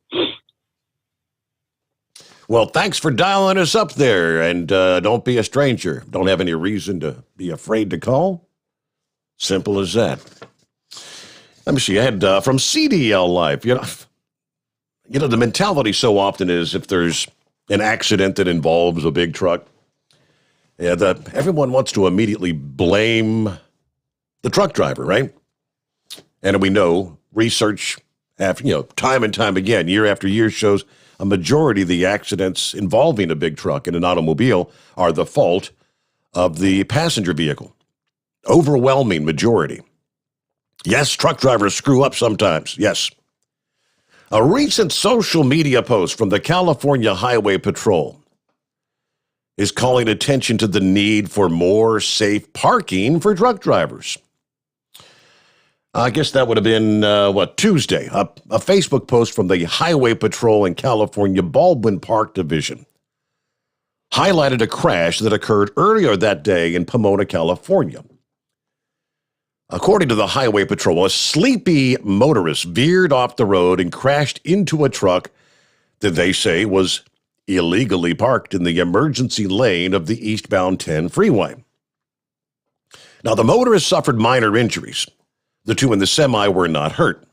Well, thanks for dialing us up there, and don't be a stranger. Don't have any reason to be afraid to call. Simple as that. Let me see. I had from CDL Life. You know, the mentality so often is if there's an accident that involves a big truck, everyone wants to immediately blame the truck driver, right? And we know research, time and time again, year after year, shows a majority of the accidents involving a big truck and an automobile are the fault of the passenger vehicle. Overwhelming majority. Yes, truck drivers screw up sometimes. Yes. A recent social media post from the California Highway Patrol is calling attention to the need for more safe parking for truck drivers. I guess that would have been, Tuesday. A Facebook post from the Highway Patrol in California Baldwin Park Division highlighted a crash that occurred earlier that day in Pomona, California. According to the Highway Patrol, a sleepy motorist veered off the road and crashed into a truck that they say was illegally parked in the emergency lane of the eastbound 10 freeway. Now, the motorist suffered minor injuries. The two in the semi were not hurt.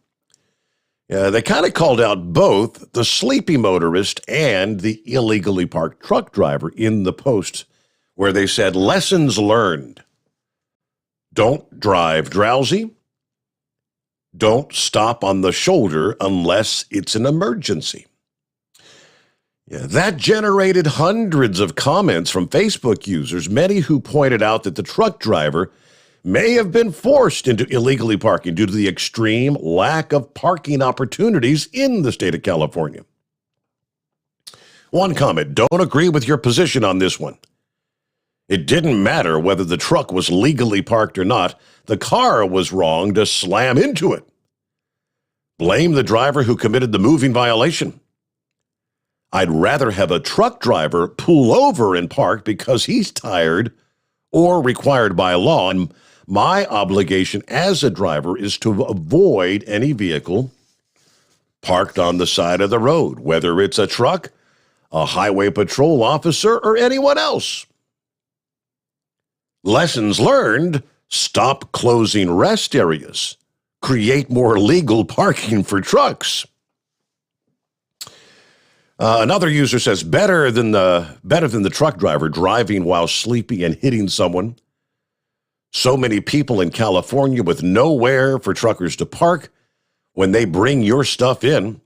They kind of called out both the sleepy motorist and the illegally parked truck driver in the post, where they said, lessons learned. Don't drive drowsy. Don't stop on the shoulder unless it's an emergency. That generated hundreds of comments from Facebook users, many who pointed out that the truck driver may have been forced into illegally parking due to the extreme lack of parking opportunities in the state of California. One comment, don't agree with your position on this one. It didn't matter whether the truck was legally parked or not. The car was wrong to slam into it. Blame the driver who committed the moving violation. I'd rather have a truck driver pull over and park because he's tired or required by law, and my obligation as a driver is to avoid any vehicle parked on the side of the road, whether it's a truck, a highway patrol officer, or anyone else. Lessons learned, stop closing rest areas. Create more legal parking for trucks. Another user says, better than the truck driver driving while sleepy and hitting someone. So many people in California with nowhere for truckers to park when they bring your stuff in.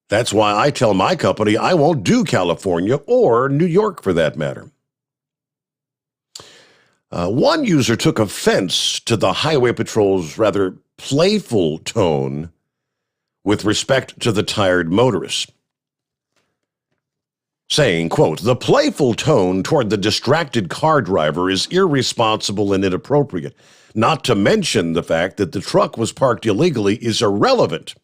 That's why I tell my company I won't do California or New York for that matter. One user took offense to the Highway Patrol's rather playful tone with respect to the tired motorist, saying, quote, the playful tone toward the distracted car driver is irresponsible and inappropriate. Not to mention the fact that the truck was parked illegally is irrelevant.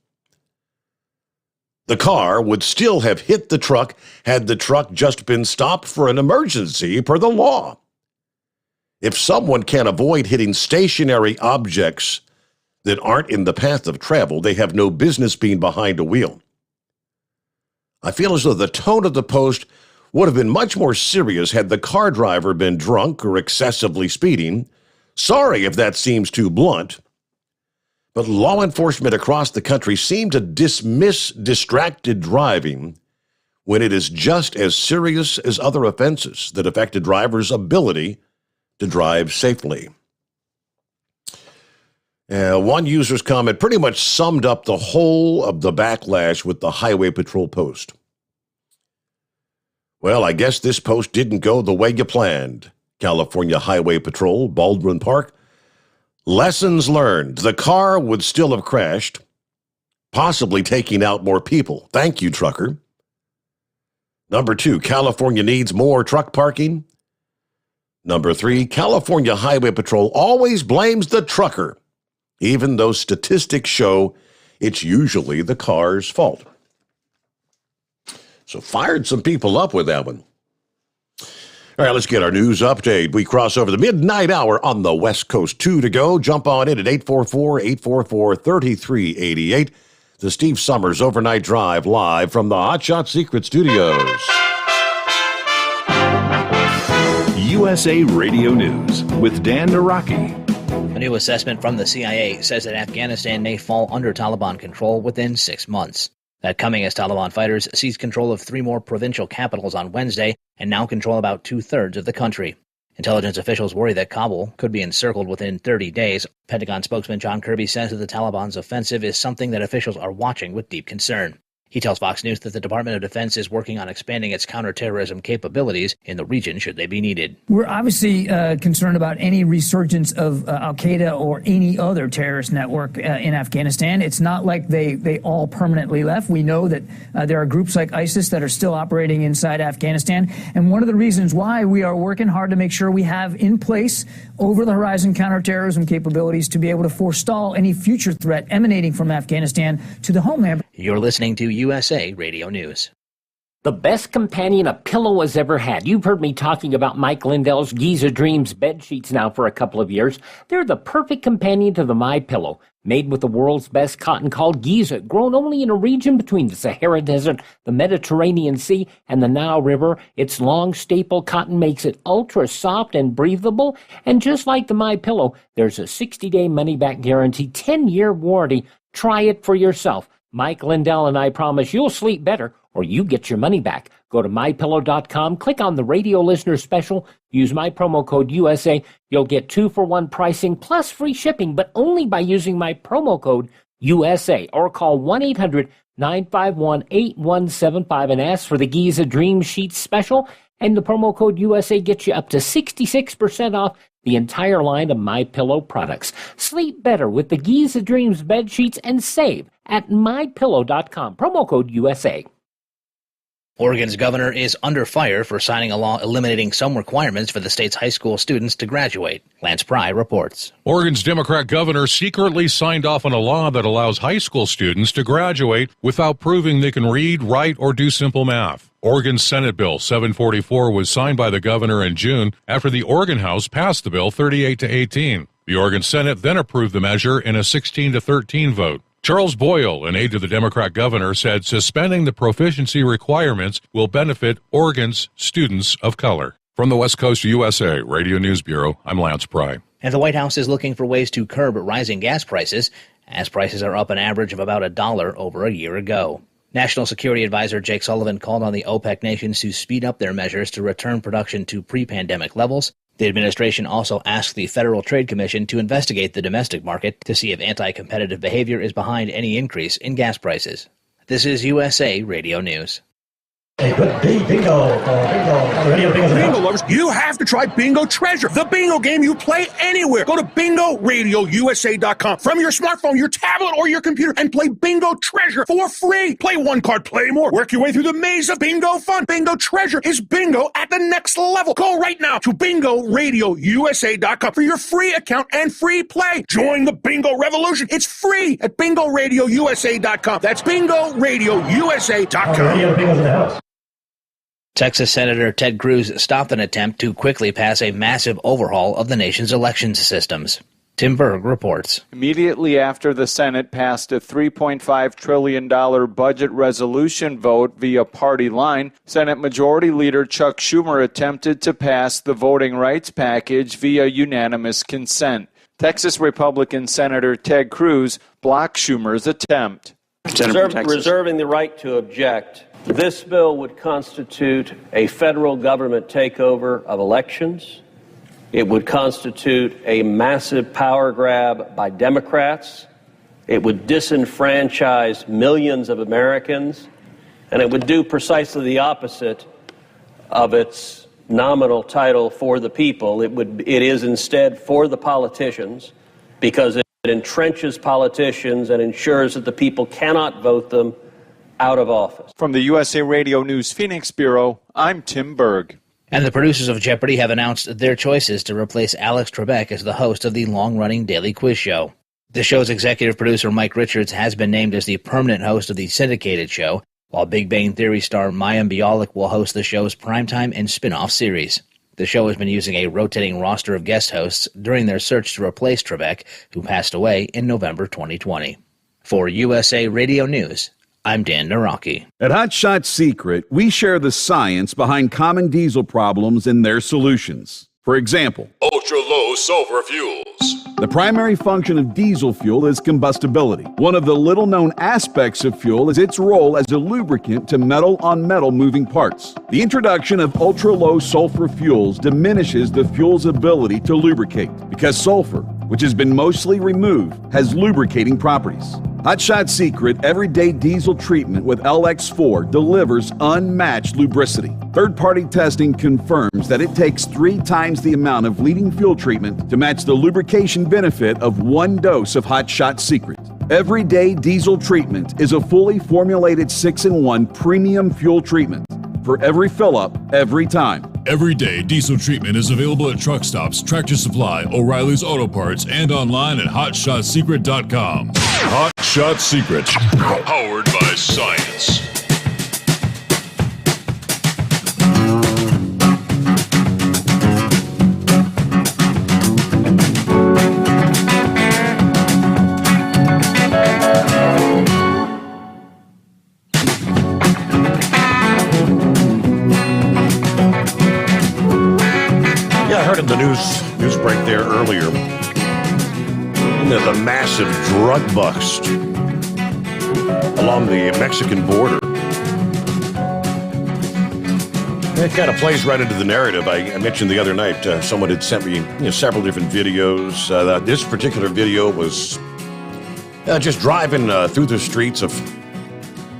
The car would still have hit the truck had the truck just been stopped for an emergency per the law. If someone can avoid hitting stationary objects that aren't in the path of travel, they have no business being behind a wheel. I feel as though the tone of the post would have been much more serious had the car driver been drunk or excessively speeding. Sorry if that seems too blunt, but law enforcement across the country seem to dismiss distracted driving when it is just as serious as other offenses that affect a driver's ability to drive safely. One user's comment pretty much summed up the whole of the backlash with the Highway Patrol post. Well, I guess this post didn't go the way you planned. California Highway Patrol, Baldwin Park. Lessons learned. The car would still have crashed, possibly taking out more people. Thank you, trucker. Number 2, California needs more truck parking. Number 3, California Highway Patrol always blames the trucker, even though statistics show it's usually the car's fault. So fired some people up with that one. All right, let's get our news update. We cross over the midnight hour on the West Coast. 2 to go. Jump on in at 844-844-3388. The Steve Sommers Overnight Drive live from the Hot Shot Secret Studios. USA Radio News with Dan Naraki. A new assessment from the CIA says that Afghanistan may fall under Taliban control within 6 months. That coming as Taliban fighters seized control of 3 more provincial capitals on Wednesday and now control about 2/3 of the country. Intelligence officials worry that Kabul could be encircled within 30 days. Pentagon spokesman John Kirby says that the Taliban's offensive is something that officials are watching with deep concern. He tells Fox News that the Department of Defense is working on expanding its counterterrorism capabilities in the region should they be needed. We're obviously concerned about any resurgence of al-Qaeda or any other terrorist network in Afghanistan. It's not like they all permanently left. We know that there are groups like ISIS that are still operating inside Afghanistan. And one of the reasons why we are working hard to make sure we have in place over-the-horizon counterterrorism capabilities to be able to forestall any future threat emanating from Afghanistan to the homeland. You're listening to USA Radio News. The best companion a pillow has ever had. You've heard me talking about Mike Lindell's Giza Dreams bed sheets now for a couple of years. They're the perfect companion to the MyPillow. Made with the world's best cotton called Giza, grown only in a region between the Sahara Desert, the Mediterranean Sea, and the Nile River. Its long staple cotton makes it ultra soft and breathable. And just like the MyPillow, there's a 60-day money-back guarantee, 10-year warranty. Try it for yourself. Mike Lindell and I promise you'll sleep better or you get your money back. Go to MyPillow.com, click on the radio listener special, use my promo code USA. You'll get 2-for-1 pricing plus free shipping, but only by using my promo code USA, or call 1-800-951-8175 and ask for the Giza Dream Sheets special. And the promo code USA gets you up to 66% off the entire line of MyPillow products. Sleep better with the Giza Dreams bed sheets and save at MyPillow.com. Promo code USA. Oregon's governor is under fire for signing a law eliminating some requirements for the state's high school students to graduate. Lance Pry reports. Oregon's Democrat governor secretly signed off on a law that allows high school students to graduate without proving they can read, write, or do simple math. Oregon's Senate Bill 744 was signed by the governor in June after the Oregon House passed the bill 38-18. The Oregon Senate then approved the measure in a 16-13 vote. Charles Boyle, an aide to the Democrat governor, said suspending the proficiency requirements will benefit Oregon's students of color. From the West Coast USA Radio News Bureau, I'm Lance Pry. And the White House is looking for ways to curb rising gas prices, as prices are up an average of about $1 over a year ago. National Security Advisor Jake Sullivan called on the OPEC nations to speed up their measures to return production to pre-pandemic levels. The administration also asked the Federal Trade Commission to investigate the domestic market to see if anti-competitive behavior is behind any increase in gas prices. This is USA Radio News. Bingo lovers, you have to try Bingo Treasure, the bingo game you play anywhere. Go to BingoRadioUSA.com from your smartphone, your tablet, or your computer and play Bingo Treasure for free. Play one card, play more. Work your way through the maze of bingo fun. Bingo Treasure is bingo at the next level. Go right now to BingoRadioUSA.com for your free account and free play. Join the bingo revolution. It's free at BingoRadioUSA.com. That's BingoRadioUSA.com. Bingo's in the house. Texas Senator Ted Cruz stopped an attempt to quickly pass a massive overhaul of the nation's elections systems. Tim Berg reports. Immediately after the Senate passed a $3.5 trillion budget resolution vote via party line, Senate Majority Leader Chuck Schumer attempted to pass the voting rights package via unanimous consent. Texas Republican Senator Ted Cruz blocked Schumer's attempt. Reserving the right to object. This bill would constitute a federal government takeover of elections. It would constitute a massive power grab by Democrats. It would disenfranchise millions of Americans. And it would do precisely the opposite of its nominal title for the people. It is instead for the politicians, because it entrenches politicians and ensures that the people cannot vote them out of office. From the USA Radio News Phoenix Bureau, I'm Tim Berg. And the producers of Jeopardy have announced their choices to replace Alex Trebek as the host of the long-running daily quiz show. The show's executive producer, Mike Richards, has been named as the permanent host of the syndicated show, while Big Bang Theory star Mayim Bialik will host the show's primetime and spin-off series. The show has been using a rotating roster of guest hosts during their search to replace Trebek, who passed away in November 2020. For USA Radio News, I'm Dan Naraki. At Hot Shot Secret, we share the science behind common diesel problems and their solutions. For example, ultra-low sulfur fuels. The primary function of diesel fuel is combustibility. One of the little-known aspects of fuel is its role as a lubricant to metal-on-metal moving parts. The introduction of ultra-low sulfur fuels diminishes the fuel's ability to lubricate because sulfur, which has been mostly removed, has lubricating properties. Hot Shot Secret Everyday Diesel Treatment with LX4 delivers unmatched lubricity. Third-party testing confirms that it takes 3 times the amount of leading fuel treatment to match the lubrication benefit of 1 dose of Hot Shot Secret. Everyday Diesel Treatment is a fully formulated 6-in-1 premium fuel treatment for every fill-up, every time. Everyday Diesel Treatment is available at truck stops, Tractor Supply, O'Reilly's Auto Parts, and online at HotShotSecret.com. Hot Shot Secret, powered by science. In the news break there earlier, the massive drug bust along the Mexican border. It kind of plays right into the narrative. I mentioned the other night, someone had sent me several different videos. This particular video was just driving through the streets of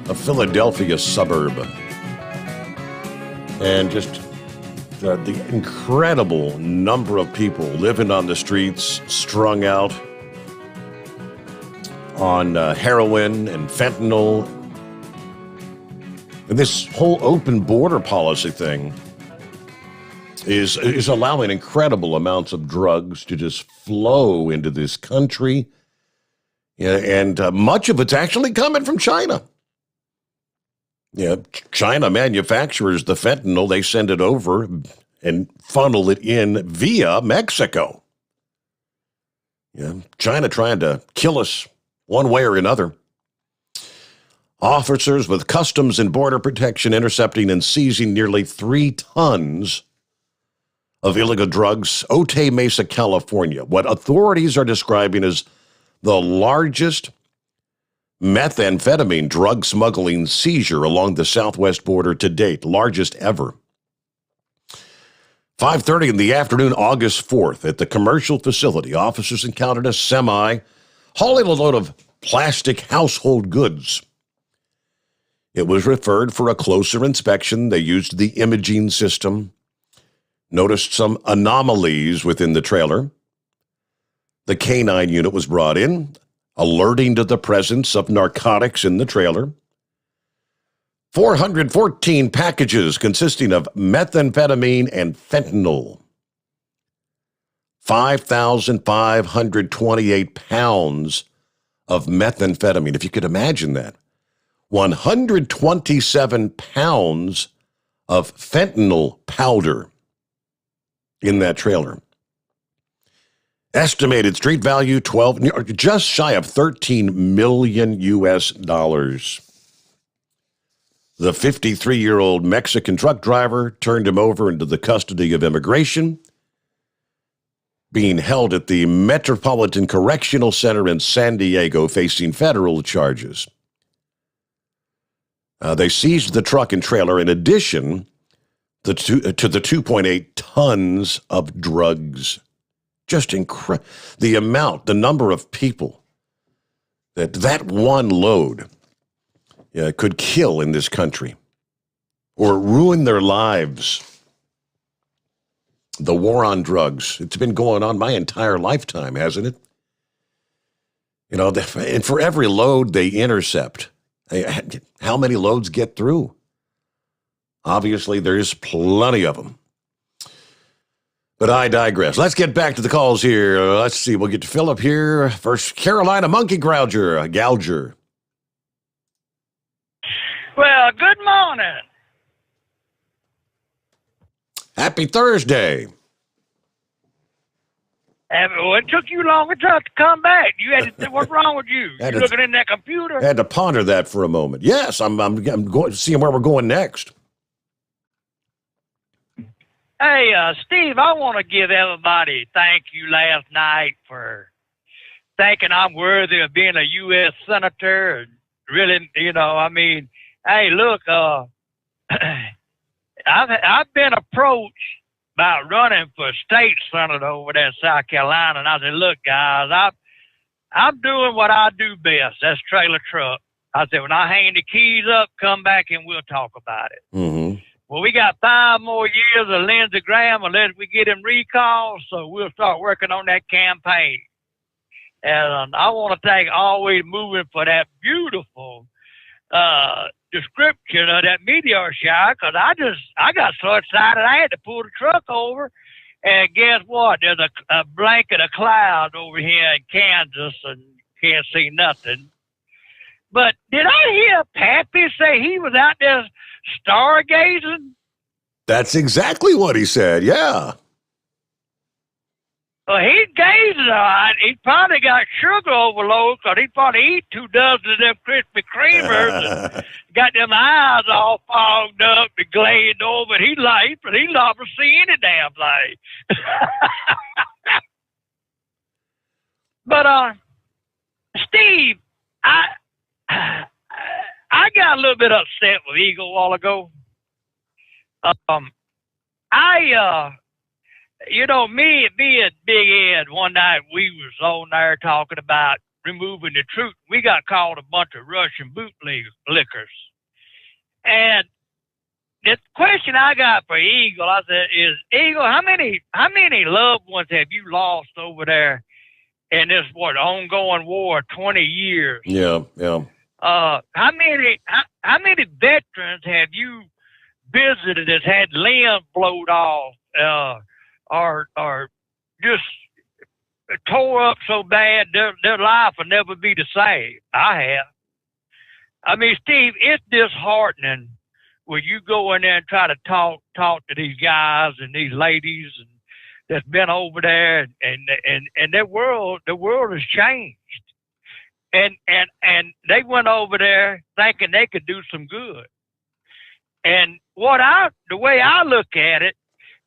a Philadelphia suburb, and just the incredible number of people living on the streets, strung out on heroin and fentanyl. And this whole open border policy thing is allowing incredible amounts of drugs to just flow into this country. And much of it's actually coming from China. Yeah, China manufactures the fentanyl. They send it over and funnel it in via Mexico. Yeah, China trying to kill us one way or another. Officers with Customs and Border Protection intercepting and seizing nearly 3 tons of illegal drugs, Otay Mesa, California. What authorities are describing as the largest methamphetamine drug smuggling seizure along the southwest border to date, largest ever. 5:30 in the afternoon, August 4th, at the commercial facility, officers encountered a semi hauling a load of plastic household goods. It was referred for a closer inspection. They used the imaging system, noticed some anomalies within the trailer. The K-9 unit was brought in, alerting to the presence of narcotics in the trailer. 414 packages consisting of methamphetamine and fentanyl. 5,528 pounds of methamphetamine. If you could imagine that. 127 pounds of fentanyl powder in that trailer. Estimated street value just shy of $13 million US. The 53-year-old Mexican truck driver turned him over into the custody of immigration, being held at the Metropolitan Correctional Center in San Diego, facing federal charges. They seized the truck and trailer in addition to the 2.8 tons of drugs. Just incredible. The amount, the number of people that one load could kill in this country or ruin their lives. The war on drugs, it's been going on my entire lifetime, hasn't it? And for every load they intercept, how many loads get through? Obviously, there's plenty of them. But I digress. Let's get back to the calls here. Let's see. We'll get to Philip here. First, Carolina Monkey Gouger. Well, good morning. Happy Thursday. Well, it took you long enough to come back. You had to, what's wrong with you? You looking in that computer? I had to ponder that for a moment. Yes, I'm going seeing where we're going next. Hey, Steve, I want to give everybody thank you last night for thinking I'm worthy of being a U.S. Senator. And really, I mean, hey, look, I've been approached about running for state senator over there in South Carolina, and I said, look, guys, I'm doing what I do best. That's trailer truck. I said, when I hang the keys up, come back and we'll talk about it. Mm-hmm. Well, we got 5 more years of Lindsey Graham unless we get him recalled, so we'll start working on that campaign. And I want to thank Always Moving for that beautiful description of that meteor shower, because I got so excited I had to pull the truck over, and guess what? There's a blanket of clouds over here in Kansas and can't see nothing. But did I hear Pappy say he was out there stargazing? That's exactly what he said, yeah. Well, he gazing all right. He probably got sugar overload because he probably eat 2 dozen of them Krispy Kremers and got them eyes all fogged up and glazed over. He not to see any damn thing. But, Steve, I got a little bit upset with Eagle a while ago. Me and Big Ed, one night we was on there talking about removing the truth. We got called a bunch of Russian bootlickers. And the question I got for Eagle, I said, is Eagle, how many loved ones have you lost over there in this ongoing war, 20 years? Yeah. How many veterans have you visited that's had limbs blowed off, or just tore up so bad their life will never be the same? I have. I mean, Steve, it's disheartening when you go in there and try to talk to these guys and these ladies and that's been over there, and their world, the world has changed. And they went over there thinking they could do some good. And the way I look at it,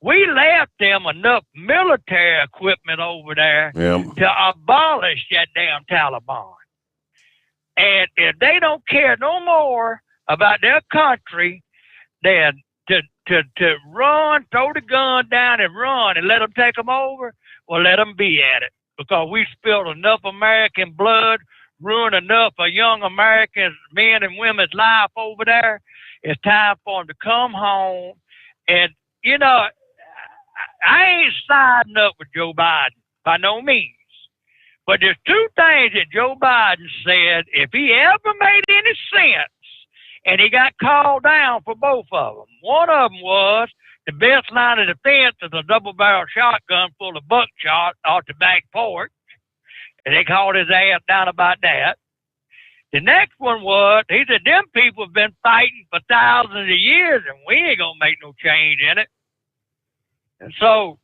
we left them enough military equipment over there to abolish that damn Taliban. And if they don't care no more about their country than to run, throw the gun down and run and let them take them over, well, let them be at it. Because we spilled enough American blood, ruined enough of young Americans, men and women's life over there. It's time for them to come home. And, I ain't siding up with Joe Biden by no means. But there's 2 things that Joe Biden said, if he ever made any sense, and he got called down for both of them. One of them was the best line of defense is a double-barrel shotgun full of buckshot off the back porch. And they called his ass down about that. The next one was, he said, them people have been fighting for thousands of years, and we ain't going to make no change in it. And so,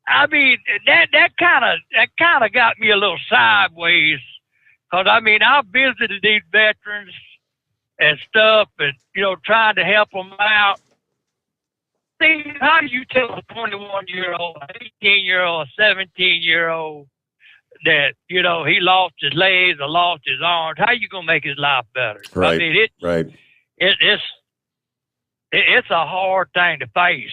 I mean, that kind of got me a little sideways. Because, I mean, I visited these veterans and stuff and, trying to help them out. See, how do you tell a 21-year-old, 18-year-old, 17-year-old that, he lost his legs or lost his arms? How you going to make his life better? Right, I mean, it's a hard thing to face.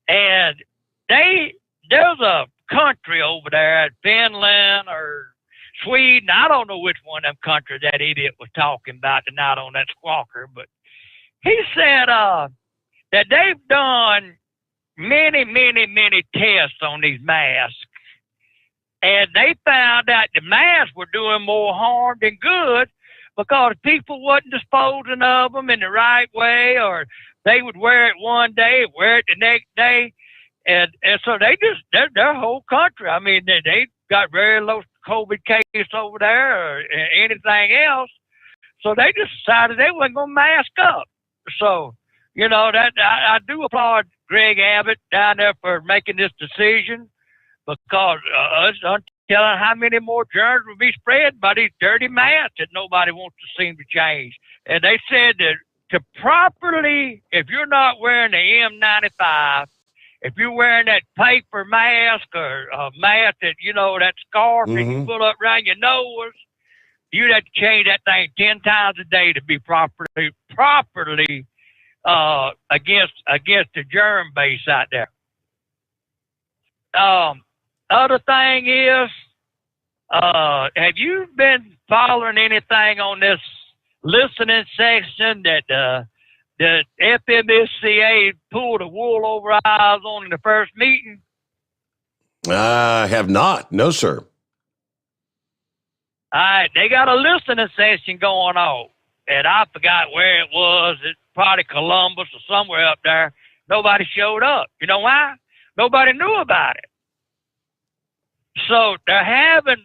And there's a country over there, Finland or Sweden, I don't know which one of them countries that idiot was talking about tonight on that squawker, but he said that they've done many, many, many tests on these masks, and they found out the masks were doing more harm than good because people wasn't disposing of them in the right way, or they would wear it one day, wear it the next day, and so they just, their whole country, I mean, they got very low COVID case over there or anything else, so they just decided they wasn't going to mask up. So, that I do applaud Greg Abbott down there for making this decision, because us telling how many more germs will be spread by these dirty masks that nobody wants to seem to change. And they said that to properly, if you're not wearing the N95, if you're wearing that paper mask or a mask that, that scarf that you pull up around your nose, you'd have to change that thing 10 times a day to be properly against the germ base out there. Other thing is, have you been following anything on this listening section that the FMSCA pulled the wool over our eyes on in the first meeting? I have not. No, sir. All right, they got a listening session going on, and I forgot where it was. It's probably Columbus or somewhere up there. Nobody showed up. You know why? Nobody knew about it. So they're having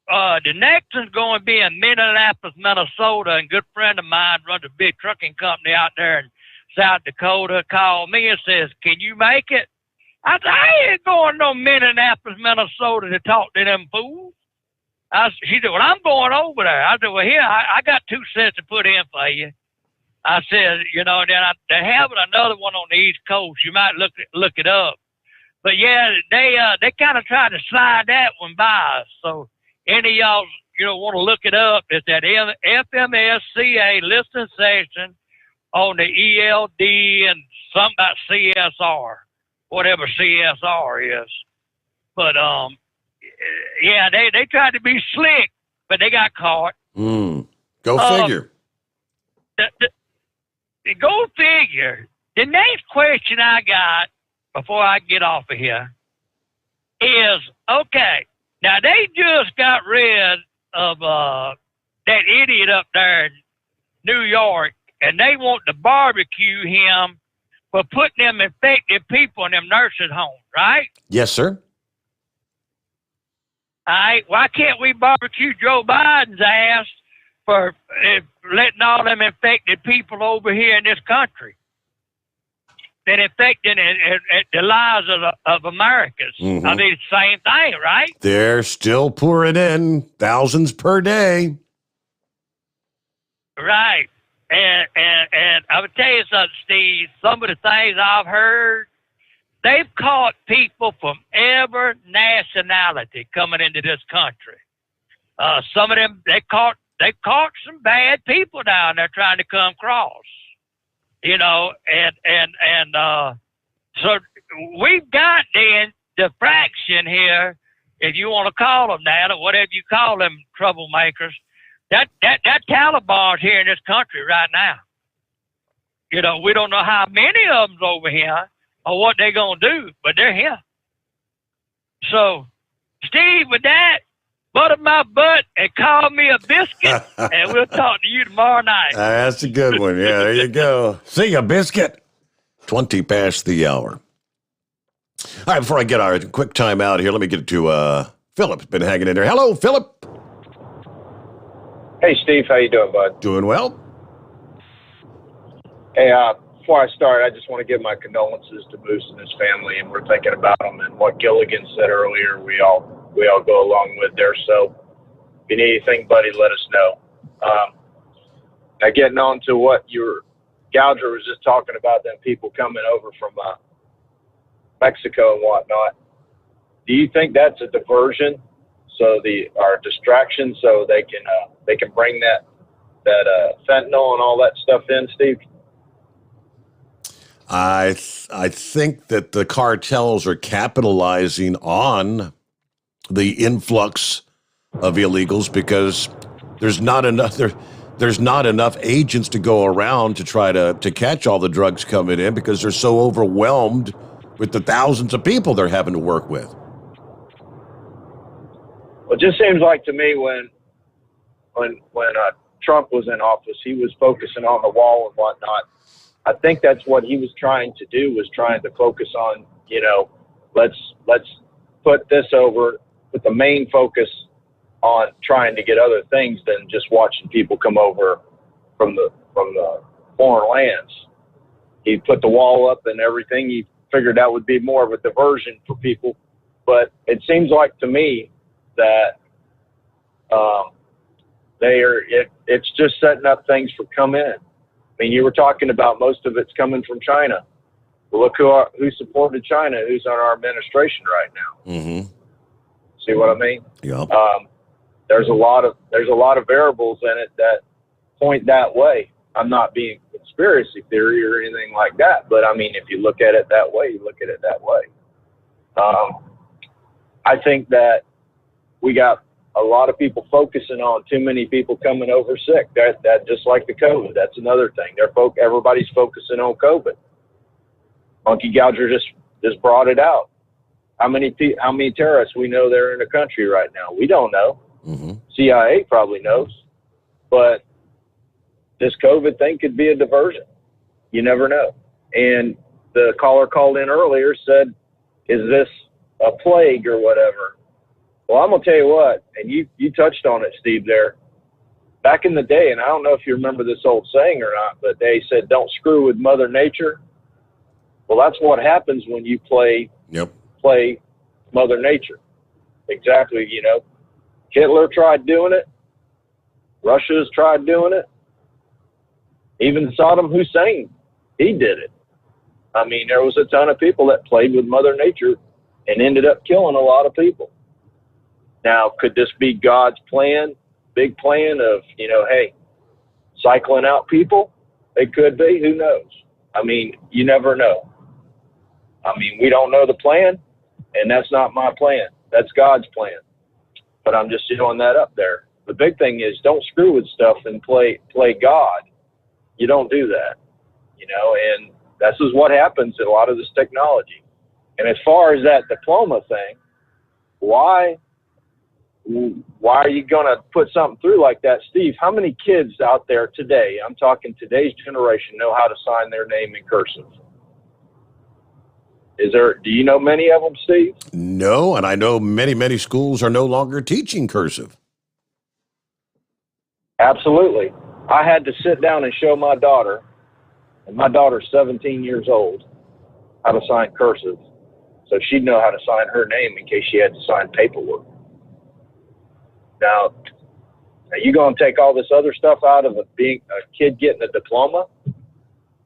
the next one's going to be in Minneapolis, Minnesota. And a good friend of mine runs a big trucking company out there in South Dakota. Called me and says, "Can you make it?" I said, "I ain't going to no Minneapolis, Minnesota to talk to them fools." She said, "Well, I'm going over there." I said, "Well, here, I got 2 cents to put in for you." I said, then they're having another one on the East Coast. You might look it up. But yeah, they kind of tried to slide that one by us. So any of y'all, want to look it up, it's that FMSCA listening session on the ELD and something about CSR, whatever CSR is. But yeah, they tried to be slick, but they got caught. Go figure. Go figure. The next question I got before I get off of here is, okay, now they just got rid of that idiot up there in New York, and they want to barbecue him for putting them infected people in them nursing homes, right? Yes, sir. All right, why can't we barbecue Joe Biden's ass for letting all them infected people over here in this country that infecting the lives of Americans? I mean, it's the same thing, right? They're still pouring in thousands per day. Right. And I would tell you something, Steve, some of the things I've heard, they've caught people from every nationality coming into this country. Some of them, they caught some bad people down there trying to come across, and so we've got the fraction here, if you want to call them that, or whatever you call them troublemakers, that Taliban's here in this country right now. We don't know how many of them's over here or what they're going to do, but they're here. So, Steve, with that, butter my butt and call me a biscuit, and we'll talk to you tomorrow night. That's a good one. Yeah, there you go. See ya, biscuit. 20 past the hour. All right, before I get our quick time out here, let me get to Philip's been hanging in there. Hello, Philip. Hey, Steve. How you doing, bud? Doing well. Hey, before I start, I just want to give my condolences to Moose and his family, and we're thinking about him. And what Gilligan said earlier, we all go along with there. So if you need anything, buddy, let us know. Now getting on to what your Gouger was just talking about, them people coming over from Mexico and whatnot. Do you think that's a diversion? So or distraction, so they can bring that fentanyl and all that stuff in, Steve? I think that the cartels are capitalizing on the influx of illegals because there's not enough agents to go around to try to catch all the drugs coming in because they're so overwhelmed with the thousands of people they're having to work with. Well, it just seems like to me when Trump was in office, he was focusing on the wall and whatnot. I think that's what he was trying to do, was trying to focus on, let's put this over, put the main focus on trying to get other things than just watching people come over from the foreign lands. He put the wall up and everything. figured that would be more of a diversion for people. But it seems like to me that it's just setting up things for come in. I mean, you were talking about most of it's coming from China. Well, look who supported China, who's on our administration right now. Mm-hmm. See what I mean? Yeah. There's a lot of variables in it that point that way. I'm not being conspiracy theory or anything like that, but I mean, if you look at it that way, you look at it that way. I think that we got a lot of people focusing on too many people coming over sick. That just like the COVID, that's another thing. Everybody's focusing on COVID. Monkey Gouger just brought it out. How many terrorists we know they're in the country right now? We don't know. Mm-hmm. CIA probably knows, but this COVID thing could be a diversion. You never know. And the caller called in earlier, said, is this a plague or whatever? Well, I'm going to tell you what, and you touched on it, Steve, there. Back in the day, and I don't know if you remember this old saying or not, but they said, don't screw with Mother Nature. Well, that's what happens when you play Mother Nature. Exactly, you know. Hitler tried doing it. Russia's tried doing it. Even Saddam Hussein, he did it. I mean, there was a ton of people that played with Mother Nature and ended up killing a lot of people. Now, could this be God's plan, big plan of, you know, hey, cycling out people? It could be. Who knows? I mean, you never know. I mean, we don't know the plan, and that's not my plan. That's God's plan. But I'm just throwing that up there. The big thing is don't screw with stuff and play God. You don't do that, you know, and this is what happens in a lot of this technology. And as far as that diploma thing, why are you going to put something through like that? Steve, how many kids out there today, I'm talking today's generation, know how to sign their name in cursive? Do you know many of them, Steve? No, and I know many, many schools are no longer teaching cursive. Absolutely. I had to sit down and show my daughter, and my daughter's 17 years old, how to sign cursive. So she'd know how to sign her name in case she had to sign paperwork. Now are you going to take all this other stuff out of being a kid getting a diploma?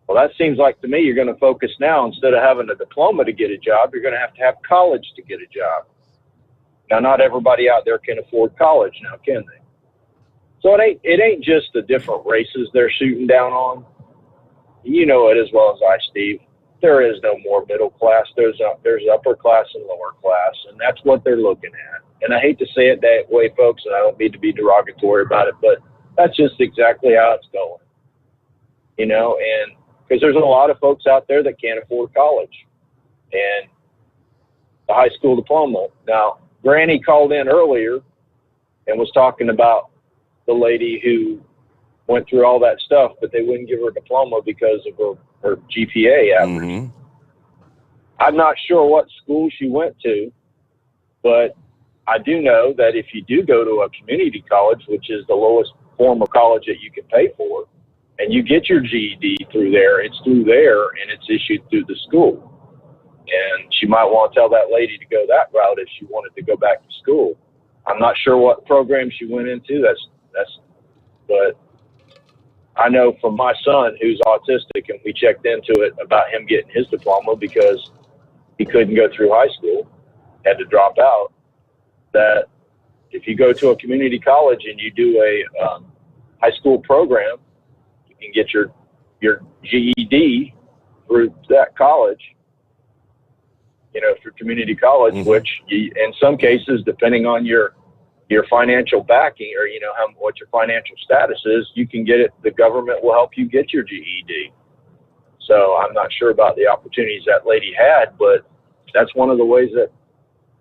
Well, that seems like to me you're going to focus now, instead of having a diploma to get a job, you're going to have college to get a job. Now, not everybody out there can afford college now, can they? So it ain't just the different races they're shooting down on. You know it as well as I, Steve. There is no more middle class. There's upper class and lower class, and that's what they're looking at. And I hate to say it that way, folks, and I don't mean to be derogatory about it, but that's just exactly how it's going. You know, and because there's a lot of folks out there that can't afford college and the high school diploma. Now, Granny called in earlier and was talking about the lady who went through all that stuff, but they wouldn't give her a diploma because of her GPA average. Mm-hmm. I'm not sure what school she went to, but I do know that if you do go to a community college, which is the lowest form of college that you can pay for, and you get your GED through there, it's through there and it's issued through the school. And she might want to tell that lady to go that route if she wanted to go back to school. I'm not sure what program she went into. But I know from my son, who's autistic, and we checked into it about him getting his diploma because he couldn't go through high school, had to drop out, that if you go to a community college and you do a high school program, you can get your GED through that college, you know, through community college, mm-hmm. which in some cases, depending on your financial backing, or, you know, what your financial status is, you can get it. The government will help you get your GED. So I'm not sure about the opportunities that lady had, but that's one of the ways that,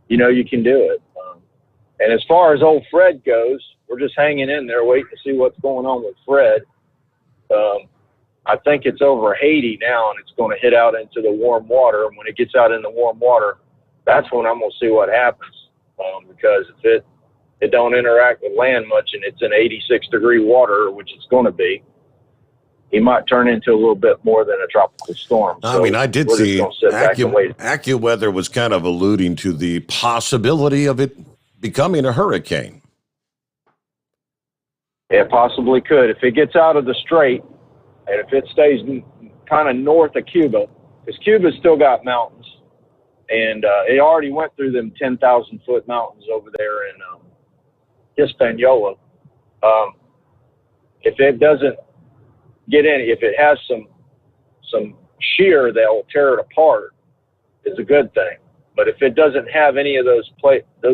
you know, you can do it. And as far as old Fred goes, we're just hanging in there waiting to see what's going on with Fred. I think it's over Haiti now, and it's going to hit out into the warm water. And when it gets out in the warm water, that's when I'm going to see what happens. Because if it don't interact with land much, and it's in 86-degree water, which it's going to be, he might turn into a little bit more than a tropical storm. I mean, I did see AccuWeather was kind of alluding to the possibility of it becoming a hurricane. It possibly could. If it gets out of the strait, and if it stays kind of north of Cuba, because Cuba's still got mountains, and it already went through them 10,000-foot mountains over there in Hispaniola. If it doesn't get any, if it has some shear that will tear it apart, it's a good thing. But if it doesn't have any of those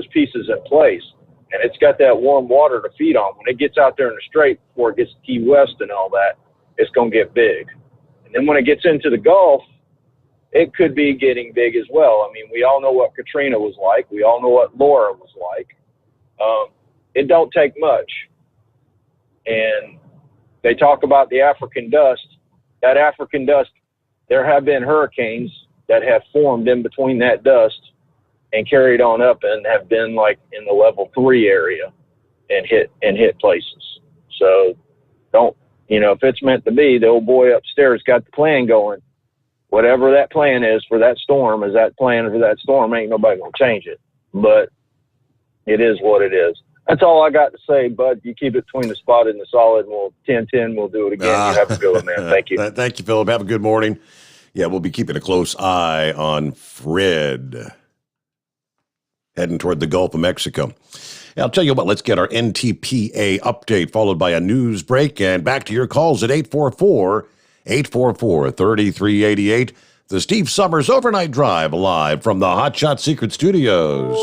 pieces in place, and it's got that warm water to feed on, when it gets out there in the strait before it gets to Key West and all that, it's going to get big. And then when it gets into the Gulf, it could be getting big as well. I mean, we all know what Katrina was like. We all know what Laura was like. It don't take much. And they talk about the African dust. That African dust, there have been hurricanes that have formed in between that dust and carried on up and have been like in the level 3 area and hit places. So if it's meant to be, the old boy upstairs got the plan going. Whatever that plan is for that storm is that plan for that storm. Ain't nobody gonna change it. But it is what it is. That's all I got to say, Bud. You keep it between the spot and the solid, and we'll 10-10. We'll do it again. You have a good one, man. Thank you. Thank you, Philip. Have a good morning. Yeah, we'll be keeping a close eye on Fred heading toward the Gulf of Mexico. I'll tell you what, let's get our NTPA update, followed by a news break, and back to your calls at 844-3388. The Steve Sommers Overnight Drive, live from the Hot Shot Secret Studios.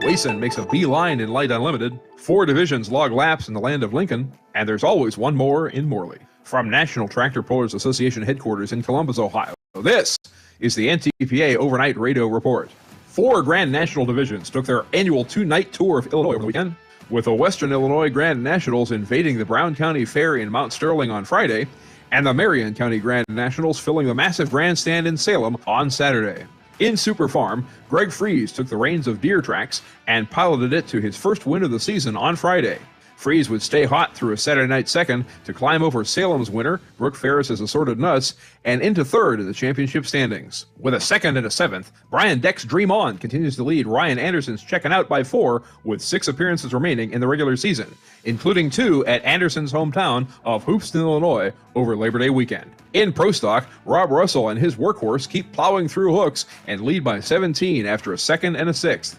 Wason makes a beeline in Light Unlimited. 4 divisions log laps in the land of Lincoln, and there's always one more in Morley. From National Tractor Pullers Association headquarters in Columbus, Ohio, this is the NTPA Overnight Radio Report. 4 Grand National divisions took their annual 2-night tour of Illinois over the weekend, with the Western Illinois Grand Nationals invading the Brown County Fair in Mount Sterling on Friday, and the Marion County Grand Nationals filling the massive grandstand in Salem on Saturday. In Super Farm, Greg Freese took the reins of Deer Tracks and piloted it to his first win of the season on Friday. Freese would stay hot through a Saturday night second to climb over Salem's winner, Brooke Ferris's Assorted Nuts, and into third in the championship standings. With a second and a seventh, Brian Deck's Dream On continues to lead Ryan Anderson's Checking Out by 4 with 6 appearances remaining in the regular season, including 2 at Anderson's hometown of Hoopeston, Illinois over Labor Day weekend. In Pro Stock, Rob Russell and his workhorse keep plowing through hooks and lead by 17 after a second and a sixth.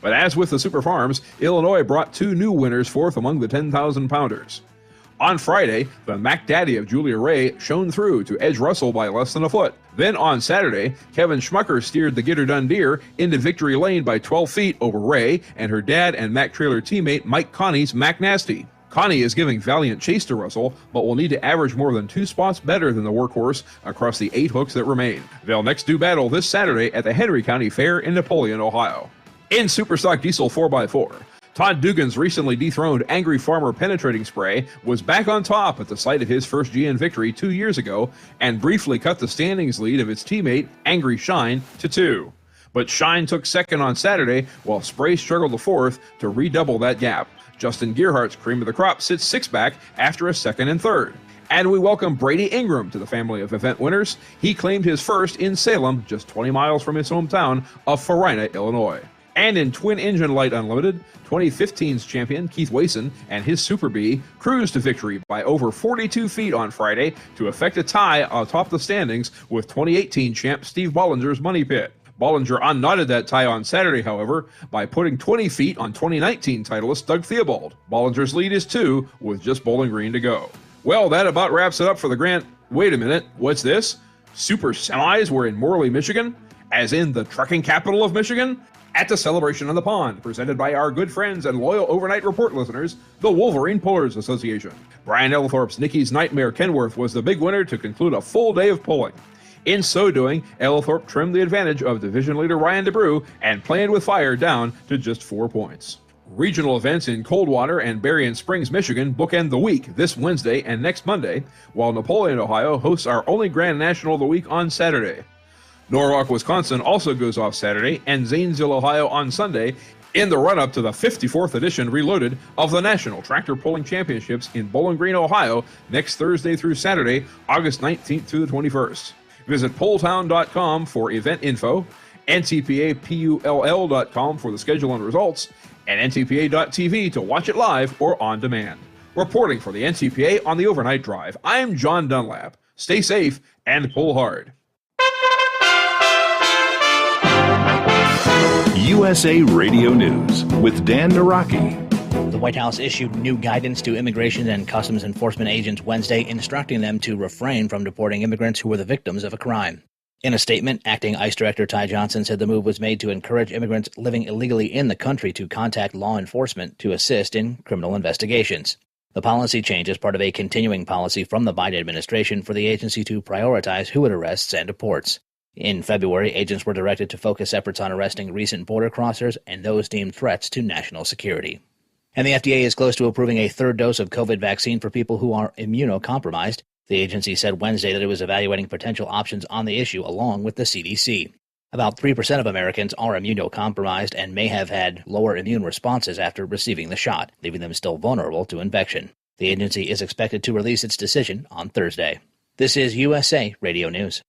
But as with the Super Farms, Illinois brought 2 new winners forth among the 10,000-pounders. On Friday, the Mac Daddy of Julia Ray shone through to edge Russell by less than a foot. Then on Saturday, Kevin Schmucker steered the Get Her Done Deer into victory lane by 12 feet over Ray and her dad and Mac Trailer teammate Mike Connie's Mac Nasty. Connie is giving valiant chase to Russell, but will need to average more than 2 spots better than the workhorse across the 8 hooks that remain. They'll next do battle this Saturday at the Henry County Fair in Napoleon, Ohio. In Superstock Diesel 4x4, Todd Dugan's recently dethroned Angry Farmer penetrating spray was back on top at the site of his first GN victory 2 years ago and briefly cut the standings lead of its teammate Angry Shine to 2. But Shine took second on Saturday while Spray struggled to fourth to redouble that gap. Justin Gearhart's cream of the crop sits 6 back after a second and third. And we welcome Brady Ingram to the family of event winners. He claimed his first in Salem, just 20 miles from his hometown of Farina, Illinois. And in twin-engine Light Unlimited, 2015's champion Keith Wason and his Super Bee cruised to victory by over 42 feet on Friday to effect a tie atop the standings with 2018 champ Steve Bollinger's Money Pit. Bollinger unknotted that tie on Saturday, however, by putting 20 feet on 2019 titleist Doug Theobald. Bollinger's lead is 2, with just Bowling Green to go. Well, that about wraps it up for the Grand... Wait a minute, what's this? Super Semis were in Morley, Michigan? As in the trucking capital of Michigan? At the Celebration on the Pond, presented by our good friends and loyal Overnight Report listeners, the Wolverine Pullers Association. Brian Ellithorpe's Nicky's Nightmare Kenworth was the big winner to conclude a full day of pulling. In so doing, Ellithorpe trimmed the advantage of division leader Ryan DeBrew and Playing with Fire down to just 4 points. Regional events in Coldwater and Berrien Springs, Michigan bookend the week this Wednesday and next Monday, while Napoleon, Ohio hosts our only Grand National of the week on Saturday. Norwalk, Wisconsin also goes off Saturday, and Zanesville, Ohio on Sunday, in the run-up to the 54th edition Reloaded of the National Tractor Pulling Championships in Bowling Green, Ohio, next Thursday through Saturday, August 19th through the 21st. Visit polltown.com for event info, ntpapull.com for the schedule and results, and ntpa.tv to watch it live or on demand. Reporting for the NTPA on the Overnight Drive, I'm John Dunlap. Stay safe and pull hard. USA Radio News with Dan Naraki. The White House issued new guidance to Immigration and Customs Enforcement agents Wednesday, instructing them to refrain from deporting immigrants who were the victims of a crime. In a statement, Acting ICE Director Ty Johnson said the move was made to encourage immigrants living illegally in the country to contact law enforcement to assist in criminal investigations. The policy change is part of a continuing policy from the Biden administration for the agency to prioritize who it arrests and deports. In February, agents were directed to focus efforts on arresting recent border crossers and those deemed threats to national security. And the FDA is close to approving a third dose of COVID vaccine for people who are immunocompromised. The agency said Wednesday that it was evaluating potential options on the issue along with the CDC. About 3% of Americans are immunocompromised and may have had lower immune responses after receiving the shot, leaving them still vulnerable to infection. The agency is expected to release its decision on Thursday. This is USA Radio News.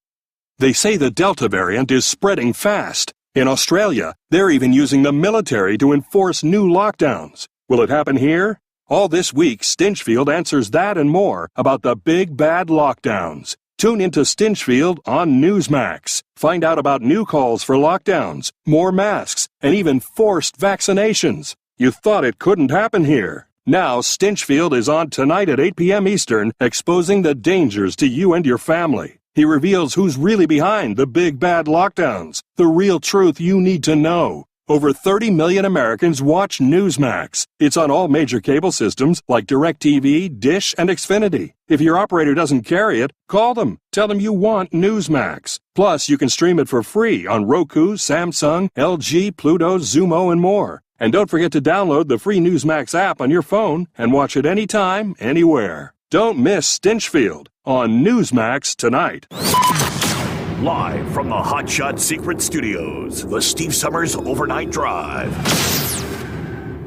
They say the Delta variant is spreading fast. In Australia, they're even using the military to enforce new lockdowns. Will it happen here? All this week, Stinchfield answers that and more about the big bad lockdowns. Tune into Stinchfield on Newsmax. Find out about new calls for lockdowns, more masks, and even forced vaccinations. You thought it couldn't happen here. Now, Stinchfield is on tonight at 8 p.m. Eastern, exposing the dangers to you and your family. He reveals who's really behind the big bad lockdowns, the real truth you need to know. Over 30 million Americans watch Newsmax. It's on all major cable systems like DirecTV, Dish, and Xfinity. If your operator doesn't carry it, call them. Tell them you want Newsmax. Plus, you can stream it for free on Roku, Samsung, LG, Pluto, Zumo, and more. And don't forget to download the free Newsmax app on your phone and watch it anytime, anywhere. Don't miss Stinchfield on Newsmax tonight. Live from the Hotshot Secret Studios, the Steve Sommers Overnight Drive.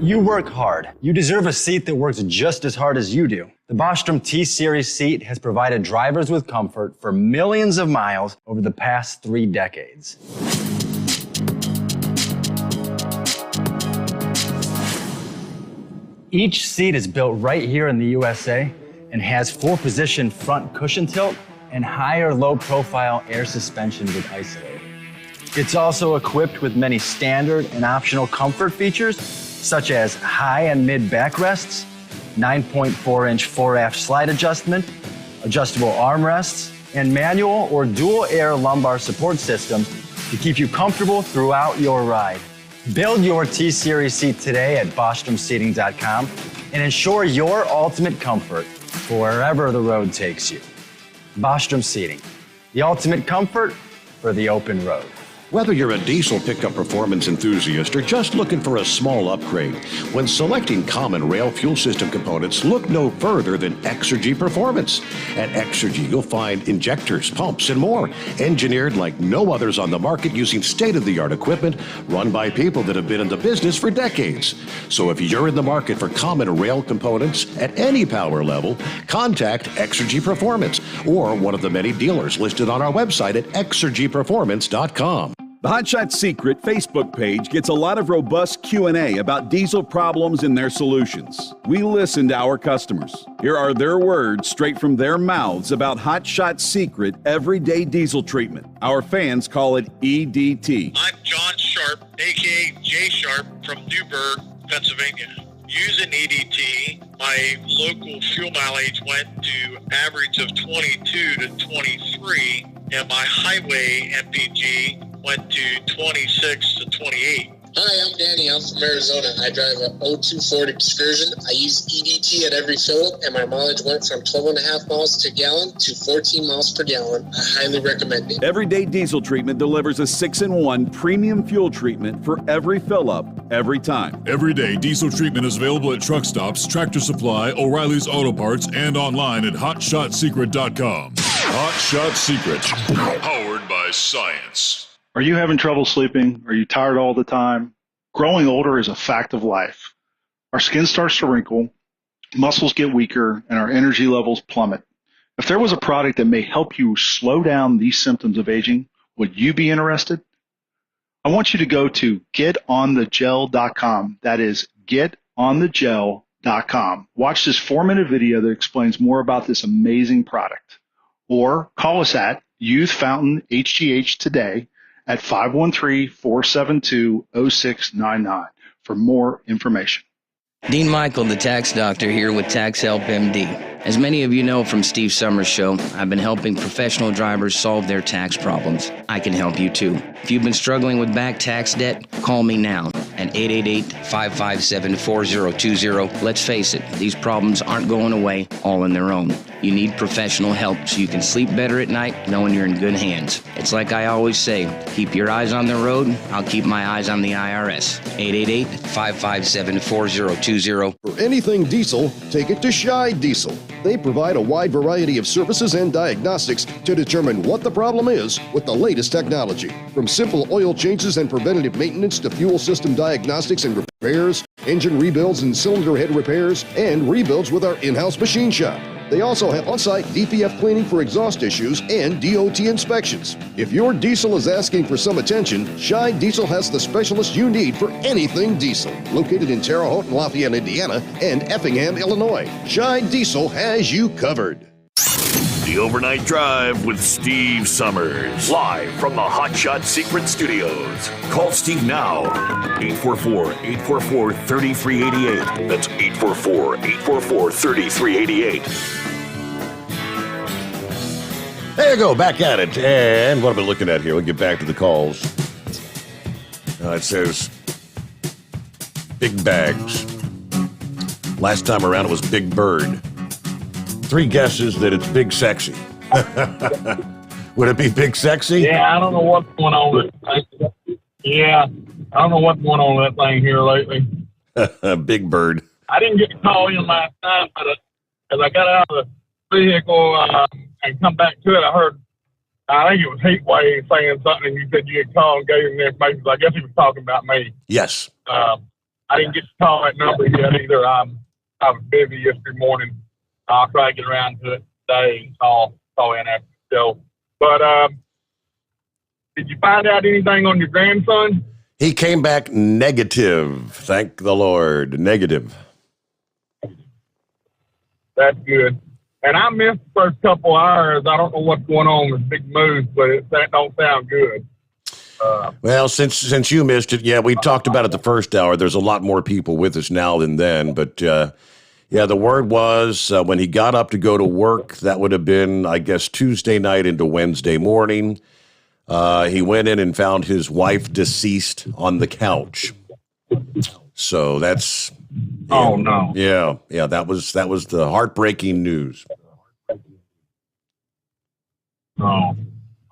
You work hard. You deserve a seat that works just as hard as you do. The Bostrom T-Series seat has provided drivers with comfort for millions of miles over the past 3 decades. Each seat is built right here in the USA and has 4-position front cushion tilt and higher low-profile air suspension with Isolate. It's also equipped with many standard and optional comfort features, such as high and mid backrests, 9.4-inch fore-aft slide adjustment, adjustable armrests, and manual or dual air lumbar support system to keep you comfortable throughout your ride. Build your T-Series seat today at BostromSeating.com and ensure your ultimate comfort for wherever the road takes you. Bostrom Seating, the ultimate comfort for the open road. Whether you're a diesel pickup performance enthusiast or just looking for a small upgrade, when selecting common rail fuel system components, look no further than Exergy Performance. At Exergy, you'll find injectors, pumps, and more, engineered like no others on the market using state-of-the-art equipment run by people that have been in the business for decades. So if you're in the market for common rail components at any power level, contact Exergy Performance or one of the many dealers listed on our website at exergyperformance.com. The Hotshot Secret Facebook page gets a lot of robust Q&A about diesel problems and their solutions. We listen to our customers. Here are their words straight from their mouths about Hotshot Secret Everyday Diesel Treatment. Our fans call it EDT. I'm John Sharp, a.k.a. Jay Sharp from Newburgh, Pennsylvania. Using EDT, my local fuel mileage went to average of 22 to 23, and my highway MPG went to 26 to 28. Hi, I'm Danny. I'm from Arizona. I drive a 02 Ford Excursion. I use EDT at every fill up, and my mileage went from 12.5 miles to gallon to 14 miles per gallon. I highly recommend it. Everyday Diesel Treatment delivers a 6-in-1 premium fuel treatment for every fill up, every time. Everyday Diesel Treatment is available at truck stops, Tractor Supply, O'Reilly's Auto Parts, and online at HotShotSecret.com. Hotshot Secret, powered by science. Are you having trouble sleeping? Are you tired all the time? Growing older is a fact of life. Our skin starts to wrinkle, muscles get weaker, and our energy levels plummet. If there was a product that may help you slow down these symptoms of aging, would you be interested? I want you to go to getonthegel.com. That is getonthegel.com. Watch this 4-minute video that explains more about this amazing product. Or call us at Youth Fountain HGH today at 513-472-0699 for more information. Dean Michael, the tax doctor, here with Tax Help MD. As many of you know from Steve Sommers' show, I've been helping professional drivers solve their tax problems. I can help you too. If you've been struggling with back tax debt, call me now at 888-557-4020. Let's face it, these problems aren't going away all on their own. You need professional help so you can sleep better at night knowing you're in good hands. It's like I always say, keep your eyes on the road, I'll keep my eyes on the IRS. 888-557-4020. For anything diesel, take it to Shy Diesel. They provide a wide variety of services and diagnostics to determine what the problem is with the latest technology. From simple oil changes and preventative maintenance to fuel system diagnostics and repairs, engine rebuilds and cylinder head repairs, and rebuilds with our in-house machine shop. They also have on-site DPF cleaning for exhaust issues and DOT inspections. If your diesel is asking for some attention, Shy Diesel has the specialist you need for anything diesel. Located in Terre Haute and Lafayette, Indiana, and Effingham, Illinois, Shy Diesel has you covered. The Overnight Drive with Steve Sommers. Live from the Hot Shot Secret Studios. Call Steve now. 844-844-3388. That's 844-844-3388. There you go, back at it. And what am I looking at here? We'll get back to the calls. It says big bags. Last time around it was Big Bird. 3 guesses that it's Big Sexy. Would it be Big Sexy? Yeah, I don't know what's going on with it. Yeah, I don't know what's going on with that thing here lately. Big Bird. I didn't get to call in last time, but as I got out of the vehicle and come back to it, I heard, I think it was Heatwave saying something, and you said you could call and gave him the information. So I guess he was talking about me. Yes. I didn't get to call that number yet either. I was busy yesterday morning. I'll try to get around to it today and call in after the show. But did you find out anything on your grandson? He came back negative. Thank the Lord. Negative. That's good. And I missed the first couple hours. I don't know what's going on with Big Moose, but that don't sound good. Well, since you missed it, yeah, we talked about it the first hour. There's a lot more people with us now than then. But, yeah, the word was when he got up to go to work, that would have been, I guess, Tuesday night into Wednesday morning. He went in and found his wife deceased on the couch. So that's... Oh, no. Yeah, that was the heartbreaking news. No,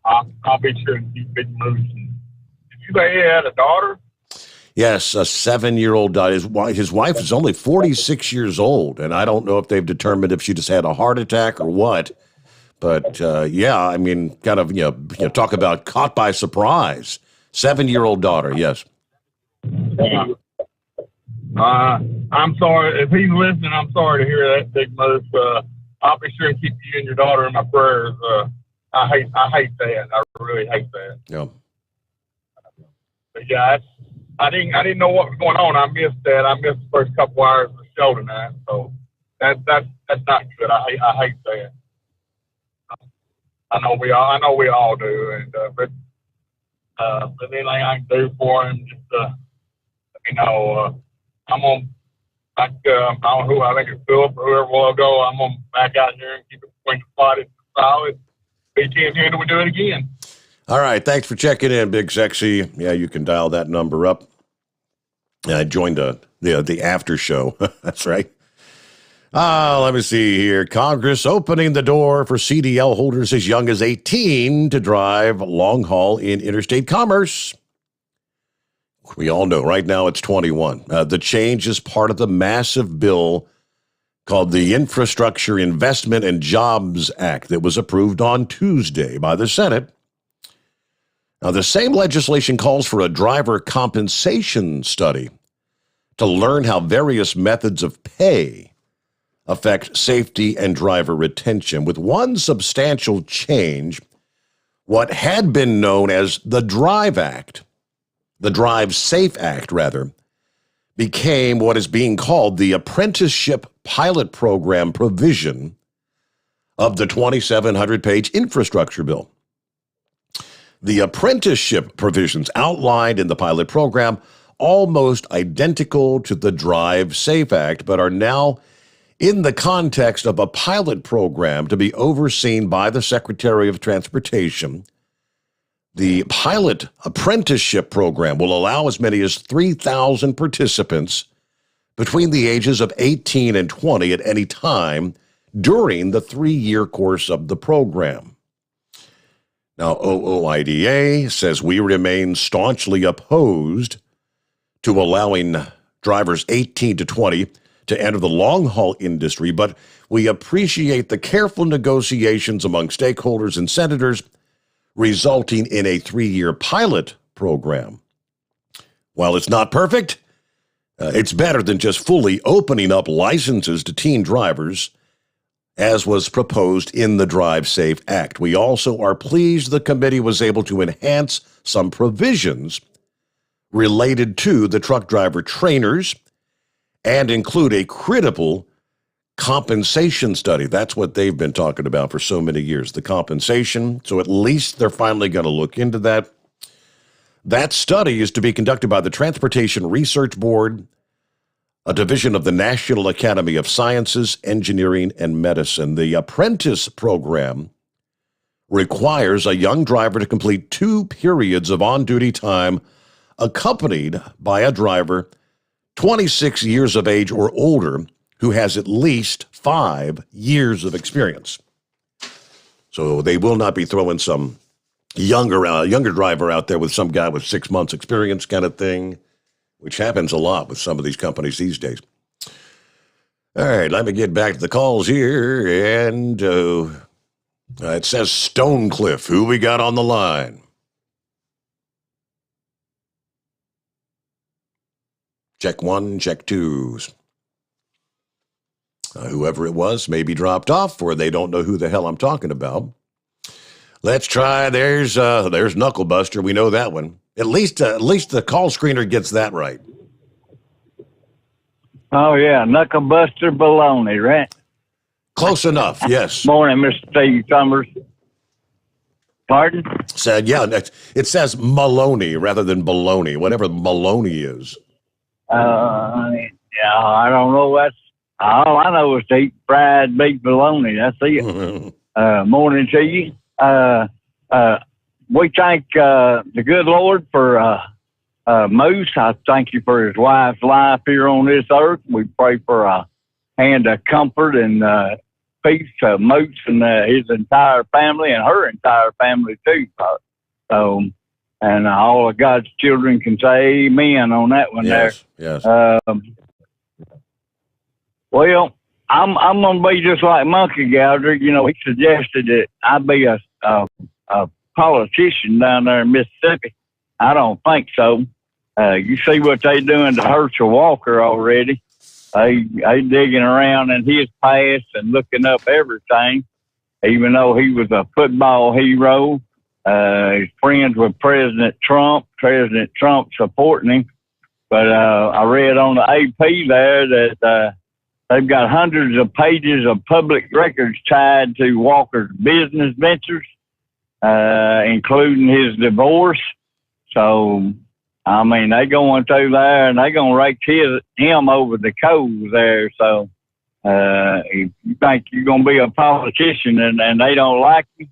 I'll be sure to keep Big Moose. Did you say he had a daughter? Yes, a 7-year-old daughter. His wife is only 46 years old, and I don't know if they've determined if she just had a heart attack or what. But, yeah, I mean, kind of, talk about caught by surprise. 7-year-old daughter, yes. Yeah. I'm sorry. If he's listening, I'm sorry to hear that, Big Moose. I'll be sure to keep you and your daughter in my prayers. I hate that. I really hate that. Yeah. But yeah, I didn't know what was going on. I missed that. I missed the first couple hours of the show tonight. So that's not good. I hate that. I know we all do. And but anything I can do for him, just I'm on. I don't know who. I think it's Philip or whoever will go. I'm gonna back out here and keep it between the spotted solid. BT until we do it again. All right, thanks for checking in, Big Sexy. Yeah, you can dial that number up. I joined the after show. That's right. Let me see here. Congress opening the door for CDL holders as young as 18 to drive long haul in interstate commerce. We all know right now it's 21. The change is part of the massive bill called the Infrastructure Investment and Jobs Act that was approved on Tuesday by the Senate. Now, the same legislation calls for a driver compensation study to learn how various methods of pay affect safety and driver retention, with one substantial change. What had been known as the Drive Safe Act, became what is being called the Apprenticeship Pilot Program provision of the 2,700-page infrastructure bill. The apprenticeship provisions outlined in the pilot program almost identical to the Drive Safe Act, but are now in the context of a pilot program to be overseen by the Secretary of Transportation. The pilot apprenticeship program will allow as many as 3,000 participants between the ages of 18 and 20 at any time during the 3-year course of the program. Now, OOIDA says we remain staunchly opposed to allowing drivers 18 to 20 to enter the long-haul industry, but we appreciate the careful negotiations among stakeholders and senators resulting in a 3-year pilot program. While it's not perfect, it's better than just fully opening up licenses to teen drivers, as was proposed in the Drive Safe Act. We also are pleased the committee was able to enhance some provisions related to the truck driver trainers and include a critical compensation study. That's what they've been talking about for so many years, the compensation. So at least they're finally going to look into that. That study is to be conducted by the Transportation Research Board, a division of the National Academy of Sciences, Engineering, and Medicine. The apprentice program requires a young driver to complete 2 periods of on-duty time accompanied by a driver 26 years of age or older who has at least 5 years of experience. So they will not be throwing some younger driver out there with some guy with 6 months experience kind of thing, which happens a lot with some of these companies these days. All right, let me get back to the calls here. And it says Stonecliff. Who we got on the line? Check 1, check 2. Whoever it was maybe dropped off, or they don't know who the hell I'm talking about. Let's try. There's Knucklebuster. We know that one. At least the call screener gets that right. Oh yeah, Knucklebuster baloney, right? Close enough. Yes. Morning, Mr. Steve Sommers. Pardon? Said it says Maloney rather than baloney, whatever Maloney is. Yeah, I don't know. That's all I know is to eat fried beef bologna. That's it. Morning to you. We thank the good Lord for Moose. I thank you for his wife's life here on this earth. We pray for a hand of comfort and peace to Moose and his entire family and her entire family too. So, and all of God's children can say amen on that one. Yes, there. Yes. Well, I'm gonna be just like Monkey Gouger. You know, he suggested that I be a politician down there in Mississippi. I don't think so. You see what they doing to Herschel Walker already. They digging around in his past and looking up everything, even though he was a football hero. He's friends with President Trump supporting him. But I read on the AP there that they've got hundreds of pages of public records tied to Walker's business ventures, including his divorce. So, I mean, they going through there and they going to rake him over the coals there. So, if you think you're going to be a politician and they don't like you,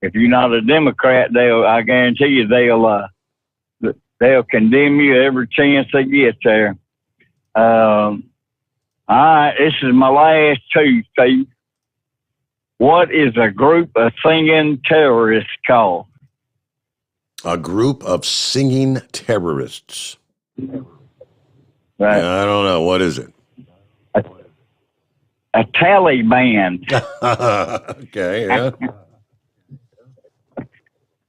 if you're not a Democrat, I guarantee you they'll condemn you every chance they get there. All right, this is my last two, Steve. What is a group of singing terrorists called? A group of singing terrorists. Right. I don't know. What is it? A Taliban. Okay, yeah.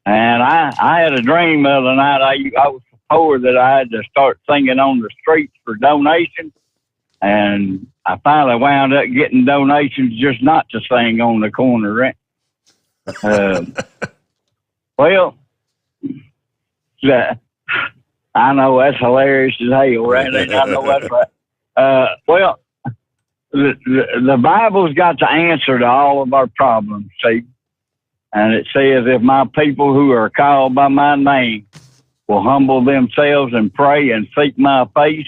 And I had a dream the other night. I was so poor that I had to start singing on the streets for donations. And I finally wound up getting donations just not to sing on the corner. Right? Well, I know that's hilarious as hell, right? I know that's right. Well, the Bible's got the answer to all of our problems, see? And it says, if my people who are called by my name will humble themselves and pray and seek my face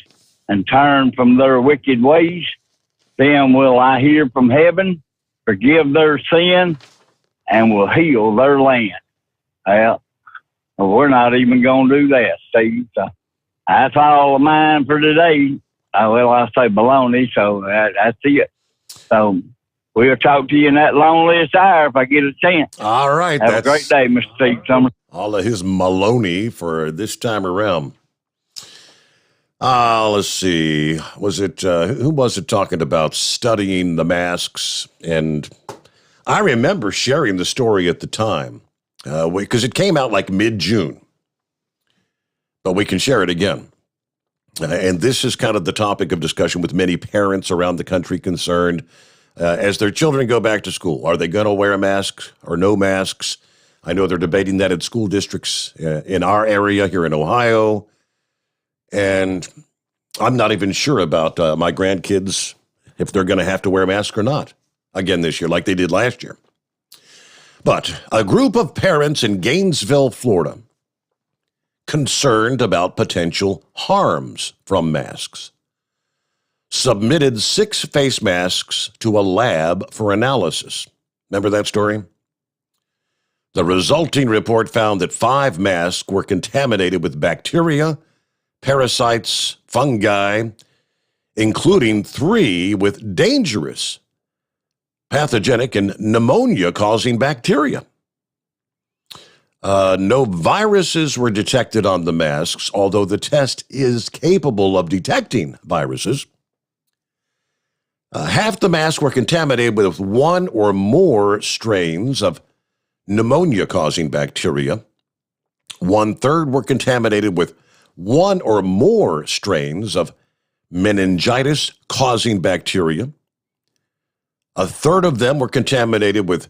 and turn from their wicked ways, then will I hear from heaven, forgive their sin, and will heal their land. Well, we're not even going to do that, Steve. So that's all of mine for today. Well, I say baloney, so that's it. So we'll talk to you in that loneliest hour if I get a chance. All right. Have a great day, Mr. Steve Summers. All of his Maloney for this time around. Let's see. Was it, who was it talking about studying the masks? And I remember sharing the story at the time because it came out like mid-June. But we can share it again. And this is kind of the topic of discussion with many parents around the country concerned as their children go back to school. Are they going to wear masks or no masks? I know they're debating that in school districts in our area here in Ohio. And I'm not even sure about my grandkids, if they're going to have to wear masks or not again this year, like they did last year. But a group of parents in Gainesville, Florida, concerned about potential harms from masks, submitted 6 face masks to a lab for analysis. Remember that story? The resulting report found that 5 masks were contaminated with bacteria, parasites, fungi, including 3 with dangerous pathogenic and pneumonia-causing bacteria. No viruses were detected on the masks, although the test is capable of detecting viruses. Half the masks were contaminated with 1 or more strains of pneumonia-causing bacteria. 1/3 were contaminated with 1 or more strains of meningitis-causing bacteria. 1/3 of them were contaminated with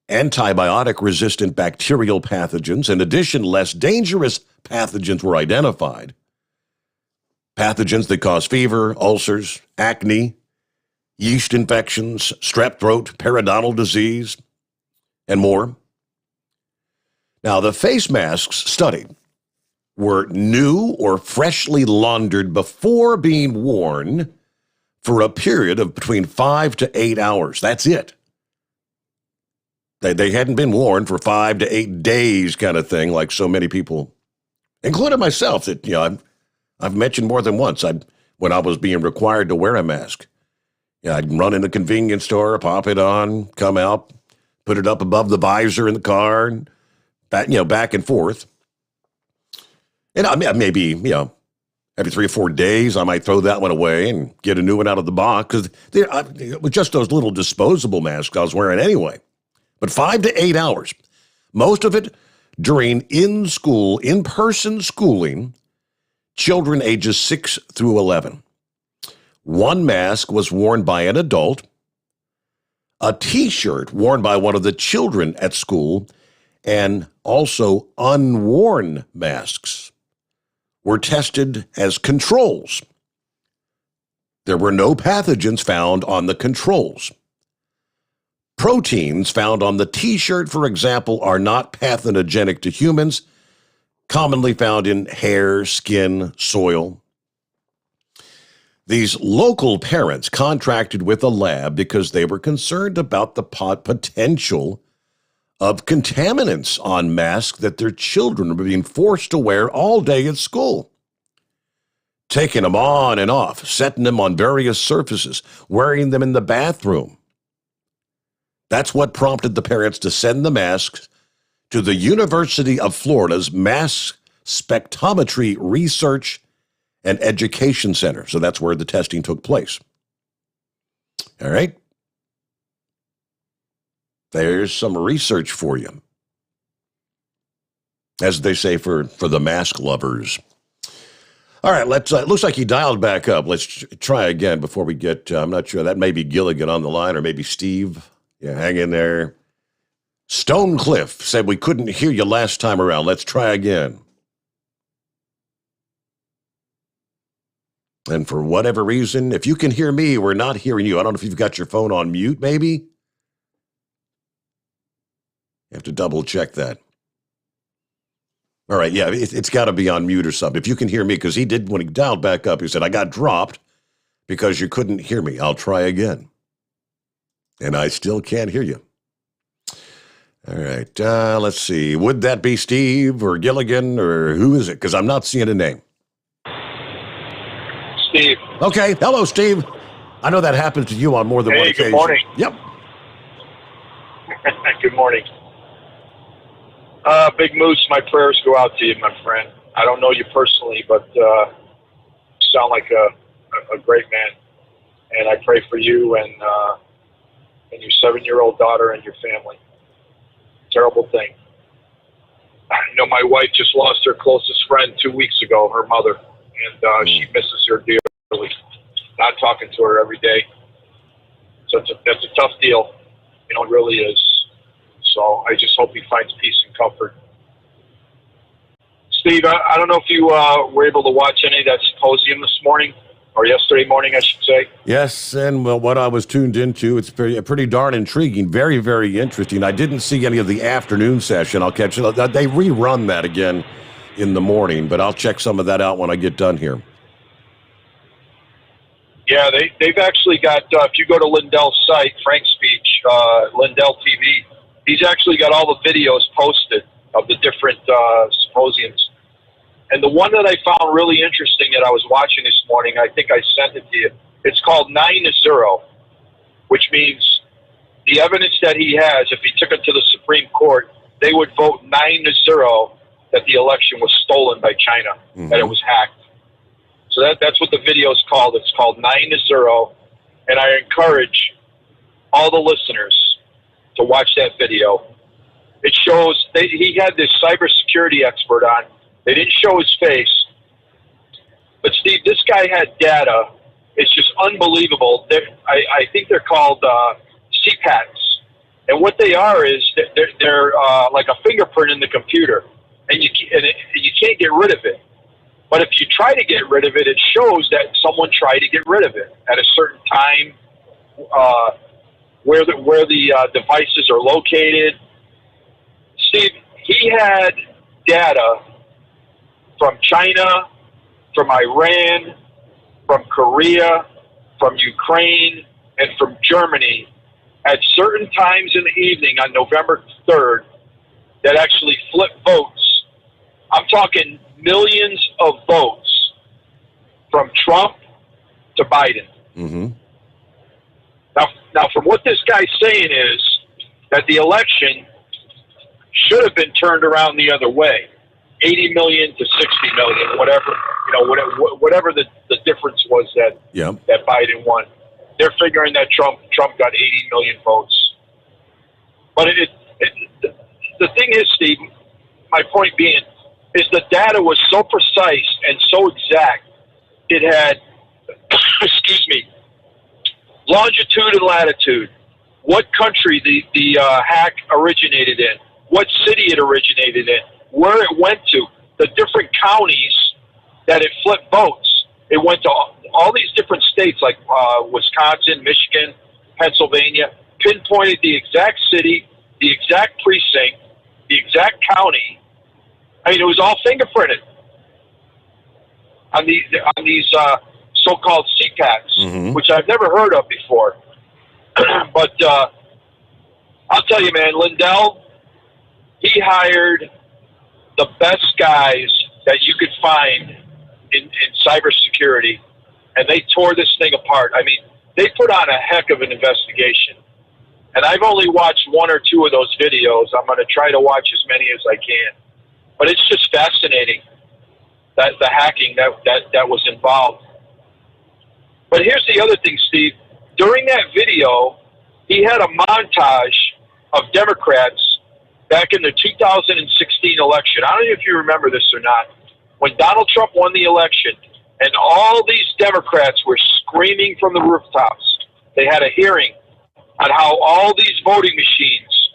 antibiotic-resistant bacterial pathogens. In addition, less dangerous pathogens were identified. Pathogens that cause fever, ulcers, acne, yeast infections, strep throat, periodontal disease, and more. Now, the face masks studied were new or freshly laundered before being worn for a period of between 5 to 8 hours. That's it. They hadn't been worn for 5 to 8 days kind of thing, like so many people, including myself, that, I've mentioned more than once. When I was being required to wear a mask, I'd run in a convenience store, pop it on, come out, put it up above the visor in the car, and back and forth. And maybe, every 3 or 4 days, I might throw that one away and get a new one out of the box, because it was just those little disposable masks I was wearing anyway. But 5 to 8 hours, most of it during in-school, in-person schooling, children ages 6 through 11. 1 mask was worn by an adult. A T-shirt worn by one of the children at school, and also unworn masks were tested as controls. There were no pathogens found on the controls. Proteins found on the T-shirt, for example, are not pathogenic to humans, commonly found in hair, skin, soil. These local parents contracted with a lab because they were concerned about the potential of contaminants on masks that their children were being forced to wear all day at school. Taking them on and off, setting them on various surfaces, wearing them in the bathroom. That's what prompted the parents to send the masks to the University of Florida's Mass Spectrometry Research and Education Center. So that's where the testing took place. All right. There's some research for you. as they say for the mask lovers. All right, let's. Looks like he dialed back up. Let's try again before we get. I'm not sure. That may be Gilligan on the line, or maybe Steve. Yeah, hang in there. Stone Cliff said we couldn't hear you last time around. Let's try again. And for whatever reason, if you can hear me, we're not hearing you. I don't know if you've got your phone on mute, maybe. You have to double check that. All right, yeah, it's got to be on mute or something. If you can hear me, because he did, when he dialed back up, he said, I got dropped because you couldn't hear me. I'll try again. And I still can't hear you. All right, let's see. Would that be Steve or Gilligan, or who is it? Because I'm not seeing a name. Steve. Okay, hello, Steve. I know that happens to you on more than one occasion. Good morning. Yep. Good morning. Big Moose, my prayers go out to you, my friend. I don't know you personally, but you sound like a great man. And I pray for you and your 7-year-old daughter and your family. Terrible thing. You know, my wife just lost her closest friend 2 weeks ago, her mother, and she misses her dearly. Not talking to her every day. So that's a tough deal. You know, it really is. So I just hope he finds peace and comfort. Steve, I don't know if you were able to watch any of that symposium this morning, or yesterday morning, I should say. Yes, and well, what I was tuned into, it's pretty darn intriguing, very, very interesting. I didn't see any of the afternoon session. I'll catch it. They rerun that again in the morning, but I'll check some of that out when I get done here. Yeah, they've actually got, if you go to Lindell's site, Frank's speech, Lindell TV, he's actually got all the videos posted of the different symposiums. And the one that I found really interesting that I was watching this morning, I think I sent it to you, it's called 9-0, which means the evidence that he has, if he took it to the Supreme Court, they would vote 9-0 that the election was stolen by China, that it was hacked. So that's what the video is called. It's called 9-0, and I encourage all the listeners to watch that video. It shows, he had this cybersecurity expert on. They didn't show his face. But, Steve, this guy had data. It's just unbelievable. I think they're called CPATs. And what they are is they're like a fingerprint in the computer, and you can't get rid of it. But if you try to get rid of it, it shows that someone tried to get rid of it at a certain time, where the devices are located. Steve, he had data from China, from Iran, from Korea, from Ukraine, and from Germany at certain times in the evening on November 3rd that actually flipped votes. I'm talking millions of votes from Trump to Biden. Mm-hmm. Now, from what this guy's saying is that the election should have been turned around the other way, 80 million to 60 million, whatever the difference was that Biden won. They're figuring that Trump got 80 million votes. But the thing is, Steve, my point being, is the data was so precise and so exact. It had, excuse me, longitude and latitude, what country the hack originated in, what city it originated in, where it went to, the different counties that it flipped votes. It went to all these different states like Wisconsin, Michigan, Pennsylvania, pinpointed the exact city, the exact precinct, the exact county. I mean, it was all fingerprinted on these so-called CPATs, which I've never heard of before. But I'll tell you, man, Lindell, he hired the best guys that you could find in cybersecurity, and they tore this thing apart. I mean, they put on a heck of an investigation. And I've only watched one or two of those videos. I'm going to try to watch as many as I can. But it's just fascinating, that the hacking that was involved. But here's the other thing, Steve. During that video, he had a montage of Democrats back in the 2016 election. I don't know if you remember this or not. When Donald Trump won the election and all these Democrats were screaming from the rooftops, they had a hearing on how all these voting machines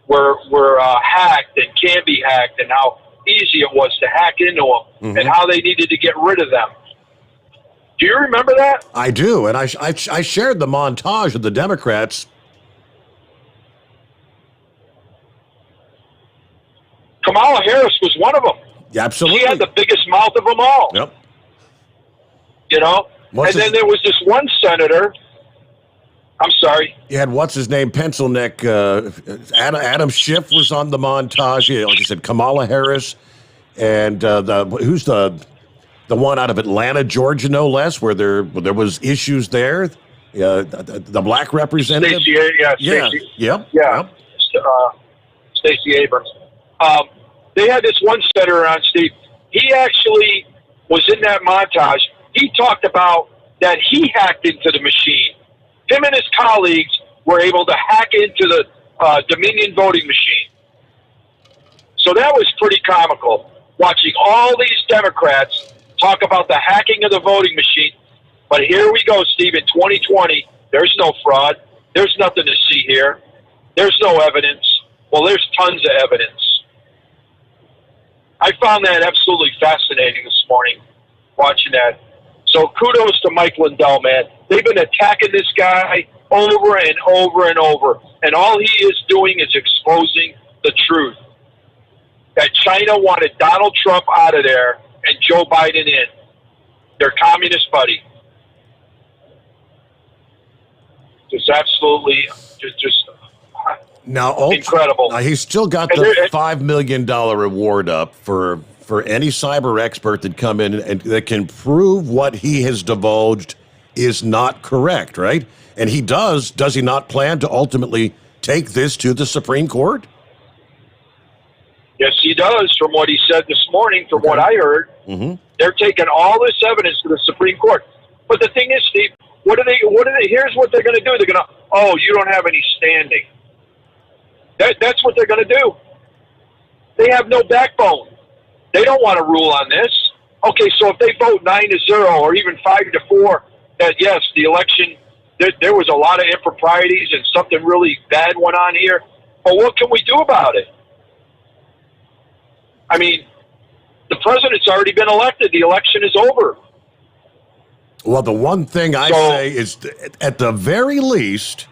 were hacked and can be hacked, and how easy it was to hack into them, and how they needed to get rid of them. Do you remember that? I do, and I shared the montage of the Democrats. Kamala Harris was one of them. Yeah, absolutely. She had the biggest mouth of them all. Yep. You know? Then there was this one senator. I'm sorry. You had what's his name, pencil neck. Adam Schiff was on the montage. Yeah, like you said, Kamala Harris, and who's the one out of Atlanta, Georgia, no less, where there was issues there. The black representative. Stacey, Yep. Stacey Abrams. They had this one senator on, Steve. He actually was in that montage. He talked about that he hacked into the machine. Him and his colleagues were able to hack into the Dominion voting machine. So that was pretty comical, watching all these Democrats talk about the hacking of the voting machine. But here we go, Steve, in 2020, there's no fraud. There's nothing to see here. There's no evidence. Well, there's tons of evidence. I found that absolutely fascinating this morning, watching that. So kudos to Mike Lindell, man. They've been attacking this guy over and over and over. And all he is doing is exposing the truth. That China wanted Donald Trump out of there and Joe Biden in. Their communist buddy. Just absolutely, just now, incredible. Now he's still got the $5 million reward up for any cyber expert that come in and that can prove what he has divulged is not correct, right? And he does he not plan to ultimately take this to the Supreme Court? Yes, he does, from what he said this morning, from what I heard. They're taking all this evidence to the Supreme Court. But the thing is, Steve, here's what they're going to do. They're going to, you don't have any standing. That's what they're going to do. They have no backbone. They don't want to rule on this. Okay, so if they vote 9-0 or even 5-4, that yes, the election, there was a lot of improprieties and something really bad went on here. But what can we do about it? I mean, the president's already been elected. The election is over. Well, the one thing I say is, at the very least,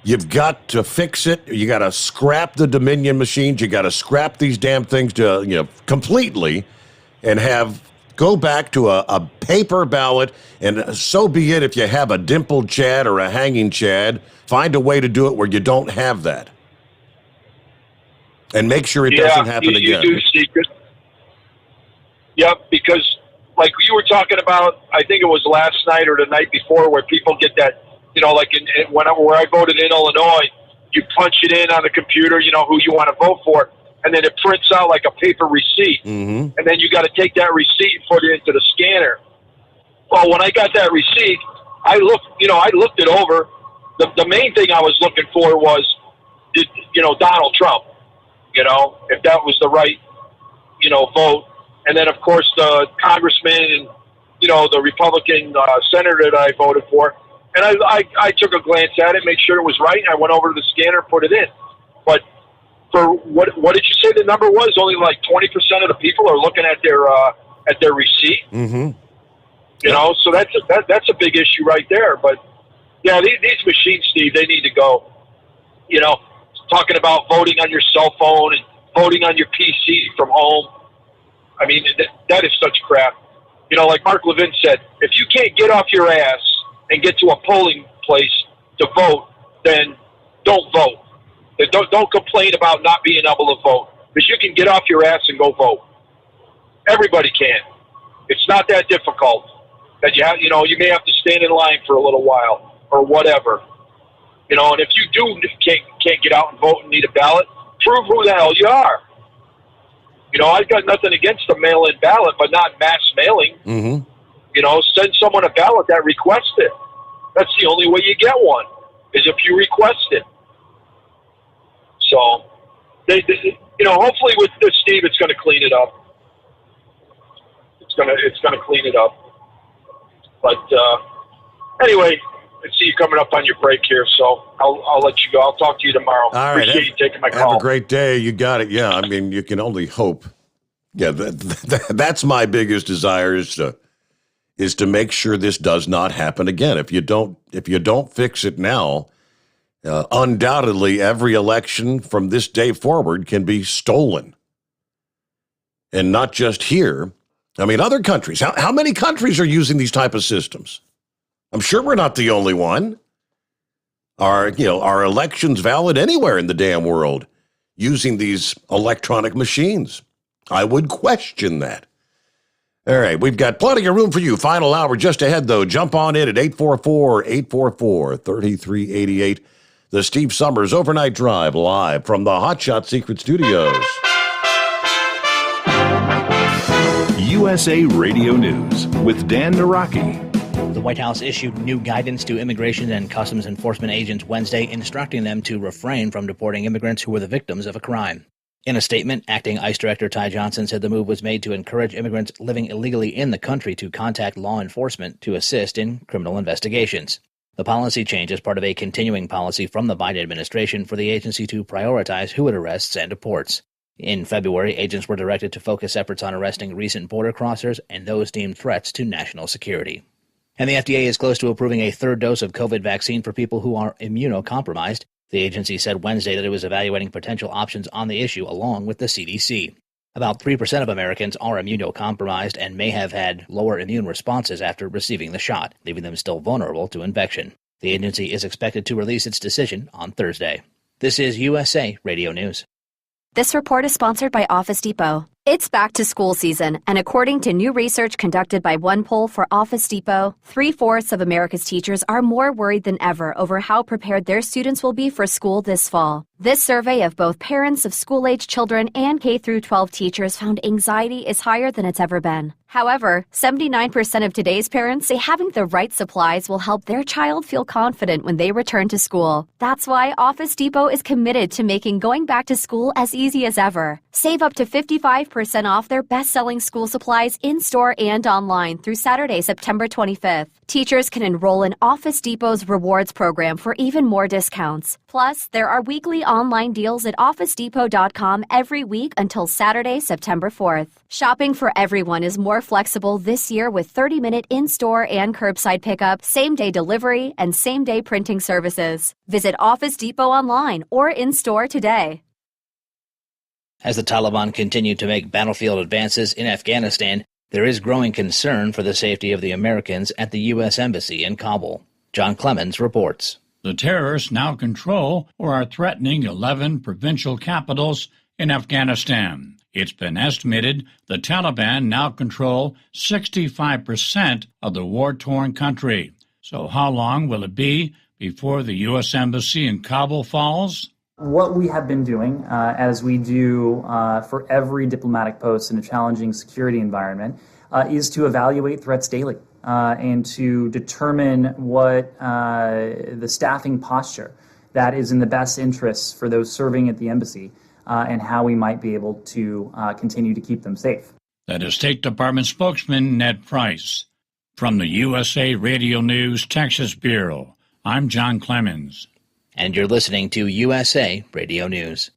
you've got to fix it. You got to scrap the Dominion machines. You got to scrap these damn things to completely, and go back to a paper ballot. And so be it if you have a dimpled Chad or a hanging Chad. Find a way to do it where you don't have that, and make sure it doesn't happen again. You do, Steve. Yep, because like you were talking about, I think it was last night or the night before, where people get that. Like where I voted in Illinois, you punch it in on the computer, who you want to vote for, and then it prints out like a paper receipt. And then you got to take that receipt and put it into the scanner. Well, when I got that receipt, I looked it over. The main thing I was looking for was, Donald Trump, if that was the right, vote. And then, of course, the congressman and, the Republican senator that I voted for. And I took a glance at it, made sure it was right, and I went over to the scanner and put it in. But for what did you say the number was? Only like 20% of the people are looking at their receipt. So that's a big issue right there. But yeah, these machines, Steve, they need to go. Talking about voting on your cell phone and voting on your PC from home. I mean, that is such crap. Like Mark Levin said, if you can't get off your ass and get to a polling place to vote, then don't vote. Don't complain about not being able to vote, because you can get off your ass and go vote. Everybody can. It's not that difficult. That you may have to stand in line for a little while or whatever. And if you can't get out and vote and need a ballot, prove who the hell you are. I've got nothing against the mail-in ballot, but not mass mailing. Send someone a ballot that requests it. That's the only way you get one, is if you request it. So, hopefully with this, Steve, it's going to clean it up. It's going to clean it up. But anyway, I see you coming up on your break here, so I'll let you go. I'll talk to you tomorrow. All right. Appreciate you taking my call. Have a great day. You got it. Yeah, I mean, you can only hope. Yeah, that's my biggest desire is to make sure this does not happen again. If you don't fix it now, undoubtedly every election from this day forward can be stolen. And not just here. I mean, other countries. How many countries are using these type of systems? I'm sure we're not the only one. Are elections valid anywhere in the damn world using these electronic machines? I would question that. All right, we've got plenty of room for you. Final hour just ahead, though. Jump on in at 844-844-3388. The Steve Sommers Overnight Drive live from the Hotshot Secret Studios. USA Radio News with Dan Naraki. The White House issued new guidance to immigration and customs enforcement agents Wednesday, instructing them to refrain from deporting immigrants who were the victims of a crime. In a statement, Acting ICE Director Ty Johnson said the move was made to encourage immigrants living illegally in the country to contact law enforcement to assist in criminal investigations. The policy change is part of a continuing policy from the Biden administration for the agency to prioritize who it arrests and deports. In February, agents were directed to focus efforts on arresting recent border crossers and those deemed threats to national security. And the FDA is close to approving a third dose of COVID vaccine for people who are immunocompromised. The agency said Wednesday that it was evaluating potential options on the issue along with the CDC. About 3% of Americans are immunocompromised and may have had lower immune responses after receiving the shot, leaving them still vulnerable to infection. The agency is expected to release its decision on Thursday. This is USA Radio News. This report is sponsored by Office Depot. It's back to school season, and according to new research conducted by one poll for Office Depot, 3/4 of America's teachers are more worried than ever over how prepared their students will be for school this fall. This survey of both parents of school-age children and K-12 teachers found anxiety is higher than it's ever been. However, 79% of today's parents say having the right supplies will help their child feel confident when they return to school. That's why Office Depot is committed to making going back to school as easy as ever. Save up to 55% off their best-selling school supplies in-store and online through Saturday, September 25th. Teachers can enroll in Office Depot's rewards program for even more discounts. Plus, there are weekly online deals at OfficeDepot.com every week until Saturday, September 4th. Shopping for everyone is more flexible this year with 30-minute in-store and curbside pickup, same-day delivery, and same-day printing services. Visit Office Depot online or in-store today. As the Taliban continue to make battlefield advances in Afghanistan, there is growing concern for the safety of the Americans at the U.S. Embassy in Kabul. John Clemens reports. The terrorists now control or are threatening 11 provincial capitals in Afghanistan. It's been estimated the Taliban now control 65% of the war-torn country. So how long will it be before the U.S. Embassy in Kabul falls? What we have been doing, as we do for every diplomatic post in a challenging security environment, is to evaluate threats daily and to determine what the staffing posture that is in the best interests for those serving at the embassy and how we might be able to continue to keep them safe. That is State Department spokesman Ned Price. From the USA Radio News Texas Bureau, I'm John Clemens. And you're listening to USA Radio News.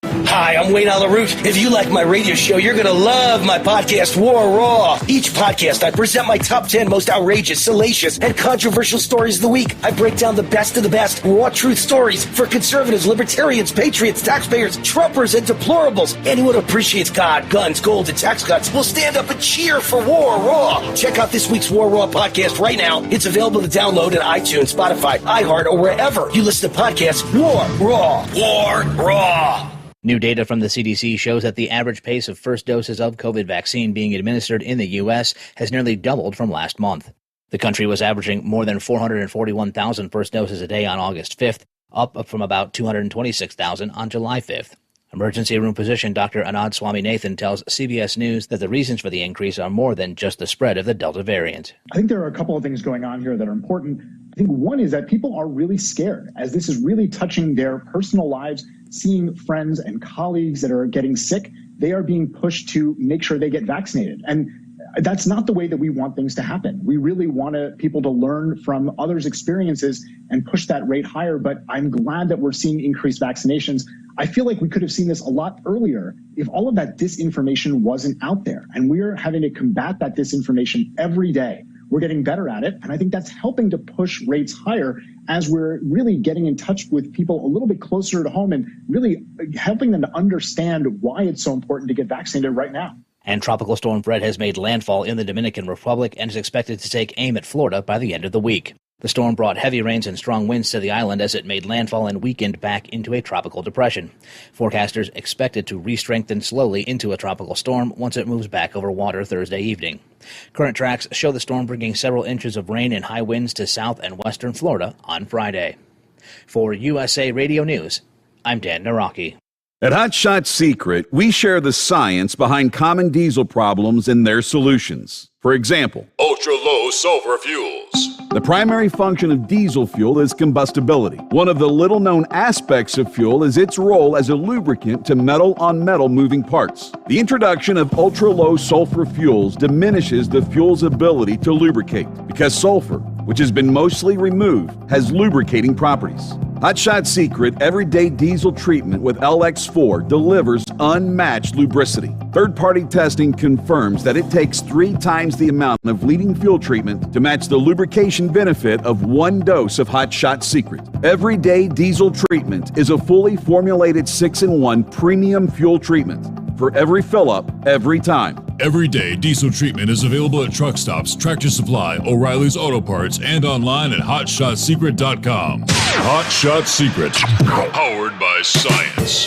Hi, I'm Wayne Alaroot. If you like my radio show, you're going to love my podcast, War Raw. Each podcast, I present my top 10 most outrageous, salacious, and controversial stories of the week. I break down the best of the best raw truth stories for conservatives, libertarians, patriots, taxpayers, Trumpers, and deplorables. Anyone who appreciates God, guns, gold, and tax cuts will stand up and cheer for War Raw. Check out this week's War Raw podcast right now. It's available to download at iTunes, Spotify, iHeart, or wherever you listen to podcasts. War Raw. War Raw. New data from the CDC shows that the average pace of first doses of COVID vaccine being administered in the U.S. has nearly doubled from last month. The country was averaging more than 441,000 first doses a day on August 5th, up from about 226,000 on July 5th. Emergency room physician Dr. Anand Swaminathan tells CBS News that the reasons for the increase are more than just the spread of the Delta variant. I think there are a couple of things going on here that are important. I think one is that people are really scared as this is really touching their personal lives, seeing friends and colleagues that are getting sick. They are being pushed to make sure they get vaccinated. And that's not the way that we want things to happen. We really want people to learn from others' experiences and push that rate higher. But I'm glad that we're seeing increased vaccinations. I feel like we could have seen this a lot earlier if all of that disinformation wasn't out there. And we're having to combat that disinformation every day. We're getting better at it. And I think that's helping to push rates higher as we're really getting in touch with people a little bit closer to home and really helping them to understand why it's so important to get vaccinated right now. And Tropical Storm Fred has made landfall in the Dominican Republic and is expected to take aim at Florida by the end of the week. The storm brought heavy rains and strong winds to the island as it made landfall and weakened back into a tropical depression. Forecasters expect it to re-strengthen slowly into a tropical storm once it moves back over water Thursday evening. Current tracks show the storm bringing several inches of rain and high winds to south and western Florida on Friday. For USA Radio News, I'm Dan Naraki. At Hot Shot Secret, we share the science behind common diesel problems and their solutions. For example, ultra-low sulfur fuels. The primary function of diesel fuel is combustibility. One of the little-known aspects of fuel is its role as a lubricant to metal-on-metal moving parts. The introduction of ultra-low sulfur fuels diminishes the fuel's ability to lubricate because sulfur, which has been mostly removed, has lubricating properties. Hot Shot Secret Everyday Diesel Treatment with LX4 delivers unmatched lubricity. Third-party testing confirms that it takes 3 times the amount of leading fuel treatment to match the lubrication benefit of 1 dose of Hot Shot Secret. Everyday Diesel Treatment is a fully formulated 6-in-1 premium fuel treatment for every fill-up, every time. Everyday Diesel Treatment is available at truck stops, Tractor Supply, O'Reilly's Auto Parts, and online at HotShotSecret.com. Hot Shot Secret, powered by science.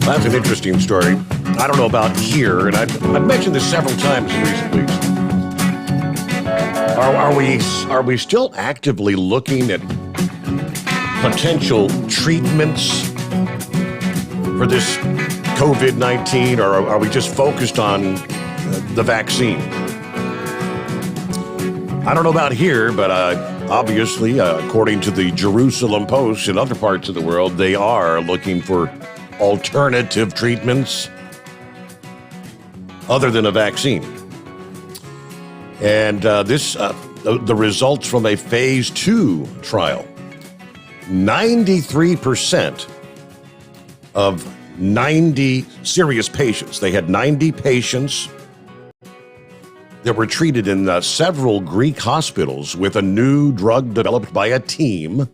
That's an interesting story. I don't know about here, and I've mentioned this several times in recent weeks. Are we still actively looking at potential treatments for this COVID-19, or are we just focused on the vaccine? I don't know about here, but obviously, according to the Jerusalem Post and other parts of the world, they are looking for alternative treatments other than a vaccine. And the results from a phase 2 trial, 93% of 90 serious patients. They had 90 patients that were treated in several Greek hospitals with a new drug developed by a team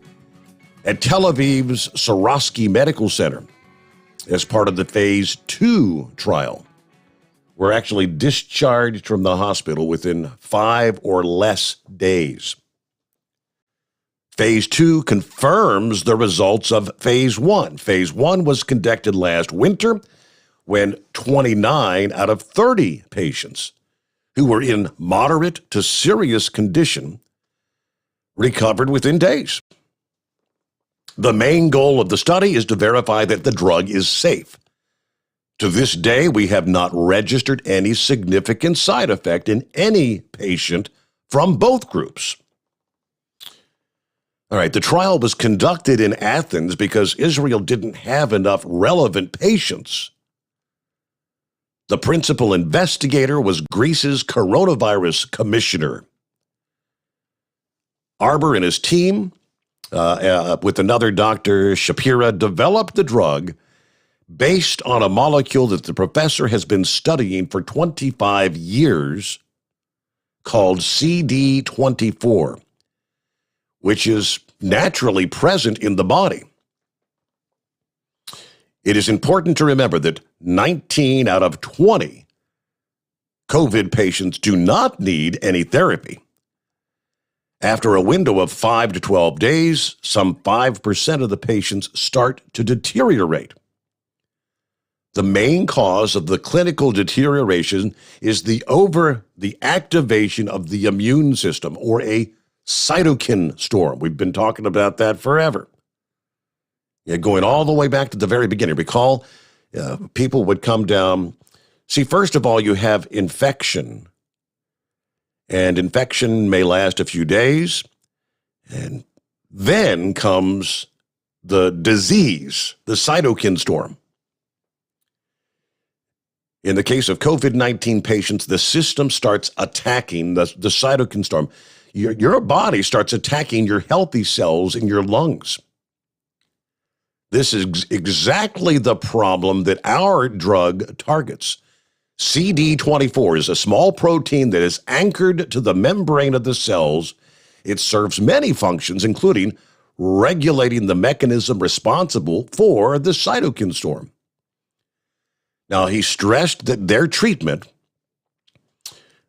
at Tel Aviv's Sorovsky Medical Center as part of the phase 2 trial. Were actually discharged from the hospital within 5 or less days. Phase 2 confirms the results of Phase 1. Phase 1 was conducted last winter when 29 out of 30 patients who were in moderate to serious condition recovered within days. The main goal of the study is to verify that the drug is safe. To this day, we have not registered any significant side effect in any patient from both groups. All right, the trial was conducted in Athens because Israel didn't have enough relevant patients. The principal investigator was Greece's coronavirus commissioner. Arbour and his team, with another Dr. Shapira, developed the drug based on a molecule that the professor has been studying for 25 years called CD24, which is naturally present in the body. It is important to remember that 19 out of 20 COVID patients do not need any therapy. After a window of 5 to 12 days, some 5% of the patients start to deteriorate. The main cause of the clinical deterioration is the activation of the immune system, or a cytokine storm. We've been talking about that forever. Going all the way back to the very beginning. Recall, people would come down See, first of all, you have infection, and infection may last a few days, and then comes the disease, the cytokine storm. In the case of COVID-19 patients, the system starts attacking the cytokine storm. Your body starts attacking your healthy cells in your lungs. This is exactly the problem that our drug targets. CD24 is a small protein that is anchored to the membrane of the cells. It serves many functions, including regulating the mechanism responsible for the cytokine storm. Now, he stressed that their treatment,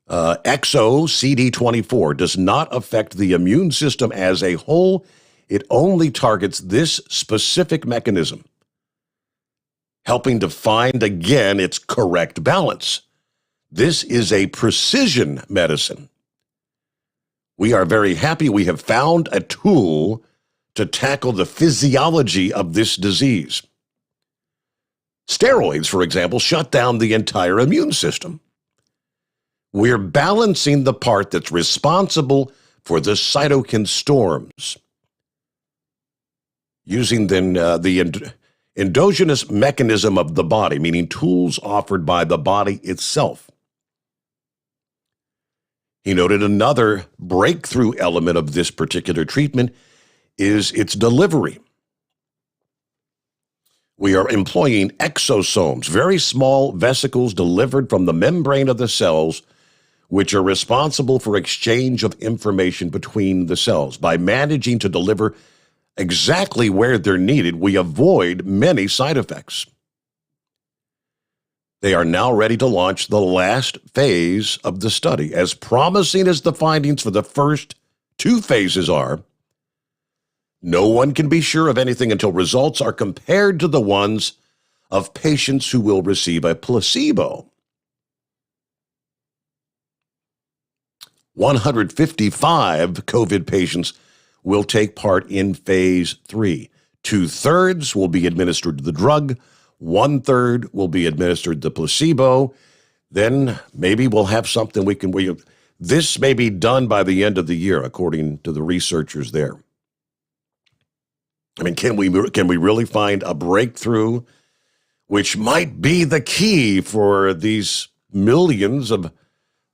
XO-CD24, does not affect the immune system as a whole. It only targets this specific mechanism, helping to find again its correct balance. This is a precision medicine. We are very happy we have found a tool to tackle the physiology of this disease. Steroids, for example, shut down the entire immune system. We're balancing the part that's responsible for the cytokine storms, using the endogenous mechanism of the body, meaning tools offered by the body itself. He noted another breakthrough element of this particular treatment is its delivery. We are employing exosomes, very small vesicles delivered from the membrane of the cells, which are responsible for exchange of information between the cells. By managing to deliver exactly where they're needed, we avoid many side effects. They are now ready to launch the last phase of the study. As promising as the findings for the first 2 phases are, no one can be sure of anything until results are compared to the ones of patients who will receive a placebo. 155 COVID patients will take part in phase 3. 2/3 will be administered the drug. 1/3 will be administered the placebo. Then maybe we'll have something this may be done by the end of the year, according to the researchers there. I mean, can we really find a breakthrough which might be the key for these millions of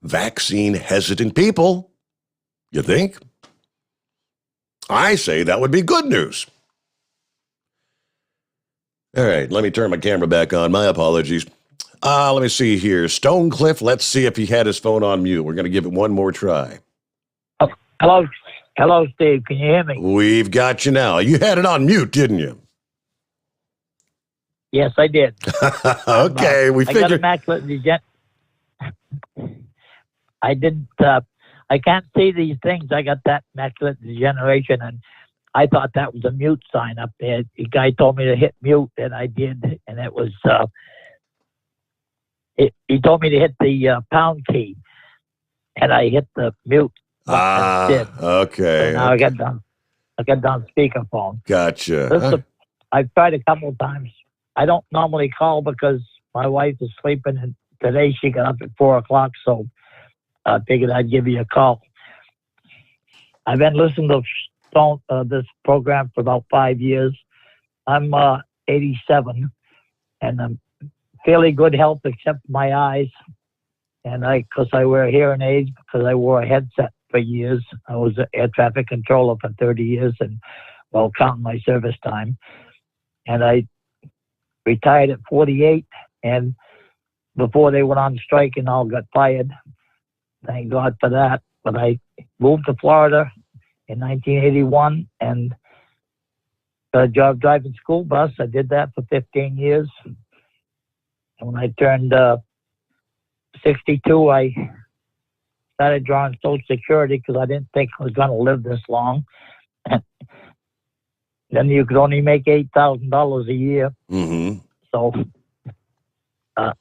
vaccine-hesitant people? You think? I say that would be good news. All right, let me turn my camera back on. My apologies. Let me see here. Stonecliffe, let's see if he had his phone on mute. We're going to give it one more try. Hello, Steve. Can you hear me? We've got you now. You had it on mute, didn't you? Yes, I did. Okay, we figured. I got immaculate I didn't. I can't see these things. I got that macular degeneration, and I thought that was a mute sign up there. The guy told me to hit mute, and I did, and it was. He told me to hit the pound key, and I hit the mute. Okay. So now I got down speakerphone. Gotcha. I've tried a couple of times. I don't normally call because my wife is sleeping, and today she got up at 4:00, so I figured I'd give you a call. I've been listening to this program for about 5 years. I'm 87, and I'm fairly good health except my eyes. And because I wear hearing aids, because I wore a headset for years. I was an air traffic controller for 30 years, and well, counting my service time. And I retired at 48, and before they went on strike and all got fired. Thank God for that. But I moved to Florida in 1981 and got a job driving school bus. I did that for 15 years. And when I turned 62, I started drawing Social Security because I didn't think I was going to live this long. And then you could only make $8,000 a year. Mm-hmm. So I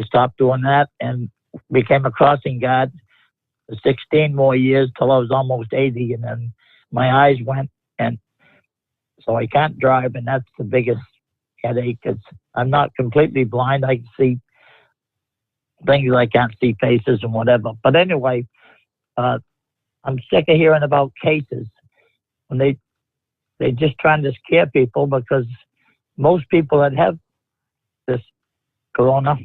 stopped doing that and became a crossing guard for 16 more years till I was almost 80. And then my eyes went, and so I can't drive, and that's the biggest headache. I'm not completely blind. I can see things I can't see faces and whatever. But anyway, I'm sick of hearing about cases when they're just trying to scare people, because most people that have this corona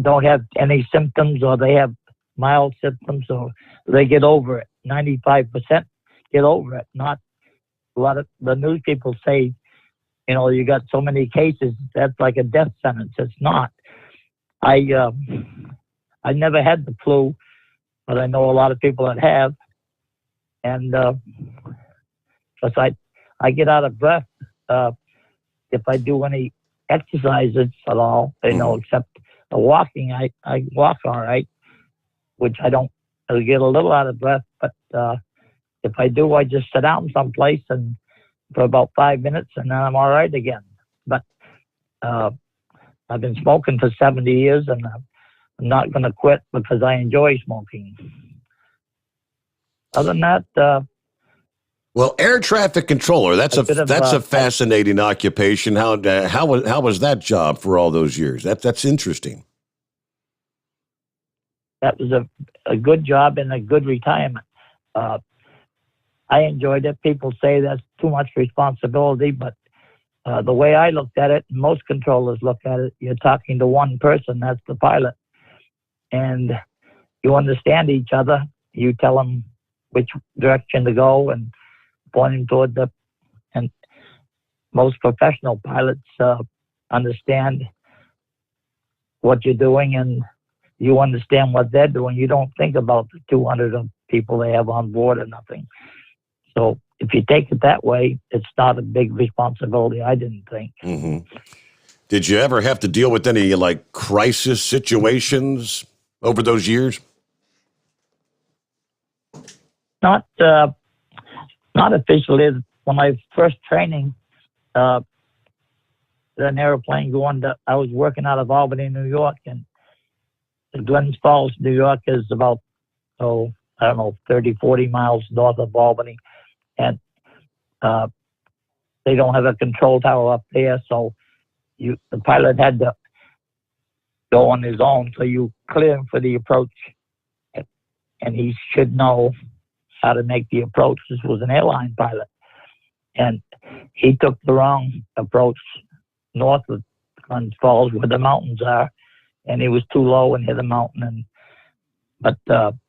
don't have any symptoms, or they have mild symptoms, or they get over it. 95% get over it. Not a lot of the news people say, you got so many cases, that's like a death sentence. It's not. I never had the flu, but I know a lot of people that have. And because I get out of breath if I do any exercises at all, except the walking. I walk all right, which I get a little out of breath, but if I do, I just sit down someplace and for about 5 minutes, and then I'm all right again. But I've been smoking for 70 years, and I'm not going to quit because I enjoy smoking. Other than that, well, air traffic controller, that's a fascinating occupation. How was that job for all those years? That's interesting. That was a good job and a good retirement. I enjoyed it. People say that's too much responsibility, but the way I looked at it, most controllers look at it, you're talking to one person, that's the pilot. And you understand each other. You tell them which direction to go and point them toward and most professional pilots understand what you're doing, and you understand what they're doing. You don't think about the 200 people they have on board or nothing. So if you take it that way, it's not a big responsibility, I didn't think. Mm-hmm. Did you ever have to deal with any crisis situations over those years? Not officially. When I first training, an airplane I was working out of Albany, New York, and Glens Falls, New York is about, 30, 40 miles north of Albany. And they don't have a control tower up there, so the pilot had to go on his own. So you clear him for the approach, and he should know how to make the approach. This was an airline pilot, and he took the wrong approach north of Glens Falls, where the mountains are, and he was too low and hit a mountain. But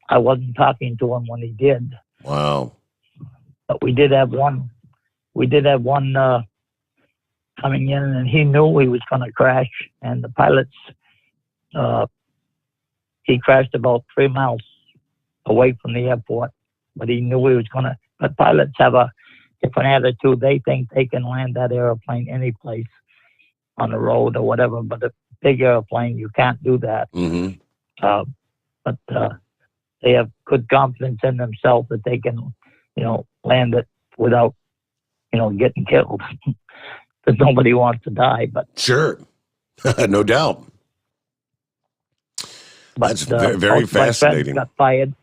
I wasn't talking to him when he did. Wow. But we did have one coming in, and he knew he was going to crash. And the pilots, he crashed about 3 miles away from the airport, but he knew he was going to. But pilots have a different attitude. They think they can land that airplane any place on the road or whatever. But a big airplane, you can't do that. Mm-hmm. But they have good confidence in themselves that they can, land it without, getting killed. Because nobody wants to die. But sure, no doubt. But, that's very fascinating. Got fired.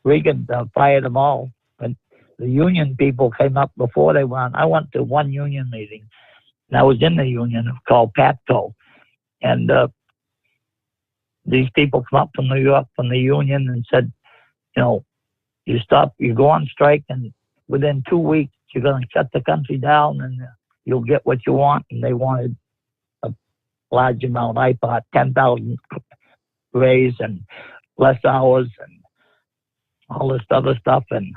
Reagan fired them all. And the union people came up before they went. I went to one union meeting, and I was in the union called PATCO. And these people come up from New York from the union and said, you go on strike, and within 2 weeks, you're going to shut the country down and you'll get what you want. And they wanted a large amount. I thought 10,000 raise and less hours and all this other stuff. And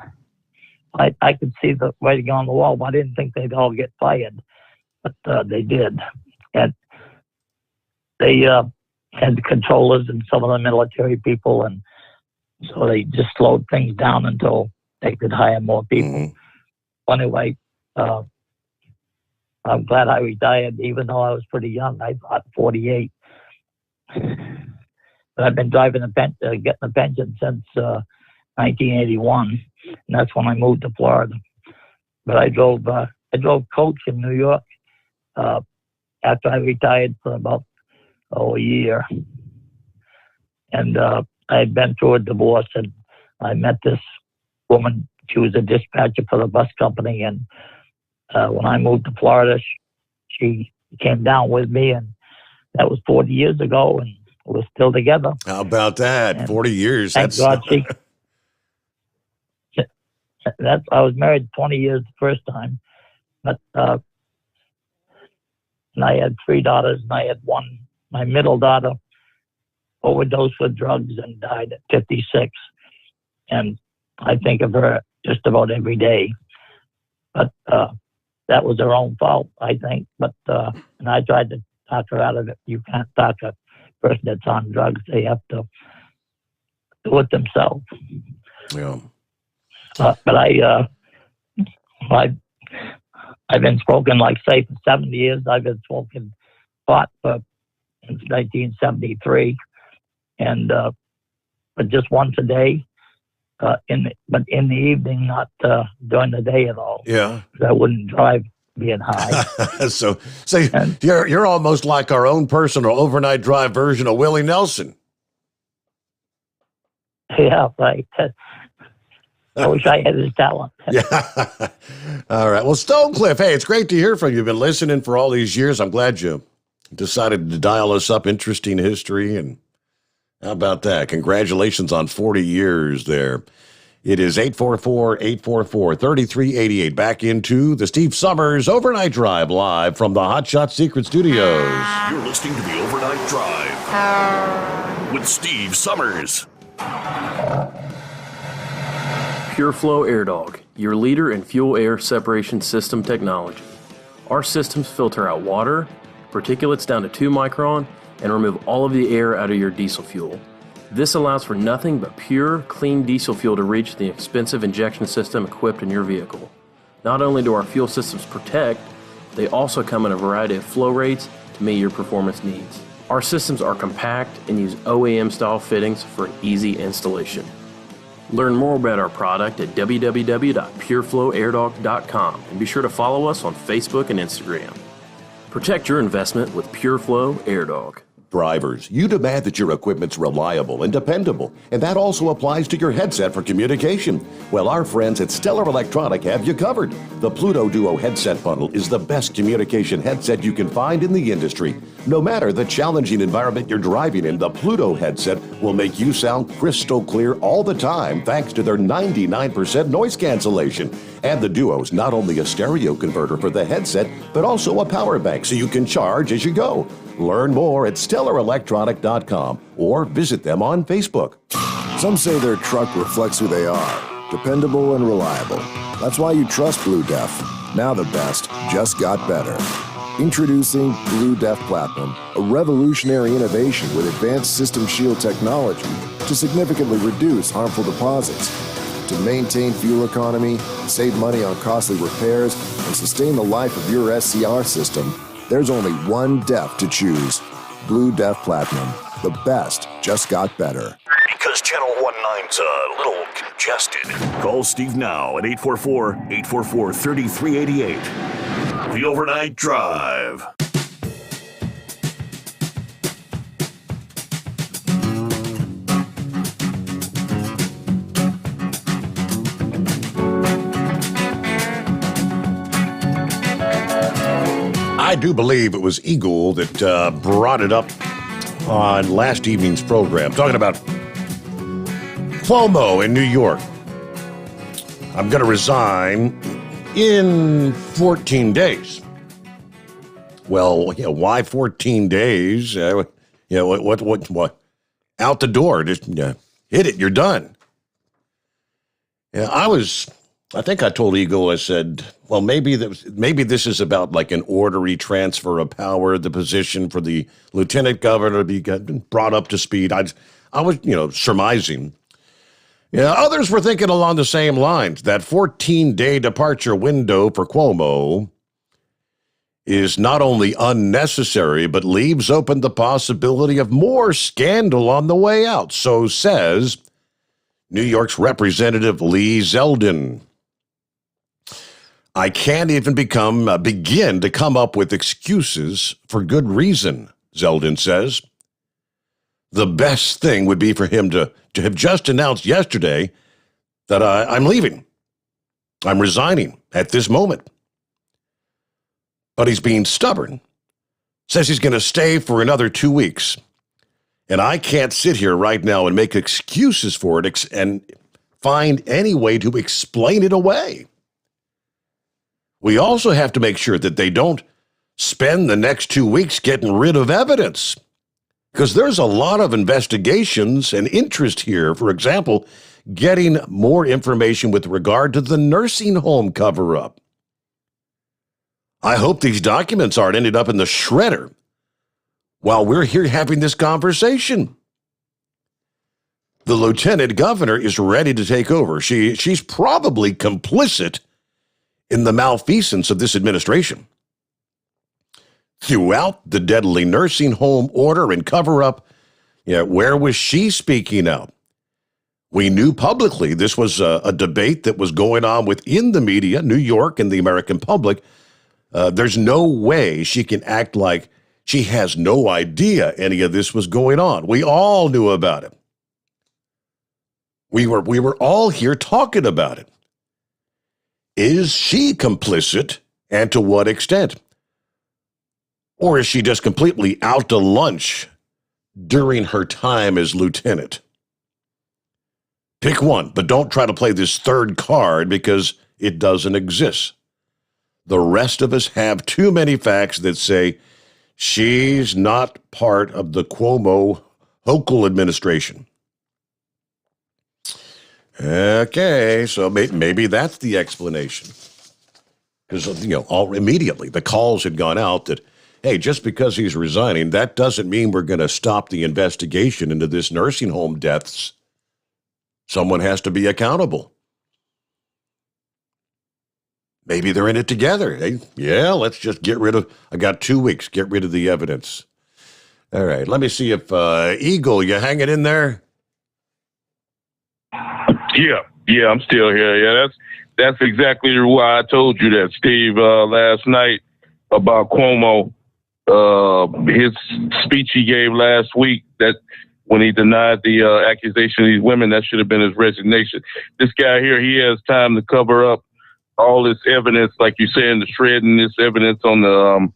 I could see the writing on the wall, but I didn't think they'd all get fired. But they did. And they had controllers and some of the military people, and so they just slowed things down until they could hire more people. Mm-hmm. Anyway, I'm glad I retired, even though I was pretty young. I thought 48. But I've been getting a pension since 1981, and that's when I moved to Florida. But I drove coach in New York after I retired for about a year. And I had been through a divorce, and I met this woman. She was a dispatcher for the bus company, and when I moved to Florida, she came down with me, and That was 40 years ago, and we're still together. How about that? And 40 years. Thank God I was married 20 years the first time, but and I had 3 daughters, and I had one. My middle daughter overdosed with drugs and died at 56, and I think of her just about every day. But that was her own fault, I think. But and I tried to talk her out of it. You can't talk a person that's on drugs. They have to do it themselves. Yeah. But I've been smoking, like, say, for 70 years. I've been smoking pot since 1973, and but just once a day. But in the evening, not during the day at all. Yeah. I wouldn't drive being high. So you're almost like our own personal overnight drive version of Willie Nelson. Yeah, right. I wish I had his talent. Yeah. All right. Well, Stonecliffe, hey, it's great to hear from you. You've been listening for all these years. I'm glad you decided to dial us up. Interesting history. And how about that? Congratulations on 40 years there. It is 844-844-3388. Back into the Steve Sommers Overnight Drive live from the Hot Shot Secret Studios. You're listening to the Overnight Drive with Steve Sommers. PureFlow AirDog, your leader in fuel air separation system technology. Our systems filter out water, particulates down to 2 micron, and remove all of the air out of your diesel fuel. This allows for nothing but pure, clean diesel fuel to reach the expensive injection system equipped in your vehicle. Not only do our fuel systems protect, they also come in a variety of flow rates to meet your performance needs. Our systems are compact and use OEM-style fittings for an easy installation. Learn more about our product at www.pureflowairDog.com and be sure to follow us on Facebook and Instagram. Protect your investment with PureFlow AirDog. Drivers, you demand that your equipment's reliable and dependable, and that also applies to your headset for communication. Well, our friends at Stellar Electronic have you covered. The Pluto Duo headset bundle is the best communication headset you can find in the industry. No matter the challenging environment you're driving in, the Pluto headset will make you sound crystal clear all the time thanks to their 99% noise cancellation. And the Duo's not only a stereo converter for the headset, but also a power bank so you can charge as you go. Learn more at StellarElectronic.com or visit them on Facebook. Some say their truck reflects who they are, dependable and reliable. That's why you trust Blue Def. Now the best just got better. Introducing Blue Def Platinum, a revolutionary innovation with advanced system shield technology to significantly reduce harmful deposits. To maintain fuel economy, save money on costly repairs, and sustain the life of your SCR system, there's only one DEF to choose. Blue Def Platinum. The best just got better. Because Channel 19's a little congested. Call Steve now at 844-844-3388. The Overnight Drive. I do believe it was Eagle that brought it up on last evening's program, talking about Cuomo in New York. I'm going to resign in 14 days. Well, yeah, why 14 days? What? Out the door. Just hit it. You're done. Yeah, I think I told Eagle, I said, well, maybe this is about like an orderly transfer of power, the position for the lieutenant governor to be brought up to speed. I was, surmising. Yeah, others were thinking along the same lines. That 14-day departure window for Cuomo is not only unnecessary, but leaves open the possibility of more scandal on the way out. So says New York's Representative Lee Zeldin. I can't even begin to come up with excuses for good reason, Zeldin says. The best thing would be for him to have just announced yesterday that I'm leaving. I'm resigning at this moment. But he's being stubborn. says he's going to stay for another 2 weeks. And I can't sit here right now and make excuses for it and find any way to explain it away. We also have to make sure that they don't spend the next 2 weeks getting rid of evidence, because there's a lot of investigations and interest here. For example, getting more information with regard to the nursing home cover-up. I hope these documents aren't ended up in the shredder while we're here having this conversation. The lieutenant governor is ready to take over. She's probably complicit in the malfeasance of this administration. Throughout the deadly nursing home order and cover-up, where was she speaking out? We knew publicly this was a debate that was going on within the media, New York, and the American public. There's no way she can act like she has no idea any of this was going on. We all knew about it. We were all here talking about it. Is she complicit, and to what extent? Or is she just completely out to lunch during her time as lieutenant? Pick one, but don't try to play this third card because it doesn't exist. The rest of us have too many facts that say she's not part of the Cuomo Hochul administration. Okay, so maybe that's the explanation. Because, immediately the calls had gone out that, hey, just because he's resigning, that doesn't mean we're going to stop the investigation into this nursing home deaths. Someone has to be accountable. Maybe they're in it together. Let's just get rid of, I got 2 weeks, get rid of the evidence. All right, let me see if, Eagle, you hanging in there? Yeah, I'm still here. Yeah, that's exactly why I told you that, Steve, last night about Cuomo. His speech he gave last week, that when he denied the accusation of these women, that should have been his resignation. This guy here, he has time to cover up all this evidence, like you said, the shredding this evidence on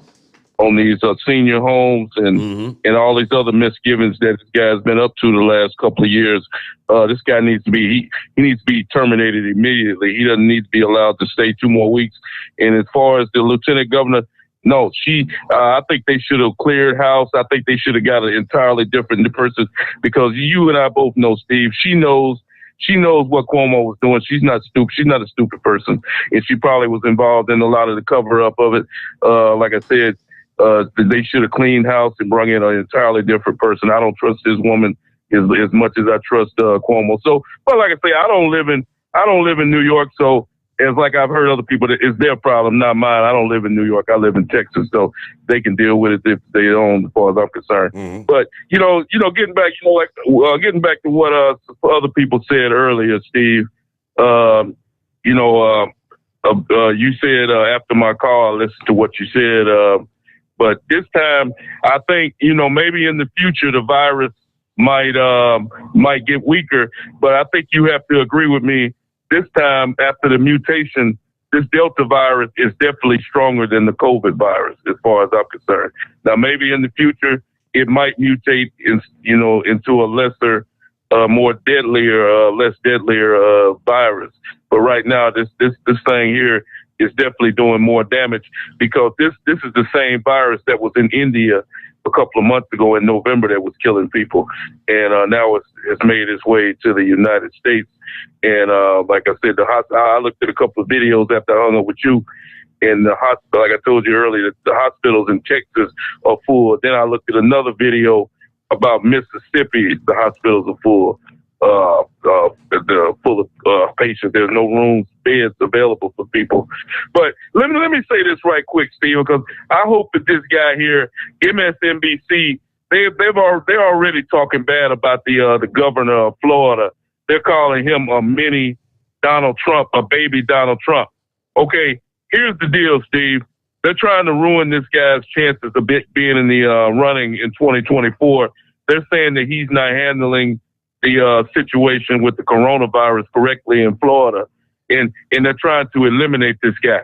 these senior homes and all these other misgivings that this guy's been up to the last couple of years. This guy needs to be he needs to be terminated immediately. He doesn't need to be allowed to stay 2 more weeks. And as far as the lieutenant governor, no, I think they should have cleared house. I think they should have got an entirely different person, because you and I both know, Steve, she knows what Cuomo was doing. She's not stupid. She's not a stupid person. And she probably was involved in a lot of the cover up of it. Like I said, they should have cleaned house and brought in an entirely different person. I don't trust this woman as much as I trust Cuomo. So, but like I say, I don't live in New York, so it's like I've heard other people that it's their problem, not mine. I don't live in New York. I live in Texas, so they can deal with it if they don't, as far as I'm concerned. But getting back, getting back to what other people said earlier, Steve. You said after my call, I listened to what you said. But this time, I think maybe in the future the virus might get weaker. But I think you have to agree with me. This time, after the mutation, this Delta virus is definitely stronger than the COVID virus, as far as I'm concerned. Now, maybe in the future, it might mutate into a lesser, more deadlier, less deadlier virus. But right now, this thing here is definitely doing more damage, because this is the same virus that was in India a couple of months ago in November that was killing people. And now it's made its way to the United States. And like I said, I looked at a couple of videos after I hung up with you, and the hospital, like I told you earlier, the hospitals in Texas are full. Then I looked at another video about Mississippi. The hospitals are full. They're full of patients. There's no rooms, beds available for people. But let me say this right quick, Steve, because I hope that this guy here, MSNBC, they're already talking bad about the governor of Florida. They're calling him a mini Donald Trump, a baby Donald Trump. Okay, here's the deal, Steve. They're trying to ruin this guy's chances of being in the running in 2024. They're saying that he's not handling the situation with the coronavirus correctly in Florida, and they're trying to eliminate this guy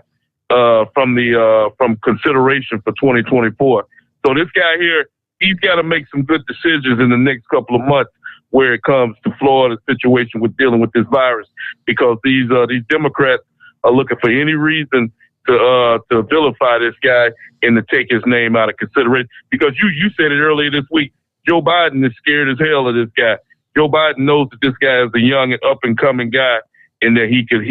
from consideration for 2024. So this guy here, he's got to make some good decisions in the next couple of months where it comes to Florida's situation with dealing with this virus, because these Democrats are looking for any reason to vilify this guy and to take his name out of consideration. Because you said it earlier this week, Joe Biden is scared as hell of this guy. Joe Biden knows that this guy is a young and up and coming guy, and that he could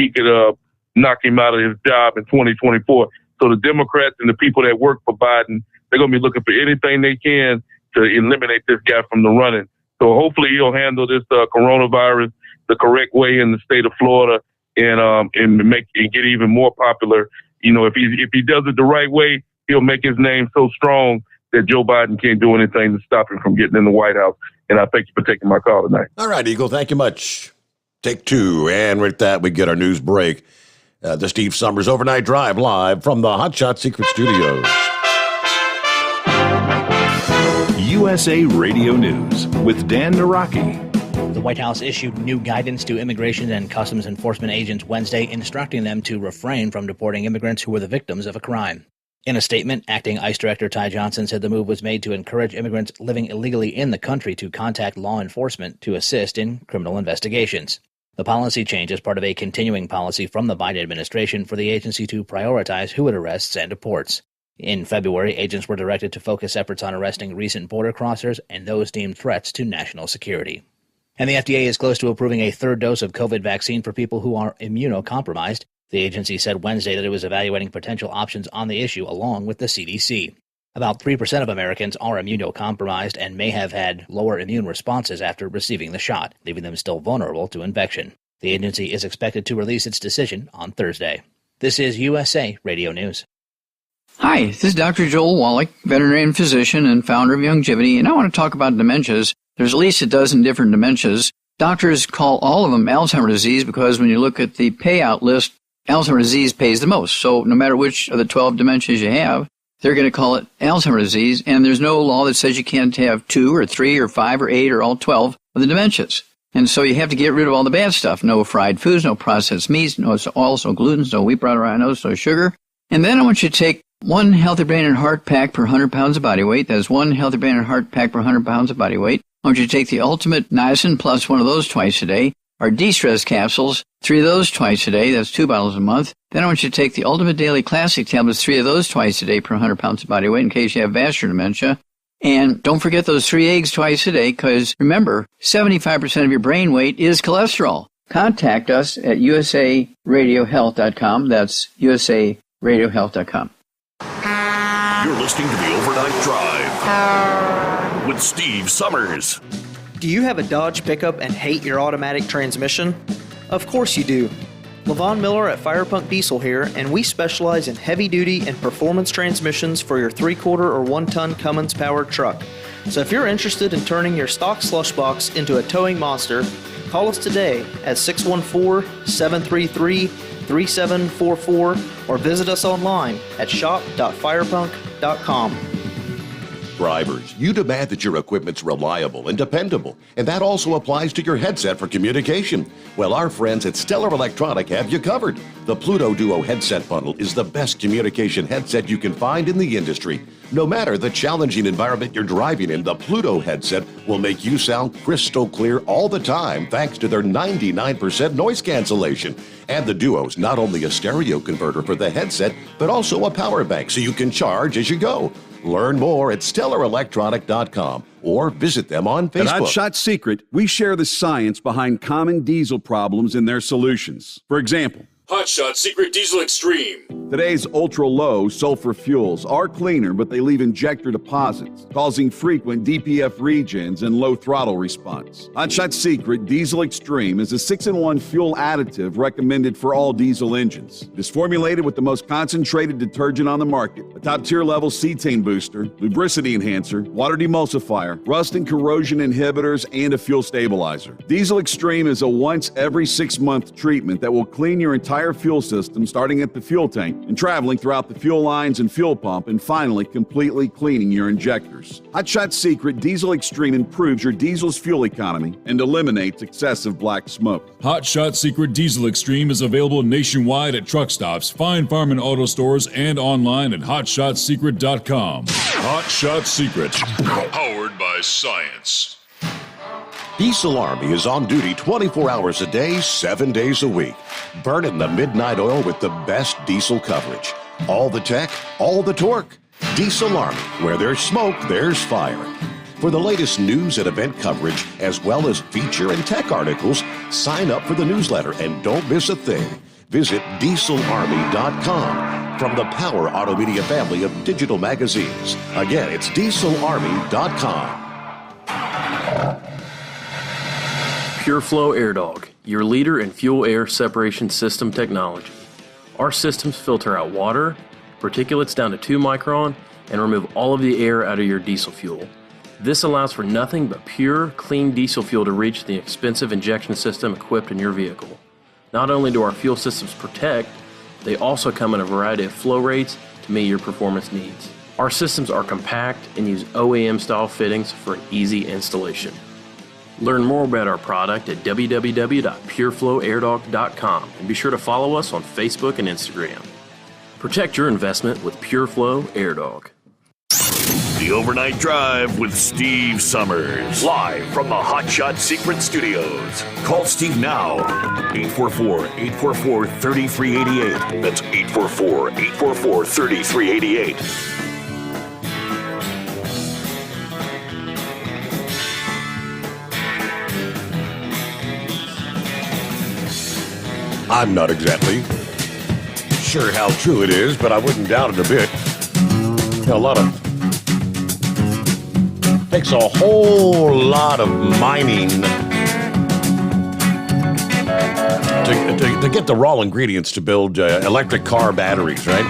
knock him out of his job in 2024. So the Democrats and the people that work for Biden, they're going to be looking for anything they can to eliminate this guy from the running. So hopefully he'll handle this coronavirus the correct way in the state of Florida and get even more popular. You know, if he does it the right way, he'll make his name so strong that Joe Biden can't do anything to stop him from getting in the White House. And I thank you for taking my call tonight. All right, Eagle, thank you much. Take two, and with that, we get our news break. The Steve Sommers Overnight Drive live from the Hot Shot Secret Studios. USA Radio News with Dan Naraki. The White House issued new guidance to Immigration and Customs Enforcement agents Wednesday, instructing them to refrain from deporting immigrants who were the victims of a crime. In a statement, Acting ICE Director Ty Johnson said the move was made to encourage immigrants living illegally in the country to contact law enforcement to assist in criminal investigations. The policy change is part of a continuing policy from the Biden administration for the agency to prioritize who it arrests and deports. In February, agents were directed to focus efforts on arresting recent border crossers and those deemed threats to national security. And the FDA is close to approving a third dose of COVID vaccine for people who are immunocompromised. The agency said Wednesday that it was evaluating potential options on the issue along with the CDC. About 3% of Americans are immunocompromised and may have had lower immune responses after receiving the shot, leaving them still vulnerable to infection. The agency is expected to release its decision on Thursday. This is USA Radio News. Hi, this is Dr. Joel Wallach, veterinarian physician and founder of Youngevity, and I want to talk about dementias. There's at least a dozen different dementias. Doctors call all of them Alzheimer's disease because when you look at the payout list, Alzheimer's disease pays the most. So no matter which of the 12 dementias you have, they're going to call it Alzheimer's disease, and there's no law that says you can't have 2 or 3 or 5 or 8 or all 12 of the dementias. And so you have to get rid of all the bad stuff. No fried foods, no processed meats, no oils, no gluten, no wheat, brown rhinos, no sugar. And then I want you to take 1 Healthy Brain and Heart pack per 100 pounds of body weight. That's 1 Healthy Brain and Heart pack per 100 pounds of body weight. I want you to take the Ultimate Niacin plus 1 of those twice a day. Our de-stress capsules, 3 of those twice a day. That's 2 bottles a month. Then I want you to take the Ultimate Daily Classic tablets, 3 of those twice a day per 100 pounds of body weight in case you have vascular dementia. And don't forget those 3 eggs twice a day because, remember, 75% of your brain weight is cholesterol. Contact us at usaradiohealth.com. That's usaradiohealth.com. You're listening to the Overnight Drive with Steve Sommers. Do you have a Dodge pickup and hate your automatic transmission? Of course you do. LaVon Miller at Firepunk Diesel here, and we specialize in heavy-duty and performance transmissions for your 3-quarter or 1-ton Cummins-powered truck. So if you're interested in turning your stock slush box into a towing monster, call us today at 614-733-3744 or visit us online at shop.firepunk.com. Drivers, you demand that your equipment's reliable and dependable, and that also applies to your headset for communication. Well, our friends at Stellar Electronic have you covered. The Pluto Duo headset bundle is the best communication headset you can find in the industry. No matter the challenging environment you're driving in, the Pluto headset will make you sound crystal clear all the time thanks to their 99% noise cancellation. And the Duo's not only a stereo converter for the headset, but also a power bank so you can charge as you go. Learn more at StellarElectronic.com or visit them on Facebook. At Hot Shot Secret, we share the science behind common diesel problems and their solutions. For example, Hot Shot Secret Diesel Extreme. Today's ultra-low sulfur fuels are cleaner, but they leave injector deposits, causing frequent DPF regens and low throttle response. Hot Shot Secret Diesel Extreme is a 6-in-1 fuel additive recommended for all diesel engines. It is formulated with the most concentrated detergent on the market, a top-tier level cetane booster, lubricity enhancer, water demulsifier, rust and corrosion inhibitors, and a fuel stabilizer. Diesel Extreme is a once every 6-month treatment that will clean your entire entire fuel system, starting at the fuel tank and traveling throughout the fuel lines and fuel pump, and finally completely cleaning your injectors. Hot Shot Secret Diesel Extreme improves your diesel's fuel economy and eliminates excessive black smoke. Hot Shot Secret Diesel Extreme is available nationwide at truck stops, fine farm and auto stores, and online at hotshotsecret.com. Hot Shot Secret, powered by science. Diesel Army is on duty 24 hours a day, 7 days a week. Burning the midnight oil with the best diesel coverage. All the tech, all the torque. Diesel Army, where there's smoke, there's fire. For the latest news and event coverage, as well as feature and tech articles, sign up for the newsletter and don't miss a thing. Visit dieselarmy.com from the Power Auto Media family of digital magazines. Again, it's dieselarmy.com. PureFlow AirDog, your leader in fuel air separation system technology. Our systems filter out water, particulates down to 2 micron, and remove all of the air out of your diesel fuel. This allows for nothing but pure, clean diesel fuel to reach the expensive injection system equipped in your vehicle. Not only do our fuel systems protect, they also come in a variety of flow rates to meet your performance needs. Our systems are compact and use OEM-style fittings for an easy installation. Learn more about our product at www.pureflowairdog.com and be sure to follow us on Facebook and Instagram. Protect your investment with PureFlow AirDog. The Overnight Drive with Steve Sommers. Live from the Hot Shot Secret Studios. Call Steve now. 844-844-3388. That's 844-844-3388. I'm not exactly sure how true it is, but I wouldn't doubt it a bit. Takes a whole lot of mining to get the raw ingredients to build electric car batteries, right?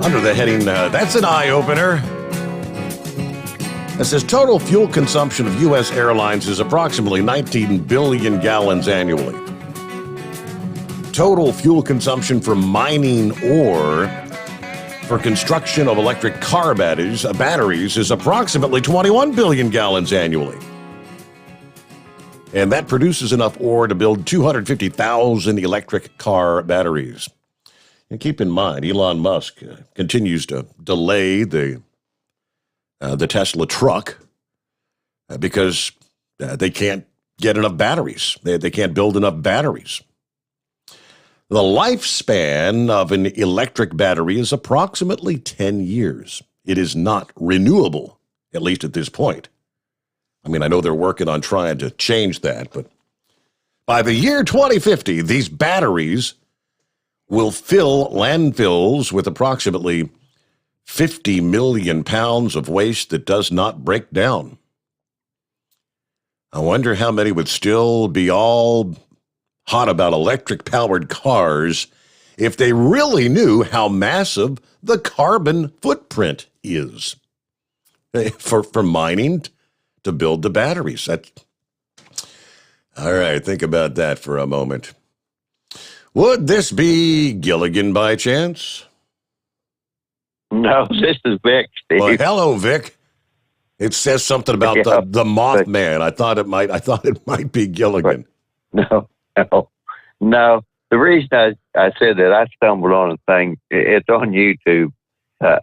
Under the heading, that's an eye-opener. It says total fuel consumption of U.S. airlines is approximately 19 billion gallons annually. Total fuel consumption from mining ore for construction of electric car batteries is approximately 21 billion gallons annually. And that produces enough ore to build 250,000 electric car batteries. And keep in mind, Elon Musk continues to delay the Tesla truck because they can't get enough batteries. They can't build enough batteries. The lifespan of an electric battery is approximately 10 years. It is not renewable, at least at this point. I mean, I know they're working on trying to change that, but by the year 2050, these batteries will fill landfills with approximately 50 million pounds of waste that does not break down. I wonder how many would still be all hot about electric-powered cars if they really knew how massive the carbon footprint is for mining to build the batteries. All right, think about that for a moment. Would this be Gilligan by chance? No, this is Vic, Steve. Well, hello, Vic. It says something about the Mothman. I thought it might be Gilligan. No. The reason I said that, I stumbled on a thing. It's on YouTube,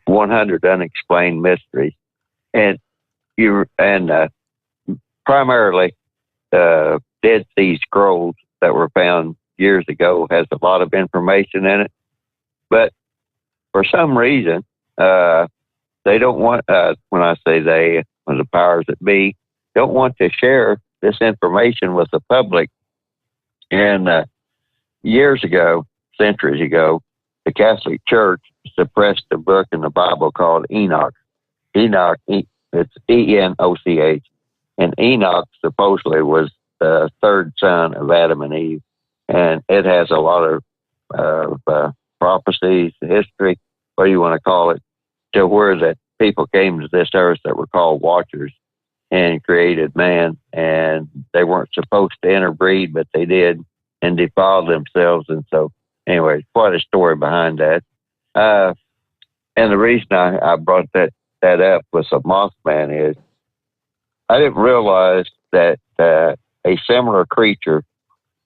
100 Unexplained Mysteries, and primarily Dead Sea Scrolls that were found years ago has a lot of information in it, but for some reason they don't want. When I say they, the powers that be, don't want to share this information with the public. And years ago, centuries ago, the Catholic Church suppressed a book in the Bible called Enoch. Enoch, it's Enoch, and Enoch supposedly was the third son of Adam and Eve, and it has a lot of prophecies, history, what do you want to call it, to where that people came to this earth that were called watchers, and created man, and they weren't supposed to interbreed, but they did and defiled themselves. And so, anyway, quite a story behind that. And the reason I brought that up with the Mothman is I didn't realize that a similar creature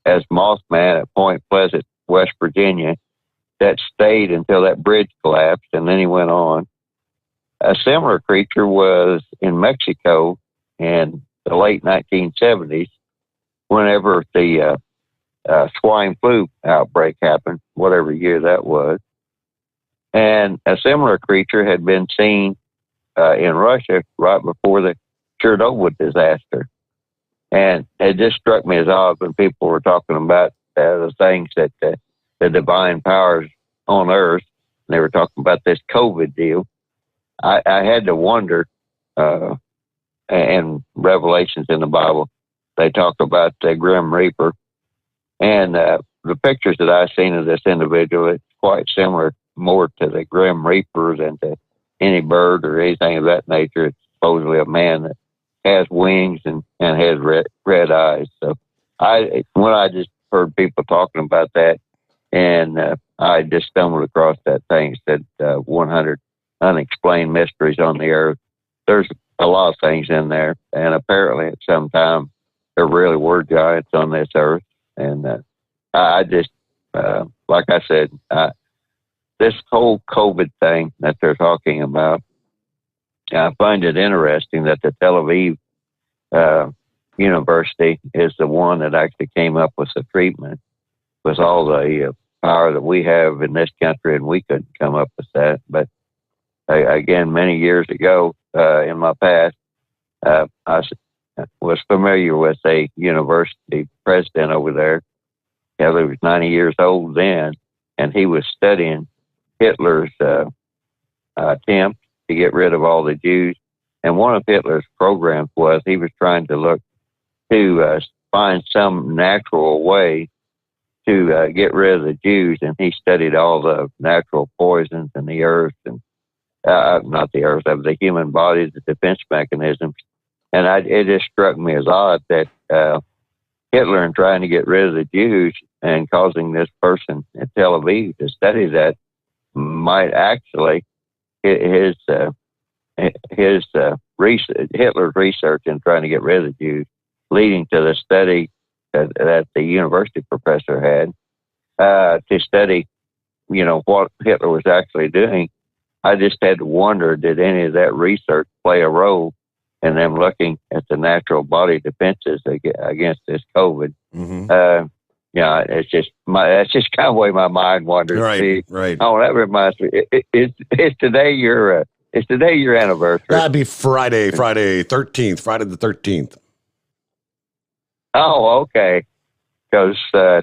as Mothman at Point Pleasant, West Virginia, that stayed until that bridge collapsed, and then he went on. A similar creature was in Mexico in the late 1970s, whenever the swine flu outbreak happened, whatever year that was. And a similar creature had been seen in Russia right before the Chernobyl disaster. And it just struck me as odd when people were talking about the things that the divine powers on Earth, and they were talking about this COVID deal. I had to wonder, and Revelations in the Bible, they talk about the Grim Reaper. And the pictures that I've seen of this individual, it's quite similar more to the Grim Reaper than to any bird or anything of that nature. It's supposedly a man that has wings and has red eyes. So when I just heard people talking about that, and I just stumbled across that thing, said 100 unexplained mysteries on the earth. There's a lot of things in there, and apparently at some time there really were giants on this earth. And I just, like I said, this whole COVID thing that they're talking about, I find it interesting that the Tel Aviv University is the one that actually came up with the treatment, with all the power that we have in this country, and we couldn't come up with that. But again, many years ago in my past, I was familiar with a university president over there. He was 90 years old then, and he was studying Hitler's attempt to get rid of all the Jews. And one of Hitler's programs was he was trying to look to find some natural way to get rid of the Jews. And he studied all the natural poisons and the earth, and not the earth, of the human body, the defense mechanisms. And it just struck me as odd that Hitler, in trying to get rid of the Jews and causing this person in Tel Aviv to study that, might actually Hitler's research in trying to get rid of the Jews, leading to the study that the university professor had to study, what Hitler was actually doing. I just had to wonder, did any of that research play a role in them looking at the natural body defenses against this COVID? Mm-hmm. It's just that's just kind of the way my mind wanders. Right. Oh, that reminds me. It's today your anniversary. That'd be Friday the 13th. Oh, okay. Because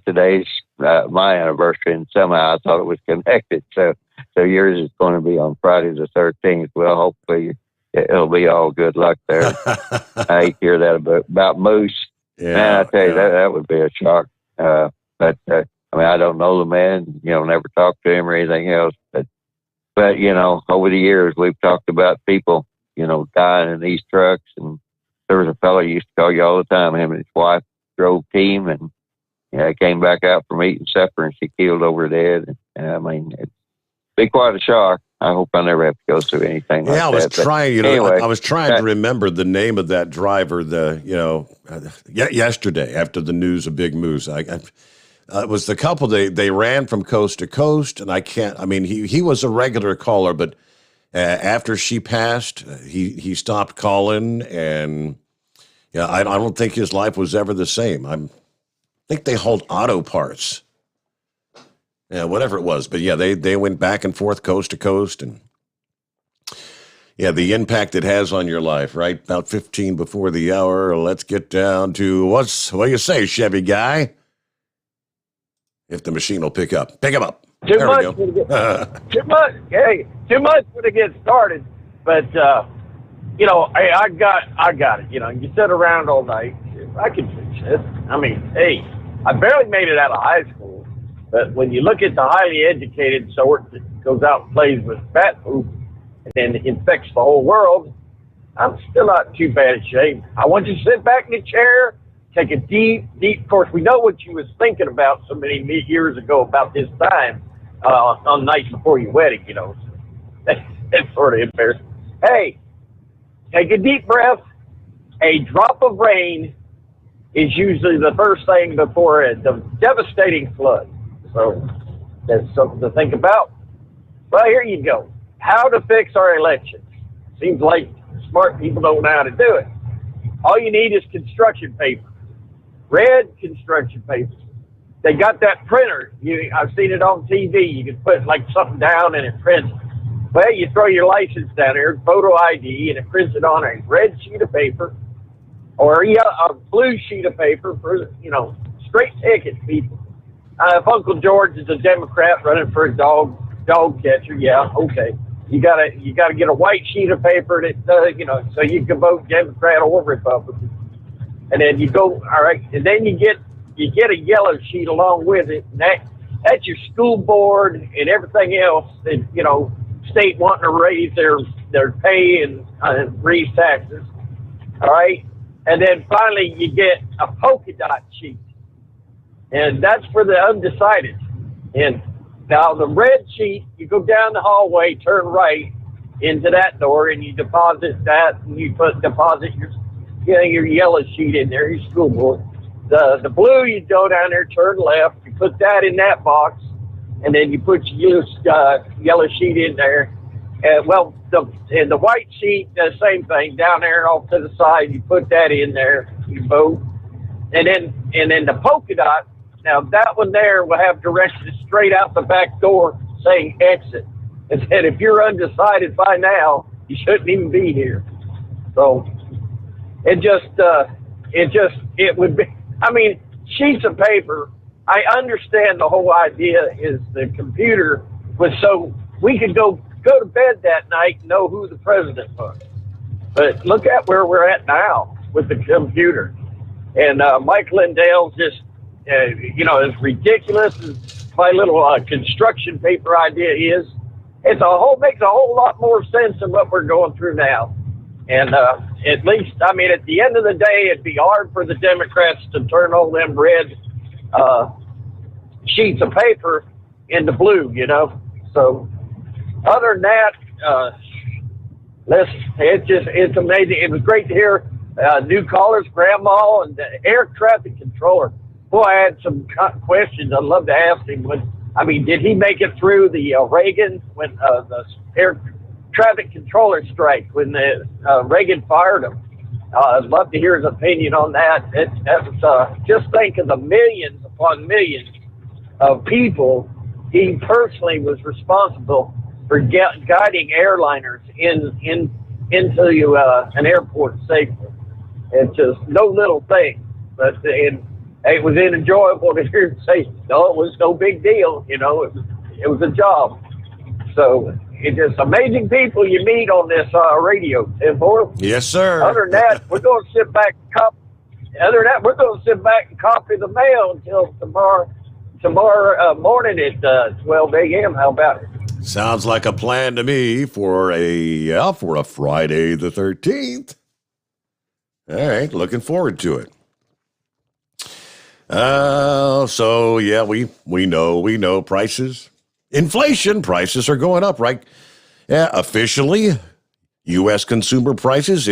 today's my anniversary, and somehow I thought it was connected. So yours is going to be on Friday the 13th. Well, hopefully it'll be all good luck there. I hate to hear that about moose. Yeah, man, I tell you, that would be a shock. But I don't know the man, never talked to him or anything else. But over the years, we've talked about people, dying in these trucks. And there was a fellow who used to call you all the time. Him and his wife drove team, and came back out from eating supper, and she keeled over dead. And it'd be quite a shock. I hope I never have to go through anything like that. Yeah, I was trying, anyway, I was trying to remember the name of that driver, yesterday after the news of Big Moose. It was the couple, they ran from coast to coast, and he was a regular caller, but after she passed, he stopped calling, and I don't think his life was ever the same. I think they hauled auto parts. Yeah, whatever it was. But they went back and forth coast to coast, and the impact it has on your life, right? About 15 before the hour. Let's get down to what do you say, Chevy guy? If the machine will pick up. Pick him up. Too there much. We go. Too much. Hey, too much when it gets started. But hey, I got it. You sit around all night. I can fix it. Hey, I barely made it out of high school. But when you look at the highly educated sort that goes out and plays with bat poop and then infects the whole world, I'm still not too bad a shape. I want you to sit back in the chair, take a deep, of course, we know what you was thinking about so many years ago about this time on the night before your wedding, you know. That's sort of embarrassing. Hey, take a deep breath. A drop of rain is usually the first thing before a devastating flood. So that's something to think about. Well, here you go. How to fix our elections. Seems like smart people don't know how to do it. All you need is construction paper. Red construction paper. They got that printer. I've seen it on TV. You can put like something down and it prints. Well, you throw your license down there, photo ID, and it prints it on a red sheet of paper or a blue sheet of paper for, straight tickets, people. If Uncle George is a Democrat running for a dog catcher, yeah, okay. You gotta get a white sheet of paper that, so you can vote Democrat or Republican. And then you go, all right, and then you get a yellow sheet along with it. And that's your school board and everything else that, state wanting to raise their pay and raise taxes. All right. And then finally you get a polka dot sheet. And that's for the undecided. And now the red sheet, you go down the hallway, turn right into that door, and you deposit that, and you deposit your yellow sheet in there, your school board. The blue, you go down there, turn left, you put that in that box, and then you put your yellow sheet in there. And the white sheet, the same thing, down there off to the side, you put that in there, you vote. And then the polka dot, now that one there will have directions straight out the back door saying exit. And said if you're undecided by now, you shouldn't even be here. So it would be, sheets of paper. I understand the whole idea is the computer was so we could go to bed that night and know who the president was. But look at where we're at now with the computer. And Mike Lindell's just, as ridiculous as my little construction paper idea is, makes a whole lot more sense than what we're going through now. And at least, at the end of the day, it'd be hard for the Democrats to turn all them red sheets of paper into blue, So other than that, it's amazing. It was great to hear new callers, Grandma, and the air traffic controller. Boy, I had some questions I'd love to ask him. Did he make it through the Reagan when the air traffic controller strike when Reagan fired him? I'd love to hear his opinion on that. That was just think of the millions upon millions of people he personally was responsible for guiding airliners into an airport safely. It's just no little thing, but it was enjoyable to hear him say, no, it was no big deal. It was a job. So it's just amazing people you meet on this radio, Tim Boyle. Yes, sir. Other than that, we're going to sit back and copy the mail until tomorrow morning at 12 a.m. How about it? Sounds like a plan to me for a Friday the 13th. All right, looking forward to it. So yeah, we know prices. Inflation prices are going up, right? Yeah, officially, U.S. consumer prices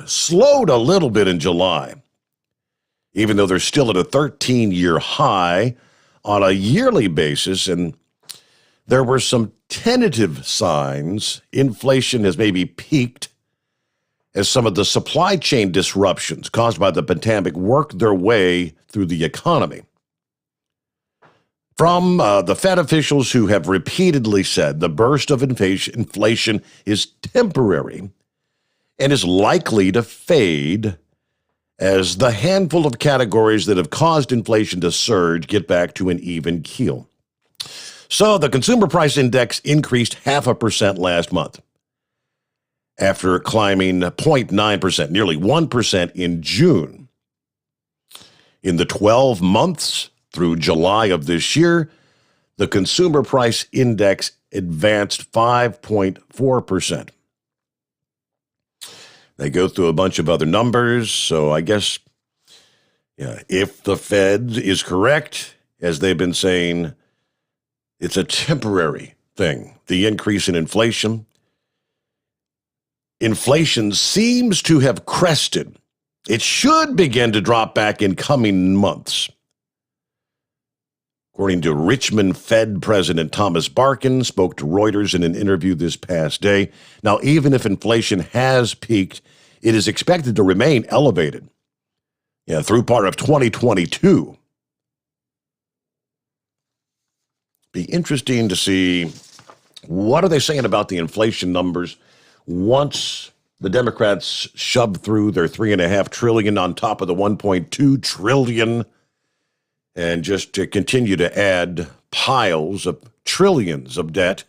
slowed a little bit in July, even though they're still at a 13-year high on a yearly basis, and there were some tentative signs inflation has maybe peaked as some of the supply chain disruptions caused by the pandemic work their way through the economy. From the Fed officials who have repeatedly said the burst of inflation is temporary and is likely to fade as the handful of categories that have caused inflation to surge get back to an even keel. So the Consumer Price Index increased 0.5% last month, after climbing 0.9%, nearly 1% in June. In the 12 months through July of this year, the Consumer Price Index advanced 5.4%. They go through a bunch of other numbers. So I guess, yeah, if the Fed is correct, as they've been saying, it's a temporary thing. The increase in inflation. Inflation seems to have crested. It should begin to drop back in coming months. According to Richmond Fed President Thomas Barkin, spoke to Reuters in an interview this past day. Now, even if inflation has peaked, it is expected to remain elevated through part of 2022. Be interesting to see what are they saying about the inflation numbers once the Democrats shove through their $3.5 trillion on top of the $1.2 trillion and just to continue to add piles of trillions of debt.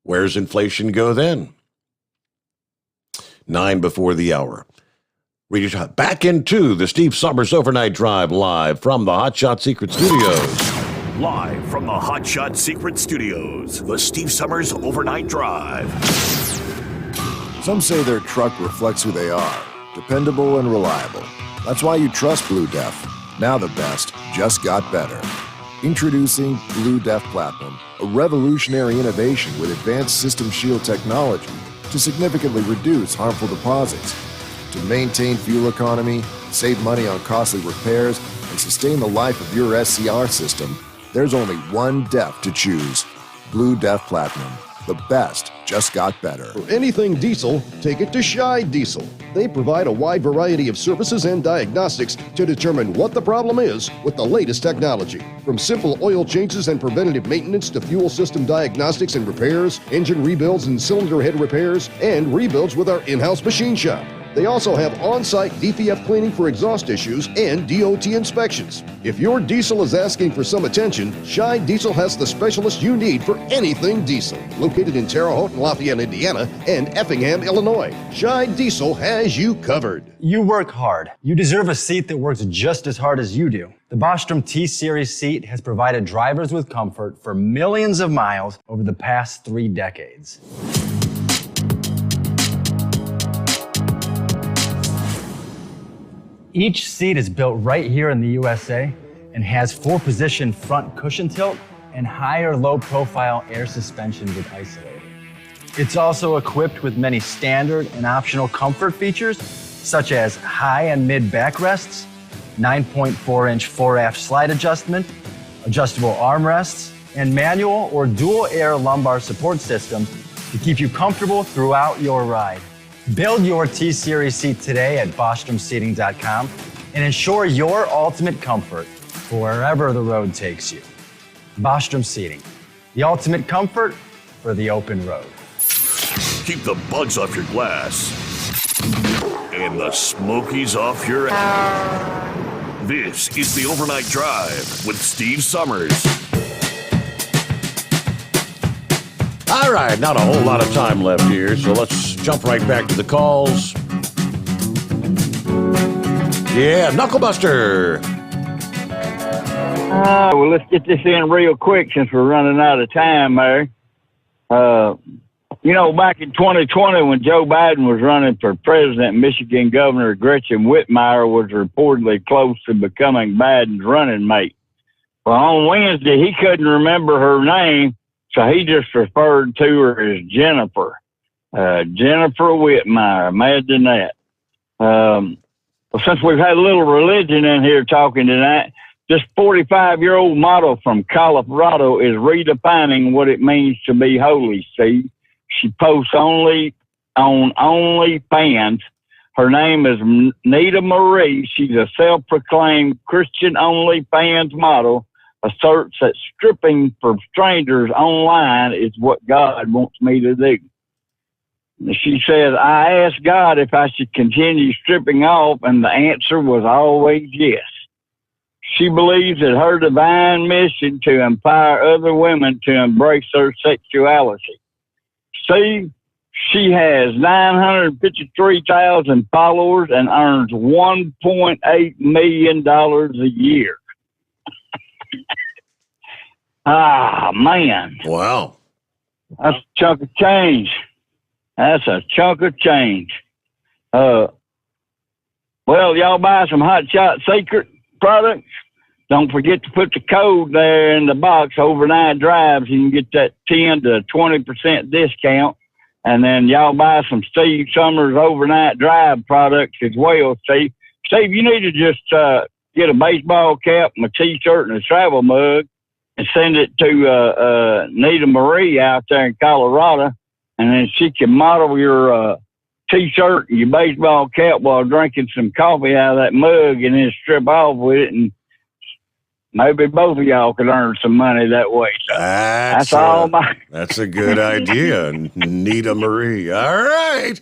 Where's inflation go then? 9 before the hour. Back into the Steve Sommers Overnight Drive live from the Hot Shot Secret Studios. Live from the Hot Shot Secret Studios, the Steve Sommers Overnight Drive. Some say their truck reflects who they are, dependable and reliable. That's why you trust Blue Def. Now the best just got better. Introducing Blue Def Platinum, a revolutionary innovation with advanced system shield technology to significantly reduce harmful deposits. To maintain fuel economy, save money on costly repairs, and sustain the life of your SCR system, there's only one DEF to choose. Blue Def Platinum. The best just got better. For anything diesel, take it to Scheid Diesel. They provide a wide variety of services and diagnostics to determine what the problem is with the latest technology. From simple oil changes and preventative maintenance to fuel system diagnostics and repairs, engine rebuilds and cylinder head repairs, and rebuilds with our in-house machine shop. They also have on-site DPF cleaning for exhaust issues and DOT inspections. If your diesel is asking for some attention, Scheid Diesel has the specialist you need for anything diesel. Located in Terre Haute and Lafayette, Indiana, and Effingham, Illinois, Scheid Diesel has you covered. You work hard. You deserve a seat that works just as hard as you do. The Bostrom T-Series seat has provided drivers with comfort for millions of miles over the past 3 decades. Each seat is built right here in the USA and has 4-position front cushion tilt and higher low-profile air suspension with isolator. It's also equipped with many standard and optional comfort features, such as high and mid backrests, 9.4-inch fore-aft slide adjustment, adjustable armrests, and manual or dual air lumbar support systems to keep you comfortable throughout your ride. Build your T-Series seat today at BostromSeating.com and ensure your ultimate comfort for wherever the road takes you. Bostrom Seating, the ultimate comfort for the open road. Keep the bugs off your glass and the smokies off your ass. This is the Overnight Drive with Steve Sommers. All right, not a whole lot of time left here, so let's jump right back to the calls. Yeah, Knucklebuster. Well, let's get this in real quick since we're running out of time there. Back in 2020 when Joe Biden was running for president, Michigan Governor Gretchen Whitmire was reportedly close to becoming Biden's running mate. Well, on Wednesday, he couldn't remember her name, so he just referred to her as Jennifer. Jennifer Whitmire. Imagine that. Since we've had a little religion in here talking tonight, this 45-year-old model from Colorado is redefining what it means to be holy, Steve. She posts only on OnlyFans. Her name is Nita Marie. She's a self-proclaimed Christian OnlyFans model, asserts that stripping for strangers online is what God wants me to do. She says, I asked God if I should continue stripping off, and the answer was always yes. She believes that her divine mission to empower other women to embrace their sexuality. See, she has 953,000 followers and earns $1.8 million a year. Man. Wow. That's a chunk of change. That's a chunk of change. Well, y'all buy some Hot Shot Secret products. Don't forget to put the code there in the box, overnight drives. You can get that 10 to 20% discount. And then y'all buy some Steve Sommers overnight drive products as well, Steve. Steve, you need to just get a baseball cap and a T-shirt and a travel mug and send it to Nita Marie out there in Colorado. And then she can model your T-shirt and your baseball cap while drinking some coffee out of that mug and then strip off with it. And maybe both of y'all could earn some money that way. So that's all That's a good idea, Nita Marie. All right.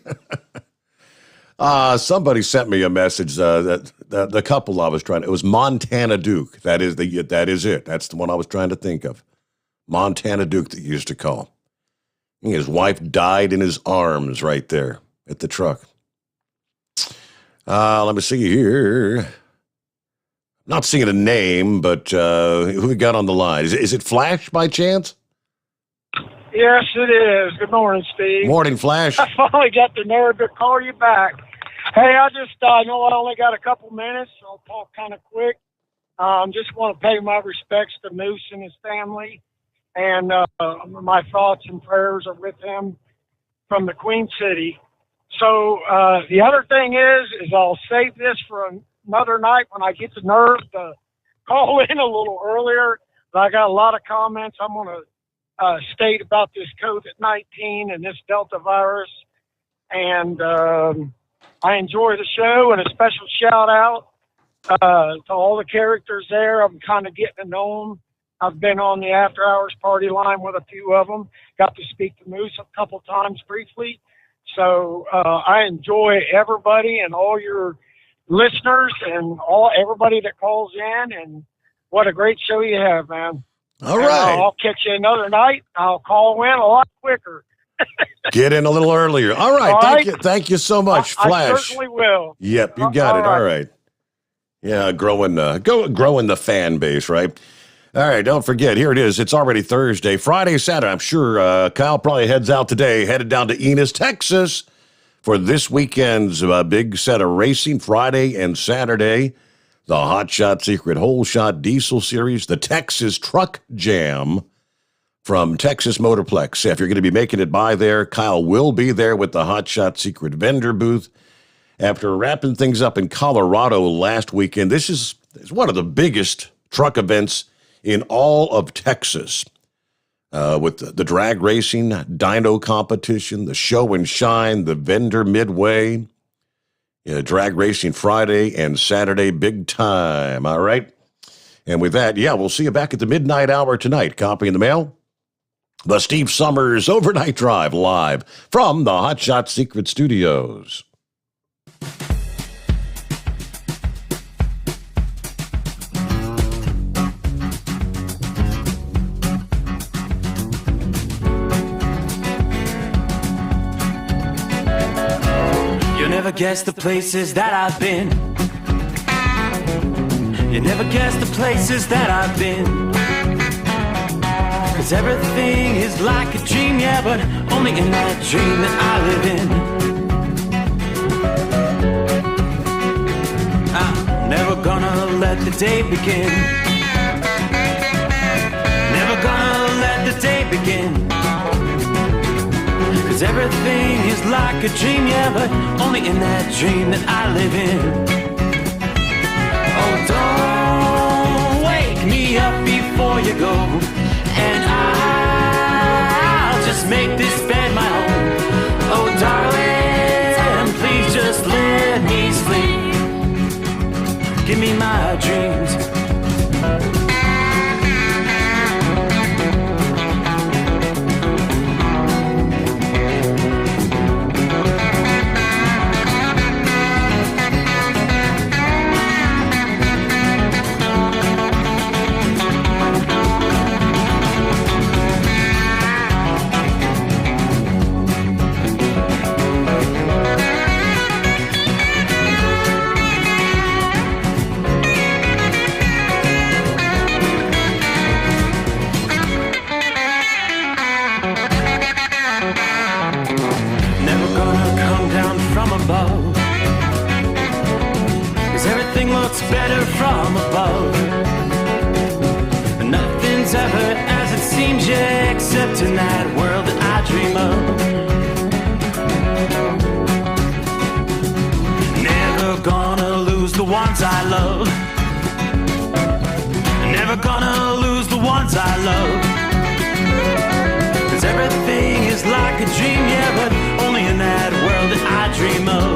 Somebody sent me a message that the couple I was trying to, it was Montana Duke. That is it. That's the one I was trying to think of. Montana Duke that you used to call. His wife died in his arms right there at the truck. Let me see here. Not seeing a name, but who we got on the line? Is it Flash by chance? Yes, it is. Good morning, Steve. Morning, Flash. I finally got the nerve to call you back. Hey, I know I only got a couple minutes, so I'll talk kind of quick. Just want to pay my respects to Moose and his family, and my thoughts and prayers are with him from the Queen City. So the other thing is I'll save this for another night when I get the nerve to call in a little earlier. But I got a lot of comments I'm going to state about this COVID-19 and this Delta virus. And I enjoy the show, and a special shout out to all the characters there. I'm kind of getting to know them. I've been on the after hours party line with a few of them. Got to speak to Moose a couple times briefly. So I enjoy everybody and all your listeners and everybody that calls in, and what a great show you have, man. All right. I'll catch you another night. I'll call in a lot quicker. Get in a little earlier. All right. All right. Thank you so much, Flash. I certainly will. Yep, you got it. All right. Yeah, growing the fan base, right? All right, don't forget, here it is. It's already Thursday. Friday, Saturday. I'm sure Kyle probably heads out today, headed down to Enos, Texas, for this weekend's big set of racing, Friday and Saturday. The Hot Shot Secret Whole Shot Diesel Series, the Texas Truck Jam from Texas Motorplex. If you're going to be making it by there, Kyle will be there with the Hot Shot Secret vendor booth. After wrapping things up in Colorado last weekend, this is one of the biggest truck events in all of Texas, with the drag racing, dyno competition, the show and shine, the vendor midway, drag racing Friday and Saturday, big time, all right? And with that, we'll see you back at the midnight hour tonight. Copy in the mail. The Steve Sommers Overnight Drive live from the Hot Shot Secret Studios. Never guess the places that I've been. You never guess the places that I've been. 'Cause everything is like a dream, yeah, but only in that dream that I live in. I'm never gonna let the day begin. Never gonna let the day begin. 'Cause everything is like a dream, yeah, but only in that dream that I live in. Oh, don't wake me up before you go, and I'll just make this bed my home. Oh, darling, please just let me sleep. Give me my dreams. better from above. Nothing's ever as it seems, yeah, except in that world that I dream of. Never gonna lose the ones I love. Never gonna lose the ones I love. 'Cause everything is like a dream, yeah, but only in that world that I dream of.